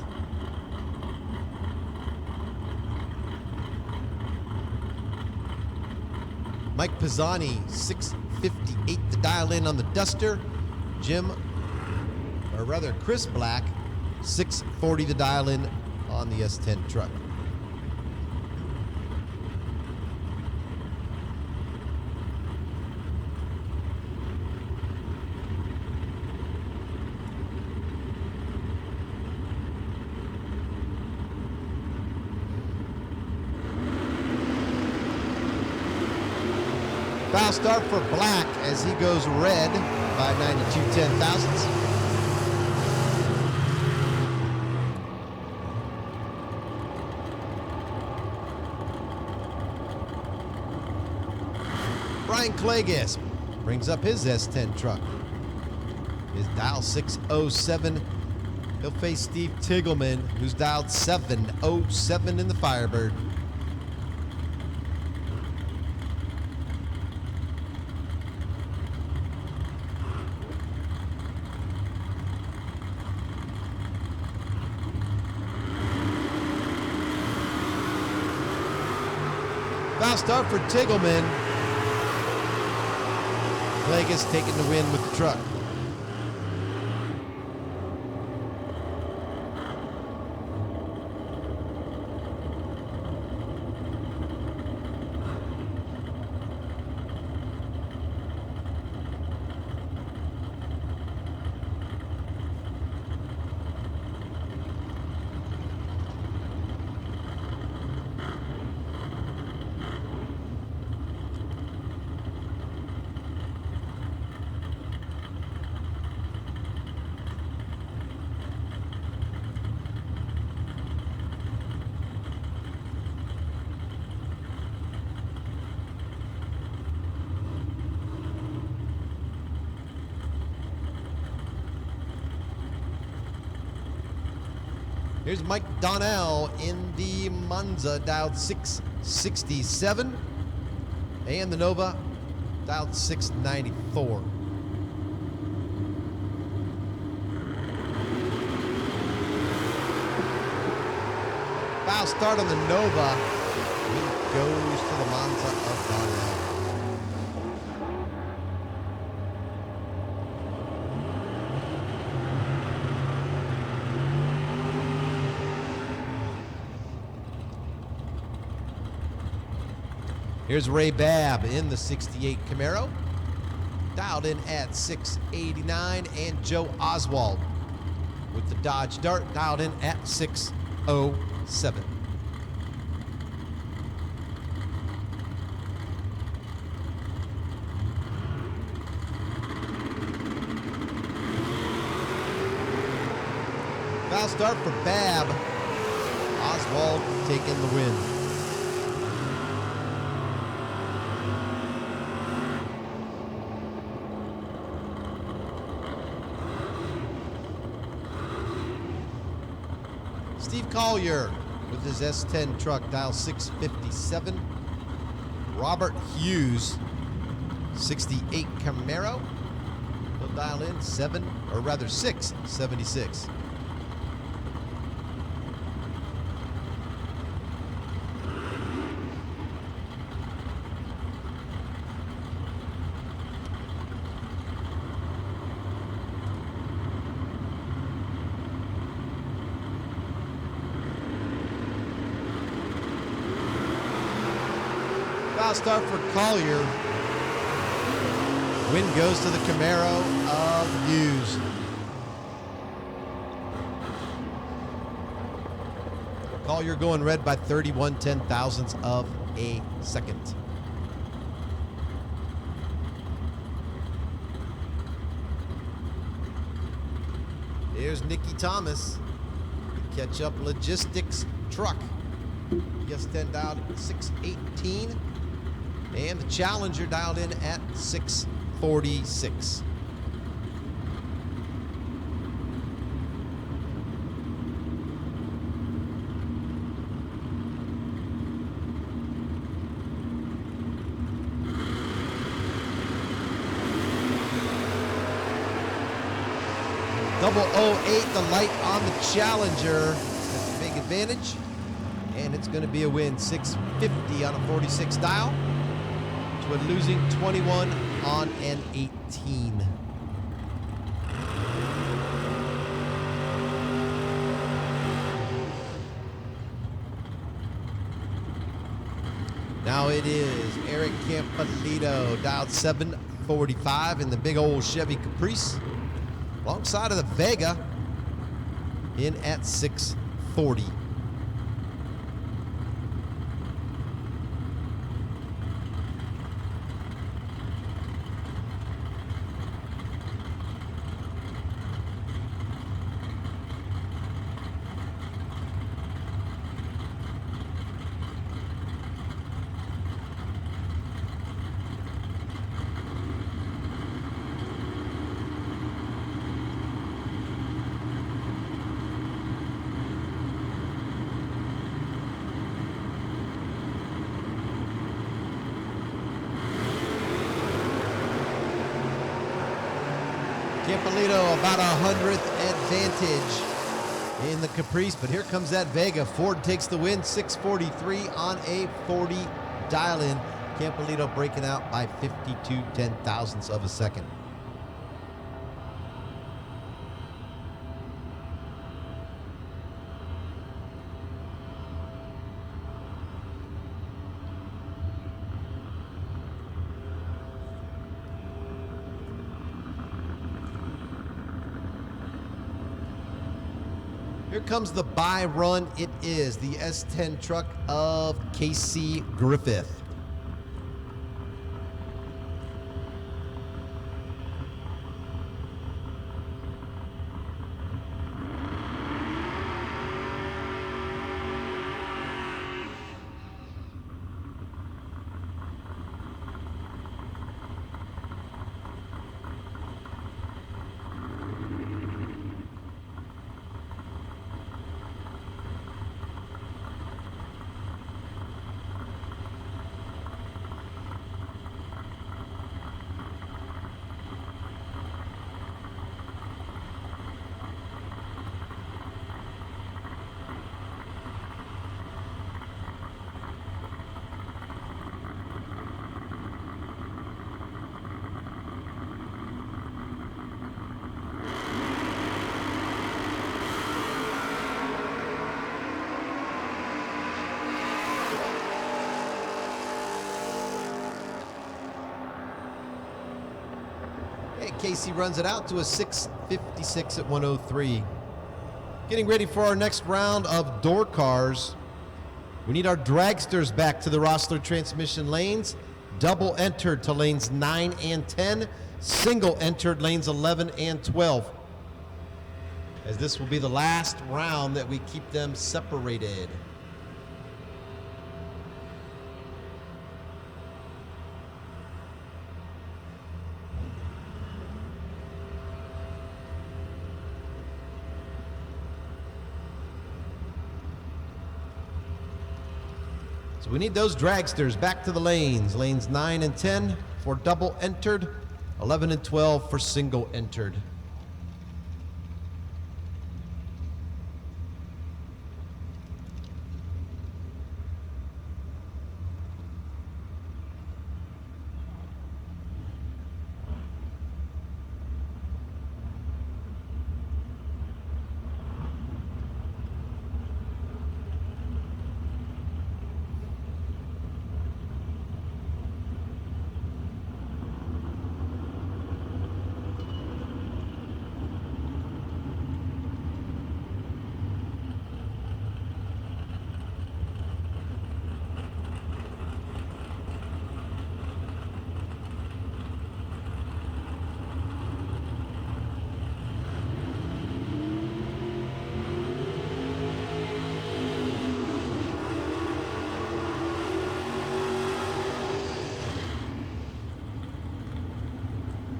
B: Mike Pisani, 658 the dial in on the Duster. Chris Black, 640 the dial in on the S10 truck. Foul start for Black as he goes red by 92 10,000ths. Brian Clagus brings up his S10 truck. His dial 607. He'll face Steve Tiggleman, who's dialed 707 in the Firebird. Foul start for Tiggleman. Vegas taking the win with the truck. Here's Mike Donnell in the Monza, dialed 667. And the Nova, dialed 694. Foul start on the Nova. He goes to the Monza of Donnell. Here's Ray Babb in the 68 Camaro, dialed in at 689, and Joe Oswald with the Dodge Dart, dialed in at 607. Foul start for Babb. Oswald taking the win. Steve Collier with his S10 truck, dial 657. Robert Hughes, 68 Camaro. He'll dial in 676. Foul start for Collier. Win goes to the Camaro of Hughes. Collier going red by 31 ten-thousandths of a second. Here's Nicky Thomas, the catch-up logistics truck. S10 dialed at 618. And the Challenger dialed in at 646. Double 08, the light on the Challenger. That's a big advantage. And it's going to be a win, 650 on a 46 dial. To a losing 21 on an 18. Now it is Eric Campolito, dialed 745 in the big old Chevy Caprice. Alongside of the Vega, in at 640. Campolito about 100th advantage in the Caprice, but here comes that Vega. Ford takes the win, 643 on a 40 dial-in. Campolito breaking out by 52 ten-thousandths of a second. Here comes the buy run. It is the S10 truck of Casey Griffith. And Casey runs it out to a 6:56 at 103. Getting ready for our next round of door cars. We need our dragsters back to the Rossler transmission lanes. Double entered to lanes 9 and 10. Single entered lanes 11 and 12. As this will be the last round that we keep them separated. So we need those dragsters back to the lanes. Lanes 9 and 10 for double entered, 11 and 12 for single entered.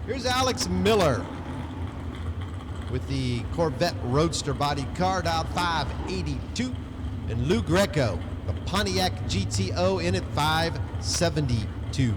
B: Here's Alex Miller with the Corvette Roadster body car, dialed 582. And Lou Greco, the Pontiac GTO, in at 572.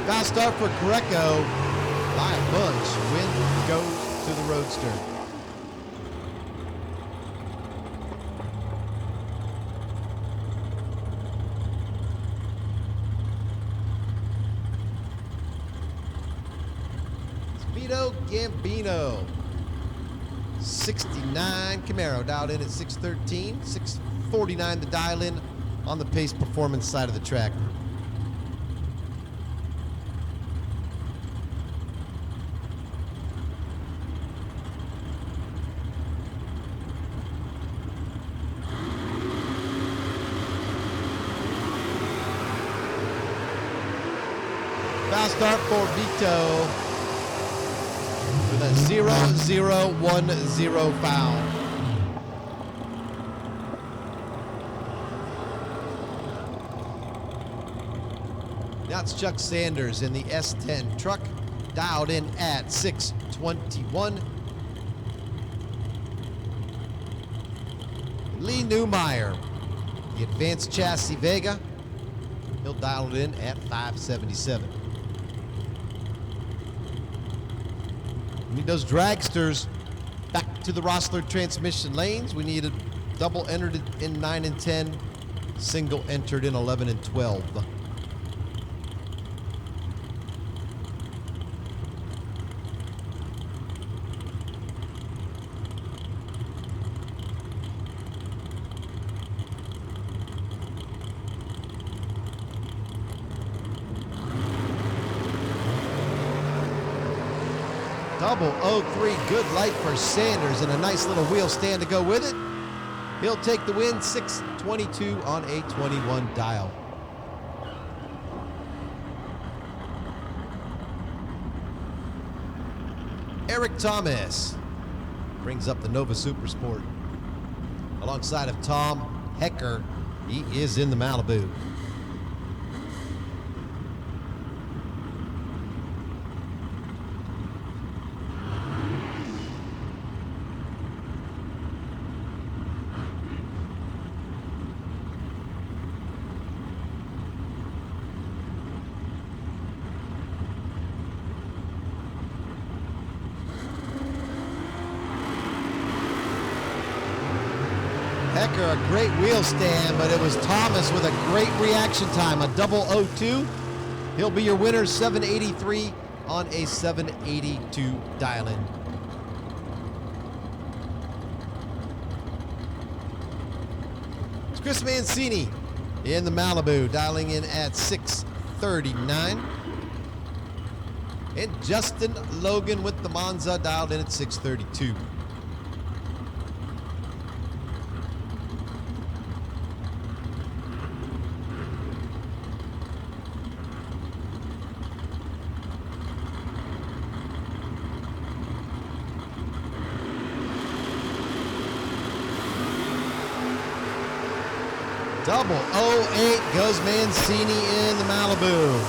B: Fast start for Greco by a bunch. Win goes to the Roadster. Vito Gambino, 69 Camaro, dialed in at 613, 649 the dial in on the pace performance side of the track. Foul start for Vito with a 0-0-1-0 foul. Now it's Chuck Sanders in the S10 truck, dialed in at 621. Lee Newmeyer, the Advanced Chassis Vega, he'll dial it in at 577. We need those dragsters back to the Rossler transmission lanes. We need a double entered in 9 and 10, single entered in 11 and 12. Double 03, good light for Sanders, and a nice little wheel stand to go with it. He'll take the win, 622 on a 21 dial. Eric Thomas brings up the Nova Super Sport alongside of Tom Hecker. He is in the Malibu. Hecker, a great wheel stand, but it was Thomas with a great reaction time, a double 02. He'll be your winner, 783 on a 782 dial-in. It's Chris Mancini in the Malibu, dialing in at 639. And Justin Logan with the Monza, dialed in at 632. Double 08 goes Mancini in the Malibu.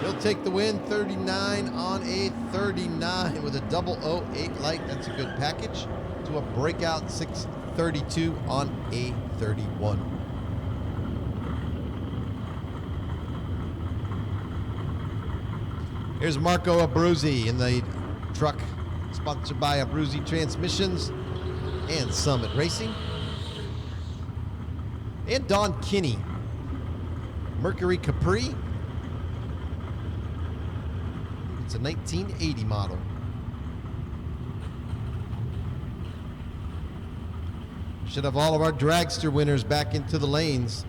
B: He'll take the win, 39 on a 39 with a double 08 light. That's a good package to a breakout 632 on a 31. Here's Marco Abruzzi in the truck sponsored by Abruzzi Transmissions and Summit Racing. And Don Kinney, Mercury Capri. It's a 1980 model. Should have all of our dragster winners back into the lanes.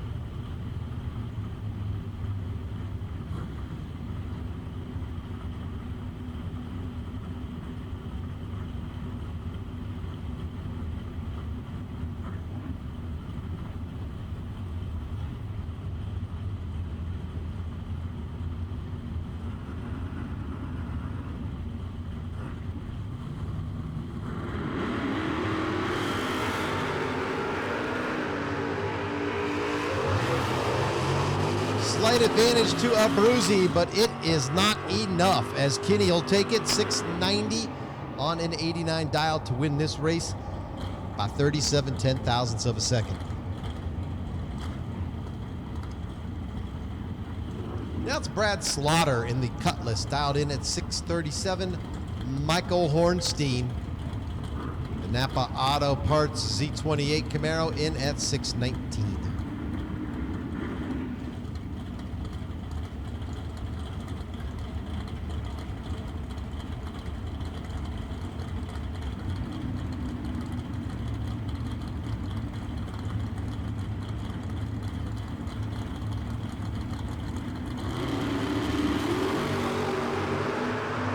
B: Slight advantage to Abruzzi, but it is not enough as Kinney will take it 690 on an 89 dial to win this race by 37 ten-thousandths of a second. Now it's Brad Slaughter in the Cutlass, dialed in at 637. Michael Hornstein, the Napa Auto Parts Z28 Camaro, in at 619.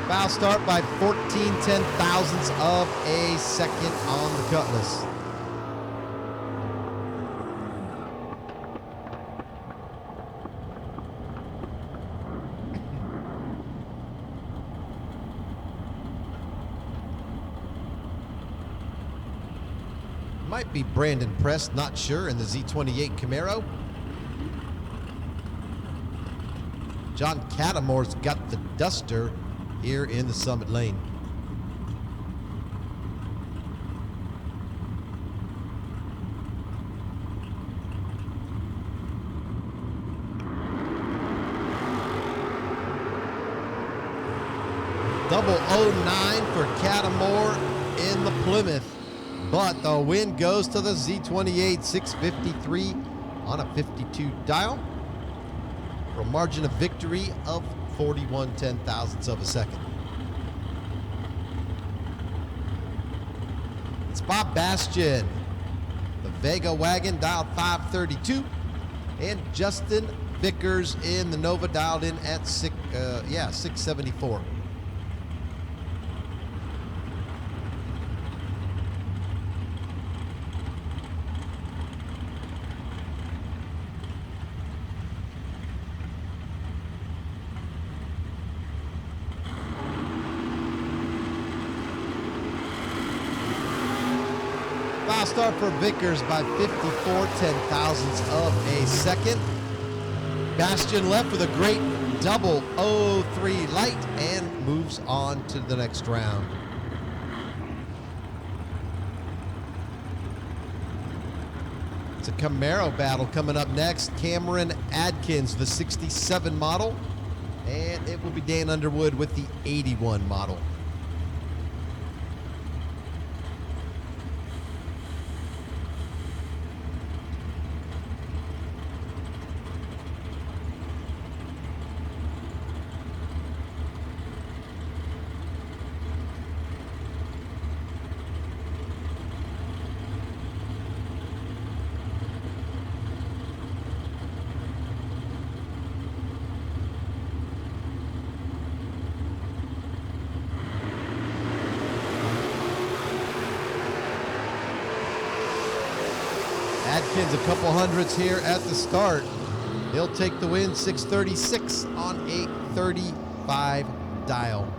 B: Foul start by 14 ten-thousandths of a second on the Cutlass. Might be Brandon Press, not sure, in the Z28 Camaro. John Cattamore's got the Duster here in the Summit lane. Double 09 for Cattamore in the Plymouth, but the win goes to the Z28, 653 on a 52 dial for a margin of victory of 41 ten-thousandths of a second. It's Bob Bastian, the Vega wagon, dialed 532, and Justin Vickers in the Nova, dialed in at 674. Foul start for Vickers by 54 ten-thousandths of a second. Bastian left with a great double 03 light and moves on to the next round. It's a Camaro battle coming up next. Cameron Adkins, the 67 model, and it will be Dan Underwood with the 81 model. Adkins a couple hundreds here at the start. He'll take the win, 636 on a 35 dial.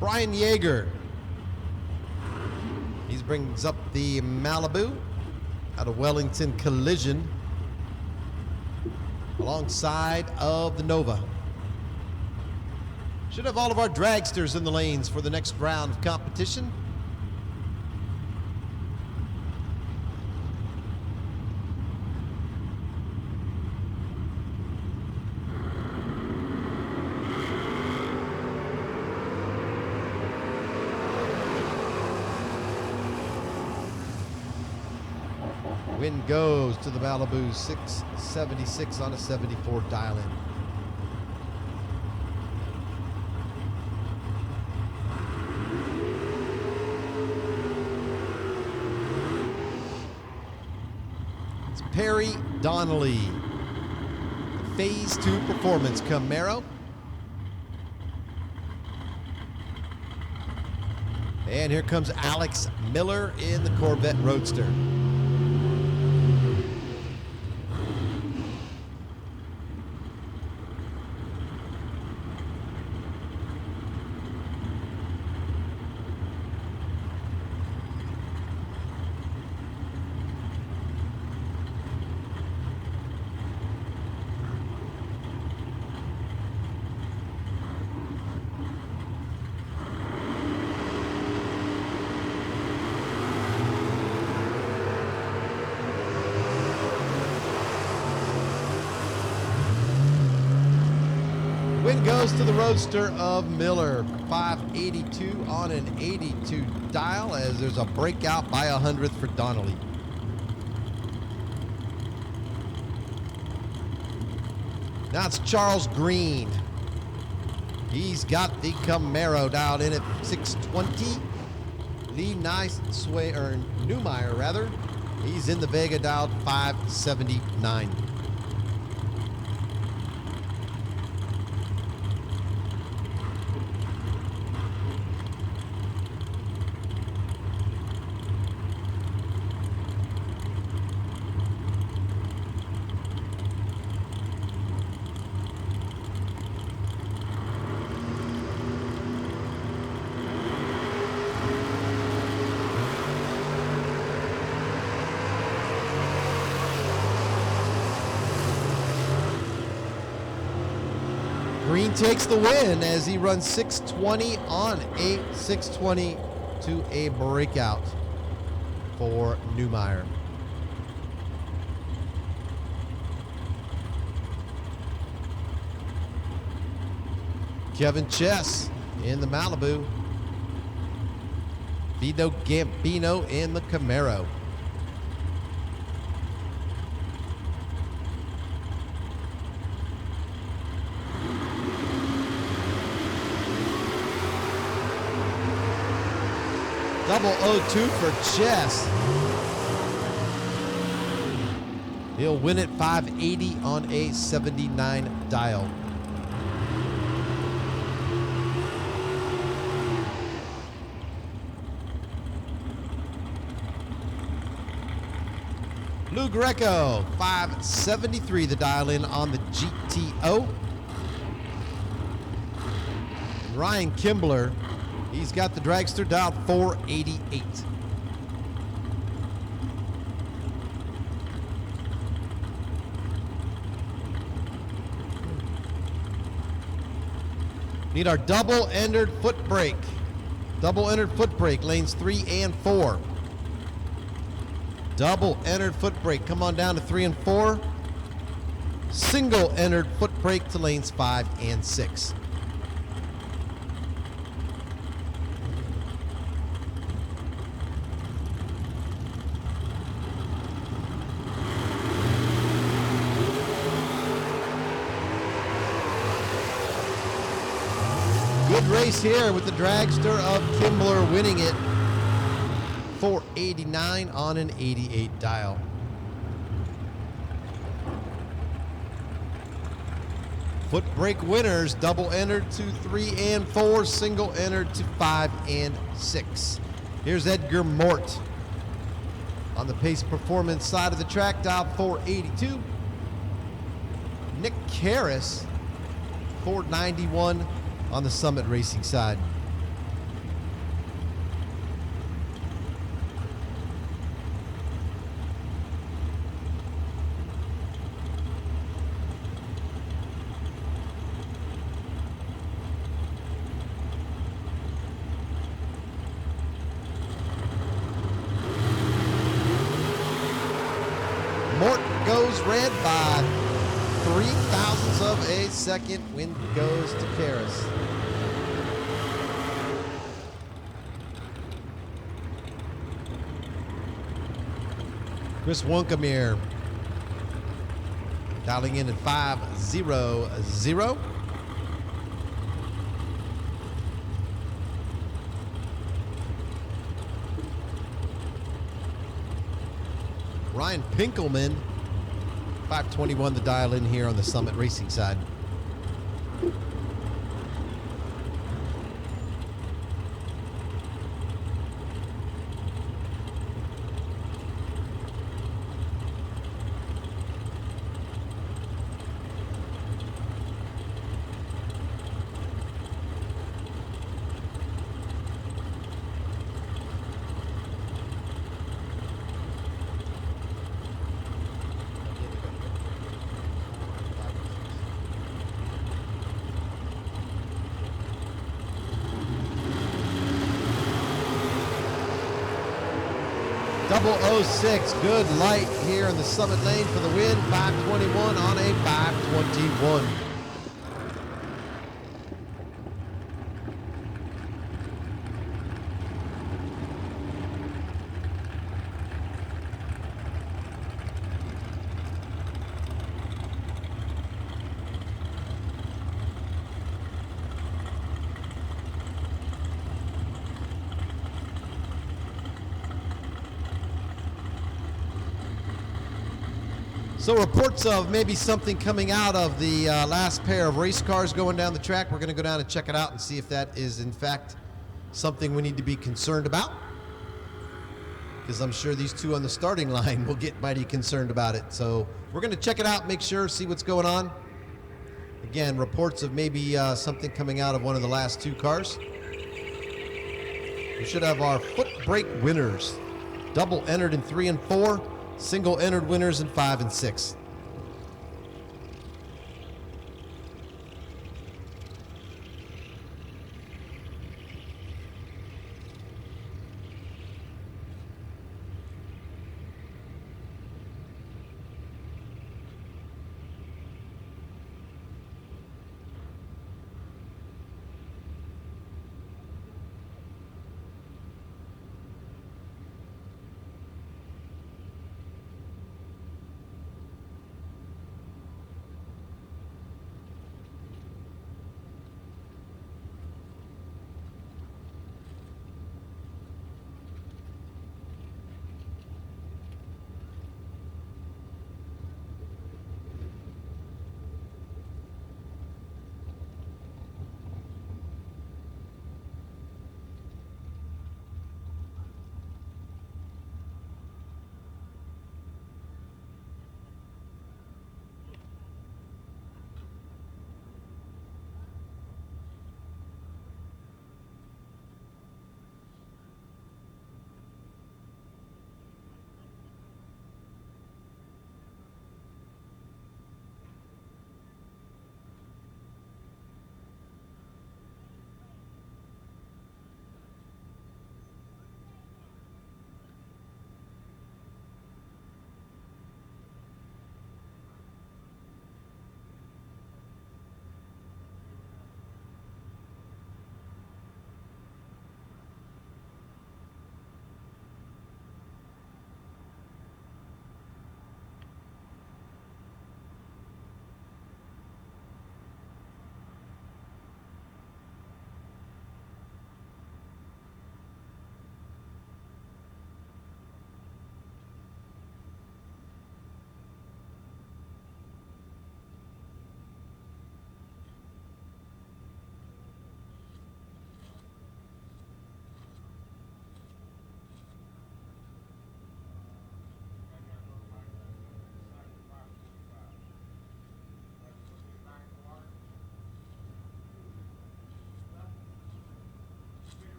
B: Brian Yeager. He brings up the Malibu out of Wellington Collision alongside of the Nova. Should have all of our dragsters in the lanes for the next round of competition. Wind goes to the Malibu, 676 on a 74 dial-in. It's Perry Donnelly, Phase 2 Performance Camaro. And here comes Alex Miller in the Corvette Roadster. Win goes to the Roadster of Miller, 582 on an 82 dial, as there's a breakout by 100th for Donnelly. Now it's Charles Green. He's got the Camaro dialed in at 620. Lee Newmeyer rather. He's in the Vega dialed 579. Green takes the win as he runs 620 on a 620 to a breakout for Newmeyer. Kevin Chess in the Malibu. Vito Gambino in the Camaro. Double 02 for Chess. He'll win it 580 on a 79 dial. Lou Greco, 573 the dial in on the GTO. And Ryan Kimbler, he's got the dragster dialed 488. Need our double entered foot brake. Double entered foot brake, lanes 3 and 4. Double entered foot brake, come on down to 3 and 4. Single entered foot brake to lanes 5 and 6. Good race here with the dragster of Kimbler winning it. 489 on an 88 dial. Foot brake winners, double entered to 3 and 4, single entered to 5 and 6. Here's Edgar Mort on the pace performance side of the track, dial 482. Nick Karras, 491 on the Summit Racing side. Mort goes red by 0.03 of a second. Win goes to Karras. Chris Wunkamere dialing in at 500. Ryan Pinkelman, 521 to dial in here on the Summit Racing side. Double 06, good light here in the Summit lane for the win. 521 on a 521. So reports of maybe something coming out of the last pair of race cars going down the track. We're going to go down and check it out and see if that is in fact something we need to be concerned about. Because I'm sure these two on the starting line will get mighty concerned about it. So we're going to check it out, make sure, see what's going on. Again, reports of maybe something coming out of one of the last two cars. We should have our foot brake winners. Double entered in 3 and 4. Single entered winners in 5 and 6.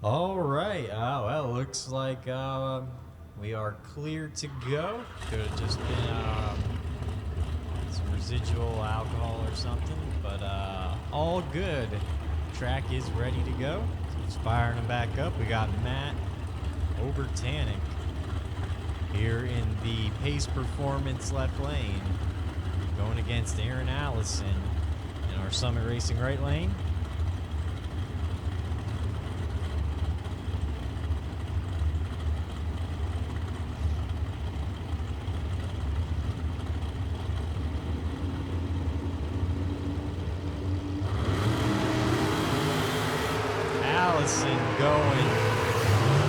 N: All right. Well, it looks like we are clear to go. Could have just been some residual alcohol or something, but all good. Track is ready to go. He's firing them back up. We got Matt Obertanik here in the Pace Performance left lane, going against Aaron Allison in our Summit Racing right lane. Allison going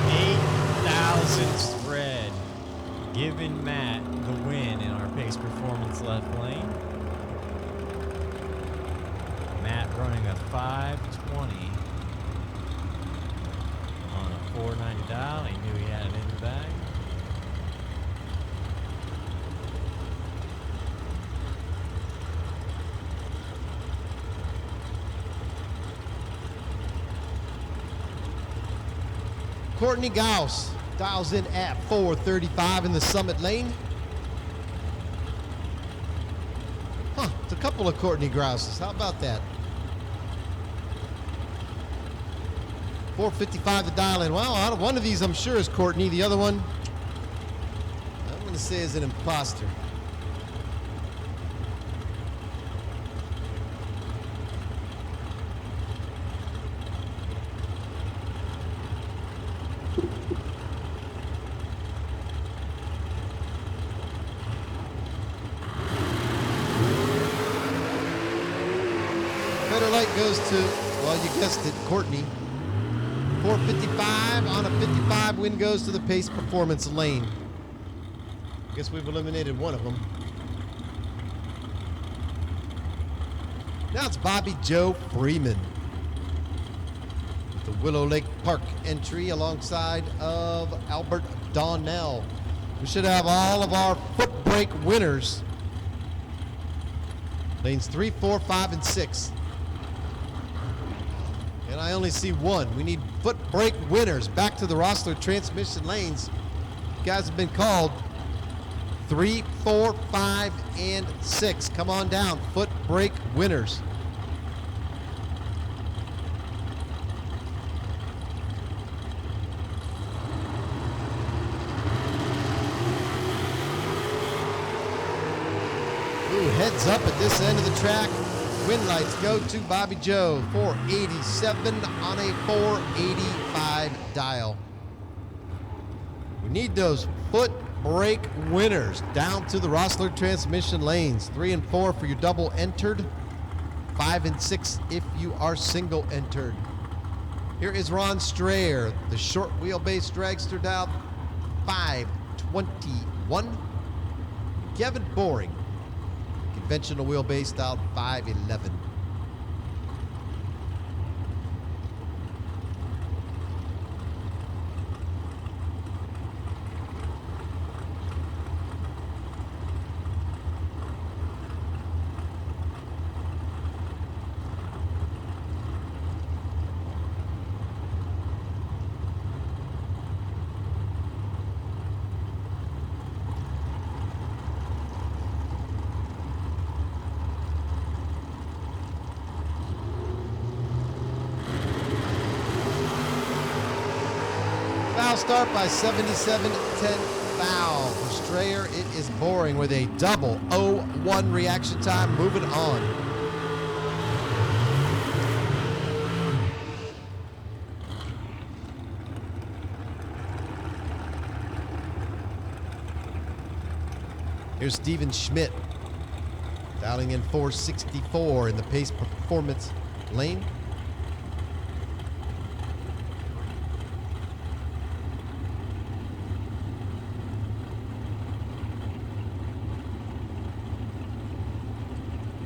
N: 8,000 spread, giving Matt the win in our Pace Performance left lane. Matt running a 520 on a 490 dial. He knew he had it in the bag.
B: Courtney Gauss dials in at 435 in the Summit lane. It's a couple of Courtney Grouses. How about that? 455 to dial in. Well, out of one of these, I'm sure is Courtney. The other one, I'm going to say is an imposter. Goes to, well, you guessed it, Courtney. 455 on a 55. Win goes to the Pace Performance lane. I guess we've eliminated one of them. Now it's Bobby Joe Freeman with the Willow Lake Park entry alongside of Albert Donnell. We should have all of our foot brake winners. Lanes 3, 4, 5, and 6. And I only see one. We need foot brake winners. Back to the Rossler transmission lanes. You guys have been called 3, 4, 5, and 6. Come on down. Foot brake winners. Ooh, heads up at this end of the track. Wind lights go to Bobby Joe, 487 on a 485 dial. We need those foot brake winners down to the Rossler transmission lanes. 3 and 4 for your double entered, 5 and 6 if you are single entered. Here is Ron Strayer, the short wheelbase dragster dial 521. Kevin Boring, conventional wheelbase dialed 511. Start by 77-10 foul for Strayer. It is Boring with a double 0-1 reaction time. Moving on. Here's Steven Schmidt dialing in 464 in the Pace Performance lane.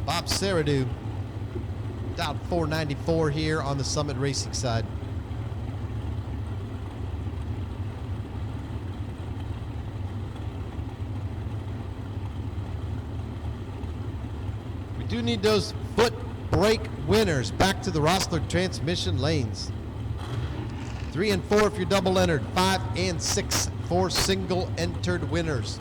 B: Bob Saradu dialed 494 here on the Summit Racing side. We do need those foot brake winners back to the Rossler transmission lanes. 3 and 4 if you're double entered. 5 and 6 for single entered winners.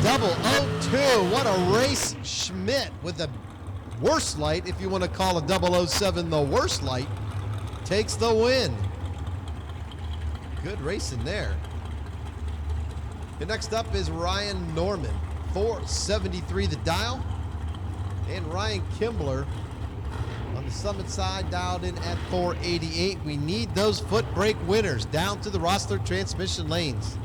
B: Double 02. What a race. Schmidt with the worst light, if you want to call a 007 the worst light, takes the win. Good racing there. And next up is Ryan Norman, 473 the dial. And Ryan Kimbler on the Summit side dialed in at 488. We need those foot brake winners down to the Rossler transmission lanes.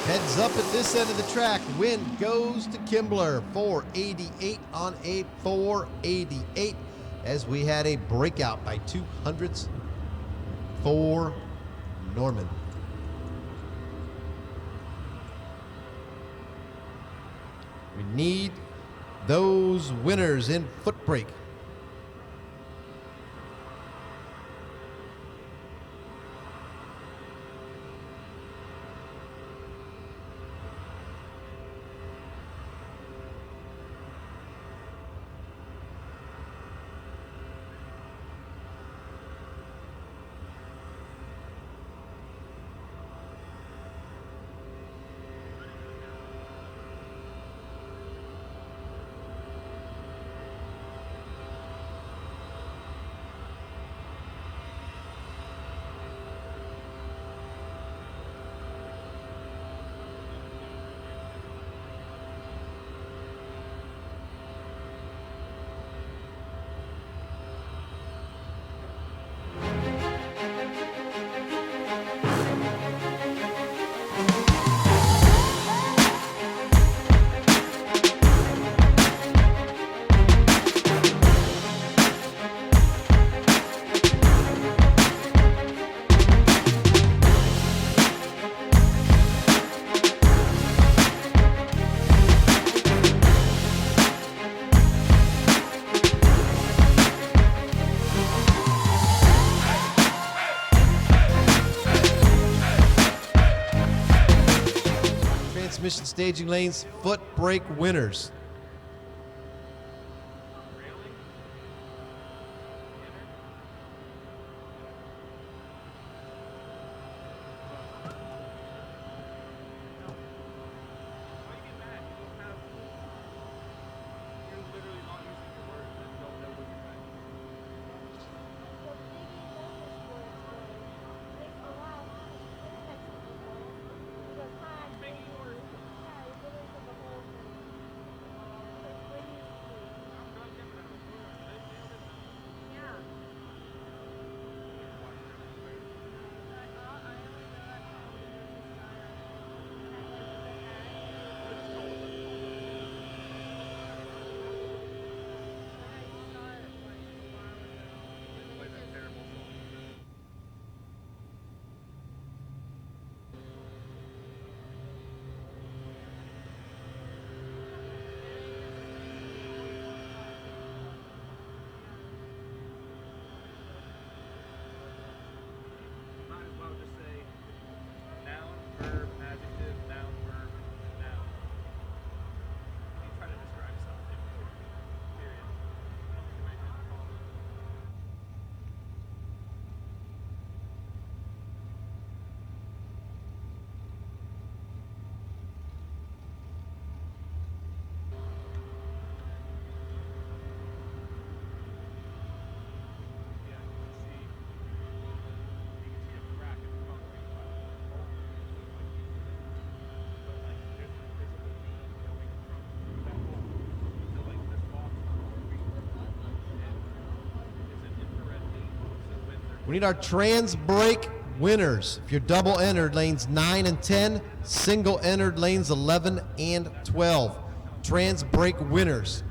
B: Heads up at this end of the track. Win goes to Kimbler. 488 on a 488 as we had a breakout by 200ths for Norman. We need those winners in foot brake. Transmission staging lanes, foot brake winners. We need our trans brake winners. If you're double entered, lanes 9 and 10, single entered lanes 11 and 12. Trans brake winners.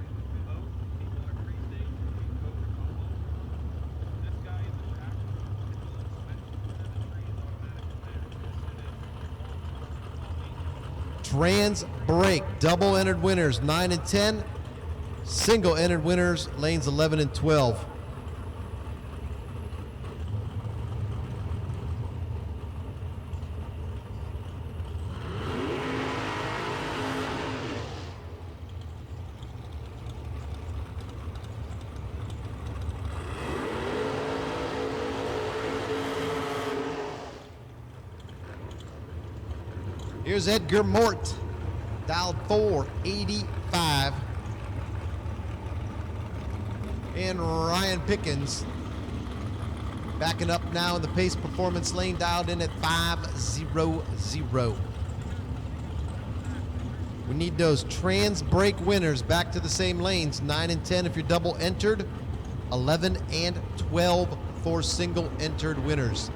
B: Trans brake, double entered winners 9 and 10, single entered winners lanes 11 and 12. Here's Edgar Mort, dialed 485. And Ryan Pickens backing up now in the pace performance lane, dialed in at 500. We need those trans brake winners back to the same lanes, 9 and 10 if you're double entered, 11 and 12 for single entered winners.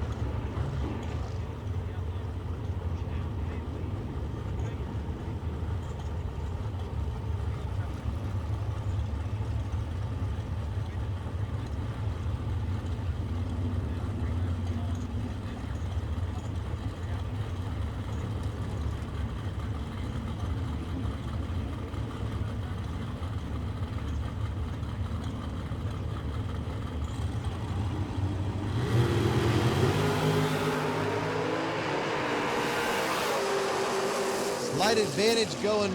B: Slight advantage going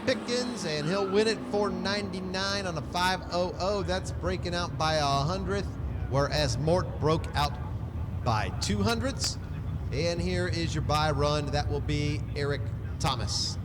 B: Pickens, and he'll win it 499 on a 500. That's breaking out by 100th, whereas Mort broke out by 200ths. And here is your bye run. That will be Eric Thomas.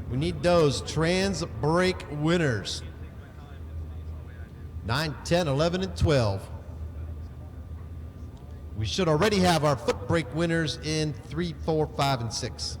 B: We need those trans brake winners. 9, 10, 11, and 12. We should already have our foot brake winners in 3, 4, 5, and 6.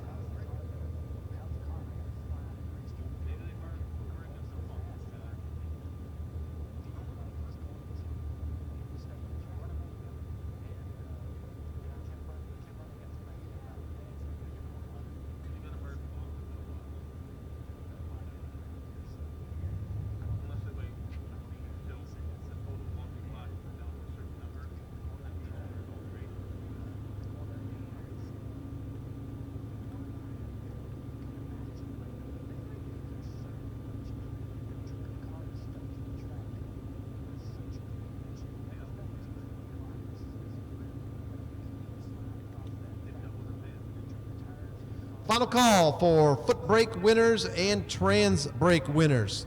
B: Final call for foot brake winners and trans brake winners.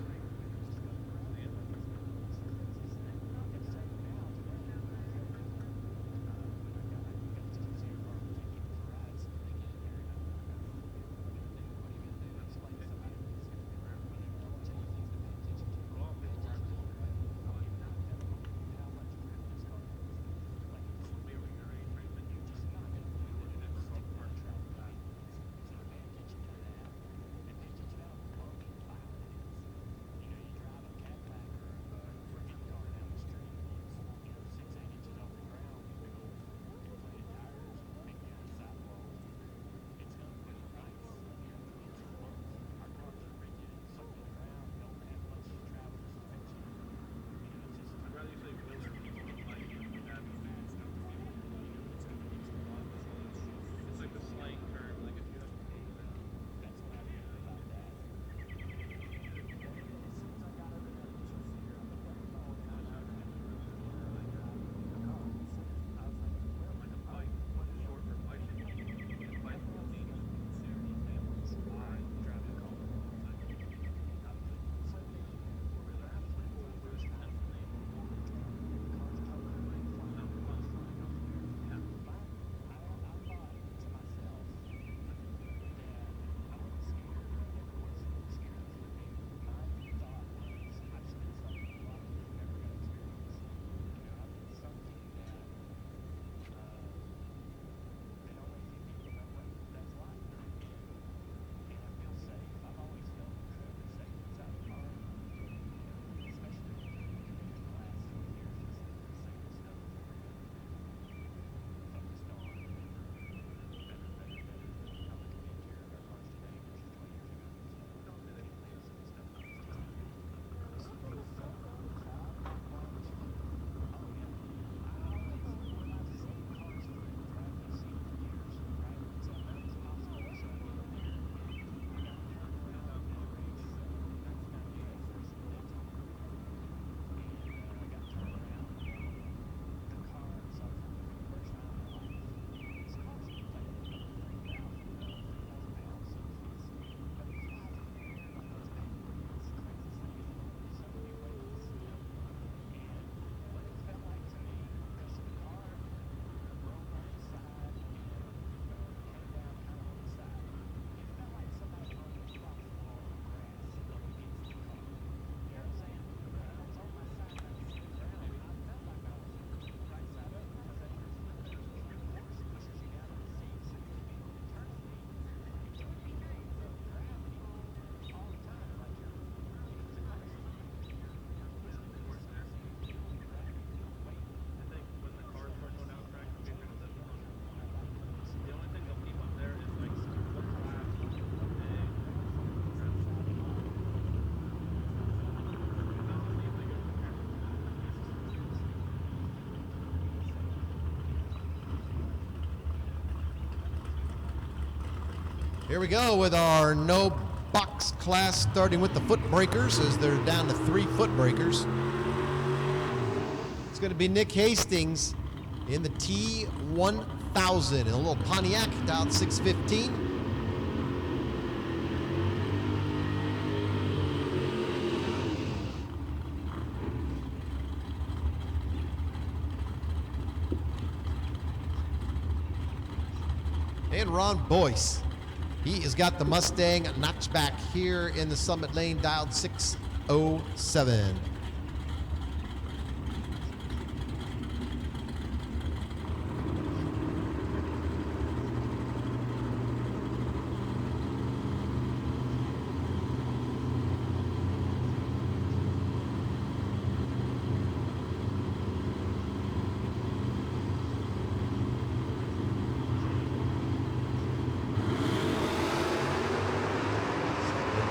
B: Here we go with our no box class, starting with the foot breakers, as they're down to 3 foot breakers. It's going to be Nick Hastings in the T1000 in a little Pontiac, dialed 615. And Ron Boyce, he has got the Mustang notchback here in the Summit Lane, dialed 607.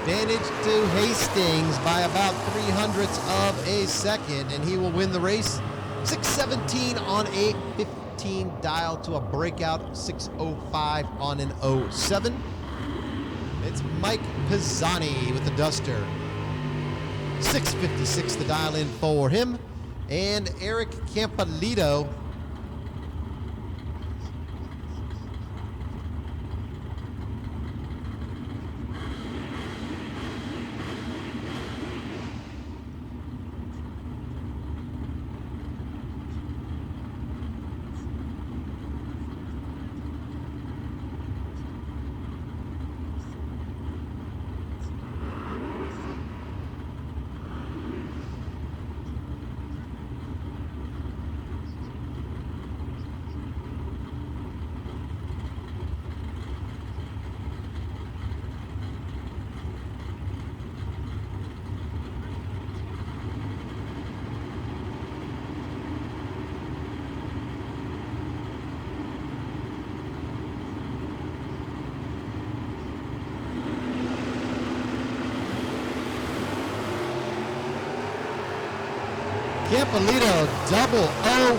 B: Advantage to Hastings by about 0.03 of a second, and he will win the race. 617 on a 15 dial to a breakout 605 on an 07. It's Mike Pisani with the Duster. 656 the dial in for him. And Eric Campolito. Campolito, double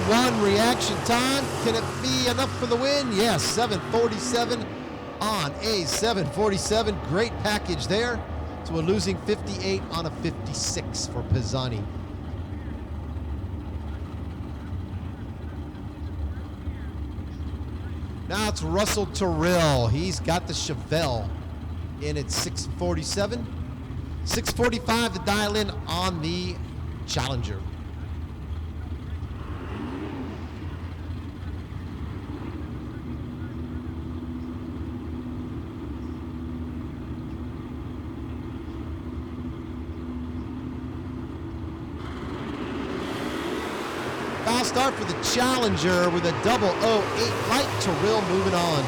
B: 01 reaction time. Can it be enough for the win? Yes, 747 on a 747. Great package there to a losing 58 on a 56 for Pisani. Now it's Russell Terrell. He's got the Chevelle in at 647. 645 to dial in on the Challenger. Foul start for the Challenger with a 008 light. Terrell moving on.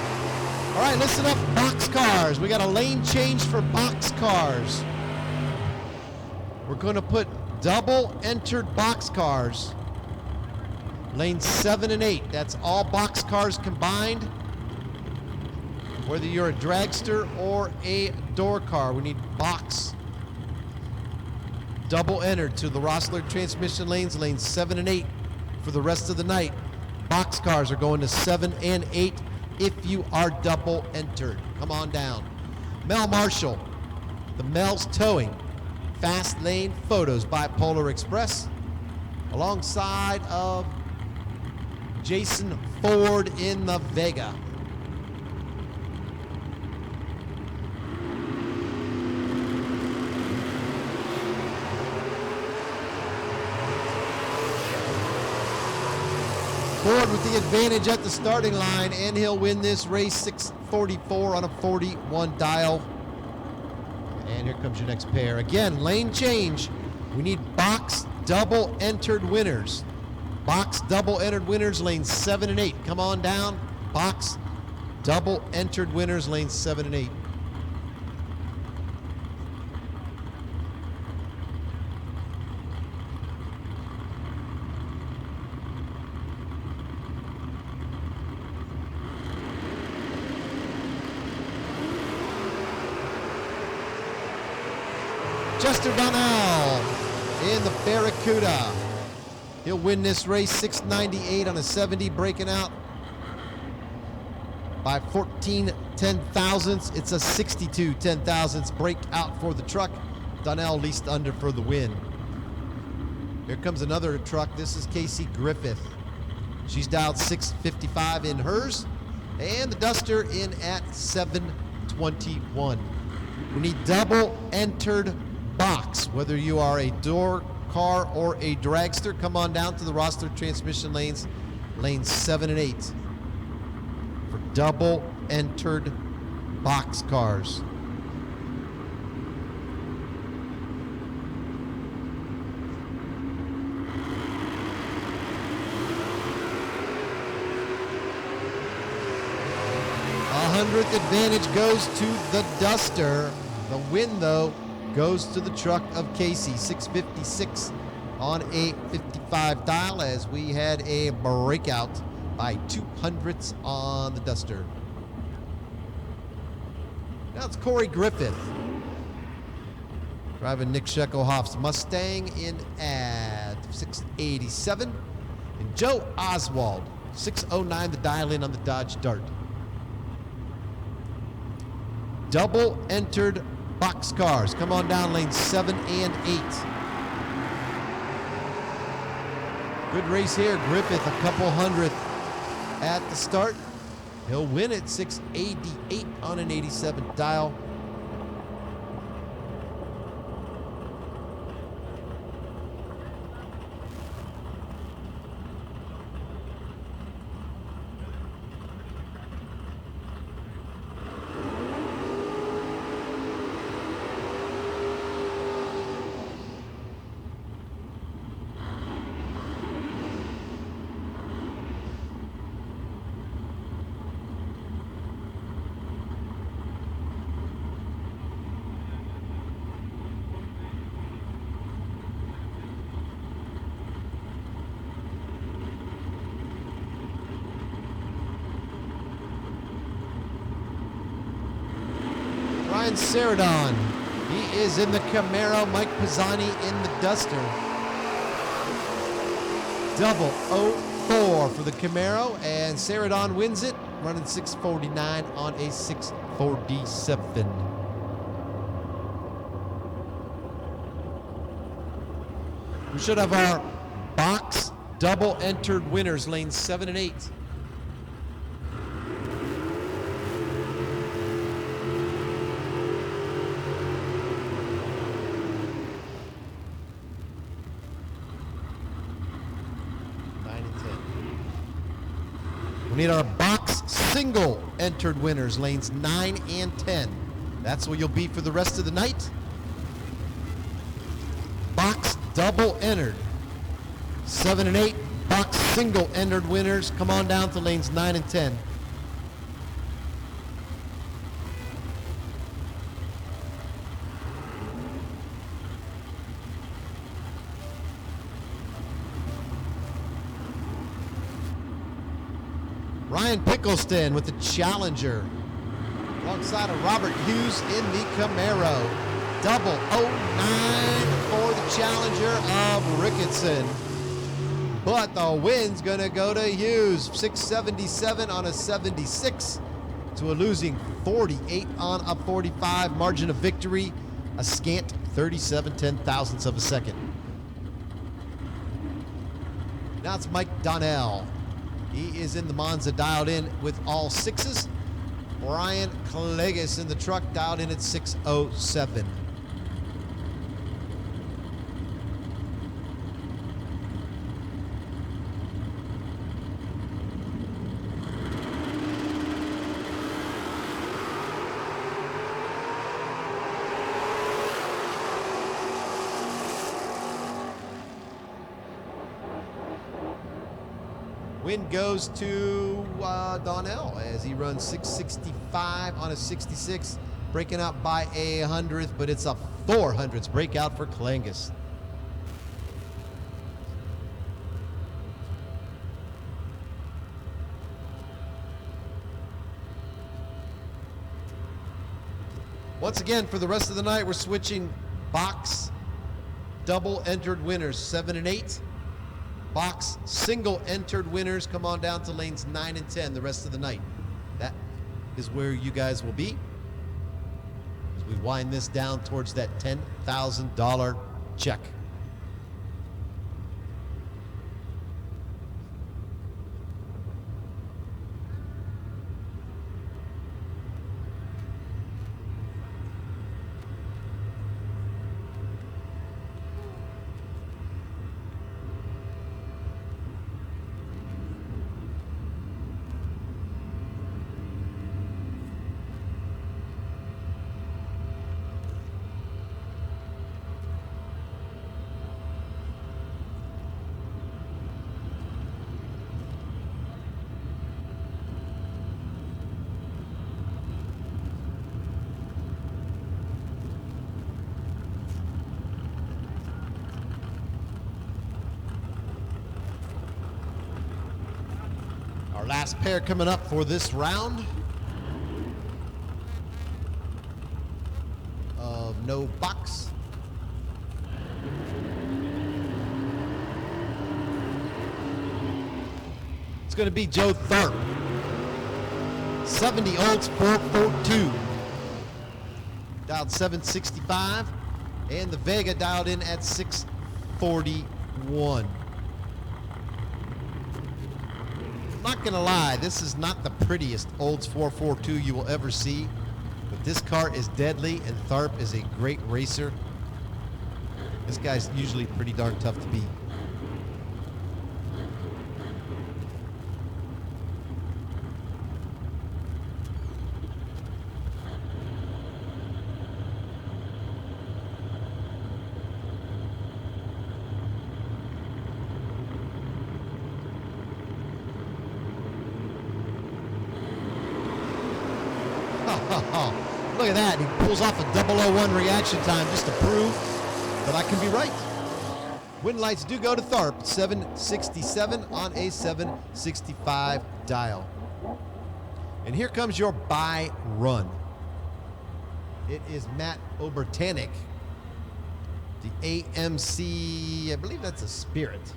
B: All right, listen up, boxcars. We got a lane change for boxcars. We're going to put double entered boxcars. Lane 7 and 8. That's all boxcars combined. Whether you're a dragster or a door car, we need box double entered to the Rossler transmission lanes, lanes 7 and 8 for the rest of the night. Boxcars are going to 7 and 8 if you are double entered. Come on down. Mel Marshall, the Mel's Towing, Fast Lane Photos by Polar Express, alongside of Jason Ford in the Vega. Ford with the advantage at the starting line, and he'll win this race 644 on a 41 dial. And here comes your next pair. Again, lane change. We need box double entered winners. Box double entered winners, lanes 7 and 8. Come on down. Box double entered winners, lanes 7 and 8. Chester Donnell in the Barracuda. He'll win this race 698 on a 70, breaking out by 14 10 thousandths. It's a 62 10 thousandths breakout for the truck. Donnell least under for the win. Here comes another truck. This is Casey Griffith. She's dialed 655 in hers, and the Duster in at 721. We need double entered box, whether you are a door car or a dragster. Come on down to the roster transmission lanes 7 and 8 for double entered box cars. A 100th advantage goes to the Duster. The win, though, goes to the truck of Casey. 656 on a 55 dial, as we had a breakout by 200ths on the Duster. Now it's Corey Griffith driving Nick Sheckelhoff's Mustang in at 687. And Joe Oswald, 609 the dial in on the Dodge Dart. Double entered box cars. Come on down lanes 7 and 8. Good race here. Griffith a couple hundredth at the start. He'll win at 688 on an 87 dial. Ryan Saradon, he is in the Camaro. Mike Pisani in the Duster. 004 for the Camaro, and Saradon wins it, running 649 on a 647. We should have our box double entered winners, lanes 7 and 8. We need our box single entered winners, lanes 9 and 10. That's where you'll be for the rest of the night. Box double entered, 7 and 8. Box single entered winners, come on down to lanes 9 and 10. Ryan Pickleston with the Challenger, alongside of Robert Hughes in the Camaro. 009 for the Challenger of Ricketson. But the win's gonna go to Hughes. 677 on a 76 to a losing 48 on a 45. Margin of victory, a scant 37 10,000ths of a second. Now it's Mike Donnell. He is in the Monza, dialed in with all sixes. Brian Kalegas in the truck, dialed in at 607. Win goes to Donnell as he runs 665 on a 66, breaking out by a 100th, but it's a 400ths breakout for Klangus. Once again, for the rest of the night, we're switching box double entered winners, 7 and 8. Box single entered winners, come on down to lanes 9 and 10 the rest of the night. That is where you guys will be as we wind this down towards that $10,000 check. Our last pair coming up for this round of no box. It's going to be Joe Tharp. 70 Olds 442. Dialed 765. And the Vega dialed in at 641. Not gonna lie, this is not the prettiest Olds 442 you will ever see, but this car is deadly and Tharp is a great racer. This guy's usually pretty darn tough to beat. Look at that. He pulls off a 001 reaction time just to prove that I can be right. Win lights do go to Tharp, 767 on a 765 dial. And here comes your buy run. It is Matt Obertanic. The AMC, I believe that's a Spirit.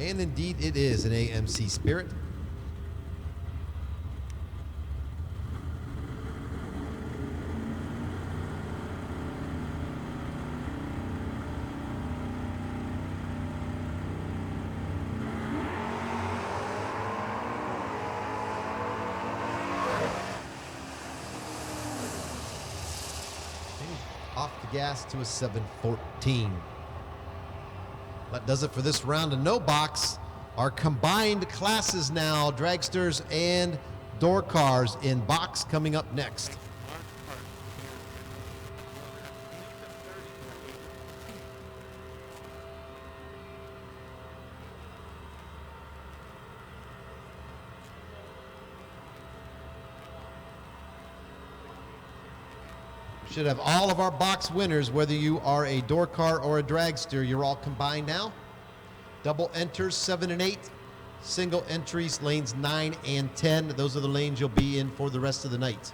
B: And indeed it is an AMC Spirit. Off the gas to a 714. That does it for this round of no box. Our combined classes now, dragsters and door cars in box coming up next. We should have all of our box winners, whether you are a door car or a dragster. You're all combined now. Double enters 7 and 8. Single entries lanes 9 and 10. Those are the lanes you'll be in for the rest of the night.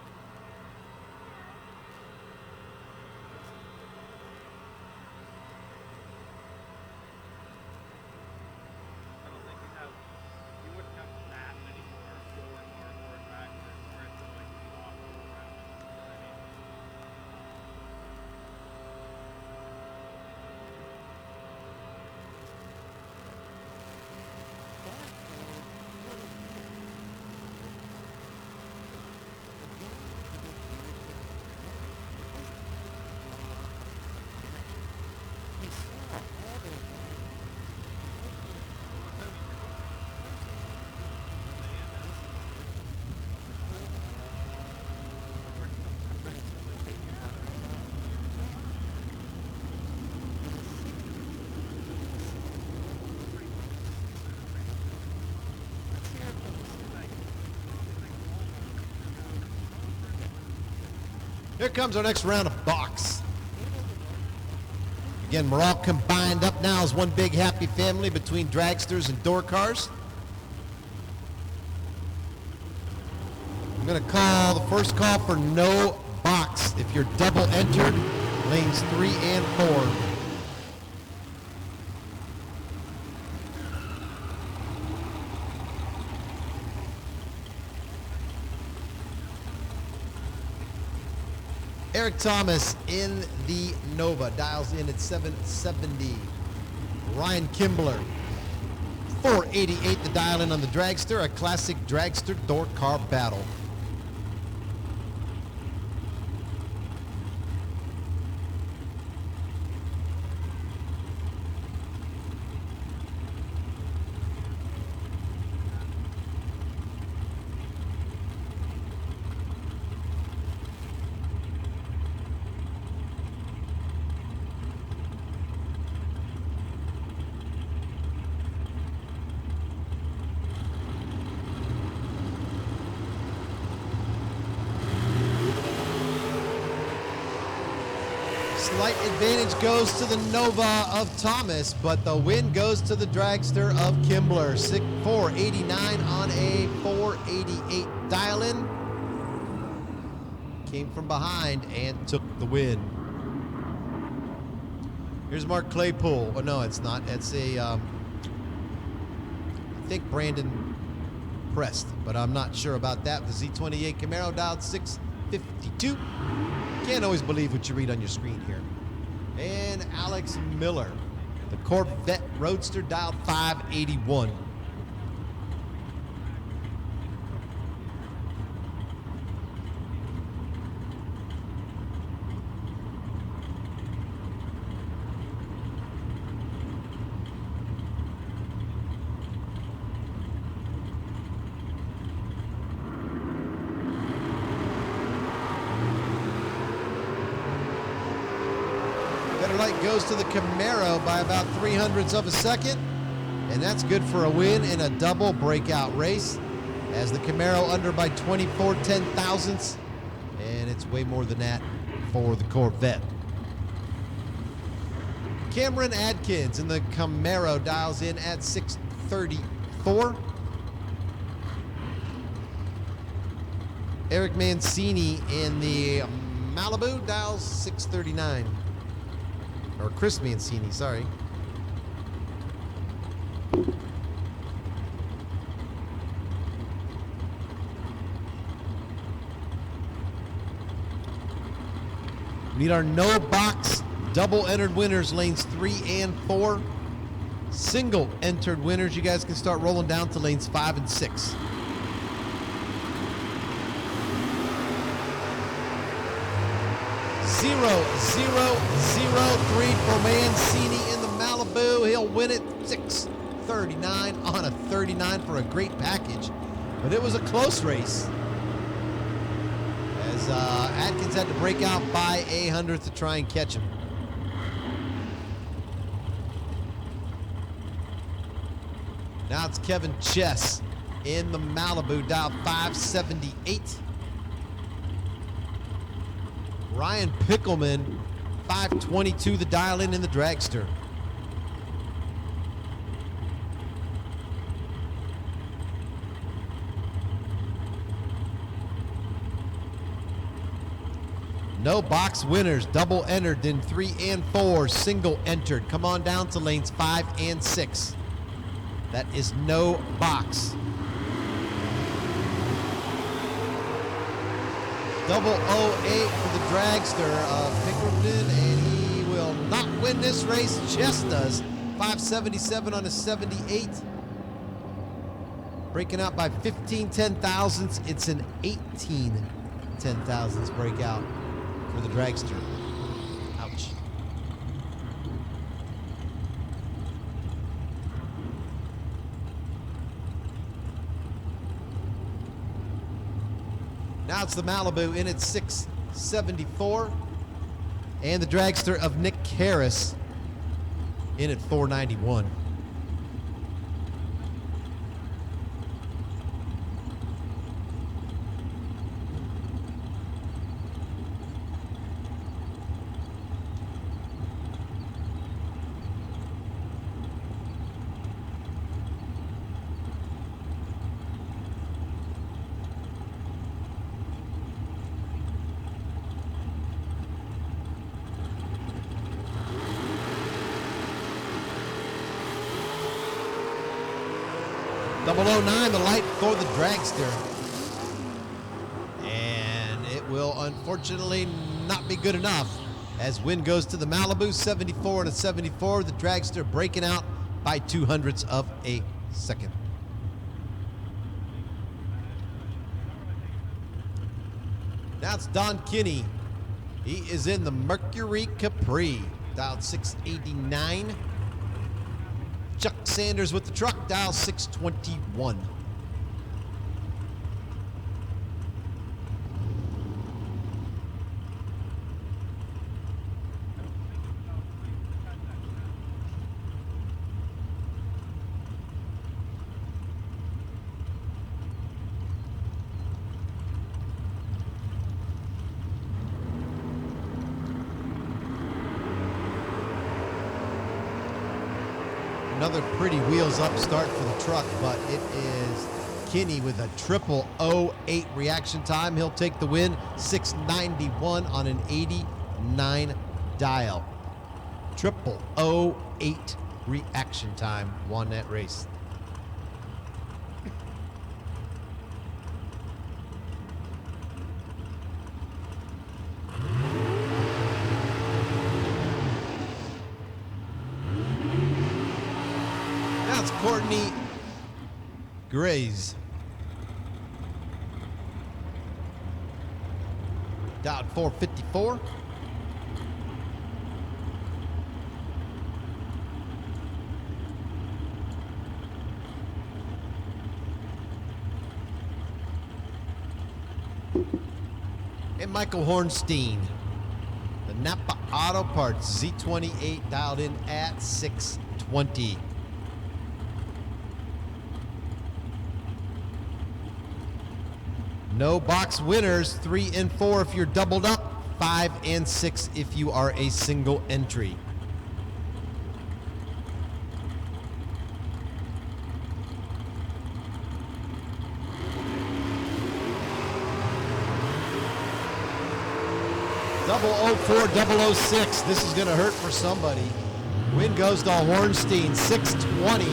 B: Here comes our next round of box. Again, we're all combined up now as one big happy family between dragsters and door cars. I'm going to call the first call for no box. if you're double entered, lanes 3 and 4. Eric Thomas in the Nova, dials in at 770. Ryan Kimbler, 488, the dial in on the dragster, a classic dragster door car battle. Slight advantage goes to the Nova of Thomas, but the win goes to the dragster of Kimbler. 489 on a 488 dial-in. Came from behind and took the win. Here's Mark Claypool. Oh, no, it's not. It's a, I think Brandon Prest, but I'm not sure about that. The Z28 Camaro dialed 652. Can't always believe what you read on your screen here. And Alex Miller, the Corvette Roadster, dialed 581. Better light goes to the Camaro by about 0.03 of a second, and that's good for a win in a double breakout race, as the Camaro under by 24 ten-thousandths, and it's way more than that for the Corvette. Cameron Adkins in the Camaro dials in at 634. Eric Mancini in the Malibu dials 639. Or Chris Mancini, sorry. We need our no box double entered winners, lanes 3 and 4. Single entered winners, you guys can start rolling down to lanes 5 and 6. Zero, 3 for Mancini in the Malibu. He'll win it 639 on a 39 for a great package. But it was a close race, as Atkins had to break out by a hundredth to try and catch him. Now it's Kevin Chess in the Malibu, dial 578. Ryan Pickelman, 522, the dial in the dragster. No box winners, double entered in 3 and 4, single entered. Come on down to lanes 5 and 6. That is no box. 008 for the dragster of Pickerton, and he will not win this race. Chess does. 577 on a 78. Breaking out by 15 ten-thousandths. It's an 18 ten-thousandths breakout for the dragster. Ouch. Now it's the Malibu in at 674. And the dragster of Nick Harris in at 491. 009, the light for the dragster. And it will unfortunately not be good enough as win goes to the Malibu, 74 to 74. The dragster breaking out by 0.02 of a second. Now it's Don Kinney. He is in the Mercury Capri, dialed 689. Chuck Sanders with the truck, dial 621. Another pretty wheels up start for the truck, but it is Kinney with a 0008 reaction time. He'll take the win, 691 on an 89 dial. 0008 reaction time won that race. Courtney Grays. Dialed 454. And Michael Hornstein. The Napa Auto Parts Z28 dialed in at 620. No box winners, 3 and 4 if you're doubled up, 5 and 6 if you are a single entry. Double 04, 006. This is going to hurt for somebody. Win goes to Hornstein, 620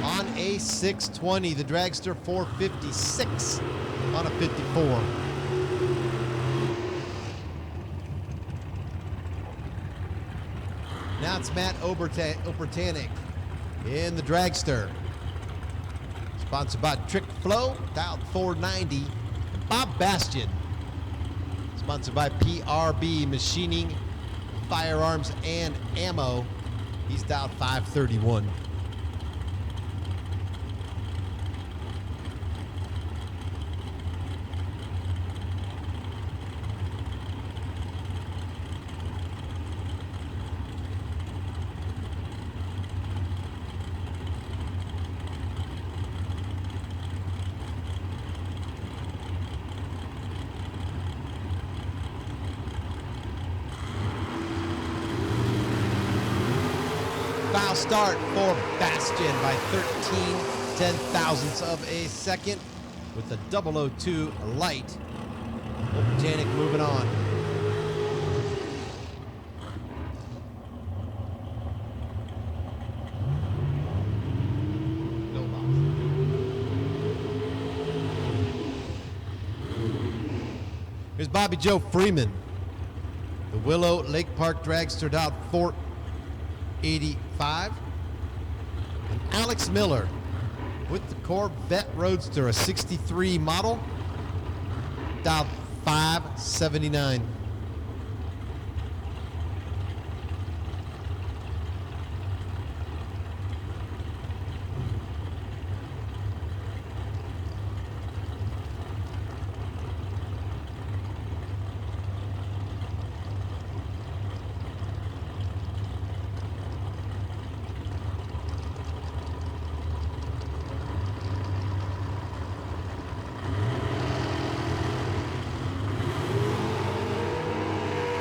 B: on a 620. The dragster 456. On a 54. Now it's Matt Obertanik in the dragster. Sponsored by Trick Flow, dialed 490. And Bob Bastian, sponsored by PRB Machining, Firearms, and Ammo. He's dialed 531. Foul start for Bastian by 13/10,000ths of a second with the 002 light. Botanic moving on. Here's Bobby Joe Freeman. The Willow Lake Park dragster dialed 485. And Alex Miller with the Corvette Roadster, a 63 model, dialed 579.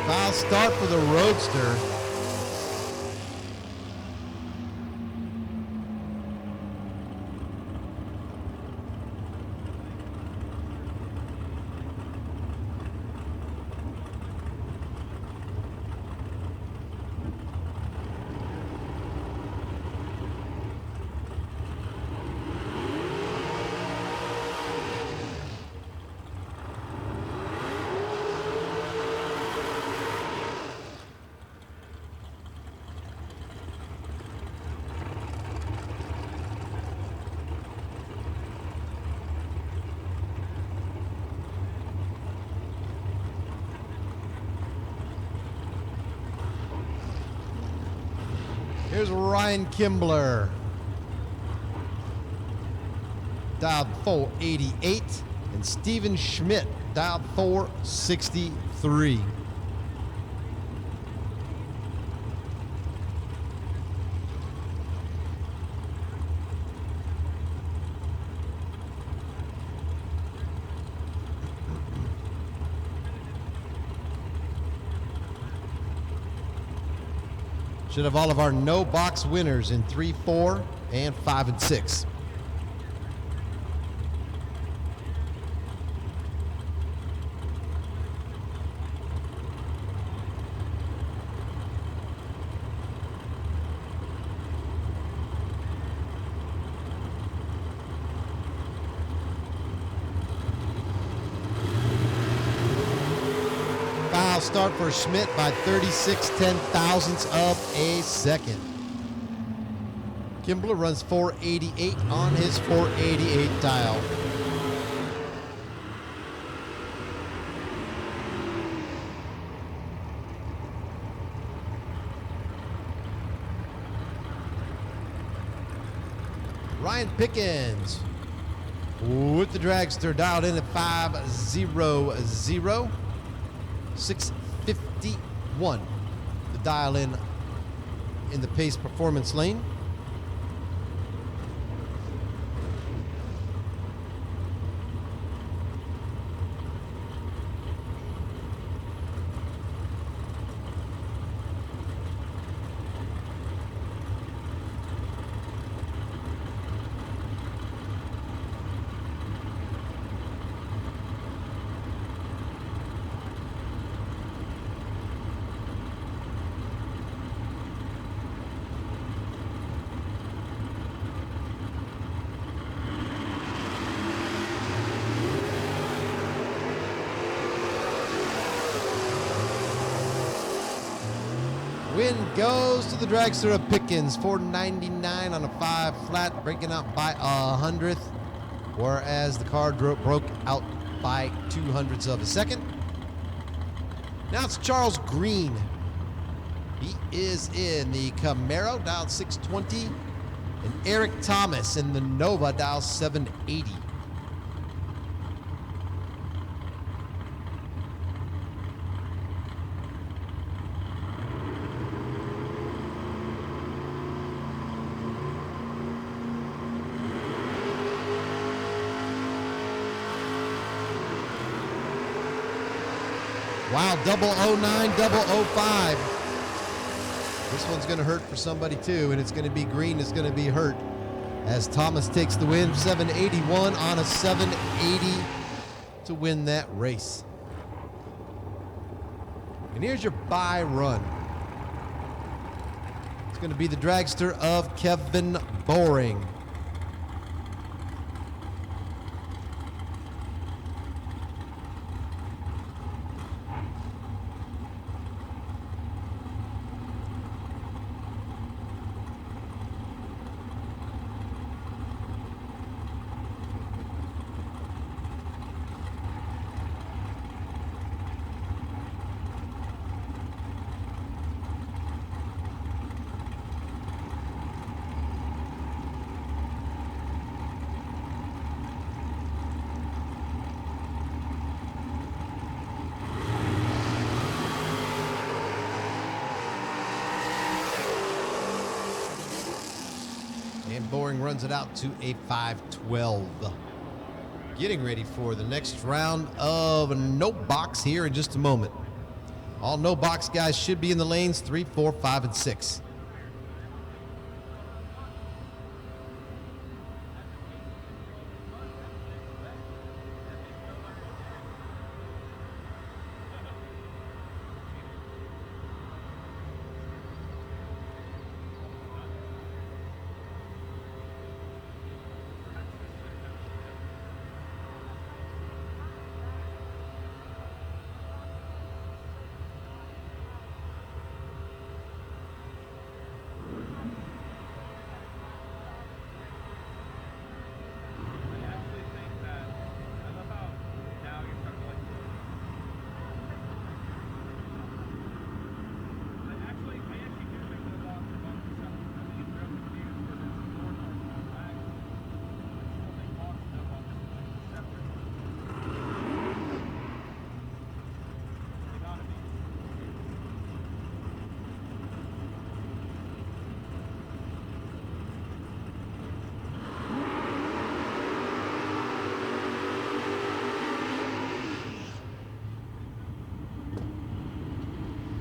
B: Foul start for the Roadster. Here's Ryan Kimbler. Dialed 488. And Steven Schmidt dialed 463. Should have all of our no box winners in 3, 4, and 5 and 6. Start for Schmidt by 36 ten-thousandths of a second. Kimbler runs 488 on his 488 dial. Ryan Pickens with the dragster dialed in at 500. 651. The dial in the pace performance lane. Win goes to the dragster of Pickens, 499 on a 5 flat, breaking out by 100th, whereas the car broke out by 200ths of a second. Now it's Charles Green. He is in the Camaro, dialed 620, and Eric Thomas in the Nova, dialed 780. Wow, 009, 005. This one's going to hurt for somebody too, and it's going to be Green is going to be hurt as Thomas takes the win, 781 on a 780 to win that race. And here's your bye run. It's going to be the dragster of Kevin Boring. And Boring runs it out to a 512. Getting ready for the next round of no box here in just a moment. All no box guys should be in the lanes 3, 4, 5, and 6.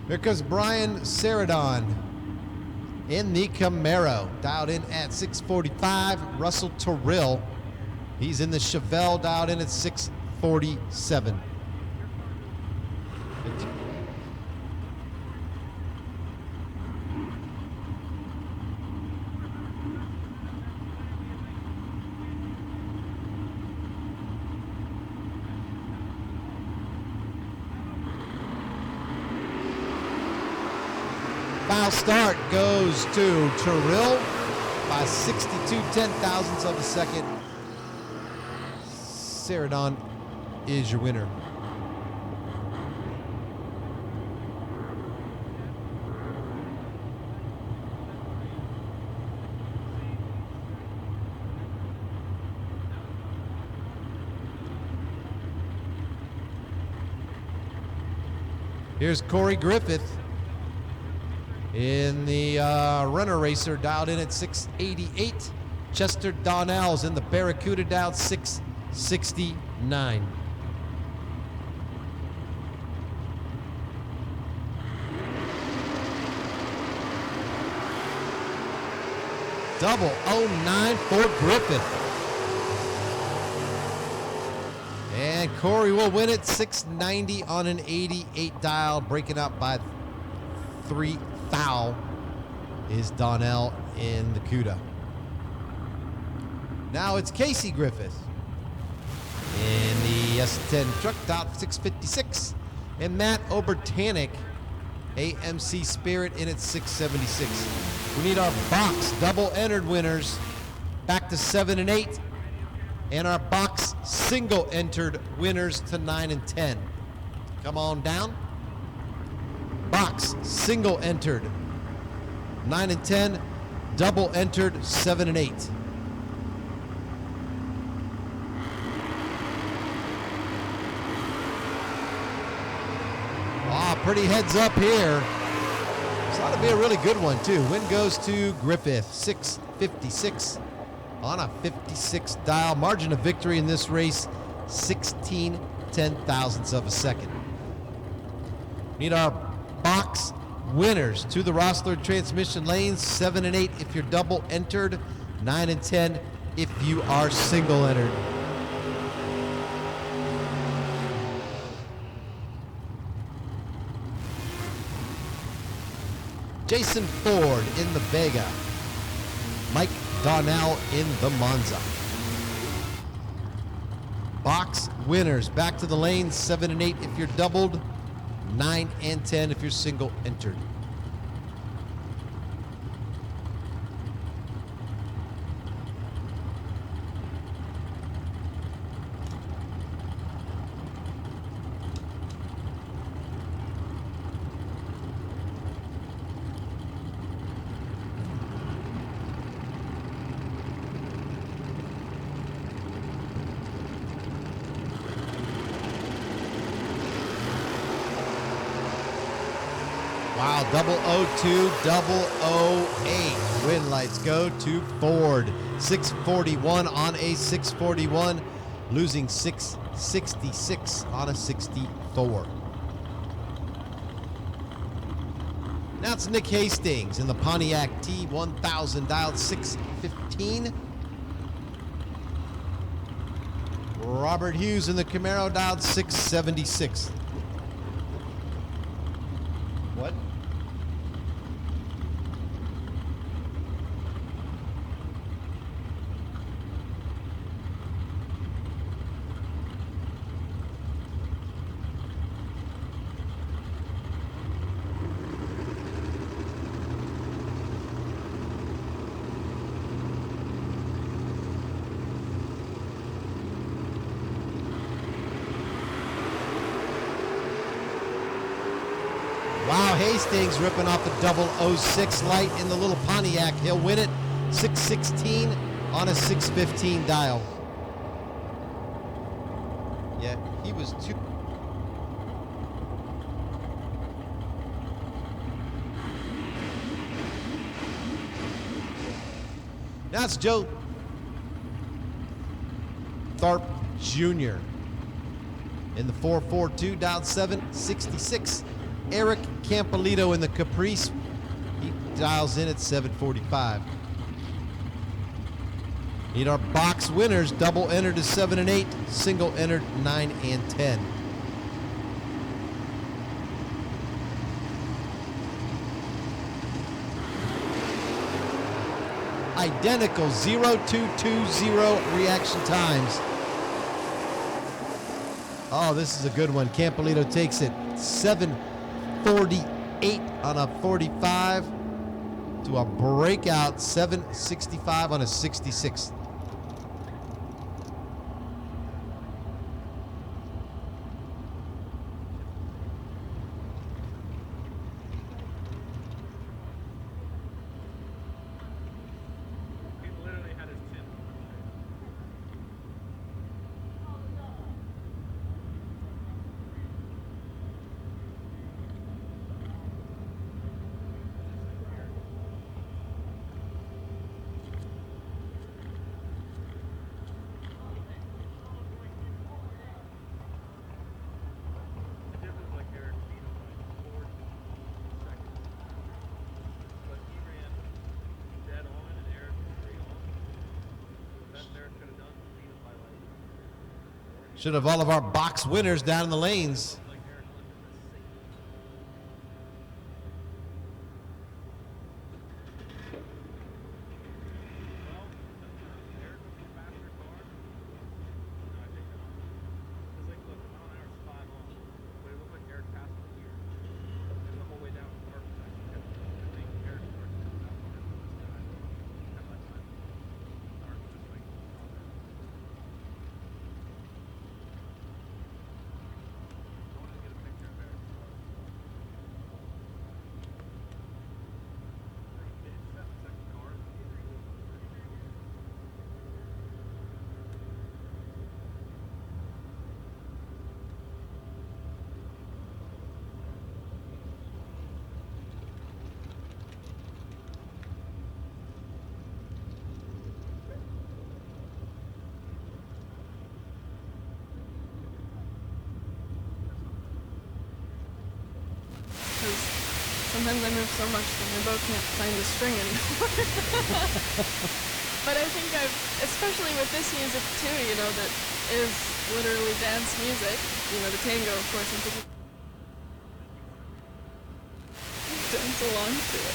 B: Here comes Brian Saradon in the Camaro, dialed in at 645. Russell Terrell, he's in the Chevelle, dialed in at 647. Foul start goes to Terrell by 62 ten-thousandths of a second. Saradon is your winner. Here's Corey Griffith in the Runner Racer, dialed in at 688. Chester Donnell's in the Barracuda, dialed 669. Double 09 for Griffith. And Corey will win it, 690 on an 88 dial, breaking up by 3 foul is Donnell in the CUDA. Now it's Casey Griffith in the S10 truck, dialed 656. And Matt Obertanic, AMC Spirit, in at 676. We need our box double entered winners back to 7 and 8. And our box single entered winners to 9 and 10. Come on down. Box single entered 9 and 10, double entered 7 and 8. Ah, pretty heads up here. This ought to be a really good one too. Win goes to Griffith, 656 on a 56 dial. Margin of victory in this race, 16 ten-thousandths of a second. Need our box winners to the Rossler transmission lanes, 7 and 8 if you're double entered, 9 and 10 if you are single entered. Jason Ford in the Vega, Mike Donnell in the Monza. Box winners back to the lanes, 7 and 8 if you're doubled, 9 and 10 if you're single entered. Wow, 002, 008. Win lights go to Ford. 641 on a 641, losing 666 on a 64. Now it's Nick Hastings in the Pontiac T1000, dialed 615. Robert Hughes in the Camaro, dialed 676. What? Wow, Hastings ripping off the 006 light in the little Pontiac. He'll win it, 616 on a 615 dial. Yeah, he was too... Now it's Joe Tharp Jr. in the 442, dialed 766. Eric Campolito in the Caprice. He dials in at 745. Need our box winners. Double entered is 7 and 8. Single entered 9 and 10. Identical 0-2-2-0 reaction times. Oh, this is a good one. Campolito takes it 7:48 on a 45 to a breakout 7:65 on a 66. Should have all of our box winners down in the lanes.
O: Sometimes I move so much that my bow can't find the string anymore. But I think especially with this music too, that is literally dance music. The tango, of course, and people dance along to it.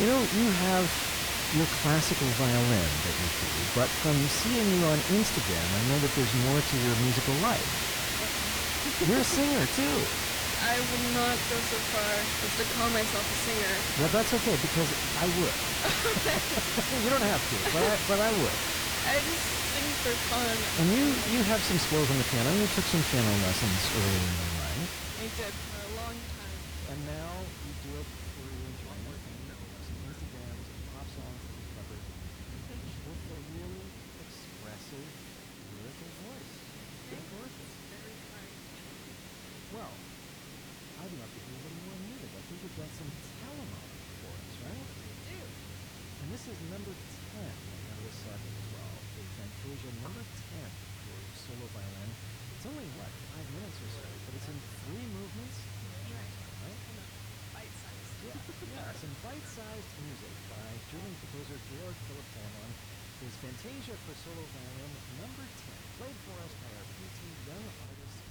P: You have your classical violin that you do, but from seeing you on Instagram, I know that there's more to your musical life. You're a singer too.
O: I would not go so far as to call myself a singer.
P: Well, that's okay, because I would. You don't have to, but I would.
O: I just sing for fun.
P: And you have some skills on the piano. You took some piano lessons earlier in your life.
O: I did for a long time.
P: And now you do it for your enjoyment. Some Instagrams and pop songs that you covered with a really expressive, lyrical voice. It's gorgeous.
O: Very kind.
P: Well, I'd love to hear a little more music. I think you've got some talent for us, right?
O: I do.
P: And this is number 10 out of the set of 12. The Fantasia number 10 for solo violin. It's only, 5 minutes or so, but it's in 3 movements. Right?
O: Bite-sized.
P: Yeah, some bite-sized music by German composer Georg Philipp Telemann. His Fantasia for solo violin number 10, played for us by our PT Young Artist.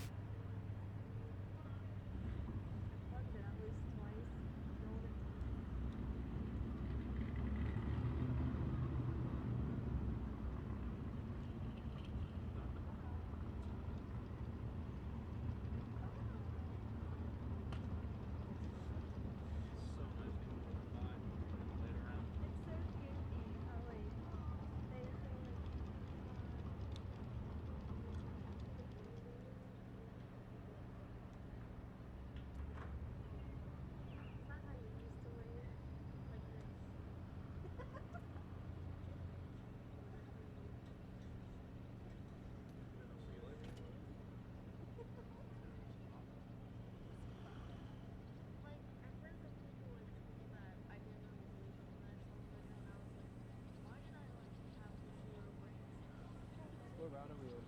O: What route are we in?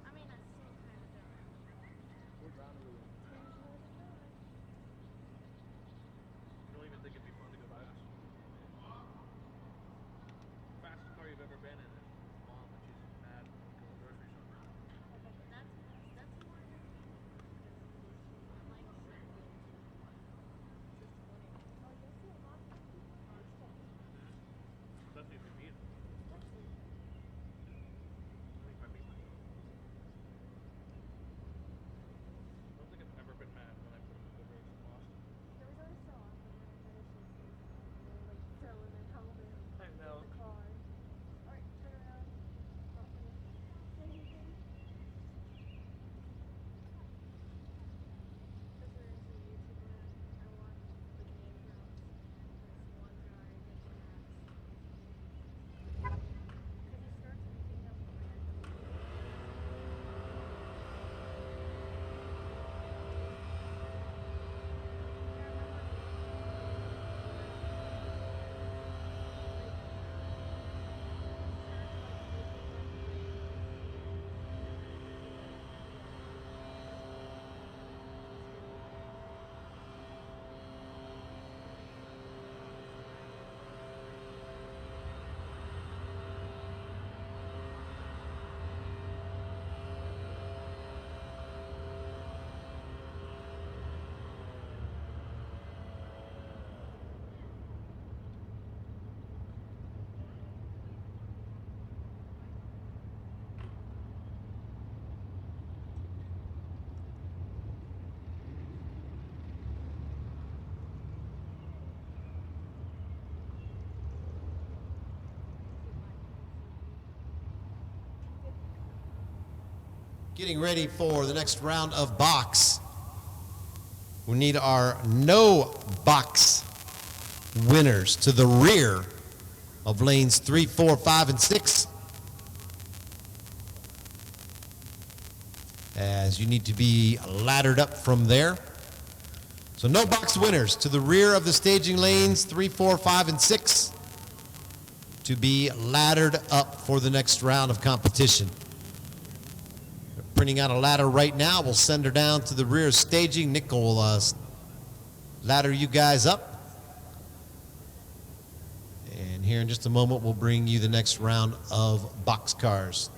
O: I mean, I still kind of don't know.
B: Getting ready for the next round of box. We need our no box winners to the rear of lanes 3, 4, 5, and 6. As you need to be laddered up from there. So no box winners to the rear of the staging lanes 3, 4, 5, and 6 to be laddered up for the next round of competition. They're printing out a ladder right now. We'll send her down to the rear staging. Nick will ladder you guys up. And here in just a moment, we'll bring you the next round of box cars.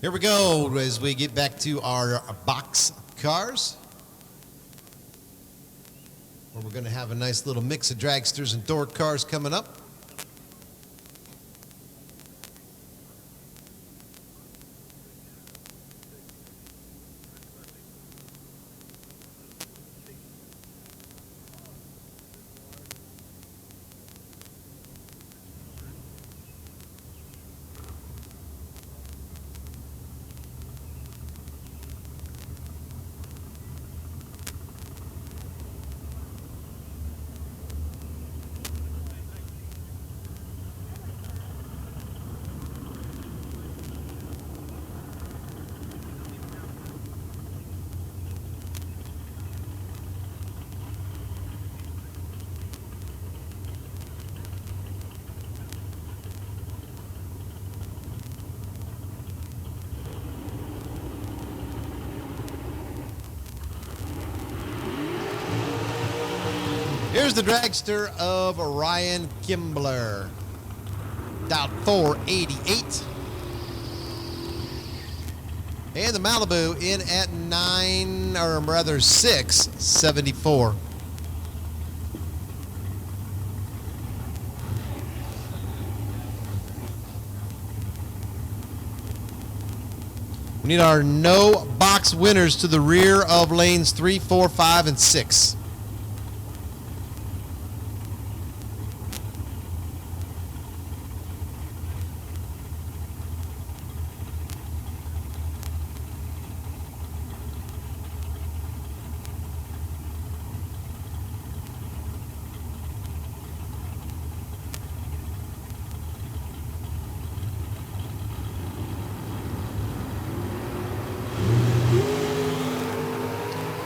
B: Here we go as we get back to our box cars, where we're going to have a nice little mix of dragsters and Thor cars coming up. Here's the dragster of Ryan Kimbler. Dialed 488. And the Malibu in at 674. We need our no box winners to the rear of lanes 3, 4, 5, and 6.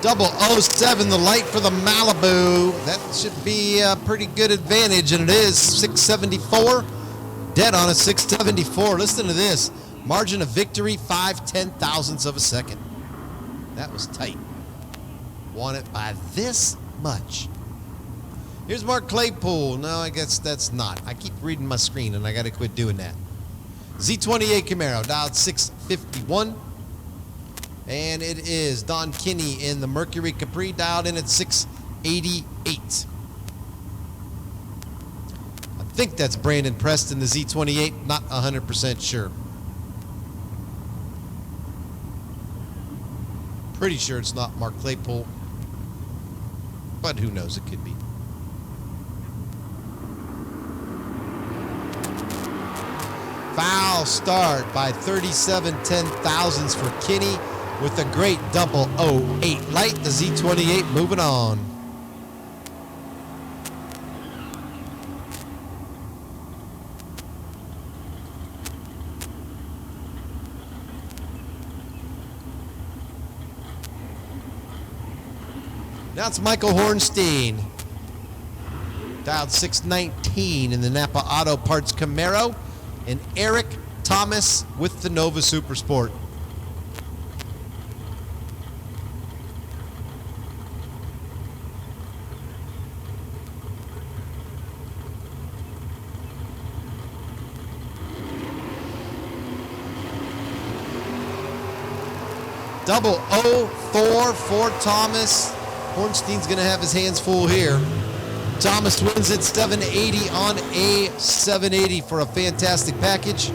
B: .007, the light for the Malibu. That should be a pretty good advantage, and it is 674. Dead on a 674. Listen to this. Margin of victory, 5/10,000ths of a second. That was tight. Won it by this much. Here's Mark Claypool. No, I guess that's not. I keep reading my screen, and I got to quit doing that. Z28 Camaro, dialed 651. And it is Don Kinney in the Mercury Capri, dialed in at 688. I think that's Brandon Preston, the Z28. Not 100% sure. Pretty sure it's not Mark Claypool. But who knows? It could be. Foul start by 37/10,000ths for Kinney. With a great 008 light, the Z28 moving on. Now it's Michael Hornstein. Dialed 619 in the Napa Auto Parts Camaro. And Eric Thomas with the Nova Super Sport. .004 for Thomas. Hornstein's going to have his hands full here. Thomas wins it 780 on a 780 for a fantastic package.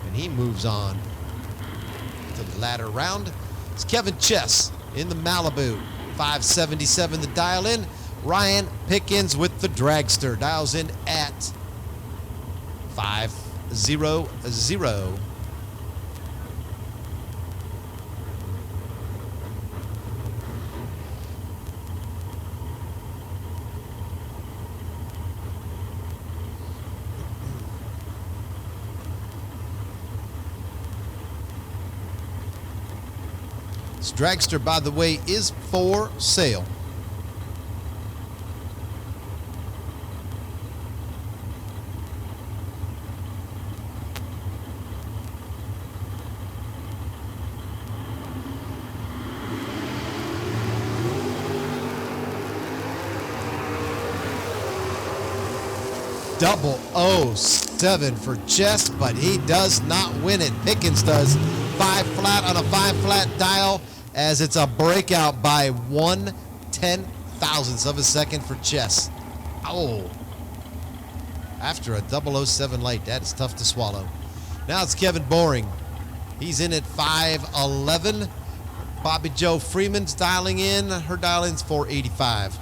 B: And he moves on to the latter round. It's Kevin Chess in the Malibu. 577 to dial in. Ryan Pickens with the dragster. Dials in at 500. This dragster, by the way, is for sale. .007 for Chess, but he does not win it. Pickens does. 5 flat on a 5 flat dial, as it's a breakout by 1/10,000ths of a second for Chess. Oh. After a 007 light, that is tough to swallow. Now it's Kevin Boring. He's in at 511. Bobby Joe Freeman's dialing in. Her dial-in's 485.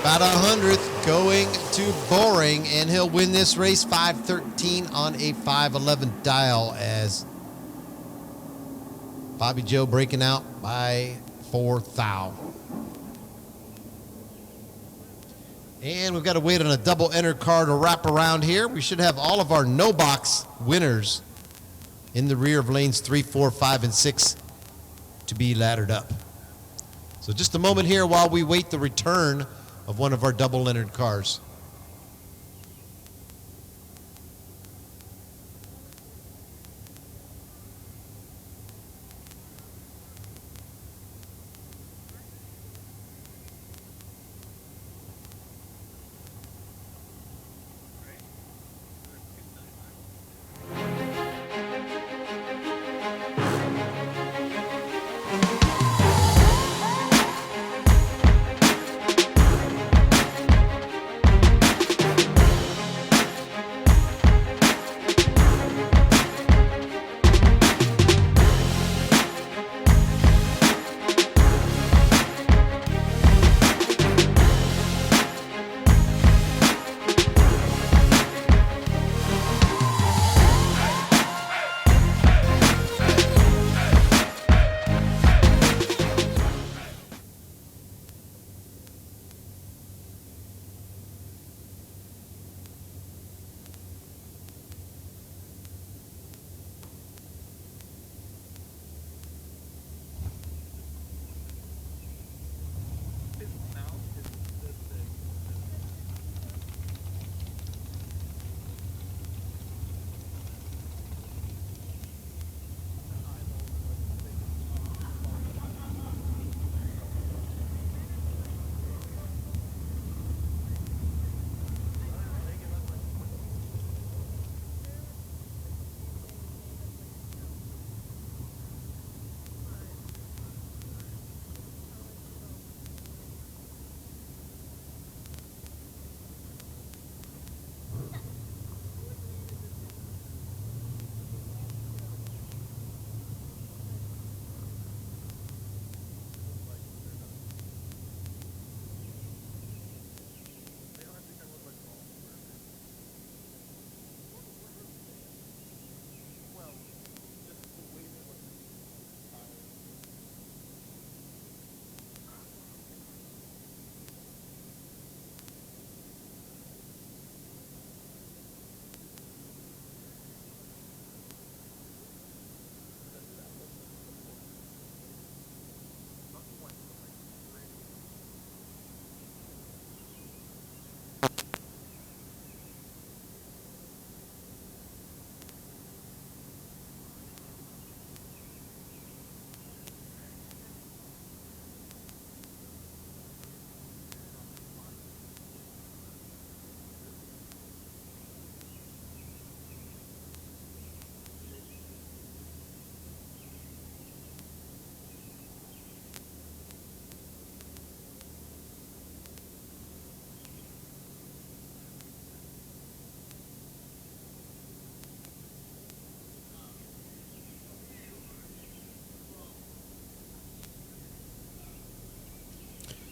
B: About 100th going to Boring, and he'll win this race 513 on a 511 dial as Bobby Joe breaking out by 4 thou. And we've got to wait on a double enter car to wrap around here. We should have all of our no box winners in the rear of lanes 3, 4, 5, and 6 to be laddered up. So just a moment here while we wait the return of one of our double entered cars.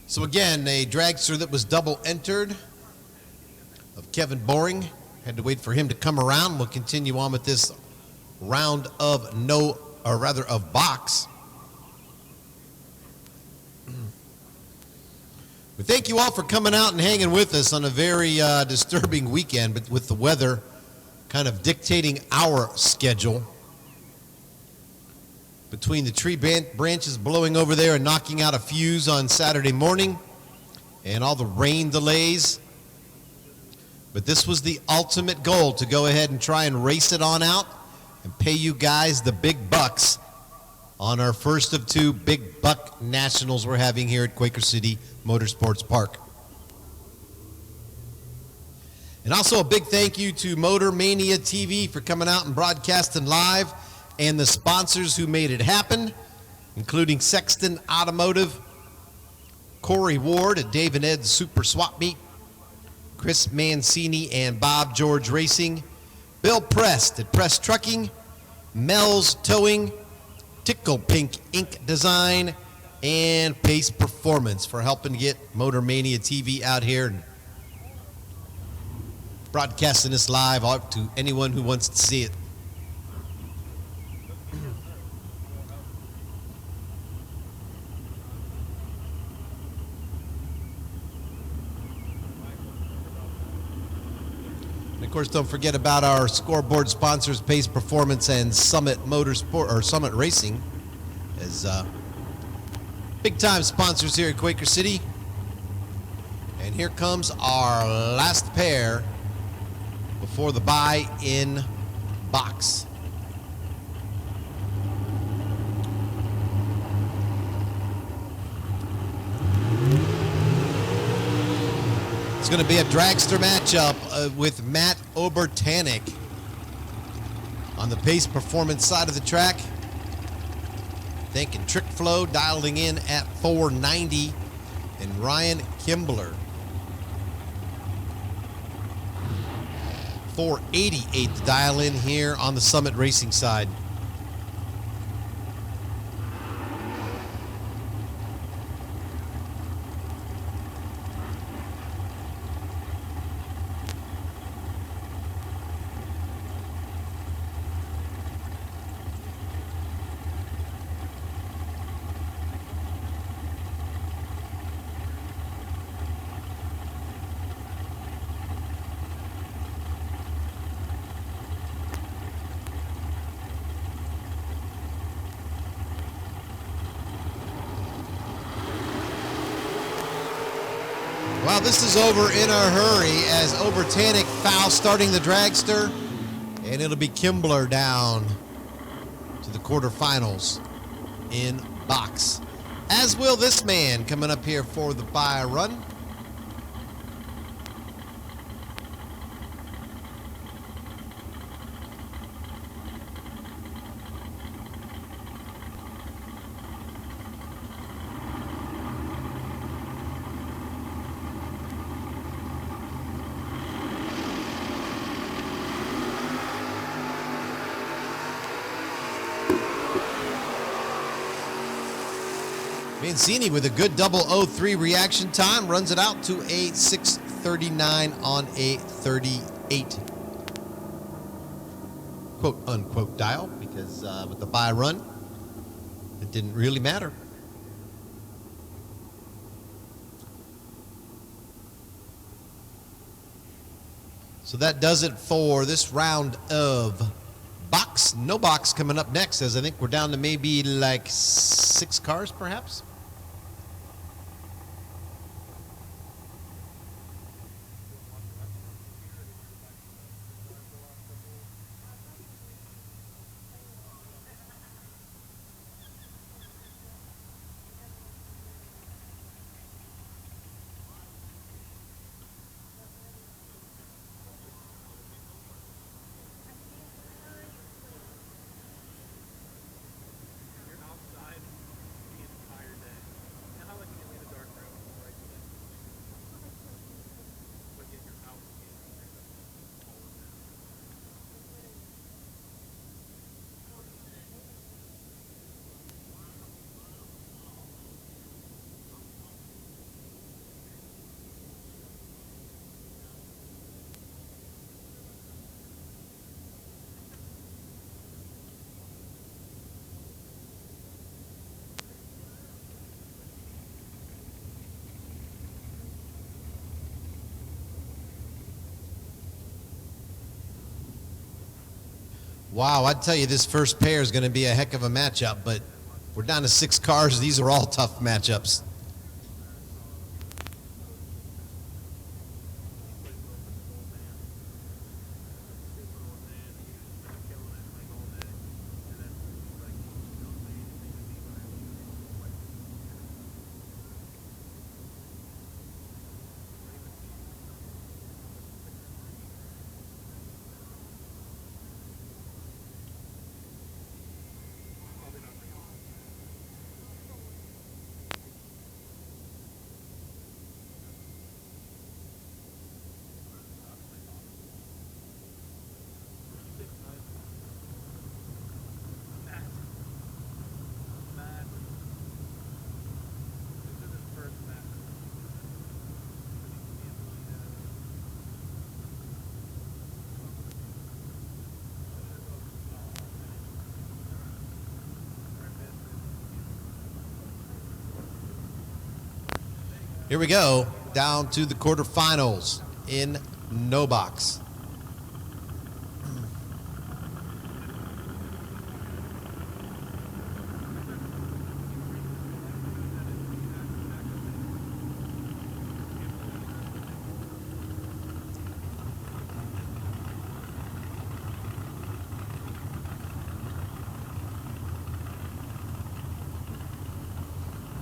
B: So again, a dragster that was double entered of Kevin Boring. Had to wait for him to come around. We'll continue on with this round of of box. We thank you all for coming out and hanging with us on a very disturbing weekend, but with the weather kind of dictating our schedule. Between the tree branches blowing over there and knocking out a fuse on Saturday morning and all the rain delays. But this was the ultimate goal, to go ahead and try and race it on out and pay you guys the big bucks on our first of two big buck nationals we're having here at Quaker City Motorsports Park. And also a big thank you to Motor Mania TV for coming out and broadcasting live, and the sponsors who made it happen, including Sexton Automotive, Corey Ward at Dave and Ed's Super Swap Meet, Chris Mancini and Bob George Racing, Bill Prest at Prest Trucking, Mel's Towing, Tickle Pink Ink Design, and Pace Performance for helping get Motor Mania TV out here and broadcasting this live out to anyone who wants to see it. And of course, don't forget about our scoreboard sponsors, Pace Performance and Summit Motorsport or Summit Racing, as big time sponsors here at Quaker City. And here comes our last pair before the buy-in box. It's going to be a dragster matchup with Matt Obertanik on the Pace Performance side of the track. Thinking Trick Flow dialing in at 490, and Ryan Kimbler 488 to dial in here on the Summit Racing side. Well, this is over in a hurry as Obertanik foul starting the dragster, and it'll be Kimbler down to the quarterfinals in box. As will this man coming up here for the buy run. Mancini with a good 003 reaction time runs it out to a 6:39 on a 38 quote unquote dial, because with the buy run it didn't really matter. So that does it for this round of box. No box coming up next, as I think we're down to maybe like 6 cars perhaps. Wow, I'd tell you this first pair is going to be a heck of a matchup, but we're down to 6 cars. These are all tough matchups. Here we go, down to the quarterfinals in no box.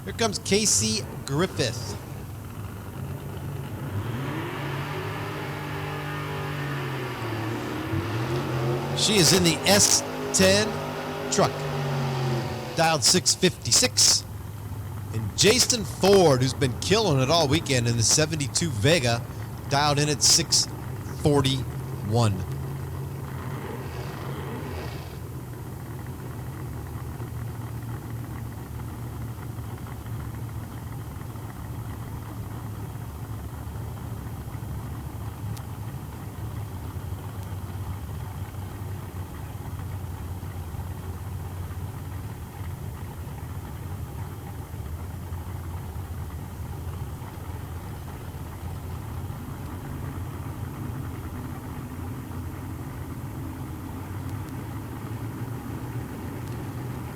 B: Here comes Casey Griffith. She is in the S10 truck, dialed 656. And Jason Ford, who's been killing it all weekend in the 72 Vega, dialed in at 641.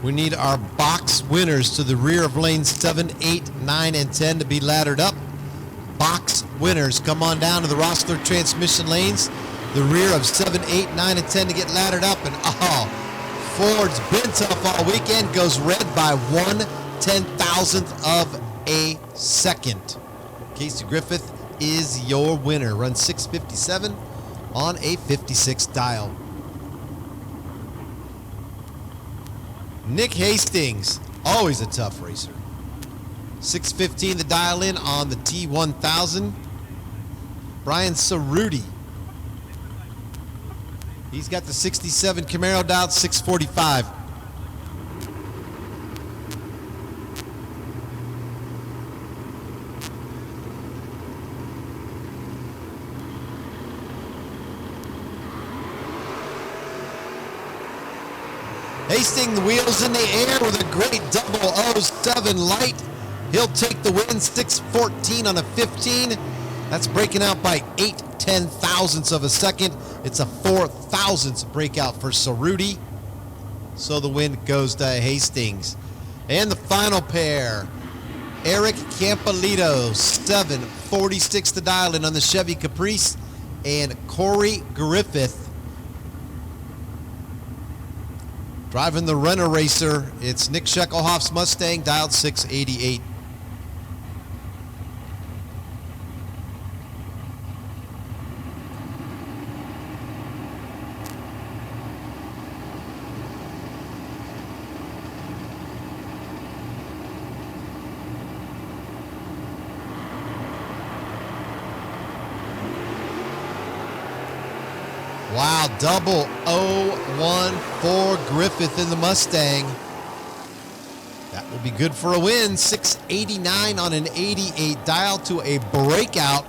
B: We need our box winners to the rear of lanes 7, 8, 9, and 10 to be laddered up. Box winners, come on down to the Rossler transmission lanes. The rear of 7, 8, 9, and 10 to get laddered up. And Ford's been tough all weekend. Goes red by 1/10,000th of a second. Casey Griffith is your winner. Run 657 on a 56 dial. Nick Hastings, always a tough racer. 615 the dial in on the T1000. Brian Cerruti. He's got the 67 Camaro dialed 645. Hastings, the wheels in the air with a great 007 light. He'll take the win, 614 on a 15. That's breaking out by 8/10,000ths of a second. It's a 4,000th breakout for Cerruti. So the win goes to Hastings. And the final pair, Eric Campolito, 746 to dial in on the Chevy Caprice, and Corey Griffith driving the Renner Racer. It's Nick Scheckelhoff's Mustang, dialed 688. Wow, 0014 Griffith in the Mustang. That will be good for a win. 689 on an 88 dial to a breakout.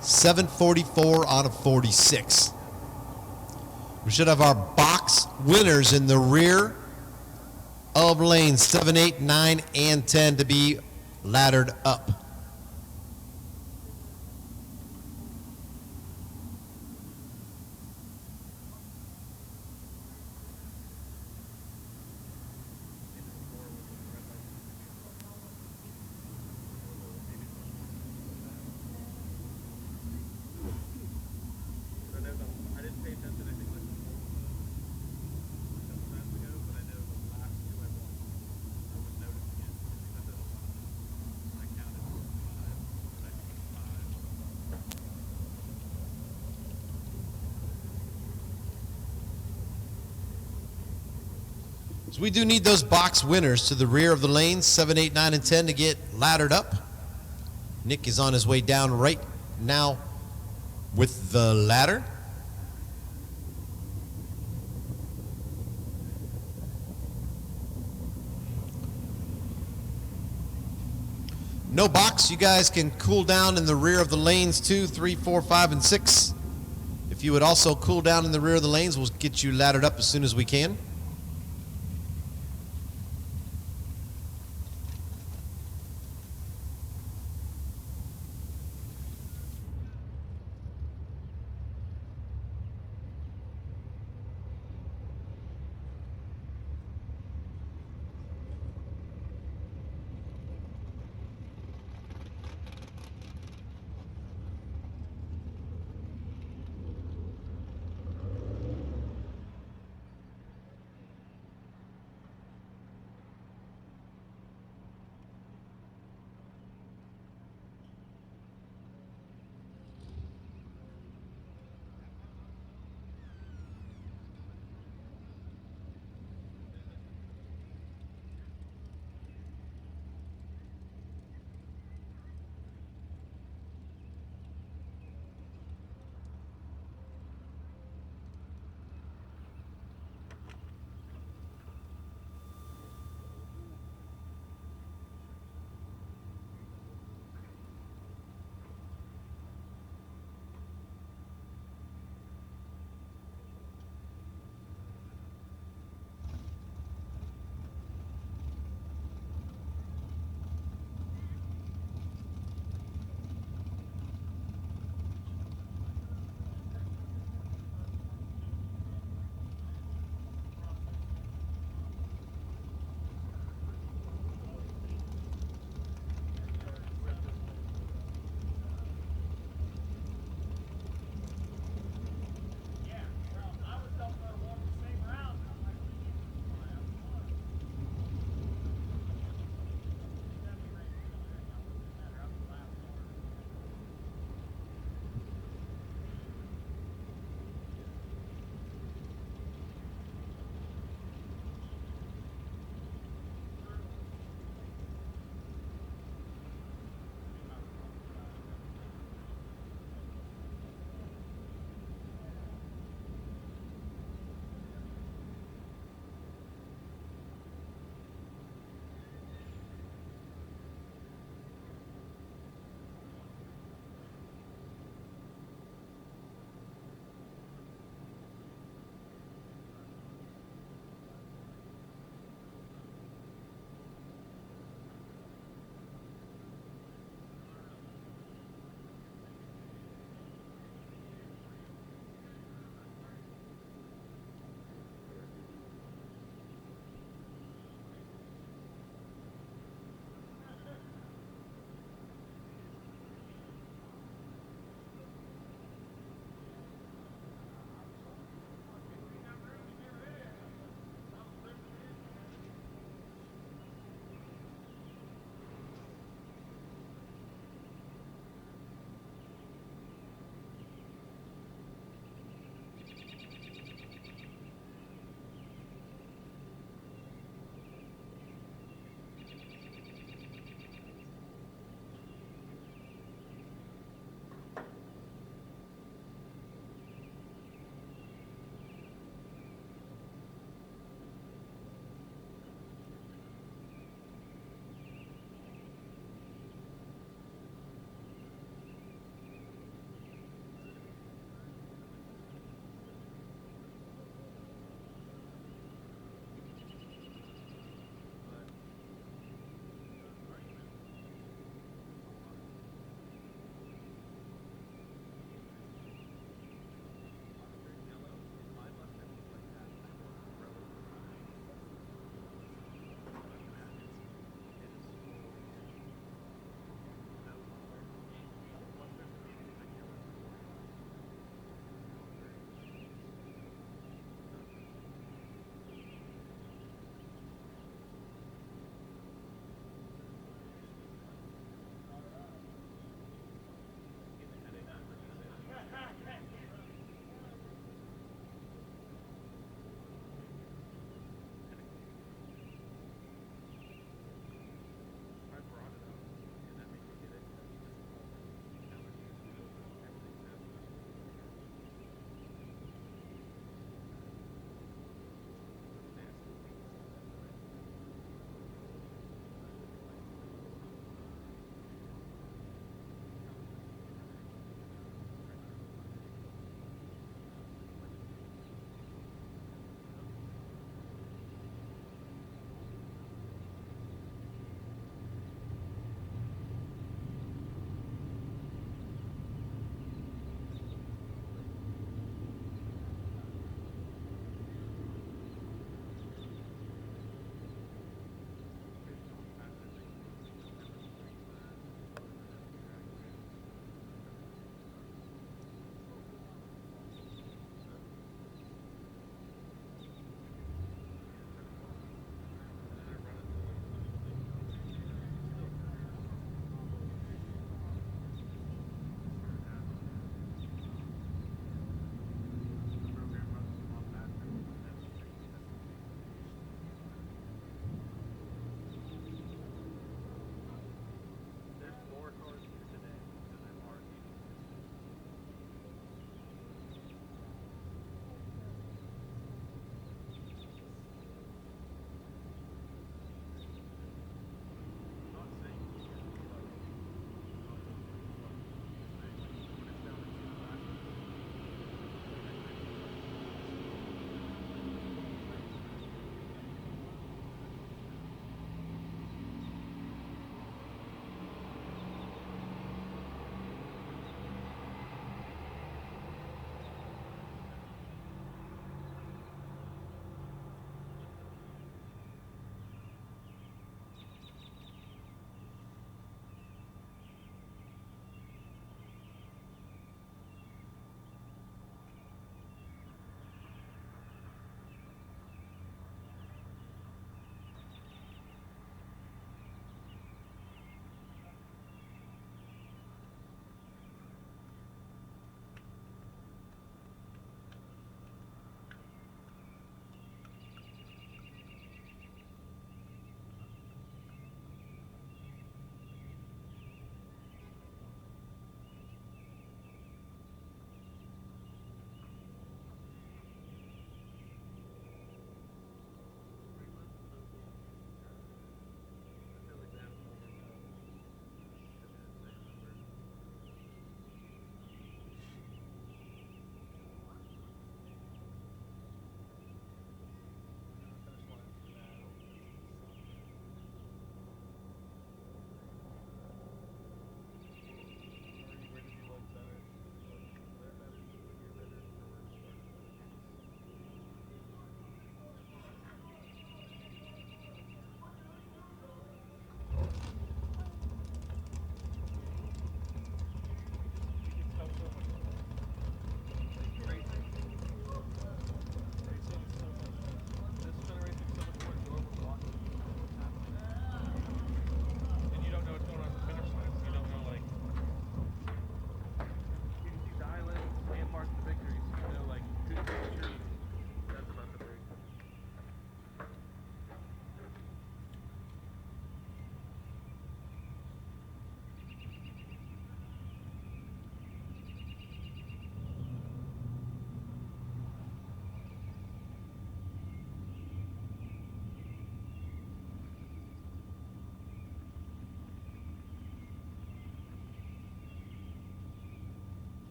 B: 744 on a 46. We should have our box winners in the rear of lanes 7, 8, 9, and 10 to be laddered up. So we do need those box winners to the rear of the lanes, 7, 8, 9, and 10 to get laddered up. Nick is on his way down right now with the ladder. No box, you guys can cool down in the rear of the lanes 2, 3, 4, 5, and 6. If you would also cool down in the rear of the lanes, we'll get you laddered up as soon as we can.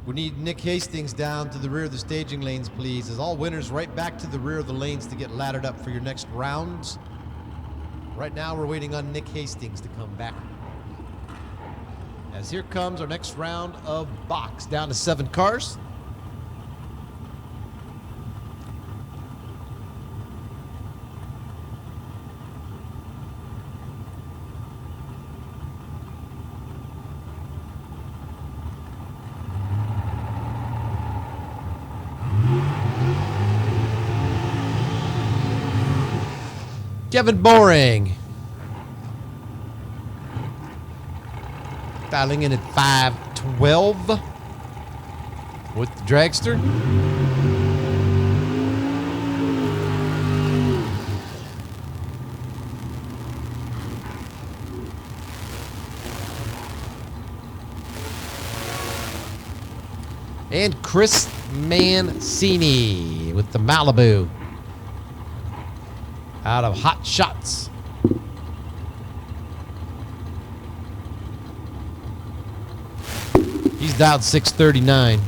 B: We need Nick Hastings down to the rear of the staging lanes, please. As all winners right back to the rear of the lanes to get laddered up for your next rounds. Right now, we're waiting on Nick Hastings to come back. As here comes our next round of box, down to 7 cars. Kevin Boring. Dialing in at 512 with the dragster. And Chris Mancini with the Malibu out of Hot Shots. He's dialed 639.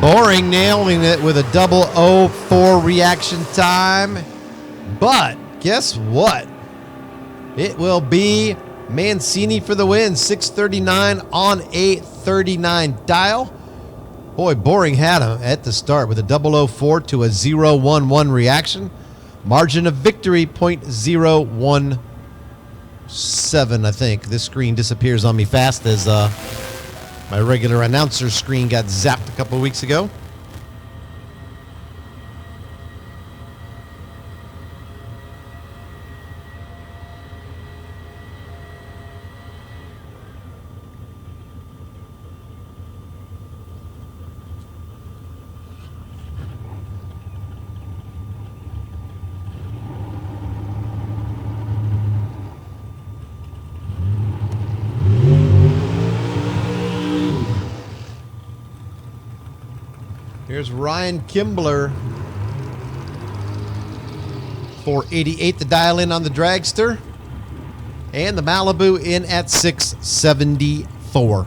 B: Boring nailing it with a 004 reaction time. But guess what? It will be Mancini for the win. 639 on a 39 dial. Boy, Boring had him at the start with a 004 to a 011 reaction. Margin of victory 0.017, I think. This screen disappears on me fast as my regular announcer screen got zapped a couple of weeks ago. Here's Ryan Kimbler for 88 to dial in on the dragster. And the Malibu in at 674.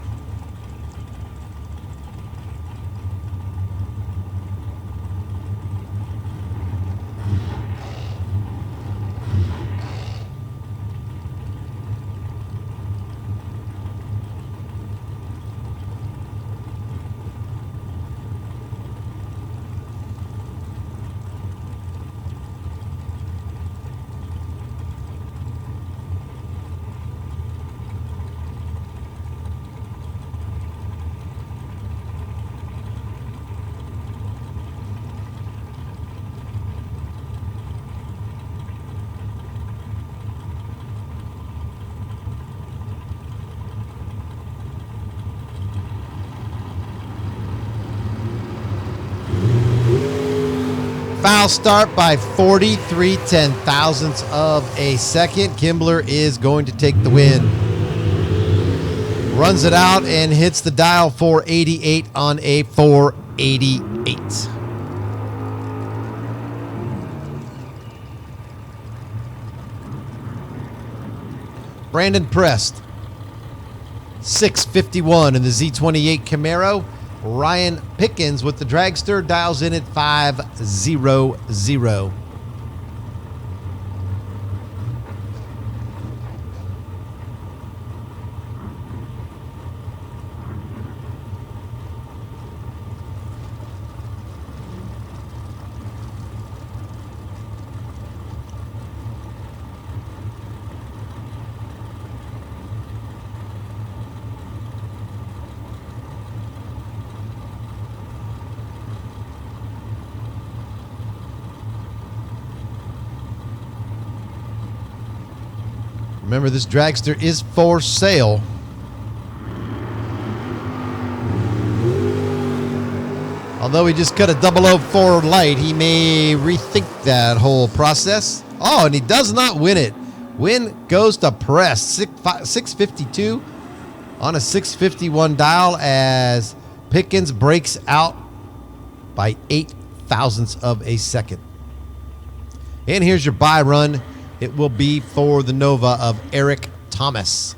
B: Foul start by 43 ten-thousandths of a second. Kimbler is going to take the win. Runs it out and hits the dial for 88 on a 488. Brandon Prest, 651 in the Z28 Camaro. Ryan Pickens with the dragster dials in at 500. Remember, this dragster is for sale. Although he just cut a 004 light, he may rethink that whole process. Oh, and he does not win it. Win goes to Press. 652 on a 651 dial as Pickens breaks out by 8 thousandths of a second. And here's your buy run. It will be for the Nova of Eric Thomas.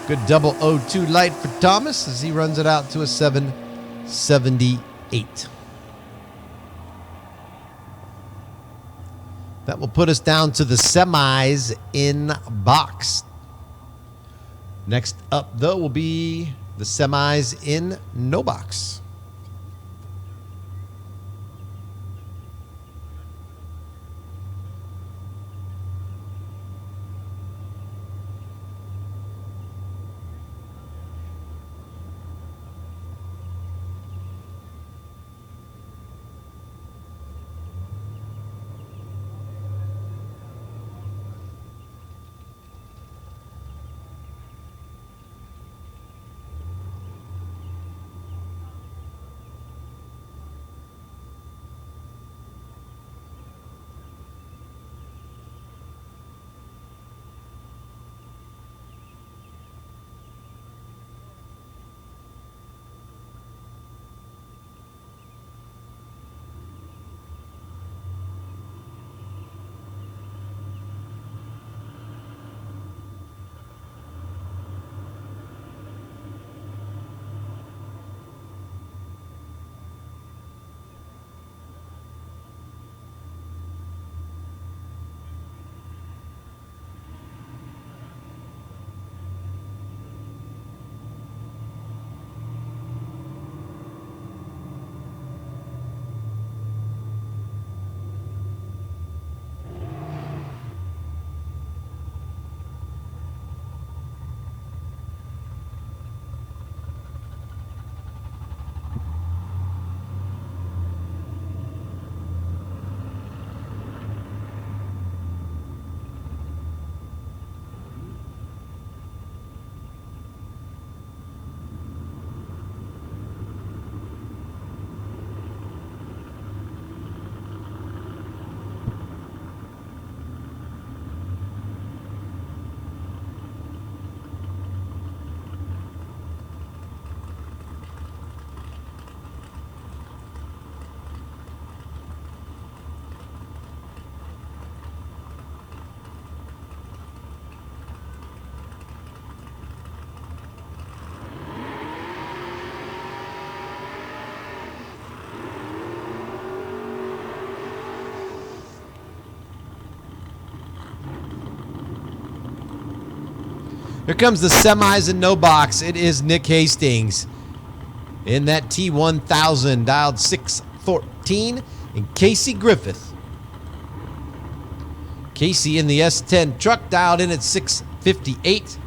B: Good 002 light for Thomas as he runs it out to a 778. That will put us down to the semis in box. Next up, though, will be the semis in no box. Here comes the semis in no box. It is Nick Hastings in that T1000, dialed 614, and Casey Griffith. Casey in the S10 truck, dialed in at 658.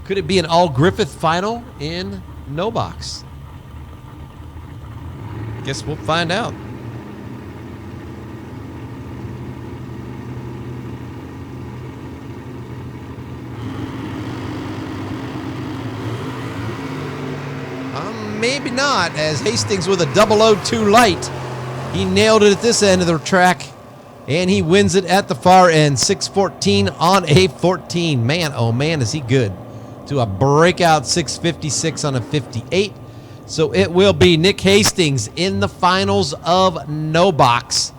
B: Could it be an all Griffith final in no box? Guess we'll find out. Maybe not, as Hastings with a 002 light. He nailed it at this end of the track, and he wins it at the far end, 614 on a 14. Man, oh man, is he good. To a breakout 656 on a 58. So it will be Nick Hastings in the finals of no box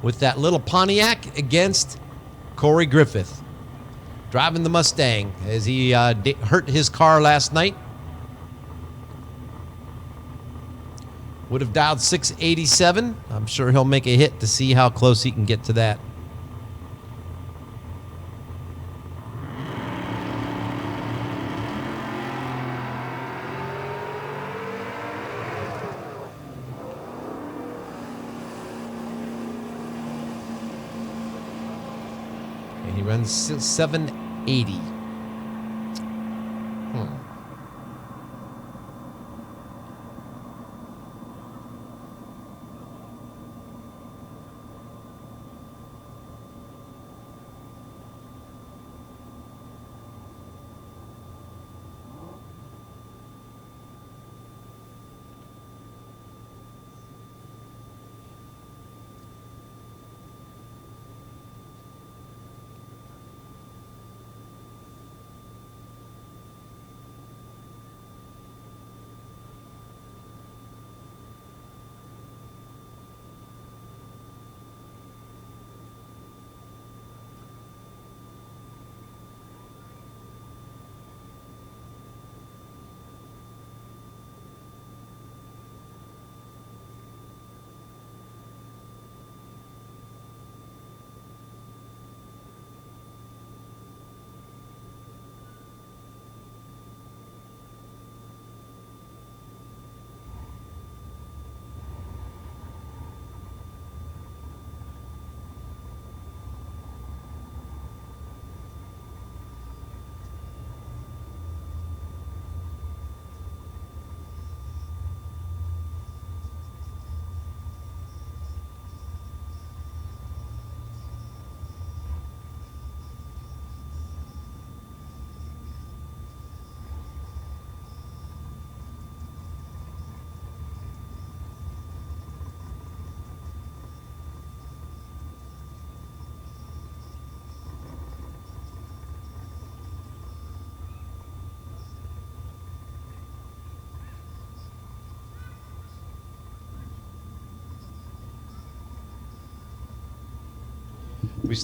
B: with that little Pontiac against Corey Griffith. Driving the Mustang as he hurt his car last night. Would have dialed 687. I'm sure he'll make a hit to see how close he can get to that. Runs 780.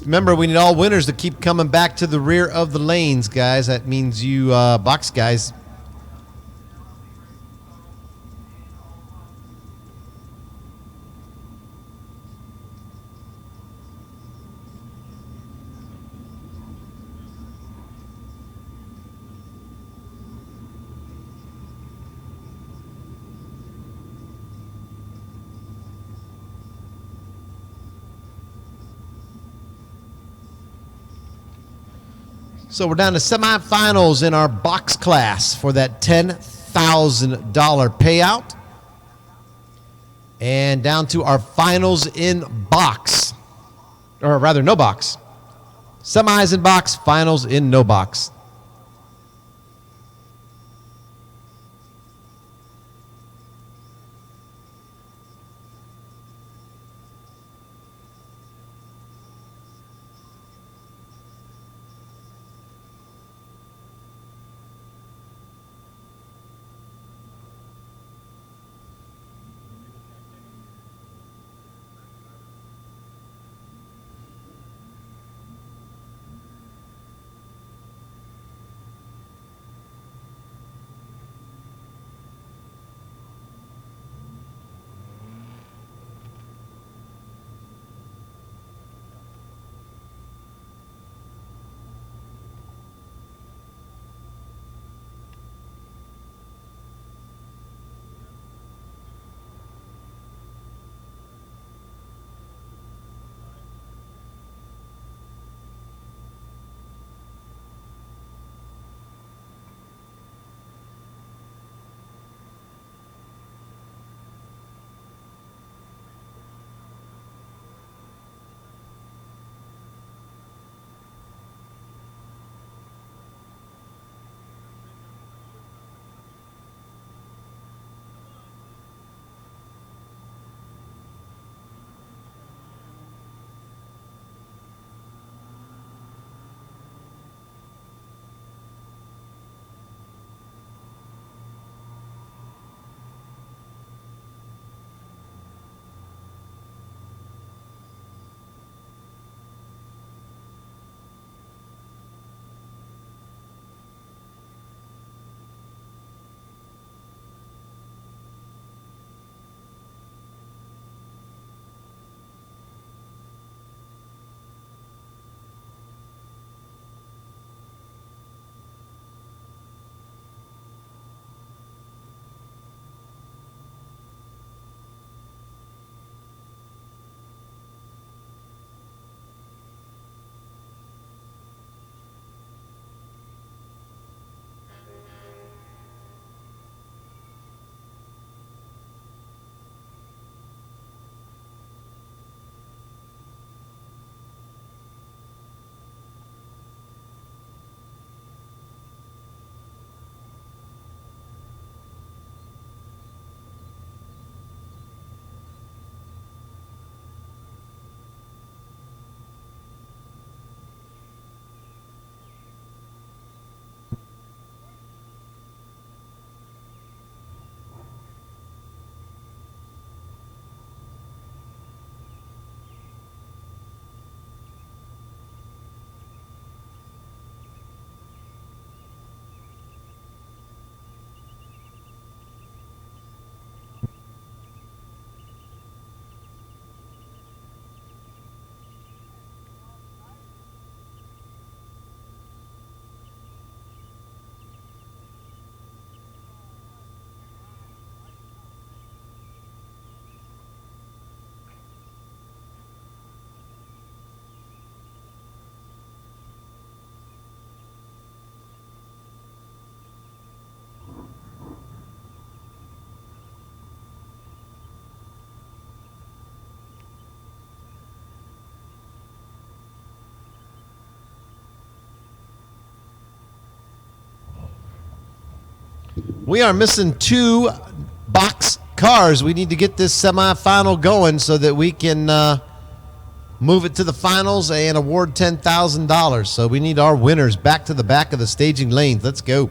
B: Remember, we need all winners to keep coming back to the rear of the lanes, guys. That means you box guys. So we're down to semifinals in our box class for that $10,000 payout. And down to our finals in box. Or rather, no box. Semis in box, finals in no box. We are missing 2 box cars. We need to get this semifinal going so that we can move it to the finals and award $10,000. So we need our winners back to the back of the staging lanes. Let's go.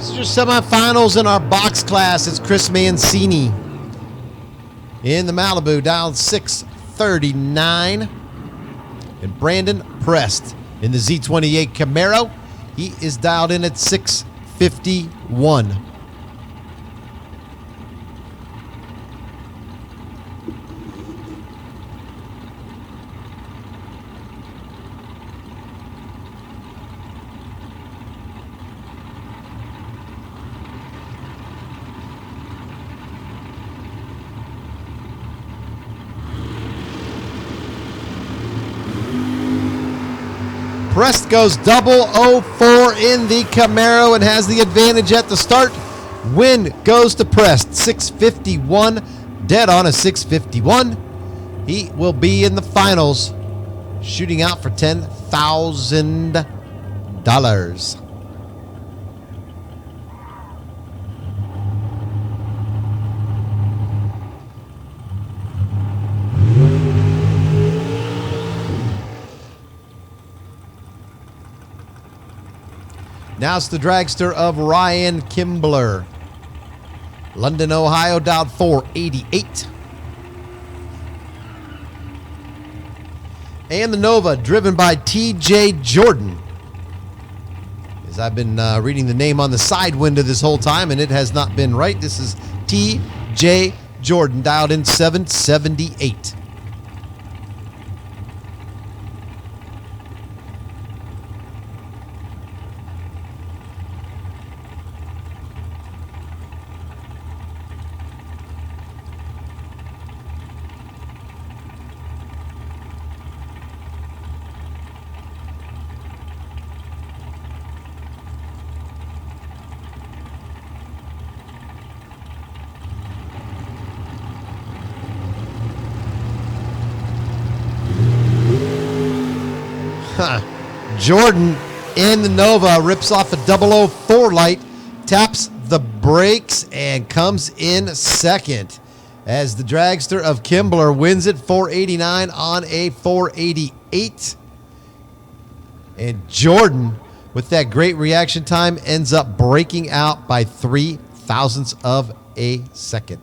B: This is your semifinals in our box class. It's Chris Mancini in the Malibu, dialed 639. And Brandon Prest in the Z28 Camaro. He is dialed in at 651. Prest goes 004 in the Camaro and has the advantage at the start. Win goes to Prest, 651, dead on a 651. He will be in the finals, shooting out for $10,000. Now it's the dragster of Ryan Kimbler. London, Ohio, dialed 488. And the Nova, driven by T.J. Jordan. As I've been reading the name on the side window this whole time, and it has not been right. This is T.J. Jordan, dialed in 778. Jordan in the Nova rips off a 004 light, taps the brakes, and comes in second as the dragster of Kimbler wins it 489 on a 488. And Jordan, with that great reaction time, ends up breaking out by 3 thousandths of a second.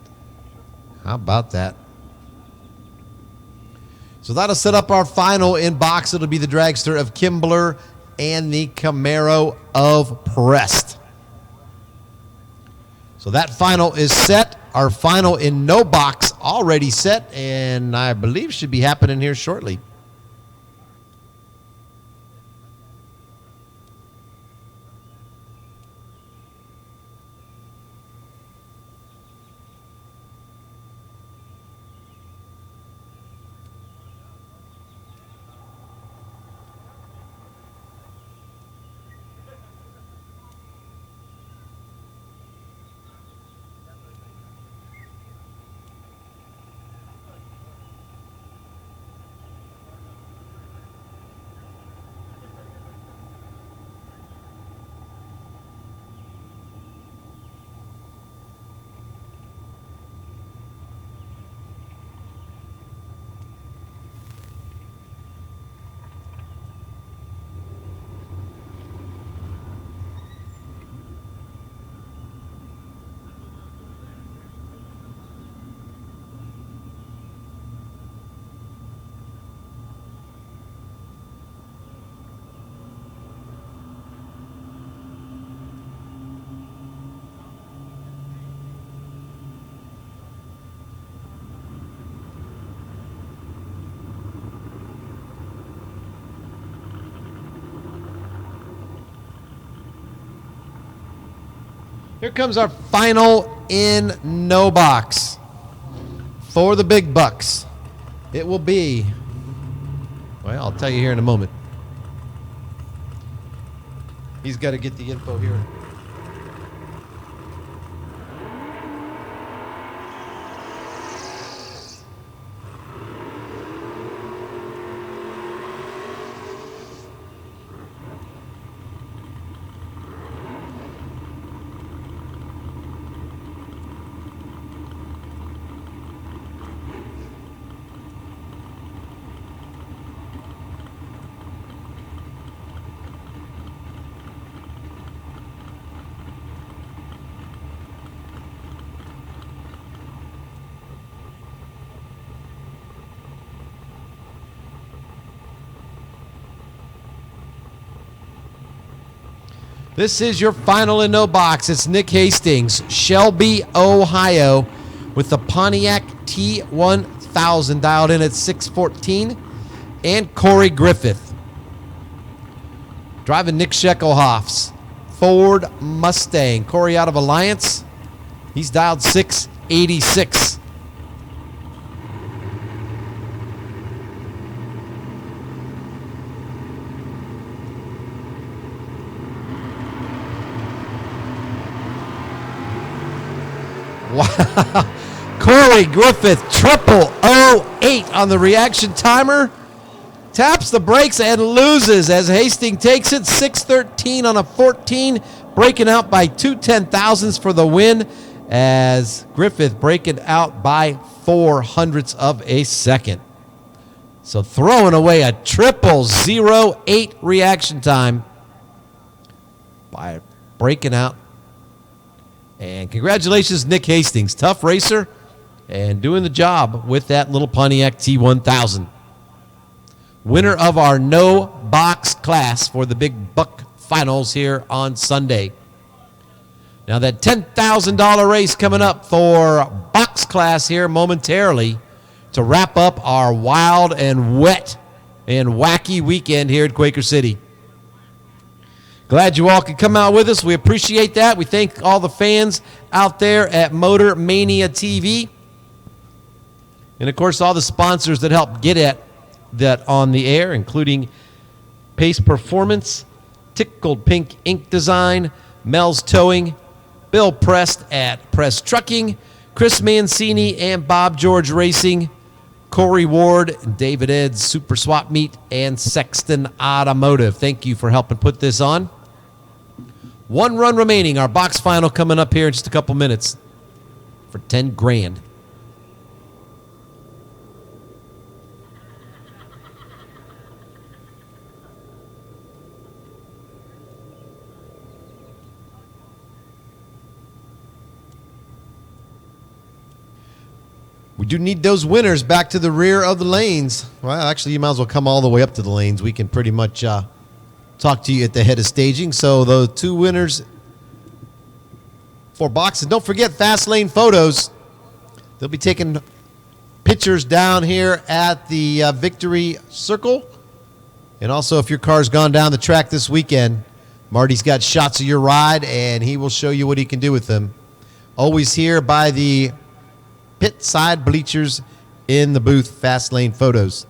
B: How about that? So that'll set up our final in box. It'll be the dragster of Kimbler and the Camaro of Prest. So that final is set. Our final in no box already set, and I believe should be happening here shortly. Here comes our final in no box for the big bucks. It will be, well, I'll tell you here in a moment. He's got to get the info here. This is your final in no box. It's Nick Hastings, Shelby, Ohio, with the Pontiac T1000 dialed in at 614, and Corey Griffith driving Nick Sheckelhoff's Ford Mustang. Corey out of Alliance, he's dialed 686. Wow. Corey Griffith, 0008 on the reaction timer. Taps the brakes and loses as Hastings takes it. 613 on a 14. Breaking out by 2/10,000ths for the win as Griffith breaking out by 0.04 of a second. So throwing away a 0008 reaction time by breaking out. And congratulations, Nick Hastings. Tough racer and doing the job with that little Pontiac T1000. Winner of our no box class for the Big Buck Finals here on Sunday. Now that $10,000 race coming up for box class here momentarily to wrap up our wild and wet and wacky weekend here at Quaker City. Glad you all could come out with us. We appreciate that. We thank all the fans out there at Motor Mania TV. And, of course, all the sponsors that help get at that on the air, including Pace Performance, Tickled Pink Ink Design, Mel's Towing, Bill Prest at Prest Trucking, Chris Mancini and Bob George Racing, Corey Ward, David Ed's Super Swap Meet, and Sexton Automotive. Thank you for helping put this on. One run remaining. Our box final coming up here in just a couple minutes for 10 grand. We do need those winners back to the rear of the lanes. Well, actually, you might as well come all the way up to the lanes. We can pretty much talk to you at the head of staging. So the two winners for boxes. Don't forget Fast Lane Photos. They'll be taking pictures down here at the Victory Circle. And also, if your car's gone down the track this weekend, Marty's got shots of your ride, and he will show you what he can do with them. Always here by the pit side bleachers in the booth, Fast Lane Photos.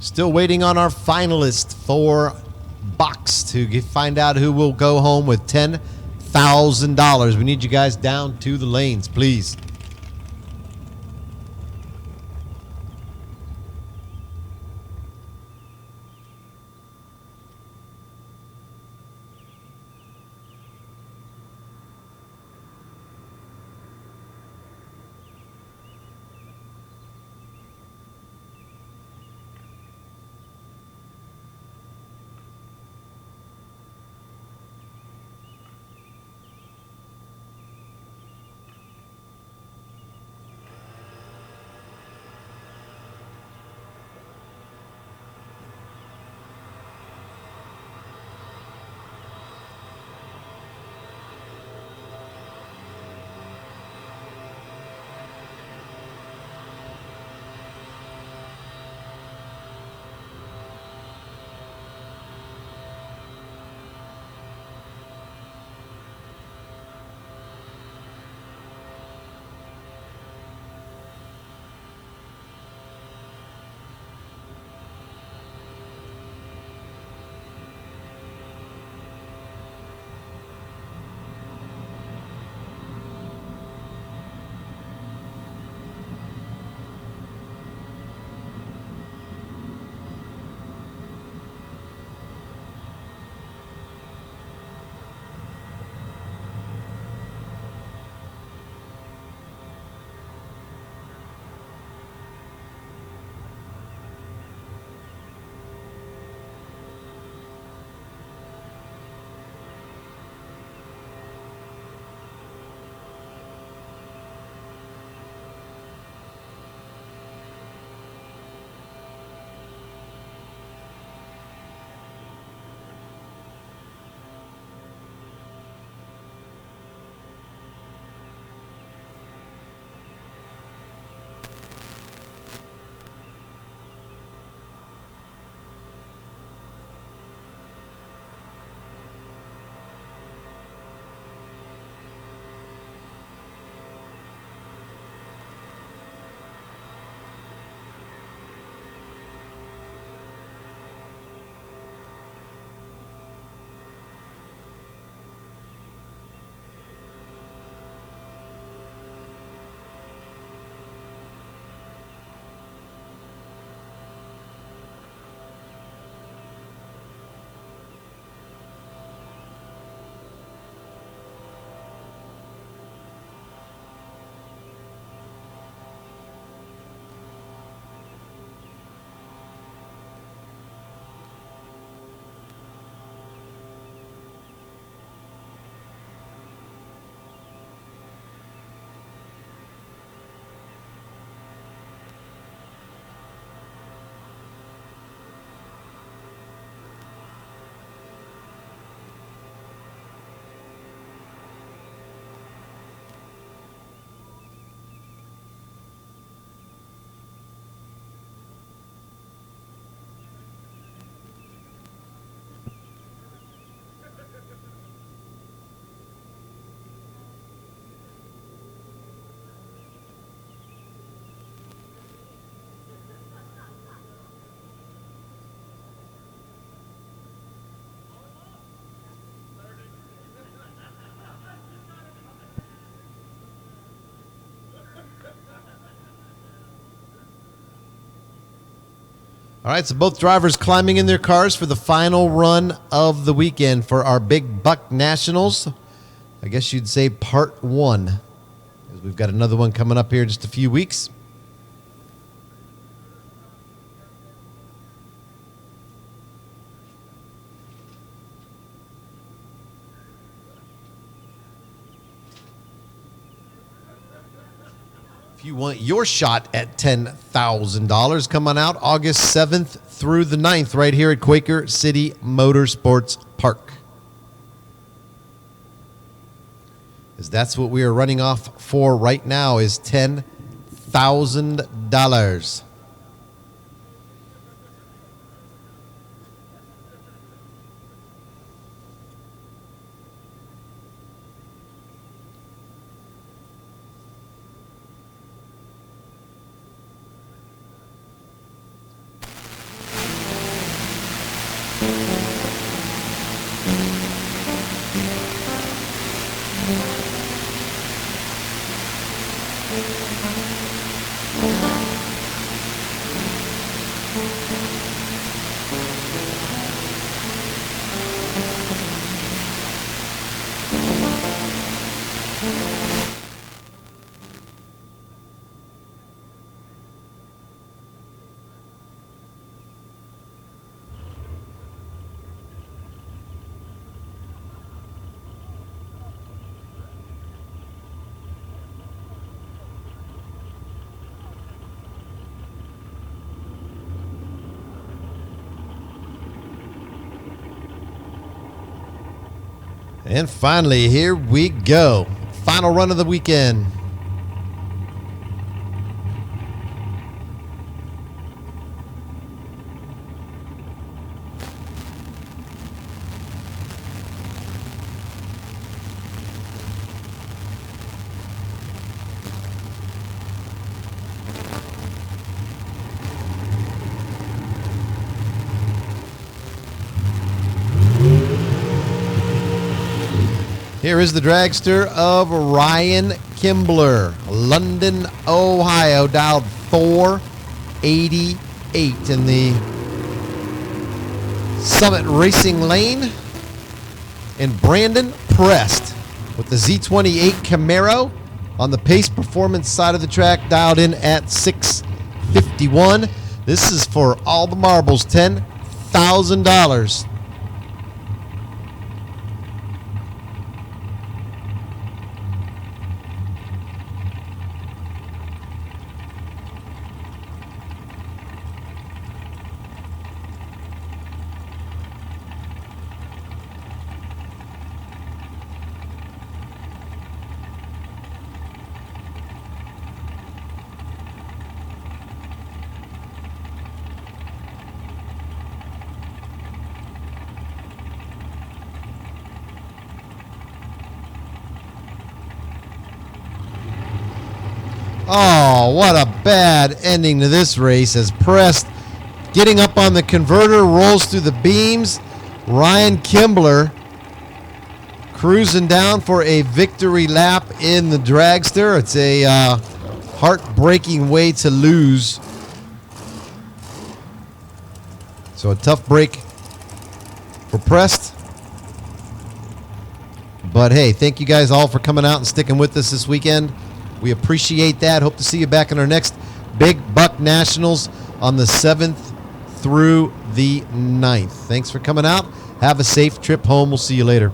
B: Still waiting on our finalist for box to find out who will go home with $10,000. We need you guys down to the lanes, please. All right, so both drivers climbing in their cars for the final run of the weekend for our Big Buck Nationals. I guess you'd say part one, because we've got another one coming up here in just a few weeks. If you want your shot at $10,000, come on out August 7th through the 9th right here at Quaker City Motorsports Park. Because that's what we are running off for right now is $10,000. And finally, here we go. Final run of the weekend. Here is the dragster of Ryan Kimbler, London, Ohio, dialed 488 in the Summit Racing Lane. And Brandon Prest with the Z28 Camaro on the Pace Performance side of the track, dialed in at 651. This is for all the marbles, $10,000. Oh, what a bad ending to this race as Prest getting up on the converter, rolls through the beams. Ryan Kimbler cruising down for a victory lap in the dragster. It's a heartbreaking way to lose. So a tough break for Prest. But hey, thank you guys all for coming out and sticking with us this weekend. We appreciate that. Hope to see you back in our next Big Buck Nationals on the 7th through the 9th. Thanks for coming out. Have a safe trip home. We'll see you later.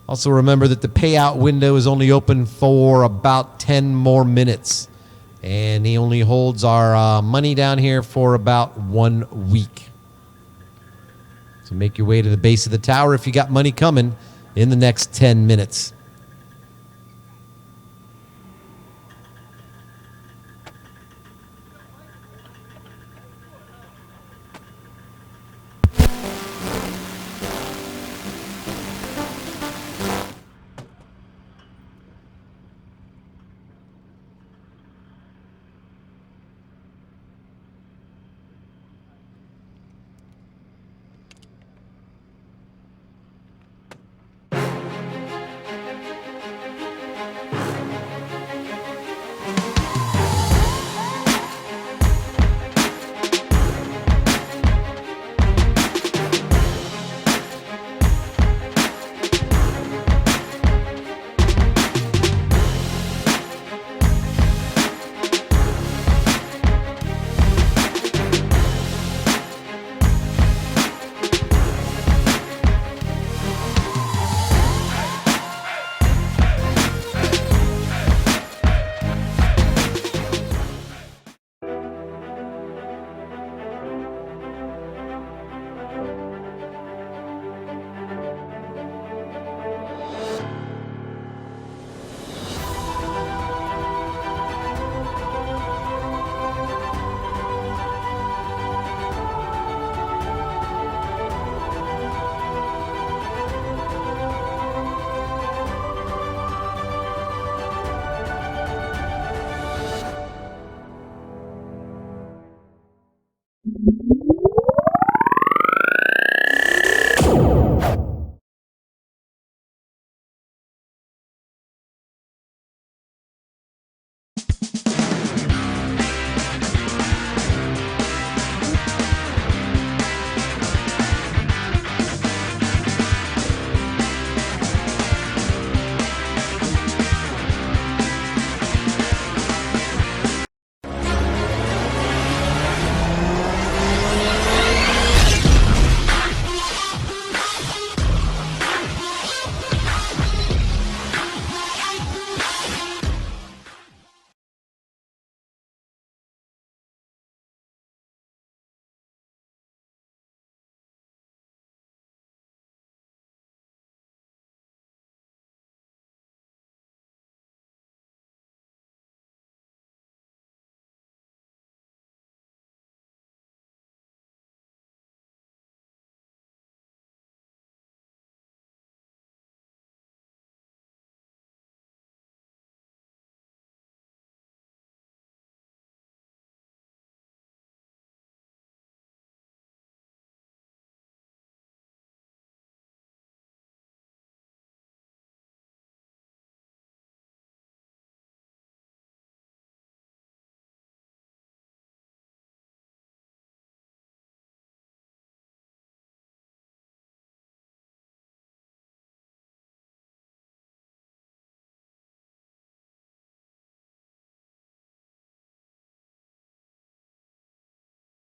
B: Also remember that the payout window is only open for about 10 more minutes. And he only holds our money down here for about 1 week. So make your way to the base of the tower if you got money coming in the next 10 minutes.
A: Thank you.